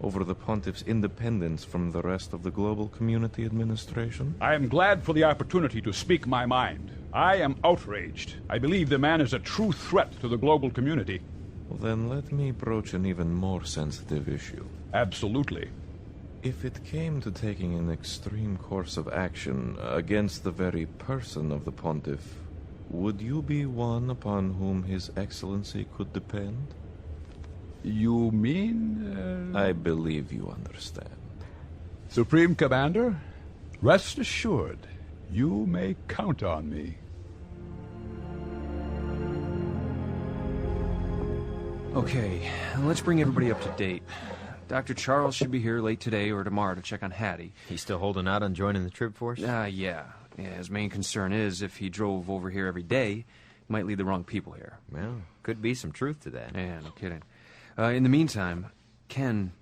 S19: over the Pontiff's independence from the rest of the global community administration?
S22: I am glad for the opportunity to speak my mind. I am outraged. I believe the man is a true threat to the global community.
S19: Well, then let me broach an even more sensitive issue.
S22: Absolutely.
S19: If it came to taking an extreme course of action against the very person of the Pontiff, would you be one upon whom His Excellency could depend?
S22: You mean?
S19: I believe you understand.
S22: Supreme Commander, rest assured, you may count on me.
S13: Okay, let's bring everybody up to date. Dr. Charles should be here late today or tomorrow to check on Hattie.
S17: He's still holding out on joining the troop force?
S13: Yeah. His main concern is if he drove over here every day, he might lead the wrong people here.
S17: Well, could be some truth to that.
S13: Yeah, no kidding. In the meantime, Ken,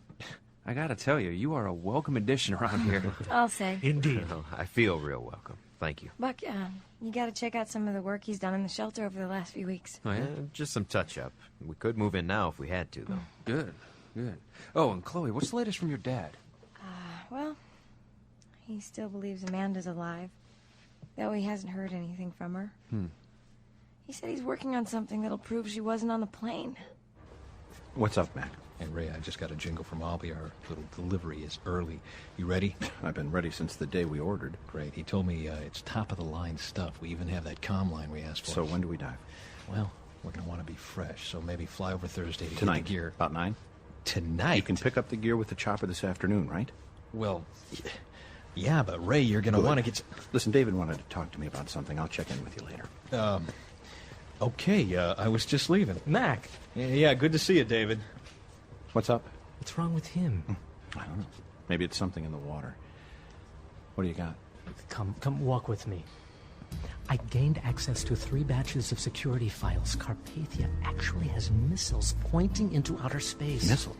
S13: I gotta tell you, you are a welcome addition around here.
S2: I'll say.
S8: Indeed.
S17: Well, I feel real welcome. Thank you.
S2: Buck, you gotta check out some of the work he's done in the shelter over the last few weeks.
S13: Oh, yeah?
S17: Just some touch-up. We could move in now if we had to, though.
S13: Good. Oh, and Chloe, what's the latest from your dad?
S2: Well, he still believes Amanda's alive, though he hasn't heard anything from her. He said he's working on something that'll prove she wasn't on the plane.
S16: What's up, Mac?
S11: And Ray, I just got a jingle from Albie. Our little delivery is early. You ready?
S16: I've been ready since the day we ordered.
S11: Great. He told me it's top-of-the-line stuff. We even have that comm line we asked for.
S16: So when do we dive?
S11: Well, we're going to want to be fresh, so maybe fly over Thursday to
S16: Tonight.
S11: get the gear.
S16: About 9?
S11: Tonight?
S16: You can pick up the gear with the chopper this afternoon, right?
S11: Well, yeah, but Ray, you're going to want to get...
S16: Listen, David wanted to talk to me about something. I'll check in with you later.
S11: Okay, I was just leaving.
S23: Mac.
S11: Yeah, good to see you, David.
S16: What's up?
S23: What's wrong with him?
S16: I don't know. Maybe it's something in the water. What do you got?
S23: Come walk with me. I gained access to 3 batches of security files. Carpathia actually has missiles pointing into outer space.
S16: Missiles?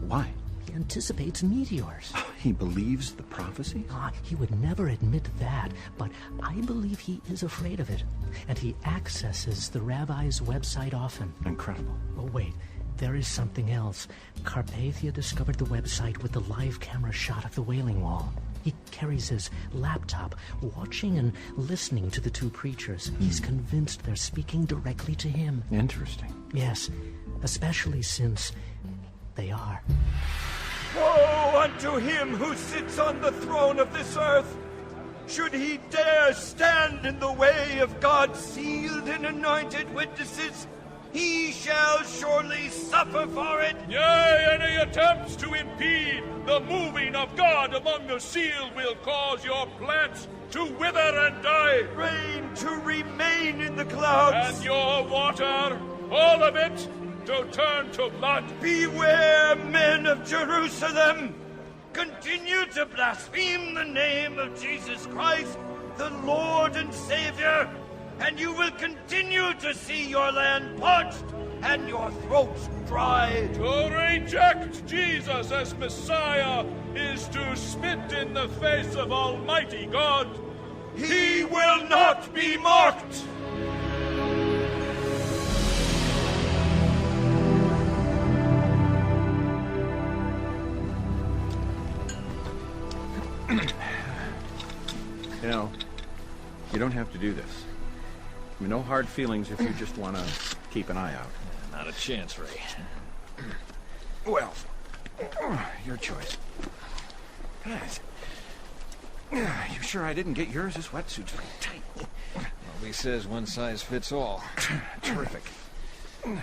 S16: Why?
S23: He anticipates meteors.
S16: He believes the prophecy?
S23: He would never admit that, but I believe he is afraid of it. And he accesses the rabbi's website often.
S16: Incredible.
S23: Oh, wait. There is something else. Carpathia discovered the website with the live camera shot of the Wailing Wall. He carries his laptop, watching and listening to the 2 preachers. He's convinced they're speaking directly to him.
S16: Interesting.
S23: Yes, especially since they are.
S24: Woe unto him who sits on the throne of this earth! Should he dare stand in the way of God's sealed and anointed witnesses, he shall surely suffer for it.
S25: Yea, any attempts to impede the moving of God among the sealed will cause your plants to wither and die.
S24: Rain to remain in the clouds.
S25: And your water, all of it, to turn to blood.
S24: Beware, men of Jerusalem! continue to blaspheme the name of Jesus Christ, the Lord and Savior, and you will continue to see your land parched and your throats dry.
S25: To reject Jesus as Messiah is to spit in the face of Almighty God.
S24: He will not be mocked!
S16: You know, you don't have to do this. I mean, no hard feelings if you just want to keep an eye out.
S11: Not a chance, Ray.
S16: Well, your choice. Yes. You sure I didn't get yours? This wetsuit's very tight.
S11: Well, he says one size fits all.
S16: Terrific.
S11: All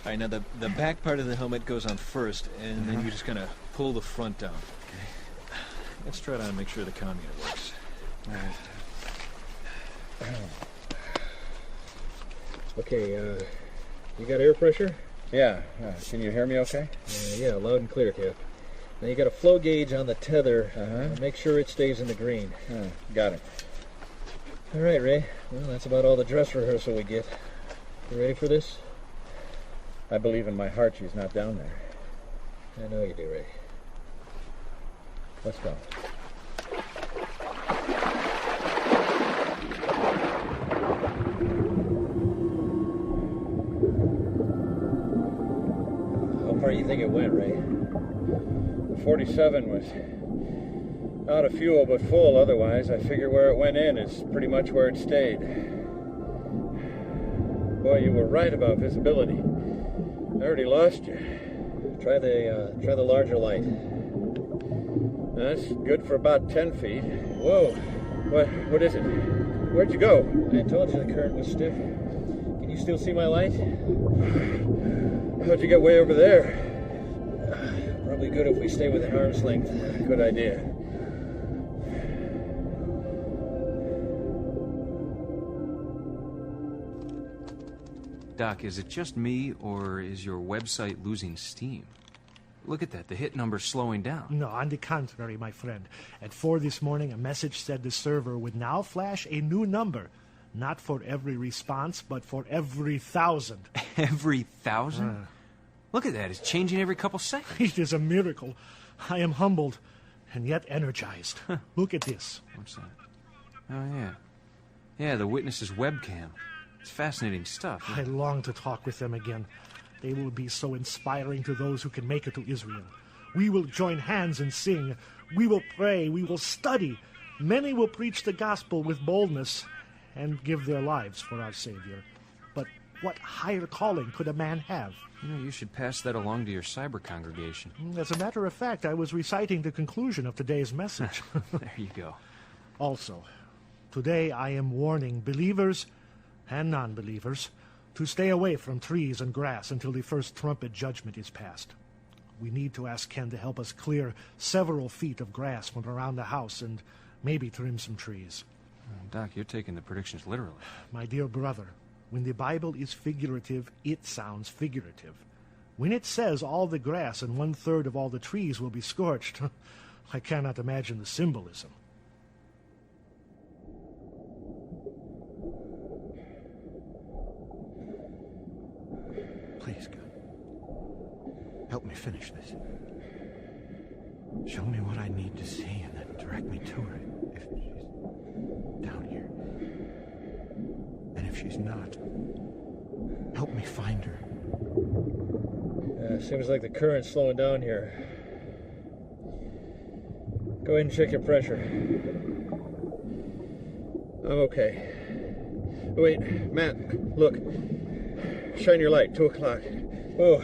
S11: right, now the back part of the helmet goes on first, and then you just kind of pull the front down. Okay. Let's try to make sure the commune works.
S1: Okay, you got air pressure?
S16: Yeah. Can you hear me okay?
S1: Yeah, loud and clear, Cap. Now you got a flow gauge on the tether. Make sure it stays in the green.
S16: Got it.
S1: All right, Ray. Well, that's about all the dress rehearsal we get. You ready for this?
S16: I believe in my heart she's not down there.
S1: I know you do, Ray.
S16: Let's go.
S1: How far do you think it went, Ray?
S16: The 47 was out of fuel but full. Otherwise, I figure where it went in is pretty much where it stayed. Boy, you were right about visibility. I already lost you.
S1: Try the larger light.
S16: That's good for about 10 feet.
S1: Whoa.
S16: What is it? Where'd you go?
S1: I told you the current was stiff. Can you still see my light?
S16: How'd you get way over there?
S1: Probably good if we stay within arm's length.
S16: Good idea.
S13: Doc, is it just me, or is your website losing steam? Look at that, the hit number's slowing down.
S8: No, on the contrary, my friend. At 4 this morning, a message said the server would now flash a new number. Not for every response, but for every 1,000.
S13: Every 1,000? Look at that, it's changing every couple seconds.
S8: It is a miracle. I am humbled, and yet energized. Look at this.
S13: What's that? Oh, yeah. Yeah, the witness's webcam. It's fascinating stuff.
S8: I long to talk with them again. They will be so inspiring to those who can make it to Israel. We will join hands and sing. We will pray. We will study. Many will preach the gospel with boldness and give their lives for our Savior. But what higher calling could a man have?
S13: You should pass that along to your cyber congregation.
S8: As a matter of fact, I was reciting the conclusion of today's message.
S13: There you go.
S8: Also, today I am warning believers and non-believers to stay away from trees and grass until the first trumpet judgment is passed. We need to ask Ken to help us clear several feet of grass from around the house and maybe trim some trees.
S13: Doc, you're taking the predictions literally.
S8: My dear brother, when the Bible is figurative, it sounds figurative. When it says all the grass and 1/3 of all the trees will be scorched, I cannot imagine the symbolism.
S12: Please, God, help me finish this. Show me what I need to see and then direct me to her if she's down here. And if she's not, help me find her.
S1: Seems like the current's slowing down here. Go ahead and check your pressure.
S16: I'm okay. Wait, Matt, look. Shine your light, 2 o'clock.
S1: Oh,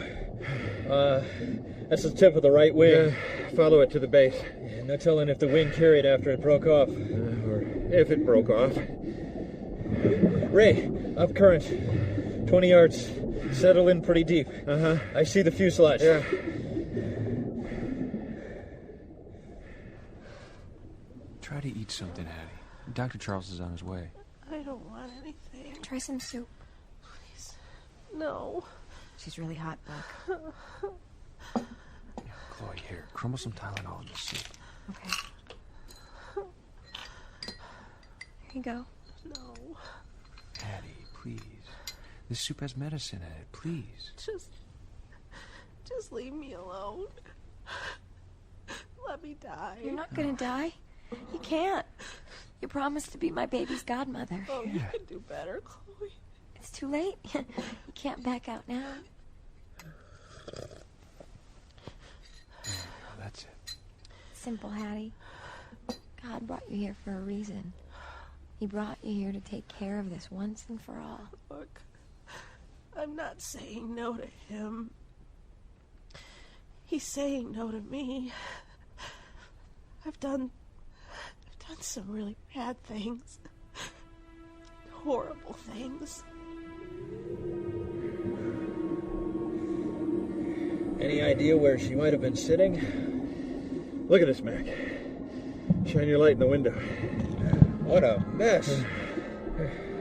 S1: that's the tip of the right wing.
S16: Follow it to the base.
S1: Yeah, no telling if the wind carried after it broke off.
S16: Or if it broke off.
S1: Ray, up current. 20 yards. Settle in pretty deep. I see the fuselage.
S16: Yeah.
S13: Try to eat something, Hattie. Dr. Charles is on his way.
S3: I don't want anything.
S2: Try some soup.
S3: No.
S2: She's really hot, Buck.
S13: Chloe, here, crumble some Tylenol in the soup.
S2: Okay. Here you go.
S3: No.
S13: Hattie, please. This soup has medicine in it, please.
S3: Just leave me alone. Let me die.
S2: You're not gonna die. You can't. You promised to be my baby's godmother.
S3: Oh, you can do better, Chloe.
S2: It's too late. You can't back out now.
S13: That's it.
S2: Simple, Hattie. God brought you here for a reason. He brought you here to take care of this once and for all.
S3: Look, I'm not saying no to him. He's saying no to me. I've done some really bad things. Horrible things.
S1: Any idea where she might have been sitting? Look at this, Mac. Shine your light in the window. What a mess.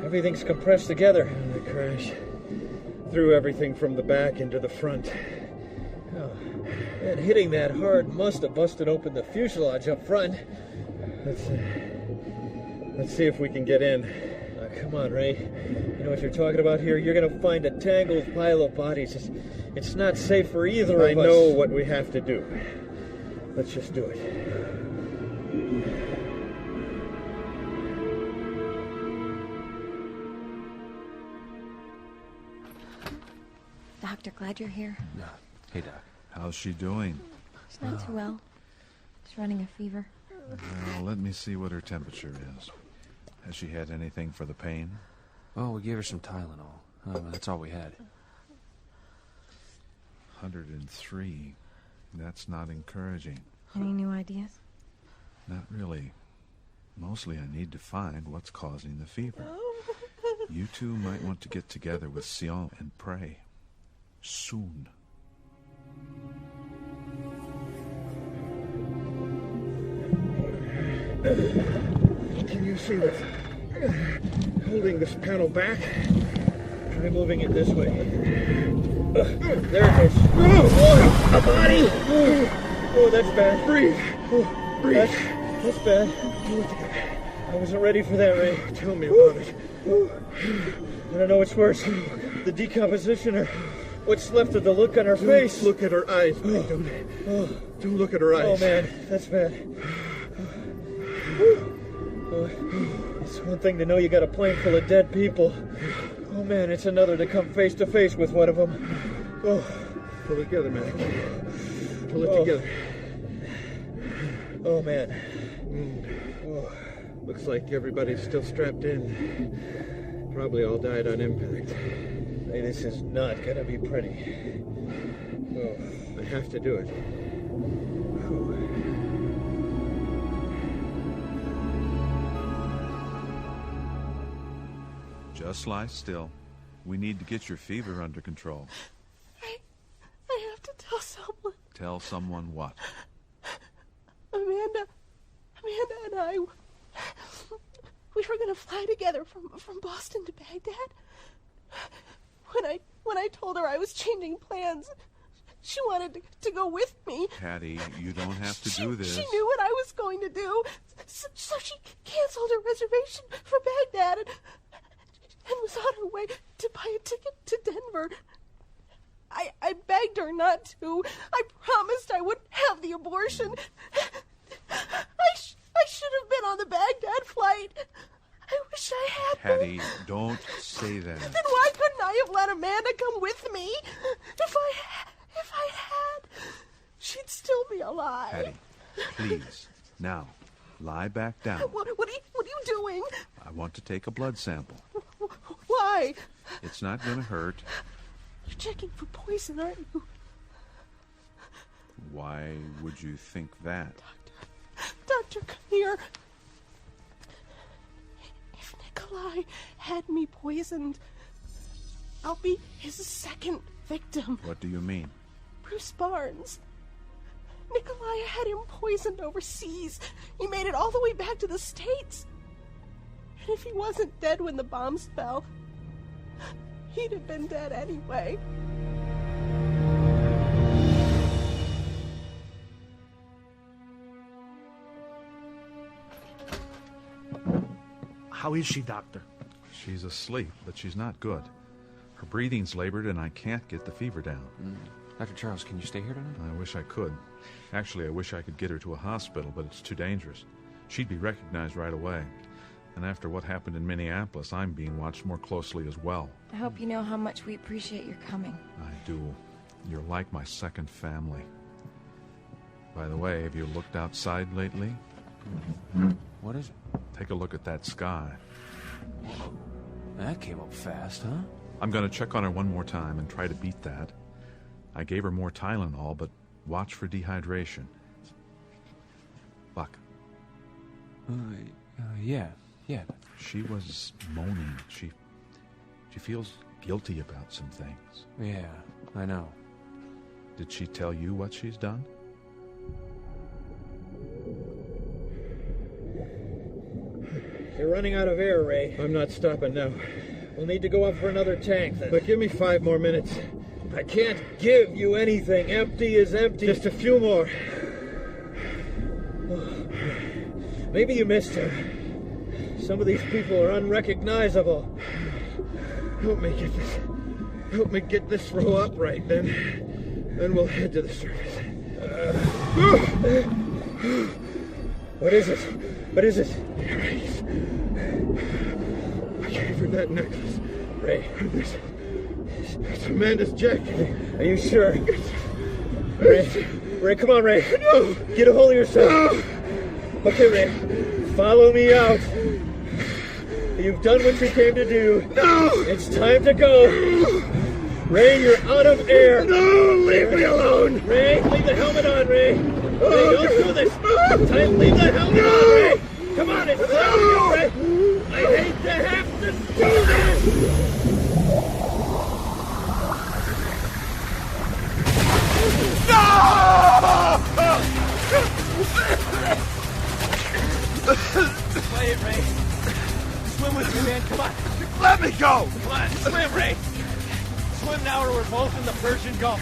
S1: Everything's compressed together. The crash threw everything from the back into the front. Oh, and hitting that hard must have busted open the fuselage up front. Let's see if we can get in. Come on, Ray. You know what you're talking about here? You're going to find a tangled pile of bodies. It's not safe for either of us. I know what we have to do. Let's just do it.
S2: Doctor, glad you're here.
S13: No. Hey, Doc.
S9: How's she doing?
S2: She's not too well. She's running a fever.
S9: Well, let me see what her temperature is. Has she had anything for the pain?
S13: Oh, we gave her some Tylenol. That's all we had.
S9: 103. That's not encouraging.
S2: Any new ideas?
S9: Not really. Mostly I need to find what's causing the fever. You two might want to get together with Sion and pray. Soon.
S1: Can you see what's holding this panel back? Try moving it this way. There it is. A body! Oh, that's bad. Breathe. Breathe. That's bad. I wasn't ready for that, Ray. Tell me about it. I don't know what's worse. The decomposition or what's left of the look on her face. Look at her eyes. Don't look at her eyes. Oh, man. That's bad. It's one thing to know you got a plane full of dead people. Oh, man, it's another to come face to face with one of them. Oh. Pull it together, man. Pull it together. Oh, man. Oh. Looks like everybody's still strapped in. Probably all died on impact. Hey, this is not gonna be pretty. Oh, I have to do it.
S9: Just lie still. We need to get your fever under control.
S3: I have to tell someone.
S9: Tell someone what?
S3: Amanda and I, we were gonna fly together from Boston to Baghdad. When I told her I was changing plans, she wanted to go with me.
S9: Hattie, you don't have to do this.
S3: She knew what I was going to do, so she canceled her reservation for Baghdad and was on her way to buy a ticket to Denver. I begged her not to. I promised I wouldn't have the abortion. I should have been on the Baghdad flight. I wish I had.
S9: Hattie, don't say that.
S3: Then why couldn't I have let Amanda come with me? If I had, she'd still be alive.
S9: Hattie, please. Now, lie back down.
S3: What are you doing?
S9: I want to take a blood sample.
S3: Why?
S9: It's not going to hurt.
S3: You're checking for poison, aren't you?
S9: Why would you think that?
S3: Doctor, come here. If Nicolae had me poisoned, I'll be his second victim.
S9: What do you mean?
S3: Bruce Barnes. Nicolae had him poisoned overseas. He made it all the way back to the States. And if he wasn't dead when the bombs fell, he'd have been dead anyway.
S8: How is she, Doctor?
S9: She's asleep, but she's not good. Her breathing's labored, and I can't get the fever down.
S13: Dr. Charles, can you stay here tonight?
S9: I wish I could. Actually, I wish I could get her to a hospital, but it's too dangerous. She'd be recognized right away. And after what happened in Minneapolis, I'm being watched more closely as well.
S2: I hope you know how much we appreciate your coming.
S9: I do. You're like my second family. By the way, have you looked outside lately?
S13: What is it?
S9: Take a look at that sky.
S13: That came up fast, huh?
S9: I'm going to check on her one more time and try to beat that. I gave her more Tylenol, but watch for dehydration. Buck.
S13: Yeah.
S9: She was moaning. She feels guilty about some things.
S13: Yeah, I know.
S9: Did she tell you what she's done?
S1: You're running out of air, Ray. I'm not stopping now. We'll need to go up for another tank, then. But give me 5 more minutes. I can't give you anything. Empty is empty. Just a few more. Maybe you missed her. Some of these people are unrecognizable. Help me get this row up right, then we'll head to the surface. What is it? What is it? I gave her that necklace. Ray, there's Amanda's jacket. Are you sure? Ray, come on, Ray. No. Get a hold of yourself. No. Okay, Ray. Follow me out. You've done what you came to do. No. It's time to go. Ray, you're out of air. No, leave me alone. Ray, leave the helmet on, Ray. Ray, don't do this. Time, leave the helmet on, Ray. Come on, it's time to go, Ray. I hate to have to do this.
S24: Play it, Ray. Swim with me, man. Come on. Let me go. Come on, swim, Ray. Swim now, or we're both in the Persian Gulf.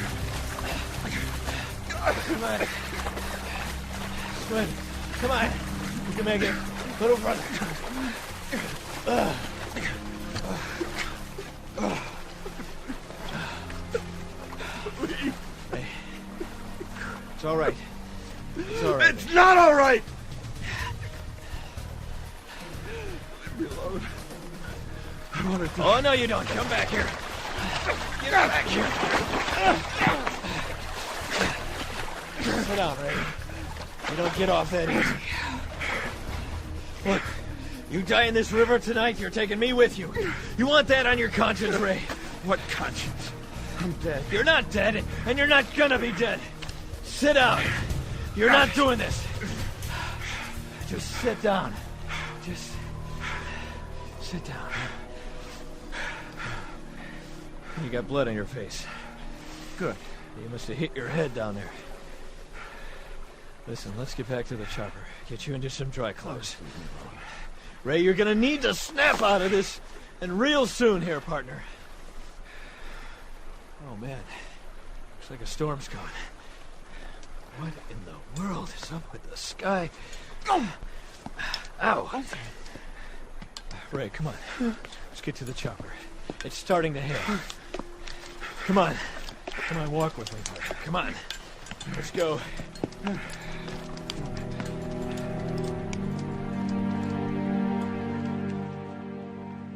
S24: Come on. Swim. Come on. You can make it. Little brother. Hey. It's all right. It's all right. It's not all right. Leave me alone. I want to. Oh, no, you don't. Come back here. Get back here. Sit down, Ray. You don't get off that easy. Look, you die in this river tonight, you're taking me with you. You want that on your conscience, Ray? What conscience? I'm dead. You're not dead, and you're not gonna be dead. Sit down. You're not doing this. Just sit down. Just sit down. You got blood on your face. Good. You must have hit your head down there. Listen, let's get back to the chopper. Get you into some dry clothes. Ray, you're gonna need to snap out of this, and real soon here, partner. Oh, man. Looks like a storm's coming. What in the world is up with the sky? Ow! Ray, come on. Let's get to the chopper. It's starting to hail. Come on. Come on, walk with me, partner. Come on. Let's go.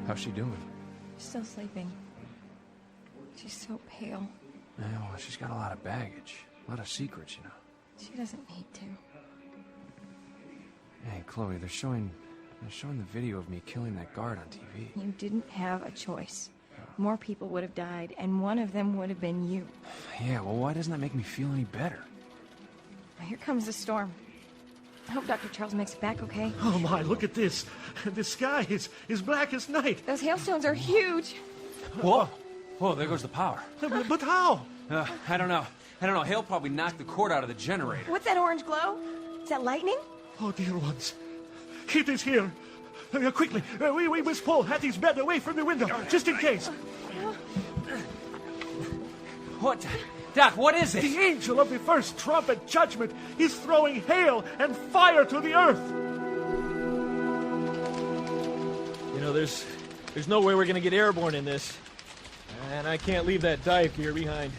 S13: How's she doing?
S2: Still sleeping. She's so pale.
S13: Yeah, well, she's got a lot of baggage. A lot of secrets, you know.
S2: She doesn't need to.
S13: Hey, Chloe, they're showing the video of me killing that guard on TV.
S2: You didn't have a choice. More people would have died, and one of them would have been you.
S13: Yeah, well, why doesn't that make me feel any better?
S2: Here comes the storm. I hope Dr. Charles makes it back okay.
S8: Oh, my, look at this. The sky is black as night.
S2: Those hailstones are huge.
S13: Whoa! Whoa, there goes the power.
S8: But how?
S13: I don't know. Hail probably knocked the cord out of the generator.
S2: What's that orange glow? Is that lightning?
S8: Oh, dear ones. Keep this here. Quickly, we must pull Hattie's bed away from the window, just in case.
S13: What? Doc, what is it?
S8: The angel of the first trumpet judgment is throwing hail and fire to the earth.
S7: there's no way we're gonna get airborne in this. And I can't leave that dive gear behind.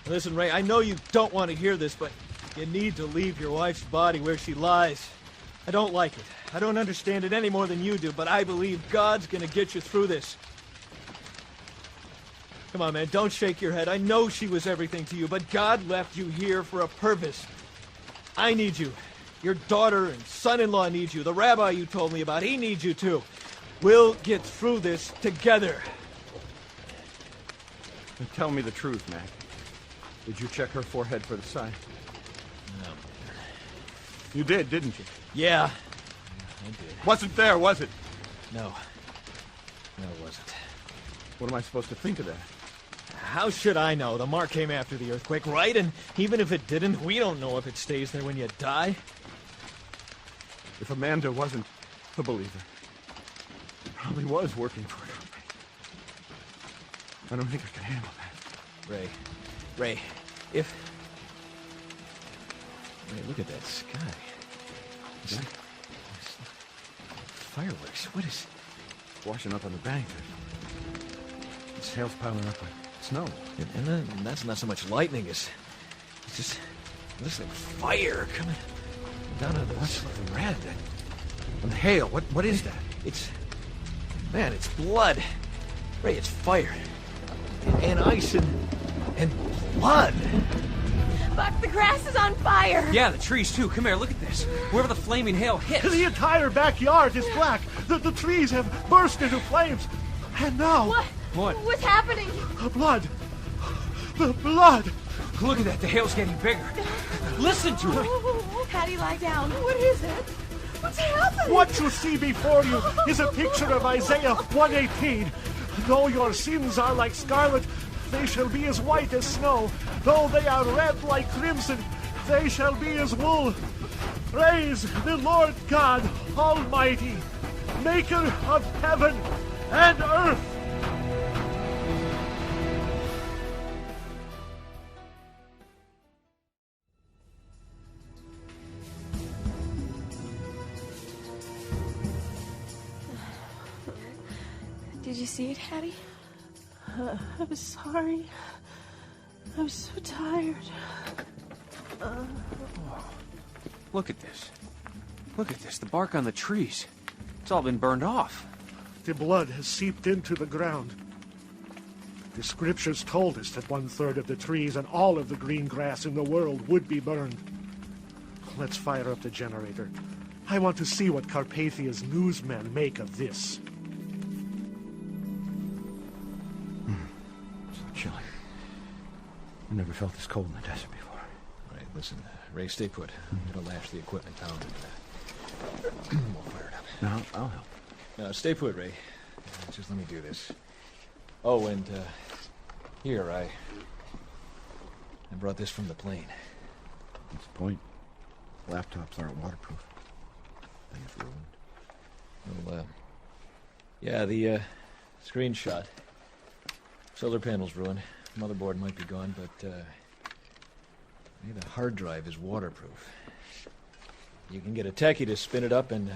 S7: Listen, Ray, I know you don't want to hear this, but you need to leave your wife's body where she lies. I don't like it. I don't understand it any more than you do, but I believe God's gonna get you through this. Come on, man, don't shake your head. I know she was everything to you, but God left you here for a purpose. I need you. Your daughter and son-in-law need you. The rabbi you told me about, he needs you too. We'll get through this together.
S16: And tell me the truth, Mac. Did you check her forehead for the sign?
S7: No.
S16: You did, didn't you?
S7: Yeah, I did.
S16: Wasn't there, was it?
S7: No. No, it wasn't.
S16: What am I supposed to think of that?
S7: How should I know? The mark came after the earthquake, right? And even if it didn't, we don't know if it stays there when you die.
S16: If Amanda wasn't a believer, it probably was working for her. I don't think I can handle that.
S7: Ray, if... Ray, look at that sky. It's fireworks. What is...
S16: Washing up on the bank. This hail's piling up with snow.
S7: And that's not so much lightning as... It's just... It looks like fire coming down on the...
S16: What's red? And the hail, what is that?
S7: It's... Man, it's blood. Ray, it's fire. And ice and blood.
S2: Buck, the grass is on fire.
S13: Yeah, the trees too. Come here, look at this. Wherever the flaming hail hits.
S8: The entire backyard is black. The trees have burst into flames. And now...
S13: What?
S2: What's happening?
S8: The blood. The blood.
S13: Look at that. The hail's getting bigger. Listen to it.
S2: Hattie, lie down. What is it? What's happening?
S8: What you see before you is a picture of Isaiah 1:18. Though your sins are like scarlet, they shall be as white as snow. Though they are red like crimson, they shall be as wool. Praise the Lord God Almighty, maker of heaven and earth.
S2: Did you see it, Hattie?
S3: I'm sorry. I'm so tired.
S13: Look at this. Look at this. The bark on the trees. It's all been burned off.
S8: The blood has seeped into the ground. The scriptures told us that 1/3 of the trees and all of the green grass in the world would be burned. Let's fire up the generator. I want to see what Carpathia's newsmen make of this.
S16: Chilly. I never felt this cold in the desert before.
S11: All right, listen, Ray, stay put. I'm gonna lash the equipment down and we'll fire it up.
S16: No, I'll help.
S11: No, stay put, Ray. Just let me do this. Oh, and here, I brought this from the plane.
S16: What's the point? Laptops aren't waterproof. Things ruined.
S11: Well, yeah, the screenshot. Solar panel's ruined. Motherboard might be gone, but maybe the hard drive is waterproof. You can get a techie to spin it up and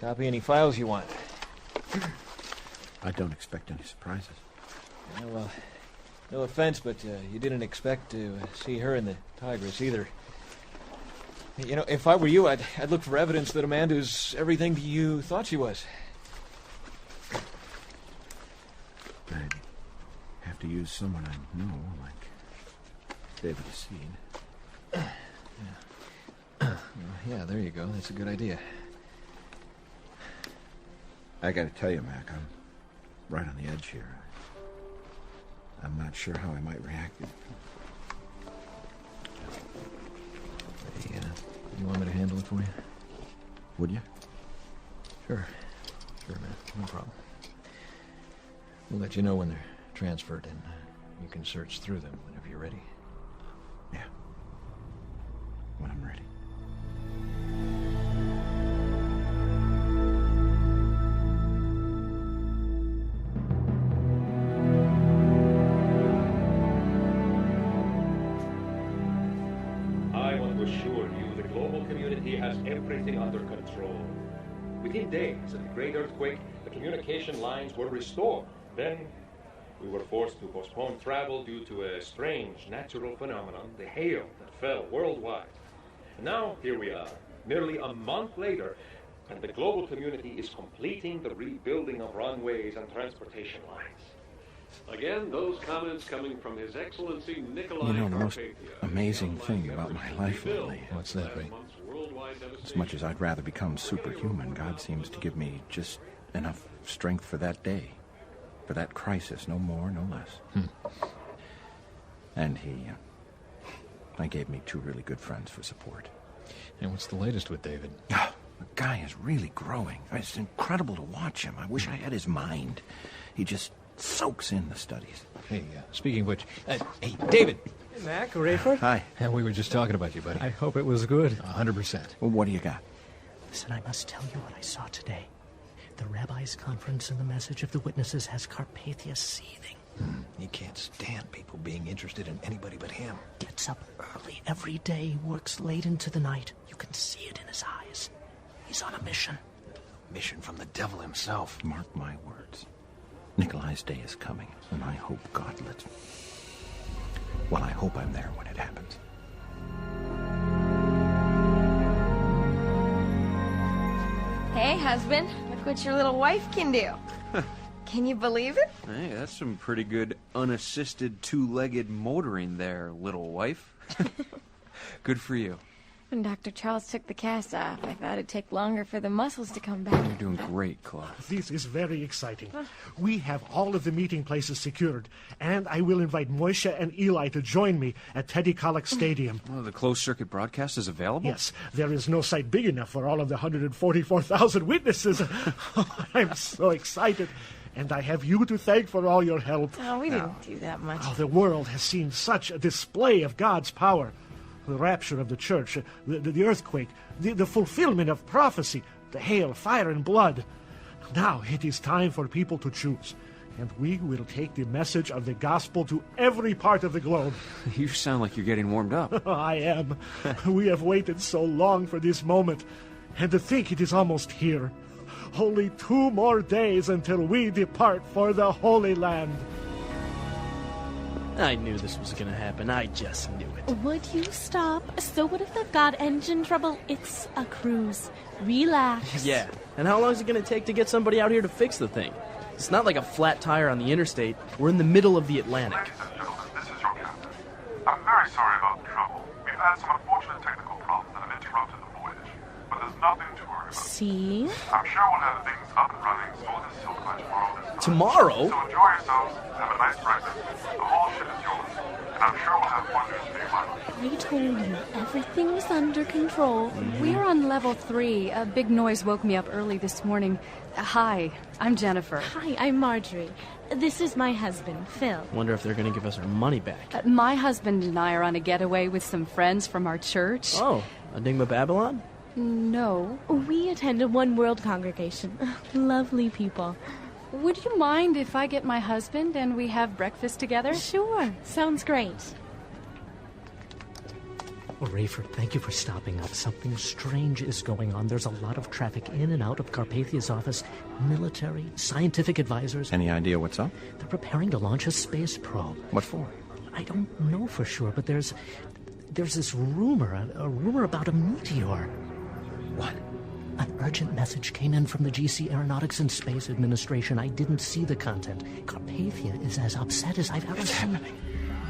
S11: copy any files you want.
S16: I don't expect any surprises.
S11: Yeah, well, no offense, but you didn't expect to see her in the Tigris either. You know, if I were you, I'd look for evidence that Amanda's everything you thought she was.
S16: I'd have to use someone I know, like David Busteed.
S11: Yeah, there you go. That's a good idea.
S16: I gotta tell you, Mac, I'm right on the edge here. I'm not sure how I might react.
S11: Hey, you want me to handle it for you?
S16: Would you?
S11: Sure. Sure, man. No problem. We'll let you know when they're transferred, and you can search through them whenever you're ready.
S16: Yeah. When I'm ready.
S14: I want to assure you the global community
S10: community has everything under control. Within days of the great earthquake, the communication lines were restored. Then we were forced to postpone travel due to a strange natural phenomenon, the hail that fell worldwide. And now, here we are, nearly a month later, and the global community is completing the rebuilding of runways and transportation lines.
S14: Again, those comments coming from His Excellency Nicolae
S16: You know, the most
S14: Carpathia.
S16: amazing thing about my life lately.
S11: What's that, Ray?
S16: As much as I'd rather become superhuman, God seems to give me just enough strength for that day. For that crisis, no more, no less. And I gave me 2 really good friends for support.
S11: And what's the latest with David?
S16: The guy is really growing. It's incredible to watch him. I wish I had his mind. He just soaks in the studies.
S11: Hey, speaking of which, hey, David!
S15: Hey, Mac, Rayford?
S16: Hi.
S11: Yeah, we were just talking about you, buddy.
S15: I hope it was good.
S11: 100%.
S16: Well, what do you got?
S23: Listen, I must tell you what I saw today. The rabbi's conference and the message of the witnesses has Carpathia seething.
S11: He can't stand people being interested in anybody but him.
S23: Gets up early every day, works late into the night. You can see it in his eyes. He's on a mission.
S11: Mission from the devil himself.
S16: Mark my words. Nicolae's day is coming, and I hope God lets me. Well, I hope I'm there when it happens.
S2: Hey, husband, look what your little wife can do. Can you believe it?
S13: Hey, that's some pretty good unassisted two-legged motoring there, little wife. Good for you.
S2: When Dr. Charles took the cast off, I thought it'd take longer for the muscles to come back.
S13: You're doing great, Claude.
S8: This is very exciting. We have all of the meeting places secured, and I will invite Moishe and Eli to join me at Teddy Kollek Stadium.
S13: Oh, the closed-circuit broadcast is available?
S8: Yes, there is no site big enough for all of the 144,000 witnesses. I'm so excited. And I have you to thank for all your help.
S2: Oh, we didn't do that much.
S8: Oh, the world has seen such a display of God's power. The rapture of the church, the earthquake, the fulfillment of prophecy, the hail, fire, and blood. Now it is time for people to choose. And we will take the message of the gospel to every part of the globe.
S13: You sound like you're getting warmed up.
S8: I am. We have waited so long for this moment. And to think it is almost here. Only 2 more days until we depart for the Holy Land.
S5: I knew this was gonna happen. I just knew it.
S3: Would you stop? So what if they've got engine trouble? It's a cruise. Relax.
S5: Yeah. And how long is it gonna take to get somebody out here to fix the thing? It's not like a flat tire on the interstate. We're in the middle of the Atlantic.
S21: Ladies and gentlemen, this is your captain. I'm very sorry about the trouble. We've had some unfortunate technical problems that have interrupted the voyage. But there's nothing to worry about.
S3: See?
S21: I'm sure we'll have things up and running smooth as silk by tomorrow this time.
S5: Tomorrow?
S21: So enjoy yourselves, have a nice breakfast. The whole ship is yours. And I'm sure we'll have wonders for your mind.
S3: I told you, everything was under control.
S18: We're on level 3. A big noise woke me up early this morning. Hi, I'm Jennifer.
S3: Hi, I'm Marjorie. This is my husband, Phil.
S5: Wonder if they're gonna give us our money back.
S18: My husband and I are on a getaway with some friends from our church.
S5: Oh, Enigma Babylon?
S18: No.
S3: We attend a One World congregation. Lovely people.
S18: Would you mind if I get my husband and we have breakfast together?
S3: Sure. Sounds great.
S23: Oh, Rayford, thank you for stopping up. Something strange is going on. There's a lot of traffic in and out of Carpathia's office. Military, scientific advisors.
S16: Any idea what's up?
S23: They're preparing to launch a space probe.
S16: What for?
S23: I don't know for sure, but there's this rumor, a rumor about a meteor.
S16: What?
S23: An urgent message came in from the GC Aeronautics and Space Administration. I didn't see the content. Carpathia is as upset as I've ever seen.
S16: Happening?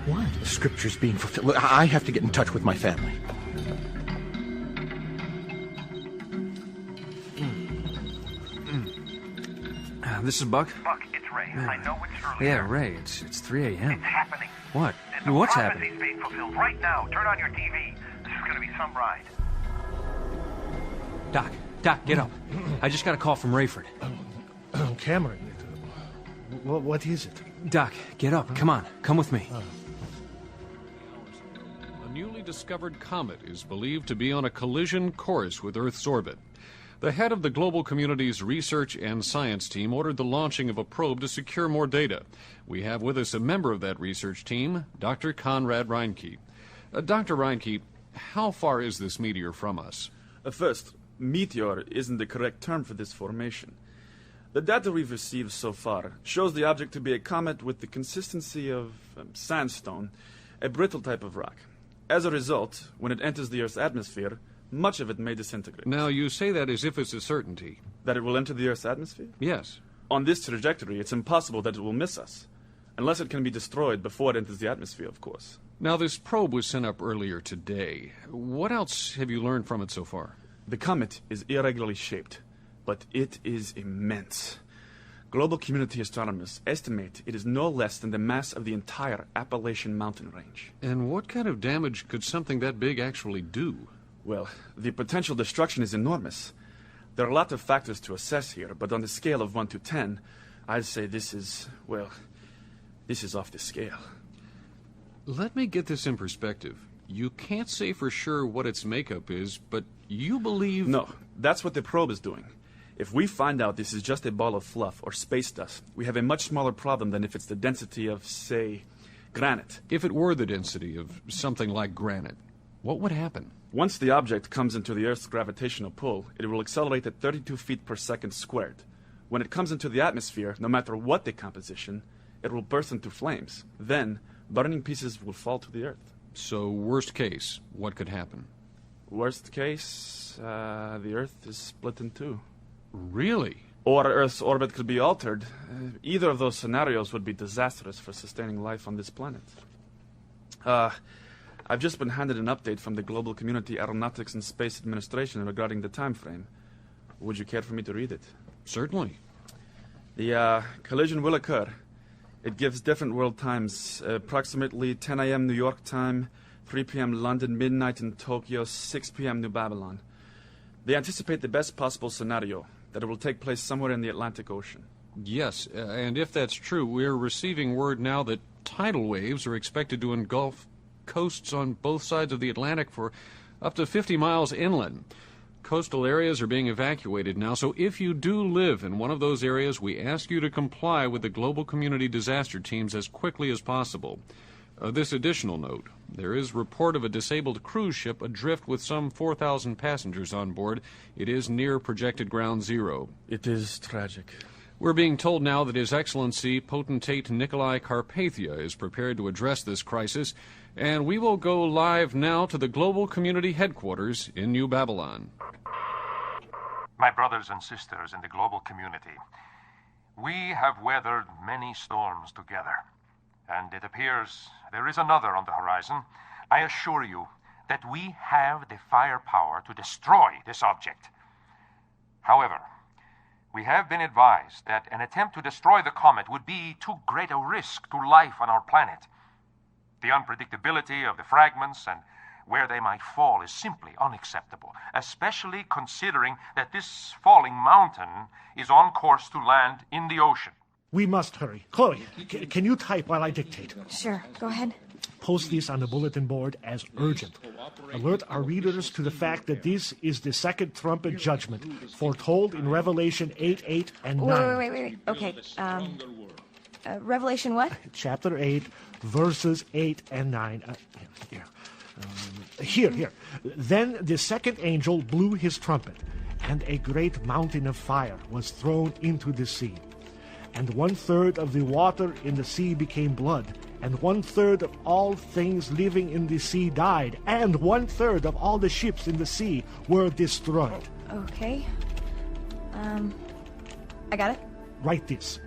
S23: What?
S16: The scripture's being fulfilled. Look, I have to get in touch with my family.
S13: This is Buck?
S6: Buck, it's Ray. I know it's early.
S13: Yeah, Ray, it's 3 a.m.
S6: It's happening.
S13: What?
S6: The
S13: What's
S6: prophecy's
S13: happening?
S6: being fulfilled right now. Turn on your TV. This is going to be some ride.
S13: Doc, get up. I just got a call from Rayford.
S8: Cameron, what is it?
S13: Doc, get up. Come on. Come with me.
S22: A newly discovered comet is believed to be on a collision course with Earth's orbit. The head of the global community's research and science team ordered the launching of a probe to secure more data. We have with us a member of that research team, Dr. Conrad Reinke. Dr. Reinke, how far is this meteor from us?
S4: First, meteor isn't the correct term for this formation. The data we've received so far shows the object to be a comet with the consistency of sandstone, a brittle type of rock. As a result, when it enters the Earth's atmosphere, much of it may disintegrate.
S22: Now, you say that as if it's a certainty.
S4: That it will enter the Earth's atmosphere?
S22: Yes.
S4: On this trajectory, it's impossible that it will miss us. Unless it can be destroyed before it enters the atmosphere, of course.
S22: Now, this probe was sent up earlier today. What else have you learned from it so far?
S4: The comet is irregularly shaped, but it is immense. Global community astronomers estimate it is no less than the mass of the entire Appalachian mountain range.
S22: And what kind of damage could something that big actually do?
S4: Well, the potential destruction is enormous. There are a lot of factors to assess here, but on the scale of 1 to 10, I'd say this is off the scale.
S22: Let me get this in perspective. You can't say for sure what its makeup is, but you believe...
S4: No, that's what the probe is doing. If we find out this is just a ball of fluff or space dust, we have a much smaller problem than if it's the density of, say, granite.
S22: If it were the density of something like granite, what would happen?
S4: Once the object comes into the Earth's gravitational pull, it will accelerate at 32 feet per second squared. When it comes into the atmosphere, no matter what the composition, it will burst into flames. Then, burning pieces will fall to the Earth.
S22: So, worst case, what could happen?
S4: Worst case, the Earth is split in two.
S22: Really?
S4: Or Earth's orbit could be altered. Either of those scenarios would be disastrous for sustaining life on this planet. I've just been handed an update from the Global Community Aeronautics and Space Administration regarding the time frame. Would you care for me to read it?
S22: Certainly.
S4: The collision will occur. It gives different world times. Approximately 10 a.m. New York time, 3 p.m. London, midnight in Tokyo, 6 p.m. New Babylon. They anticipate the best possible scenario, that it will take place somewhere in the Atlantic Ocean.
S22: Yes, and if that's true, we're receiving word now that tidal waves are expected to engulf coasts on both sides of the Atlantic for up to 50 miles inland. Coastal areas are being evacuated now, so if you do live in one of those areas, we ask you to comply with the global community disaster teams as quickly as possible. This additional note, there is report of a disabled cruise ship adrift with some 4,000 passengers on board. It is near projected ground zero.
S4: It is tragic.
S22: We're being told now that His Excellency Potentate Nicolae Carpathia is prepared to address this crisis, and we will go live now to the Global Community Headquarters in New Babylon.
S10: My brothers and sisters in the global community, we have weathered many storms together, and it appears there is another on the horizon. I assure you that we have the firepower to destroy this object. However, we have been advised that an attempt to destroy the comet would be too great a risk to life on our planet. The unpredictability of the fragments and where they might fall is simply unacceptable, especially considering that this falling mountain is on course to land in the ocean.
S8: We must hurry. Chloe, can you type while I dictate?
S2: Sure, go ahead.
S8: Post this on the bulletin board as urgent. Alert our readers to the fact that this is the second trumpet judgment, foretold in Revelation 8, 8, and 9.
S2: Wait. Okay, Revelation what?
S8: Chapter 8, verses 8 and 9. Here. Then the second angel blew his trumpet, and a great mountain of fire was thrown into the sea. And 1/3 of the water in the sea became blood, and 1/3 of all things living in the sea died, and 1/3 of all the ships in the sea were destroyed.
S2: Okay. I got it.
S8: Write this.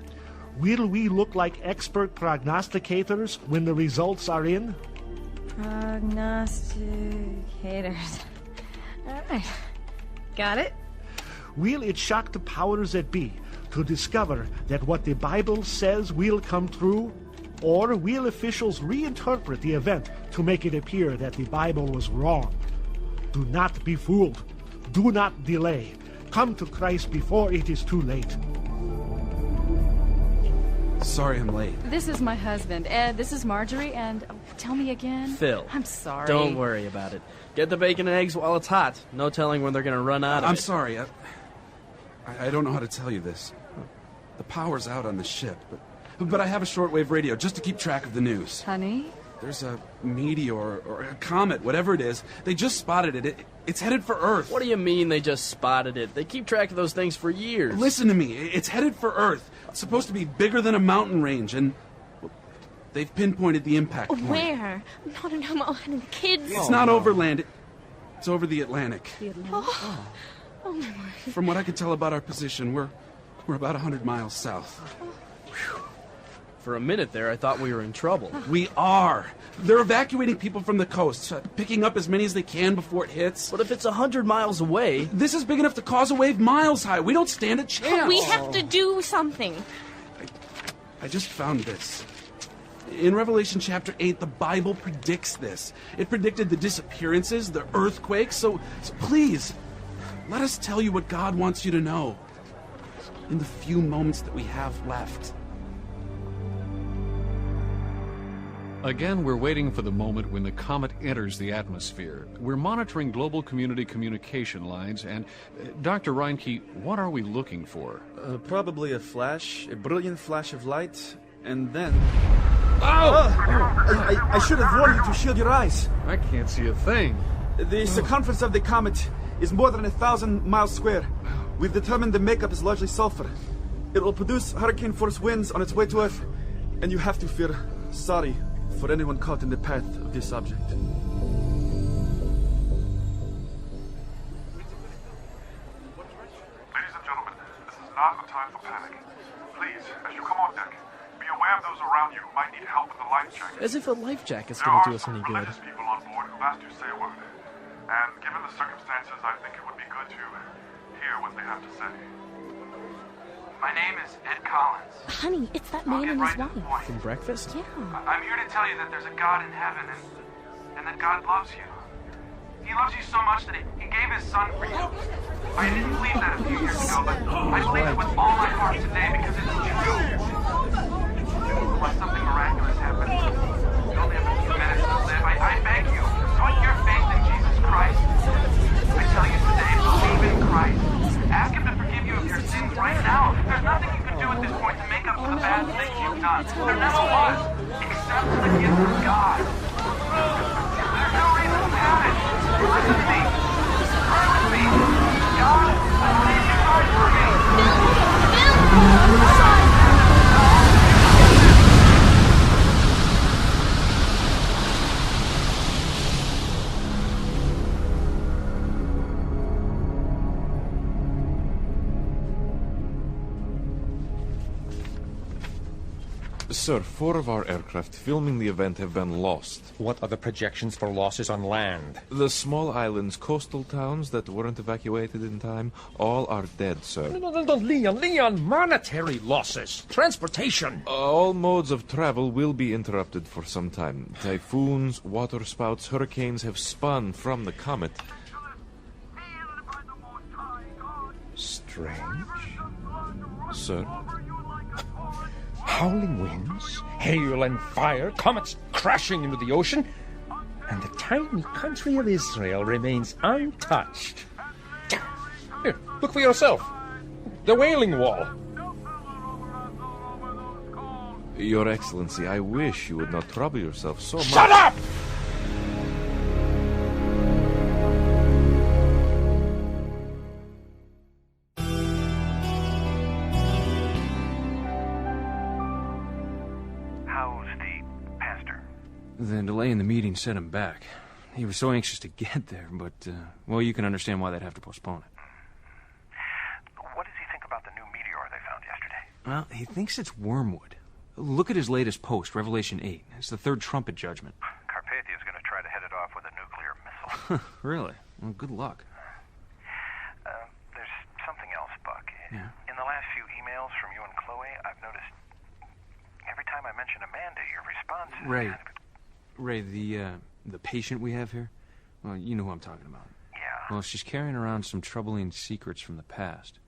S8: Will we look like expert prognosticators when the results are in?
S2: Prognosticators. All right. Got it.
S8: Will it shock the powers that be to discover that what the Bible says will come true? Or will officials reinterpret the event to make it appear that the Bible was wrong? Do not be fooled. Do not delay. Come to Christ before it is too late.
S17: Sorry I'm late.
S18: This is my husband, Ed. This is Marjorie, and tell me again.
S5: Phil.
S18: I'm sorry.
S5: Don't worry about it. Get the bacon and eggs while it's hot. No telling when they're going to run out of
S17: I'm
S5: it.
S17: sorry. I don't know how to tell you this. The power's out on the ship, but I have a shortwave radio just to keep track of the news.
S18: Honey?
S17: There's a meteor or a comet, whatever it is. They just spotted it. It's headed for Earth.
S5: What do you mean they just spotted it? They keep track of those things for years.
S17: Listen to me. It's headed for Earth. It's supposed to be bigger than a mountain range, and they've pinpointed the impact point.
S9: Where? Not in Homeland, kids.
S17: It's not overland. It's over the Atlantic.
S9: The Atlantic? Oh, my word.
S17: From what I can tell about our position, we're about 100 miles south.
S5: For a minute there, I thought we were in trouble.
S17: We are. They're evacuating people from the coast, picking up as many as they can before it hits.
S5: But if it's 100 miles away...
S17: This is big enough to cause a wave miles high. We don't stand a chance.
S9: We have to do something.
S17: I just found this. In Revelation chapter 8, the Bible predicts this. It predicted the disappearances, the earthquakes, so please, let us tell you what God wants you to know in the few moments that we have left.
S22: Again, we're waiting for the moment when the comet enters the atmosphere. We're monitoring global community communication lines, and Dr. Reinke, what are we looking for?
S4: Probably a flash, a brilliant flash of light, and then...
S1: I should have warned you to shield your eyes.
S22: I can't see a thing.
S4: The circumference of the comet is more than 1,000 miles square. We've determined the makeup is largely sulfur. It will produce hurricane-force winds on its way to Earth, and you have to feel sorry for anyone caught in the path of this object.
S21: Ladies and gentlemen, this is not a time for panic. Please, as you come on deck, be aware of those around you who might need help with the life jacket.
S5: As if a life jacket's going to do us any good.
S21: There are some people on board who've asked you to say a word. And given the circumstances, I think it would be good to hear what they have to say. My name is Ed Collins.
S9: Honey, it's that man and his wife.
S5: From breakfast?
S9: Yeah.
S21: I'm here to tell you that there's a God in heaven and that God loves you. He loves you so much that he gave his son for you. I didn't believe that a few years ago, but I believe it with all my heart today because it's true. Unless something miraculous happens, you only have a few minutes to live. I beg you, put your faith in Jesus Christ. I tell you today, believe in Christ. Ask him to forgive you of your sins right now. There's nothing you can do at this point to make up for the bad things you've done. There never was, except for the gift of God. There's no reason to panic. Listen to me. Pray with me. God, I believe you died for me.
S12: Sir, 4 of our aircraft filming the event have been lost.
S19: What are the projections for losses on land?
S12: The small islands, coastal towns that weren't evacuated in time, all are dead, sir.
S19: No, Leon, monetary losses, transportation.
S12: All modes of travel will be interrupted for some time. Typhoons, waterspouts, hurricanes have spun from the comet.
S19: Strange.
S12: Sir?
S19: Howling winds, hail and fire, comets crashing into the ocean, and the tiny country of Israel remains untouched. Here, look for yourself. The Wailing Wall.
S12: Your Excellency, I wish you would not trouble yourself so much.
S19: Shut up!
S13: The delay in the meeting set him back. He was so anxious to get there, but, well, you can understand why they'd have to postpone it.
S6: What does he think about the new meteor they found yesterday?
S13: Well, he thinks it's wormwood. Look at his latest post, Revelation 8. It's the third trumpet judgment.
S6: Carpathia's going to try to head it off with a nuclear missile.
S13: Really? Well, good luck.
S6: There's something else, Buck.
S13: Yeah.
S6: In the last few emails from you and Chloe, I've noticed every time I mention Amanda, your response is...
S13: Ray, the patient we have here, well, you know who I'm talking about.
S6: Yeah.
S13: Well, she's carrying around some troubling secrets from the past.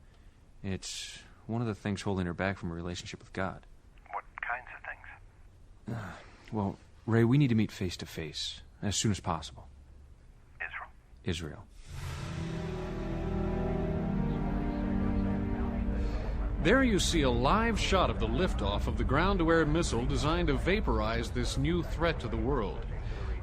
S13: It's one of the things holding her back from a relationship with God.
S6: What kinds of things?
S13: Well, Ray, we need to meet face to face as soon as possible.
S6: Israel?
S22: There you see a live shot of the liftoff of the ground-to-air missile designed to vaporize this new threat to the world.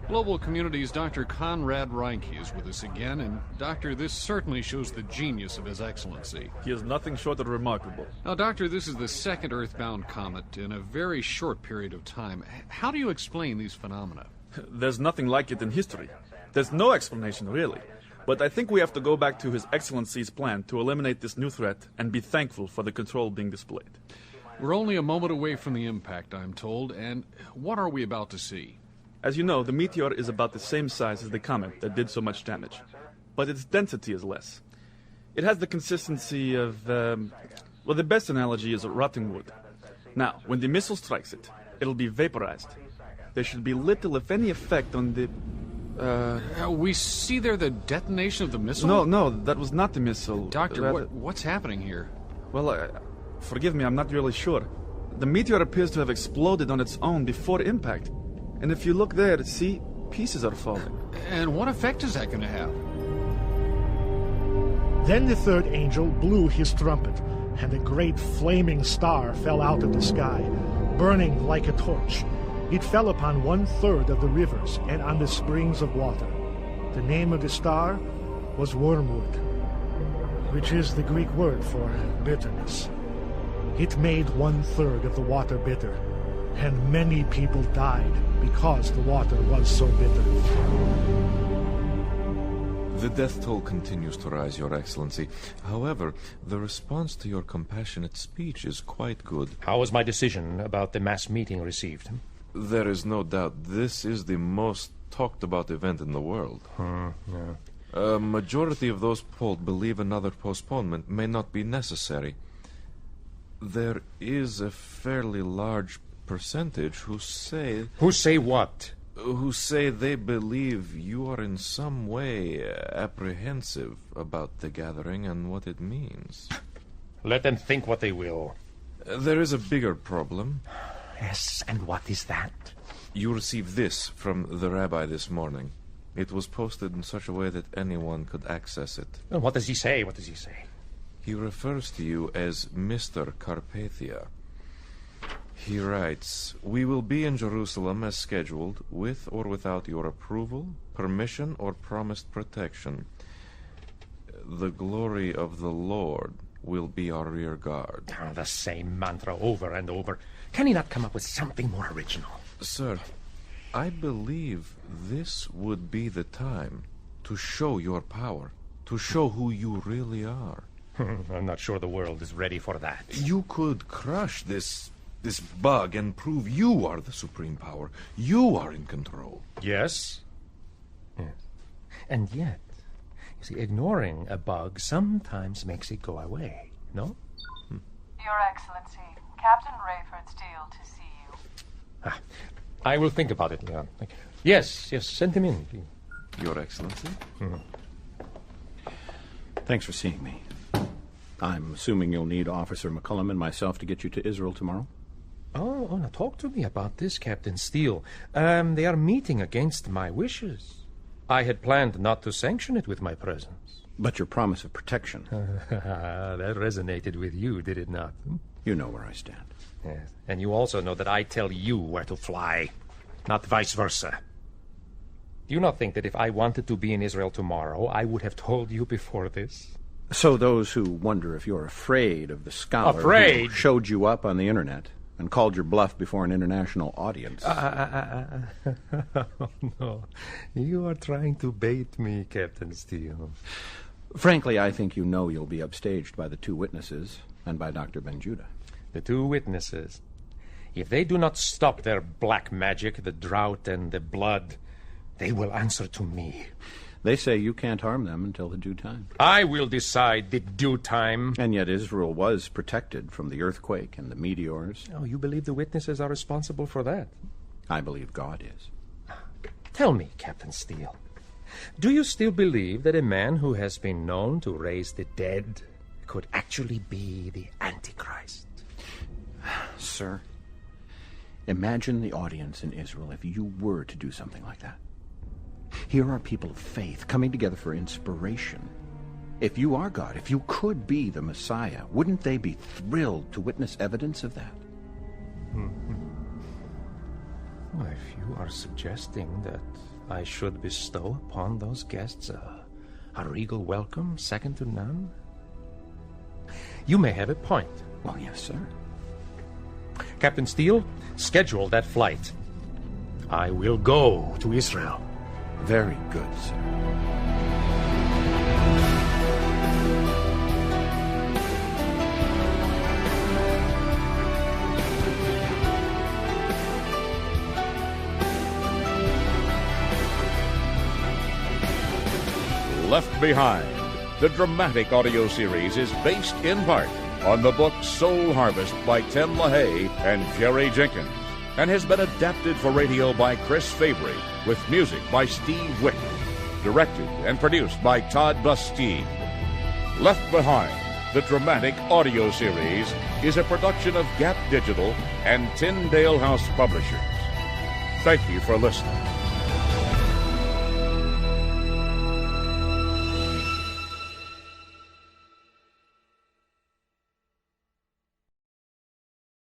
S22: Global Community's Dr. Conrad Reinke is with us again, and Doctor, this certainly shows the genius of His Excellency.
S4: He is nothing short of remarkable.
S22: Now, Doctor, this is the second Earthbound comet in a very short period of time. How do you explain these phenomena?
S4: There's nothing like it in history. There's no explanation, really. But I think we have to go back to His Excellency's plan to eliminate this new threat and be thankful for the control being displayed.
S22: We're only a moment away from the impact, I'm told, and what are we about to see?
S4: As you know, the meteor is about the same size as the comet that did so much damage, but its density is less. It has the consistency of, well, the best analogy is rotting wood. Now, when the missile strikes it, it'll be vaporized. There should be little, if any, effect on the...
S22: We see there the detonation of the missile?
S4: No, that was not the missile.
S22: Doctor, what's happening here?
S4: Well, forgive me, I'm not really sure. The meteor appears to have exploded on its own before impact. And if you look there, see, pieces are falling.
S22: And what effect is that going to have?
S8: Then the third angel blew his trumpet, and a great flaming star fell out of the sky, burning like a torch. It fell upon 1/3 of the rivers and on the springs of water. The name of the star was wormwood, which is the Greek word for bitterness. It made 1/3 of the water bitter, and many people died because the water was so bitter.
S12: The death toll continues to rise, Your Excellency. However, the response to your compassionate speech is quite good.
S19: How was my decision about the mass meeting received?
S12: There is no doubt this is the most talked about event in the world.
S19: Yeah.
S12: A majority of those polled believe another postponement may not be necessary. There is a fairly large percentage who say...
S19: Who say what?
S12: Who say they believe you are in some way apprehensive about the gathering and what it means.
S19: Let them think what they will.
S12: There is a bigger problem.
S19: Yes, and what is that?
S12: You received this from the rabbi this morning. It was posted in such a way that anyone could access it.
S19: Well, what does he say? What does he say?
S12: He refers to you as Mr. Carpathia. He writes, "We will be in Jerusalem as scheduled, with or without your approval, permission, or promised protection. The glory of the Lord will be our rear guard."
S19: Oh, the same mantra over and over. Can he not come up with something more original?
S12: Sir, I believe this would be the time to show your power, to show who you really are.
S19: I'm not sure the world is ready for that.
S12: You could crush this bug and prove you are the supreme power. You are in control.
S19: Yes. And yet, you see, ignoring a bug sometimes makes it go away, no?
S7: Your Excellency, Captain Rayford Steele to see you.
S19: I will think about it. Yes, send him in.
S12: Your Excellency?
S16: Thanks for seeing me. I'm assuming you'll need Officer McCullum and myself to get you to Israel tomorrow?
S19: Oh, now talk to me about this, Captain Steele. They are meeting against my wishes. I had planned not to sanction it with my presence.
S16: But your promise of protection.
S19: That resonated with you, did it not?
S16: You know where I stand.
S19: Yes. And you also know that I tell you where to fly, not vice versa. Do you not think that if I wanted to be in Israel tomorrow, I would have told you before this?
S16: So those who wonder if you're afraid of the scholar
S19: Afraid?
S16: who showed you up on the internet and called your bluff before an international audience.
S19: Oh, no. You are trying to bait me, Captain Steele.
S16: Frankly, I think you know you'll be upstaged by the two witnesses and by Dr. Benjuda.
S19: The two witnesses. If they do not stop their black magic, the drought and the blood, they will answer to me.
S16: They say you can't harm them until the due time.
S19: I will decide the due time.
S16: And yet Israel was protected from the earthquake and the meteors.
S19: Oh, you believe the witnesses are responsible for that?
S16: I believe God is.
S19: Tell me, Captain Steele, do you still believe that a man who has been known to raise the dead could actually be the Antichrist?
S16: Sir, imagine the audience in Israel if you were to do something like that. Here are people of faith coming together for inspiration.
S14: If you are God, if you could be the Messiah, wouldn't they be thrilled to witness evidence of that?
S19: Well, if you are suggesting that I should bestow upon those guests a regal welcome second to none, you may have a point.
S14: Oh, yes, sir.
S19: Captain Steele, schedule that flight. I will go to Israel.
S14: Very good, sir.
S15: Left Behind, the dramatic audio series, is based in part on the book Soul Harvest by Tim LaHaye and Jerry Jenkins, and has been adapted for radio by Chris Fabry, with music by Steve Wick, directed and produced by Todd Busteed. Left Behind, the dramatic audio series, is a production of Gap Digital and Tyndale House Publishers. Thank you for listening.